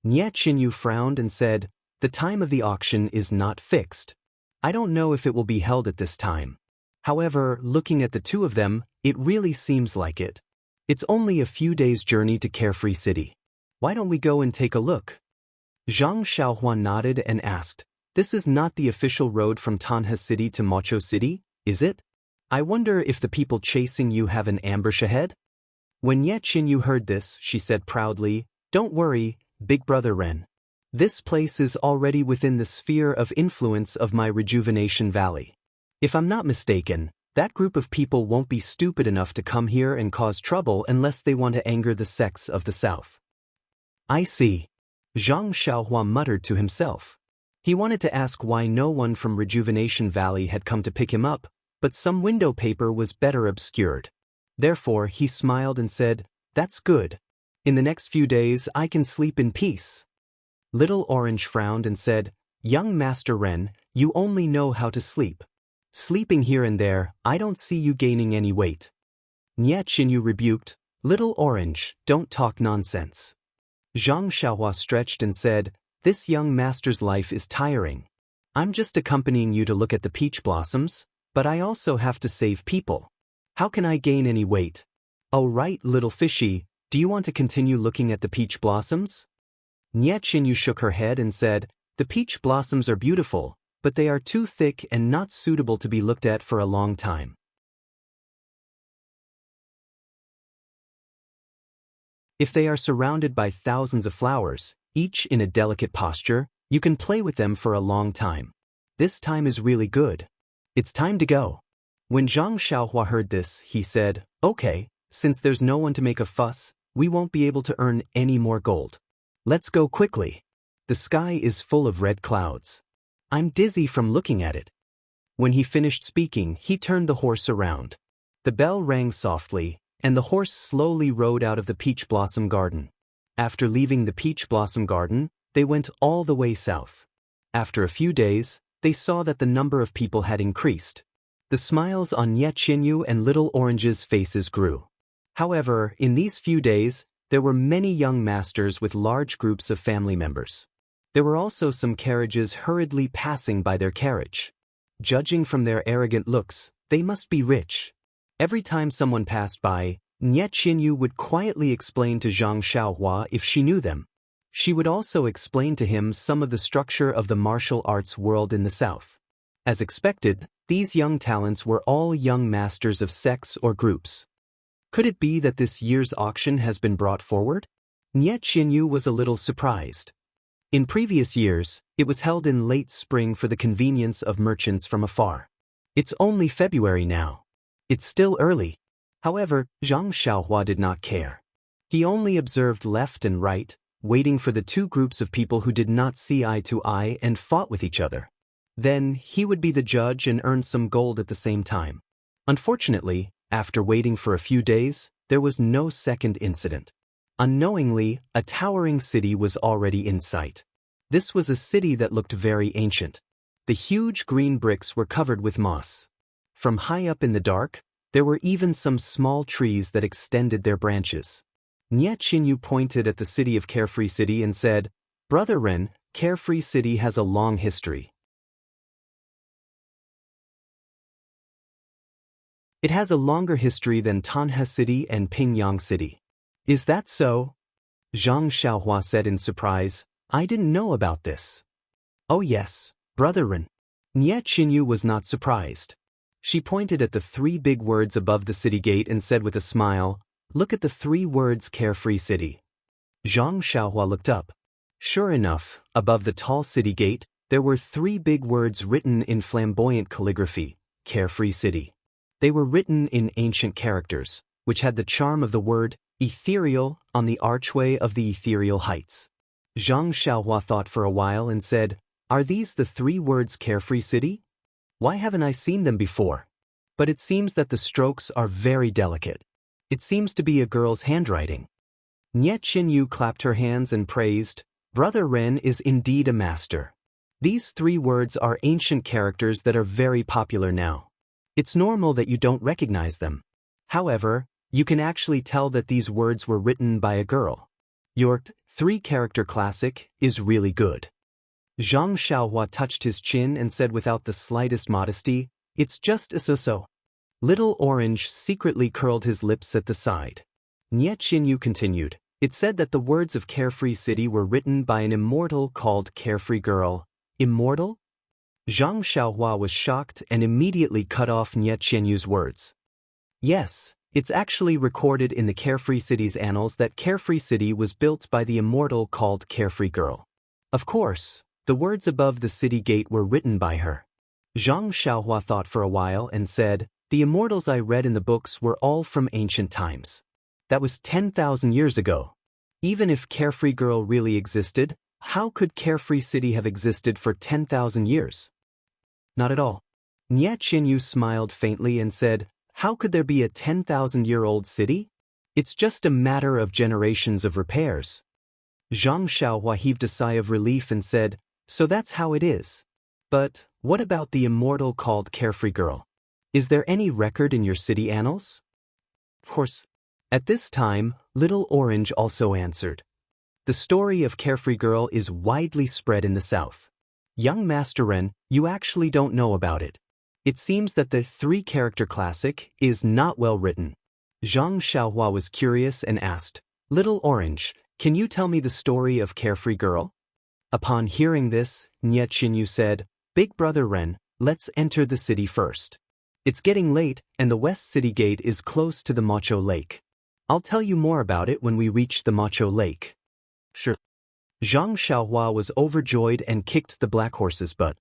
Nye Qinyu frowned and said, the time of the auction is not fixed. I don't know if it will be held at this time. However, looking at the two of them, it really seems like it. It's only a few days' journey to Carefree City. Why don't we go and take a look? Zhang Xiaohua nodded and asked, this is not the official road from Tanha City to Mocho City, is it? I wonder if the people chasing you have an ambush ahead? When Nye Qinyu heard this, she said proudly, don't worry, Big Brother Ren. This place is already within the sphere of influence of my Rejuvenation Valley. If I'm not mistaken, that group of people won't be stupid enough to come here and cause trouble unless they want to anger the sects of the south. I see. Zhang Xiaohua muttered to himself. He wanted to ask why no one from Rejuvenation Valley had come to pick him up, but some window paper was better obscured. Therefore, he smiled and said, that's good. In the next few days, I can sleep in peace. Little Orange frowned and said, young Master Ren, you only know how to sleep. Sleeping here and there, I don't see you gaining any weight. Nye Qinyu rebuked, Little Orange, don't talk nonsense. Zhang Xiaohua stretched and said, this young master's life is tiring. I'm just accompanying you to look at the peach blossoms, but I also have to save people. How can I gain any weight? Oh right, little fishy, do you want to continue looking at the peach blossoms? Nye Qinyu shook her head and said, the peach blossoms are beautiful, but they are too thick and not suitable to be looked at for a long time. If they are surrounded by thousands of flowers, each in a delicate posture, you can play with them for a long time. This time is really good. It's time to go. When Zhang Xiaohua heard this, he said, okay, since there's no one to make a fuss, we won't be able to earn any more gold. Let's go quickly. The sky is full of red clouds. I'm dizzy from looking at it. When he finished speaking, he turned the horse around. The bell rang softly, and the horse slowly rode out of the peach blossom garden. After leaving the peach blossom garden, they went all the way south. After a few days, they saw that the number of people had increased. The smiles on Nye Qinyu and Little Orange's faces grew. However, in these few days, there were many young masters with large groups of family members. There were also some carriages hurriedly passing by their carriage. Judging from their arrogant looks, they must be rich. Every time someone passed by, Nye Qinyu would quietly explain to Zhang Xiaohua if she knew them. She would also explain to him some of the structure of the martial arts world in the south. As expected, these young talents were all young masters of sects or groups. Could it be that this year's auction has been brought forward? Nye Qinyu was a little surprised. In previous years, it was held in late spring for the convenience of merchants from afar. It's only February now. It's still early. However, Zhang Xiaohua did not care. He only observed left and right, waiting for the two groups of people who did not see eye to eye and fought with each other. Then, he would be the judge and earn some gold at the same time. Unfortunately, after waiting for a few days, there was no second incident. Unknowingly, a towering city was already in sight. This was a city that looked very ancient. The huge green bricks were covered with moss. From high up in the dark, there were even some small trees that extended their branches. Nye Qinyu pointed at the city of Carefree City and said, Brother Ren, Carefree City has a long history. It has a longer history than Tanha City and Pingyang City. Is that so? Zhang Xiaohua said in surprise, I didn't know about this. Oh yes, Brother Ren. Nye Qinyu was not surprised. She pointed at the three big words above the city gate and said with a smile, look at the three words Carefree City. Zhang Xiaohua looked up. Sure enough, above the tall city gate, there were three big words written in flamboyant calligraphy, Carefree City. They were written in ancient characters, which had the charm of the word ethereal on the archway of the ethereal heights. Zhang Xiaohua thought for a while and said, are these the three words Carefree City? Why haven't I seen them before? But it seems that the strokes are very delicate. It seems to be a girl's handwriting. Nie Qinyu clapped her hands and praised, Brother Ren is indeed a master. These 3 words are ancient characters that are very popular now. It's normal that you don't recognize them. However, you can actually tell that these words were written by a girl. Your 3-character classic is really good. Zhang Xiaohua touched his chin and said without the slightest modesty, it's just a so-so. Little Orange secretly curled his lips at the side. Nie Qinyu continued, it said that the words of Carefree City were written by an immortal called Carefree Girl. Immortal? Zhang Xiaohua was shocked and immediately cut off Nie Qinyu's words. Yes, it's actually recorded in the Carefree City's annals that Carefree City was built by the immortal called Carefree Girl. Of course, the words above the city gate were written by her. Zhang Xiaohua thought for a while and said, the immortals I read in the books were all from ancient times. That was 10,000 years ago. Even if Carefree Girl really existed, how could Carefree City have existed for 10,000 years? Not at all. Nie Qinyu smiled faintly and said, how could there be a 10,000-year-old city? It's just a matter of generations of repairs. Zhang Xiaohua heaved a sigh of relief and said, so that's how it is. But what about the immortal called Carefree Girl? Is there any record in your city annals? Of course. At this time, Little Orange also answered. The story of Carefree Girl is widely spread in the south. Young Master Ren, you actually don't know about it. It seems that the 3-character classic is not well written. Zhang Xiaohua was curious and asked, Little Orange, can you tell me the story of Carefree Girl? Upon hearing this, Nie Qinyu said, Big Brother Ren, let's enter the city first. It's getting late and the West City Gate is close to the Macho Lake. I'll tell you more about it when we reach the Macho Lake. Sure. Zhang Xiaohua was overjoyed and kicked the black horse's butt.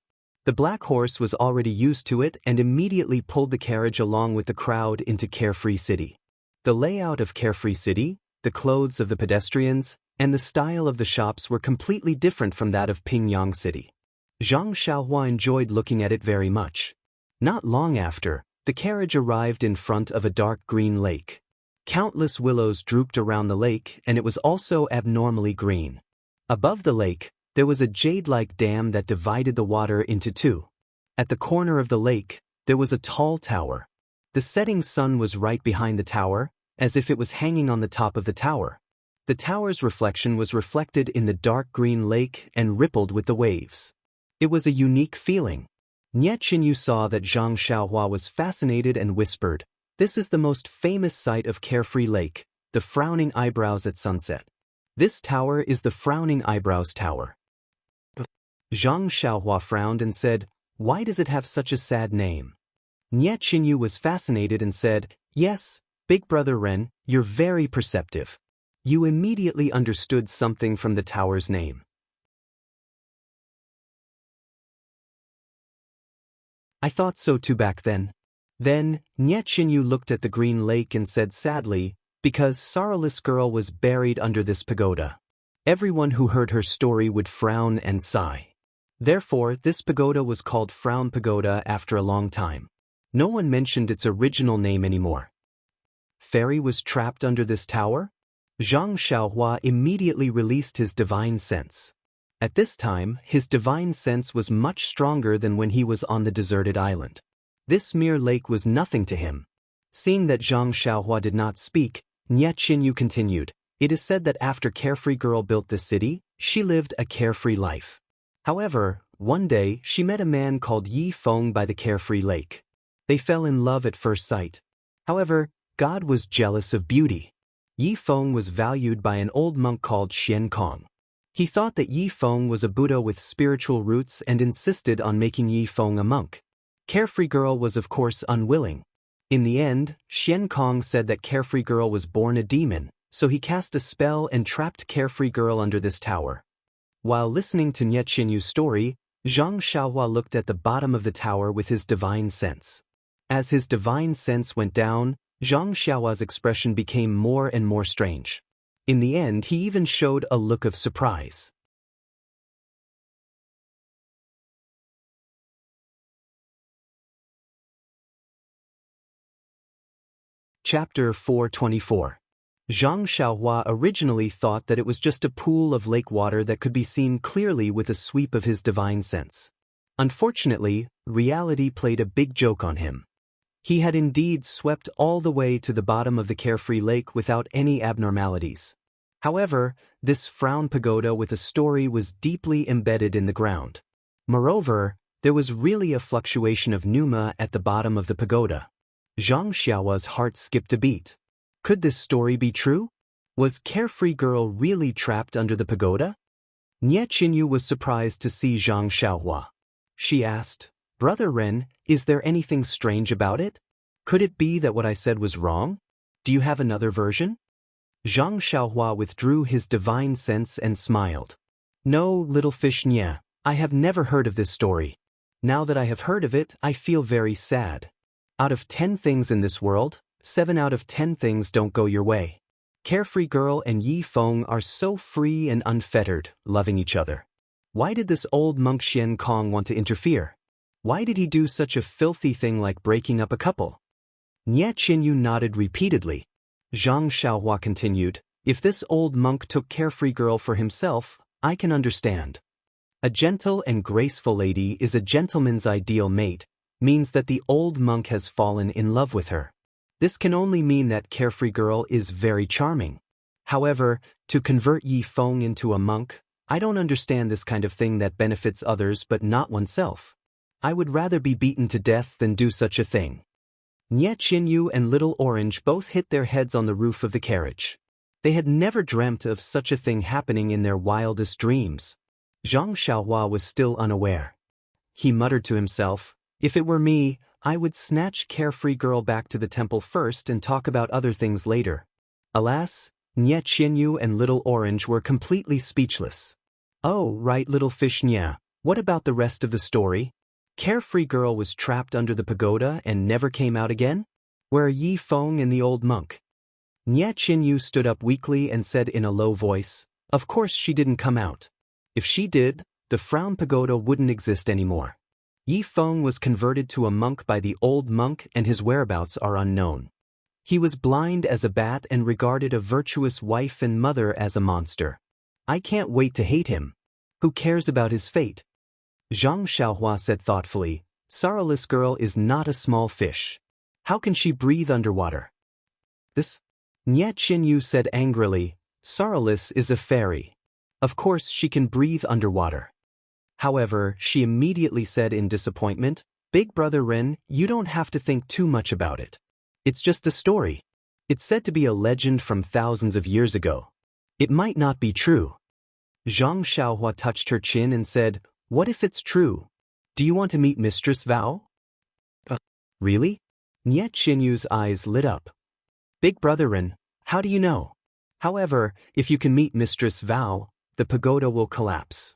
The black horse was already used to it and immediately pulled the carriage along with the crowd into Carefree City. The layout of Carefree City, the clothes of the pedestrians, and the style of the shops were completely different from that of Pingyang City. Zhang Xiaohua enjoyed looking at it very much. Not long after, the carriage arrived in front of a dark green lake. Countless willows drooped around the lake and it was also abnormally green. Above the lake, there was a jade-like dam that divided the water into 2. At the corner of the lake, there was a tall tower. The setting sun was right behind the tower, as if it was hanging on the top of the tower. The tower's reflection was reflected in the dark green lake and rippled with the waves. It was a unique feeling. Nie Qinyu saw that Zhang Xiaohua was fascinated and whispered, this is the most famous sight of Carefree Lake, the Frowning Eyebrows at sunset. This tower is the Frowning Eyebrows Tower. Zhang Xiaohua frowned and said, why does it have such a sad name? Nie Qinyu was fascinated and said, yes, Big Brother Ren, you're very perceptive. You immediately understood something from the tower's name. I thought so too back then. Then, Nie Qinyu looked at the green lake and said sadly, because Sorrowless Girl was buried under this pagoda. Everyone who heard her story would frown and sigh. Therefore, this pagoda was called Frown Pagoda after a long time. No one mentioned its original name anymore. Fairy was trapped under this tower? Zhang Xiaohua immediately released his divine sense. At this time, his divine sense was much stronger than when he was on the deserted island. This mere lake was nothing to him. Seeing that Zhang Xiaohua did not speak, Nie Qinyu continued, it is said that after Carefree Girl built the city, she lived a carefree life. However, one day she met a man called Yi Feng by the Carefree Lake. They fell in love at first sight. However, God was jealous of beauty. Yi Feng was valued by an old monk called Xian Kong. He thought that Yi Feng was a Buddha with spiritual roots and insisted on making Yi Feng a monk. Carefree Girl was of course unwilling. In the end, Xian Kong said that Carefree Girl was born a demon, so he cast a spell and trapped Carefree Girl under this tower. While listening to Nie Qinyu's story, Zhang Xiaohua looked at the bottom of the tower with his divine sense. As his divine sense went down, Zhang Xiaohua's expression became more and more strange. In the end, he even showed a look of surprise. Chapter 424. Zhang Xiaohua originally thought that it was just a pool of lake water that could be seen clearly with a sweep of his divine sense. Unfortunately, reality played a big joke on him. He had indeed swept all the way to the bottom of the carefree lake without any abnormalities. However, this frown pagoda with a story was deeply embedded in the ground. Moreover, there was really a fluctuation of pneuma at the bottom of the pagoda. Zhang Xiaohua's heart skipped a beat. Could this story be true? Was Carefree Girl really trapped under the pagoda? Nie Qinyu was surprised to see Zhang Xiaohua. She asked, "Brother Ren, is there anything strange about it? Could it be that what I said was wrong? Do you have another version?" Zhang Xiaohua withdrew his divine sense and smiled. "No, little fish Nie, I have never heard of this story. Now that I have heard of it, I feel very sad. Out of 10 things in this world, 7 out of 10 things don't go your way. Carefree Girl and Yi Feng are so free and unfettered, loving each other. Why did this old monk Xian Kong want to interfere? Why did he do such a filthy thing like breaking up a couple?" Nie Qinyu nodded repeatedly. Zhang Xiaohua continued, "If this old monk took Carefree Girl for himself, I can understand. A gentle and graceful lady is a gentleman's ideal mate, means that the old monk has fallen in love with her. This can only mean that Carefree Girl is very charming. However, to convert Yi Feng into a monk, I don't understand this kind of thing that benefits others but not oneself. I would rather be beaten to death than do such a thing." Nie Qinyu and Little Orange both hit their heads on the roof of the carriage. They had never dreamt of such a thing happening in their wildest dreams. Zhang Xiaohua was still unaware. He muttered to himself, "If it were me, I would snatch Carefree Girl back to the temple first and talk about other things later." Alas, Nie Qinyu and Little Orange were completely speechless. "Oh, right, little fish Nie, what about the rest of the story? Carefree Girl was trapped under the pagoda and never came out again? Where are Yi Feng and the old monk?" Nie Qinyu stood up weakly and said in a low voice, "Of course she didn't come out. If she did, the frown pagoda wouldn't exist anymore. Yi Feng was converted to a monk by the old monk and his whereabouts are unknown. He was blind as a bat and regarded a virtuous wife and mother as a monster. I can't wait to hate him. Who cares about his fate?" Zhang Xiaohua said thoughtfully, "Sorrowless Girl is not a small fish. How can she breathe underwater?" "This?" Nie Qinyu said angrily, "Sorrowless is a fairy. Of course she can breathe underwater." However, she immediately said in disappointment, "Big Brother Ren, you don't have to think too much about it. It's just a story. It's said to be a legend from thousands of years ago. It might not be true." Zhang Xiaohua touched her chin and said, "What if it's true? Do you want to meet Mistress Vao?" Really?" Nie Qinyu's eyes lit up. "Big Brother Ren, how do you know? However, if you can meet Mistress Vao, the pagoda will collapse.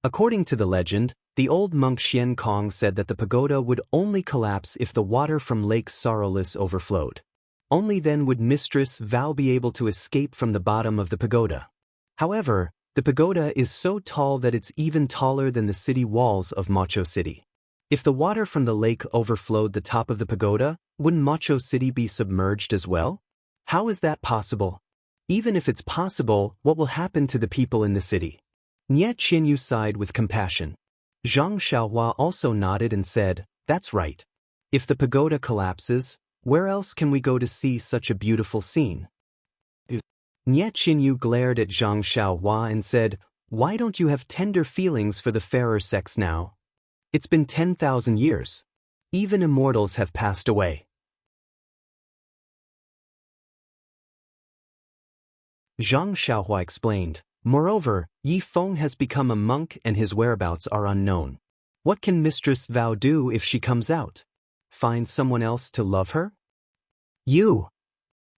According to the legend, the old monk Xian Kong said that the pagoda would only collapse if the water from Lake Sorrowless overflowed. Only then would Mistress Vao be able to escape from the bottom of the pagoda. However, the pagoda is so tall that it's even taller than the city walls of Macho City. If the water from the lake overflowed the top of the pagoda, wouldn't Macho City be submerged as well? How is that possible? Even if it's possible, what will happen to the people in the city?" Nie Qinyu sighed with compassion. Zhang Xiaohua also nodded and said, "That's right. If the pagoda collapses, where else can we go to see such a beautiful scene?" Nie Qinyu glared at Zhang Xiaohua and said, "Why don't you have tender feelings for the fairer sex now? It's been 10,000 years. Even immortals have passed away." Zhang Xiaohua explained, "Moreover, Yi Feng has become a monk and his whereabouts are unknown. What can Mistress Vao do if she comes out? Find someone else to love her?" "You!"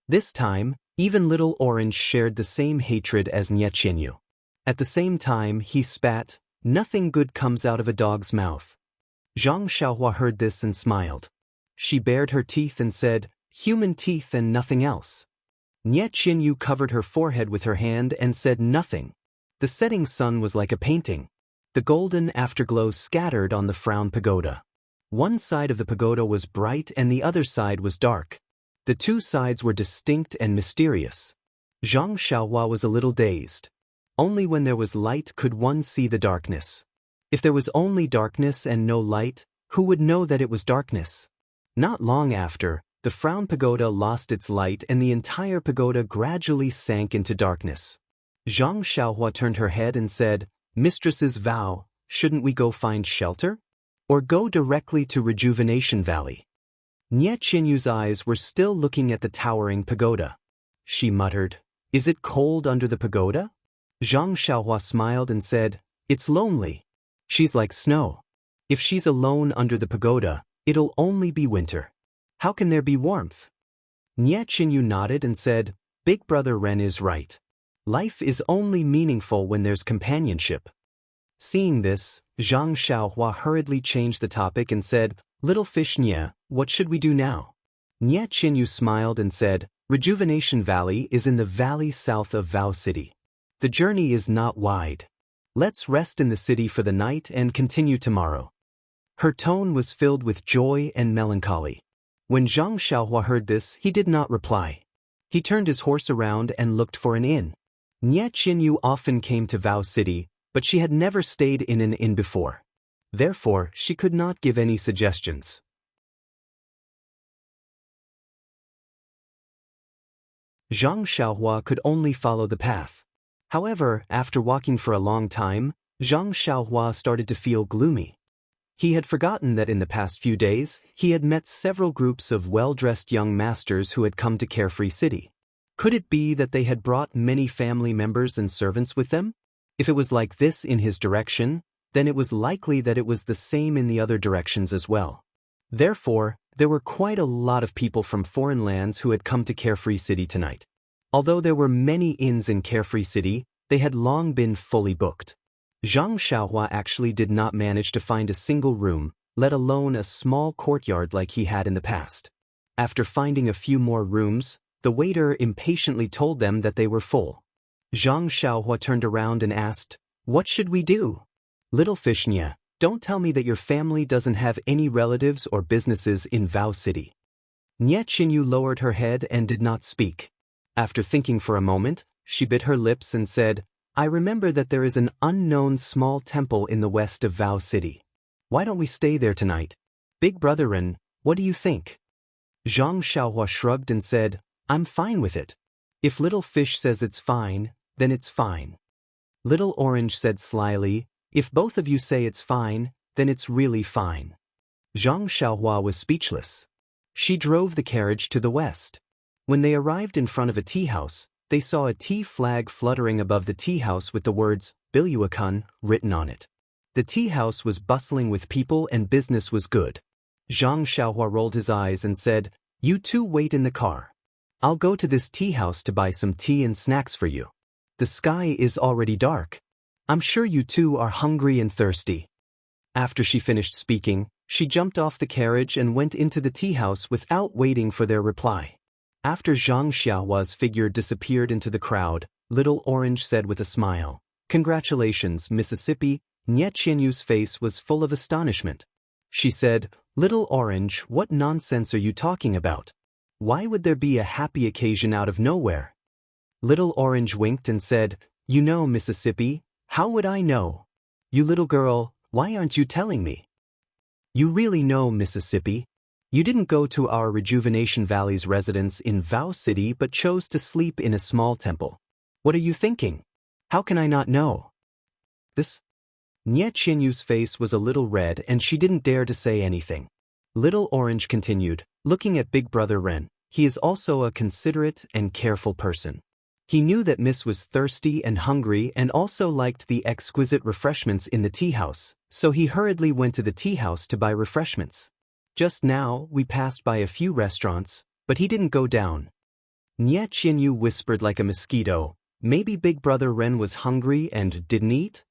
This time, even Little Orange shared the same hatred as Nie Qinyu. At the same time, he spat, "Nothing good comes out of a dog's mouth." Zhang Xiaohua heard this and smiled. She bared her teeth and said, "Human teeth and nothing else." Nie Qinyu covered her forehead with her hand and said nothing. The setting sun was like a painting. The golden afterglow scattered on the frown pagoda. One side of the pagoda was bright and the other side was dark. The two sides were distinct and mysterious. Zhang Xiaohua was a little dazed. Only when there was light could one see the darkness. If there was only darkness and no light, who would know that it was darkness? Not long after, the Frown Pagoda lost its light and the entire pagoda gradually sank into darkness. Zhang Xiaohua turned her head and said, "Mistress's vow, shouldn't we go find shelter? Or go directly to Rejuvenation Valley?" Nie Qinyu's eyes were still looking at the towering pagoda. She muttered, "Is it cold under the pagoda?" Zhang Xiaohua smiled and said, "It's lonely. She's like snow. If she's alone under the pagoda, it'll only be winter. How can there be warmth?" Nie Qinyu nodded and said, "Big Brother Ren is right. Life is only meaningful when there's companionship." Seeing this, Zhang Xiaohua hurriedly changed the topic and said, "Little fish Nie, what should we do now?" Nie Qinyu smiled and said, "Rejuvenation Valley is in the valley south of Vao City. The journey is not wide. Let's rest in the city for the night and continue tomorrow." Her tone was filled with joy and melancholy. When Zhang Xiaohua heard this, he did not reply. He turned his horse around and looked for an inn. Nie Qinyu often came to Vao City, but she had never stayed in an inn before. Therefore, she could not give any suggestions. Zhang Xiaohua could only follow the path. However, after walking for a long time, Zhang Xiaohua started to feel gloomy. He had forgotten that in the past few days, he had met several groups of well-dressed young masters who had come to Carefree City. Could it be that they had brought many family members and servants with them? If it was like this in his direction, then it was likely that it was the same in the other directions as well. Therefore, there were quite a lot of people from foreign lands who had come to Carefree City tonight. Although there were many inns in Carefree City, they had long been fully booked. Zhang Xiaohua actually did not manage to find a single room, let alone a small courtyard like he had in the past. After finding a few more rooms, the waiter impatiently told them that they were full. Zhang Xiaohua turned around and asked, "What should we do?" "Little fish Nie, don't tell me that your family doesn't have any relatives or businesses in Vao City." Nie Qinyu lowered her head and did not speak. After thinking for a moment, she bit her lips and said, "I remember that there is an unknown small temple in the west of Vao City. Why don't we stay there tonight? Big Brother Ren, what do you think?" Zhang Xiaohua shrugged and said, "I'm fine with it. If Little Fish says it's fine, then it's fine." Little Orange said slyly, "If both of you say it's fine, then it's really fine." Zhang Xiaohua was speechless. She drove the carriage to the west. When they arrived in front of a tea house, they saw a tea flag fluttering above the tea house with the words, "Biluakun," written on it. The tea house was bustling with people and business was good. Zhang Xiaohua rolled his eyes and said, "You two wait in the car. I'll go to this tea house to buy some tea and snacks for you. The sky is already dark. I'm sure you two are hungry and thirsty." After she finished speaking, she jumped off the carriage and went into the tea house without waiting for their reply. After Zhang Xiaohua's figure disappeared into the crowd, Little Orange said with a smile, "Congratulations, Mississippi." Nie Qinyu's face was full of astonishment. She said, "Little Orange, what nonsense are you talking about? Why would there be a happy occasion out of nowhere?" Little Orange winked and said, "You know, Mississippi, how would I know? You little girl, why aren't you telling me? You really know, Mississippi. You didn't go to our Rejuvenation Valley's residence in Vao City but chose to sleep in a small temple. What are you thinking? How can I not know?" This? Nie Qinyu's face was a little red and she didn't dare to say anything. Little Orange continued, looking at Big Brother Ren, "He is also a considerate and careful person. He knew that Miss was thirsty and hungry and also liked the exquisite refreshments in the tea house, so he hurriedly went to the tea house to buy refreshments. Just now, we passed by a few restaurants, but he didn't go down." Nie Qinyu whispered like a mosquito, "Maybe Big Brother Ren was hungry and didn't eat?"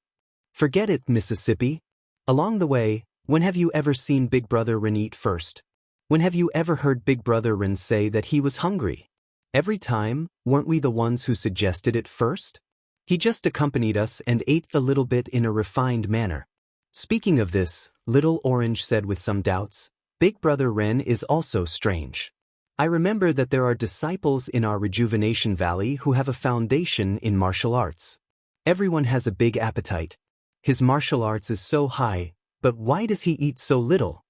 "Forget it, Mississippi. Along the way, when have you ever seen Big Brother Ren eat first? When have you ever heard Big Brother Ren say that he was hungry? Every time, weren't we the ones who suggested it first? He just accompanied us and ate a little bit in a refined manner." Speaking of this, Little Orange said with some doubts, "Big Brother Ren is also strange. I remember that there are disciples in our Rejuvenation Valley who have a foundation in martial arts. Everyone has a big appetite. His martial arts is so high, but why does he eat so little?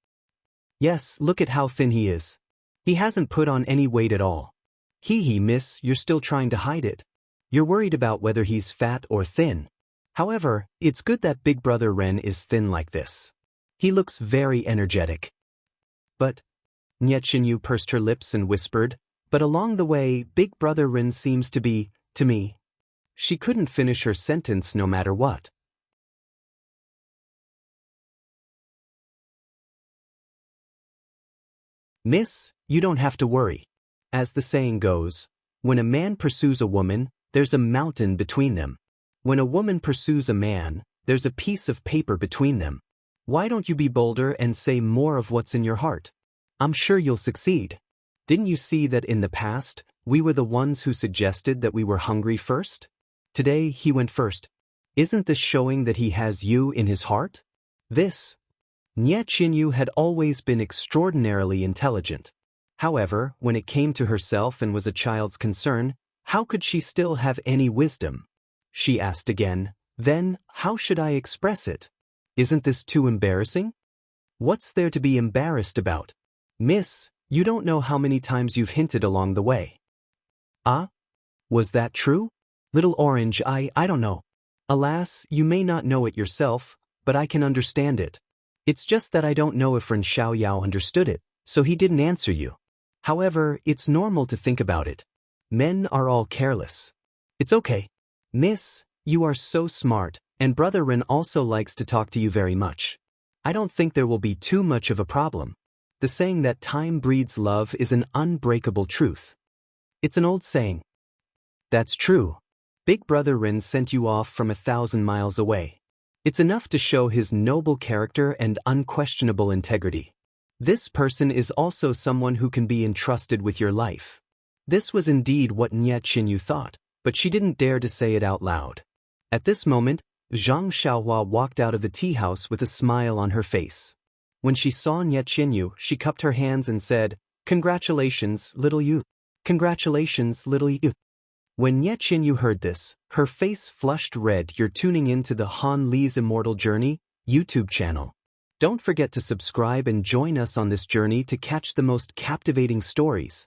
Yes, look at how thin he is. He hasn't put on any weight at all. Miss, you're still trying to hide it. You're worried about whether he's fat or thin. However, it's good that Big Brother Ren is thin like this. He looks very energetic. But, Nye Chinyu pursed her lips and whispered, but along the way, Big Brother Ren seems to be, to me. She couldn't finish her sentence no matter what. Miss, you don't have to worry. As the saying goes, when a man pursues a woman, there's a mountain between them. When a woman pursues a man, there's a piece of paper between them. Why don't you be bolder and say more of what's in your heart? I'm sure you'll succeed. Didn't you see that in the past, we were the ones who suggested that we were hungry first? Today he went first. Isn't this showing that he has you in his heart? Nye Chinyu had always been extraordinarily intelligent. However, when it came to herself and was a child's concern, how could she still have any wisdom? She asked again, then, how should I express it? Isn't this too embarrassing? What's there to be embarrassed about? Miss, you don't know how many times you've hinted along the way. Ah? Was that true? Little Orange, I don't know. Alas, you may not know it yourself, but I can understand it. It's just that I don't know if Ren Xiaoyao understood it, so he didn't answer you. However, it's normal to think about it. Men are all careless. It's okay. Miss, you are so smart, and Brother Ren also likes to talk to you very much. I don't think there will be too much of a problem. The saying that time breeds love is an unbreakable truth. It's an old saying. That's true. Big Brother Ren sent you off from 1,000 miles away. It's enough to show his noble character and unquestionable integrity. This person is also someone who can be entrusted with your life. This was indeed what Nye Chinyu thought, but she didn't dare to say it out loud. At this moment, Zhang Xiaohua walked out of the tea house with a smile on her face. When she saw Nye Chinyu, she cupped her hands and said, "Congratulations, little you. Congratulations, little you." When Nye Chinyu heard this, her face flushed red. You're tuning in to the Han Li's Immortal Journey YouTube channel. Don't forget to subscribe and join us on this journey to catch the most captivating stories.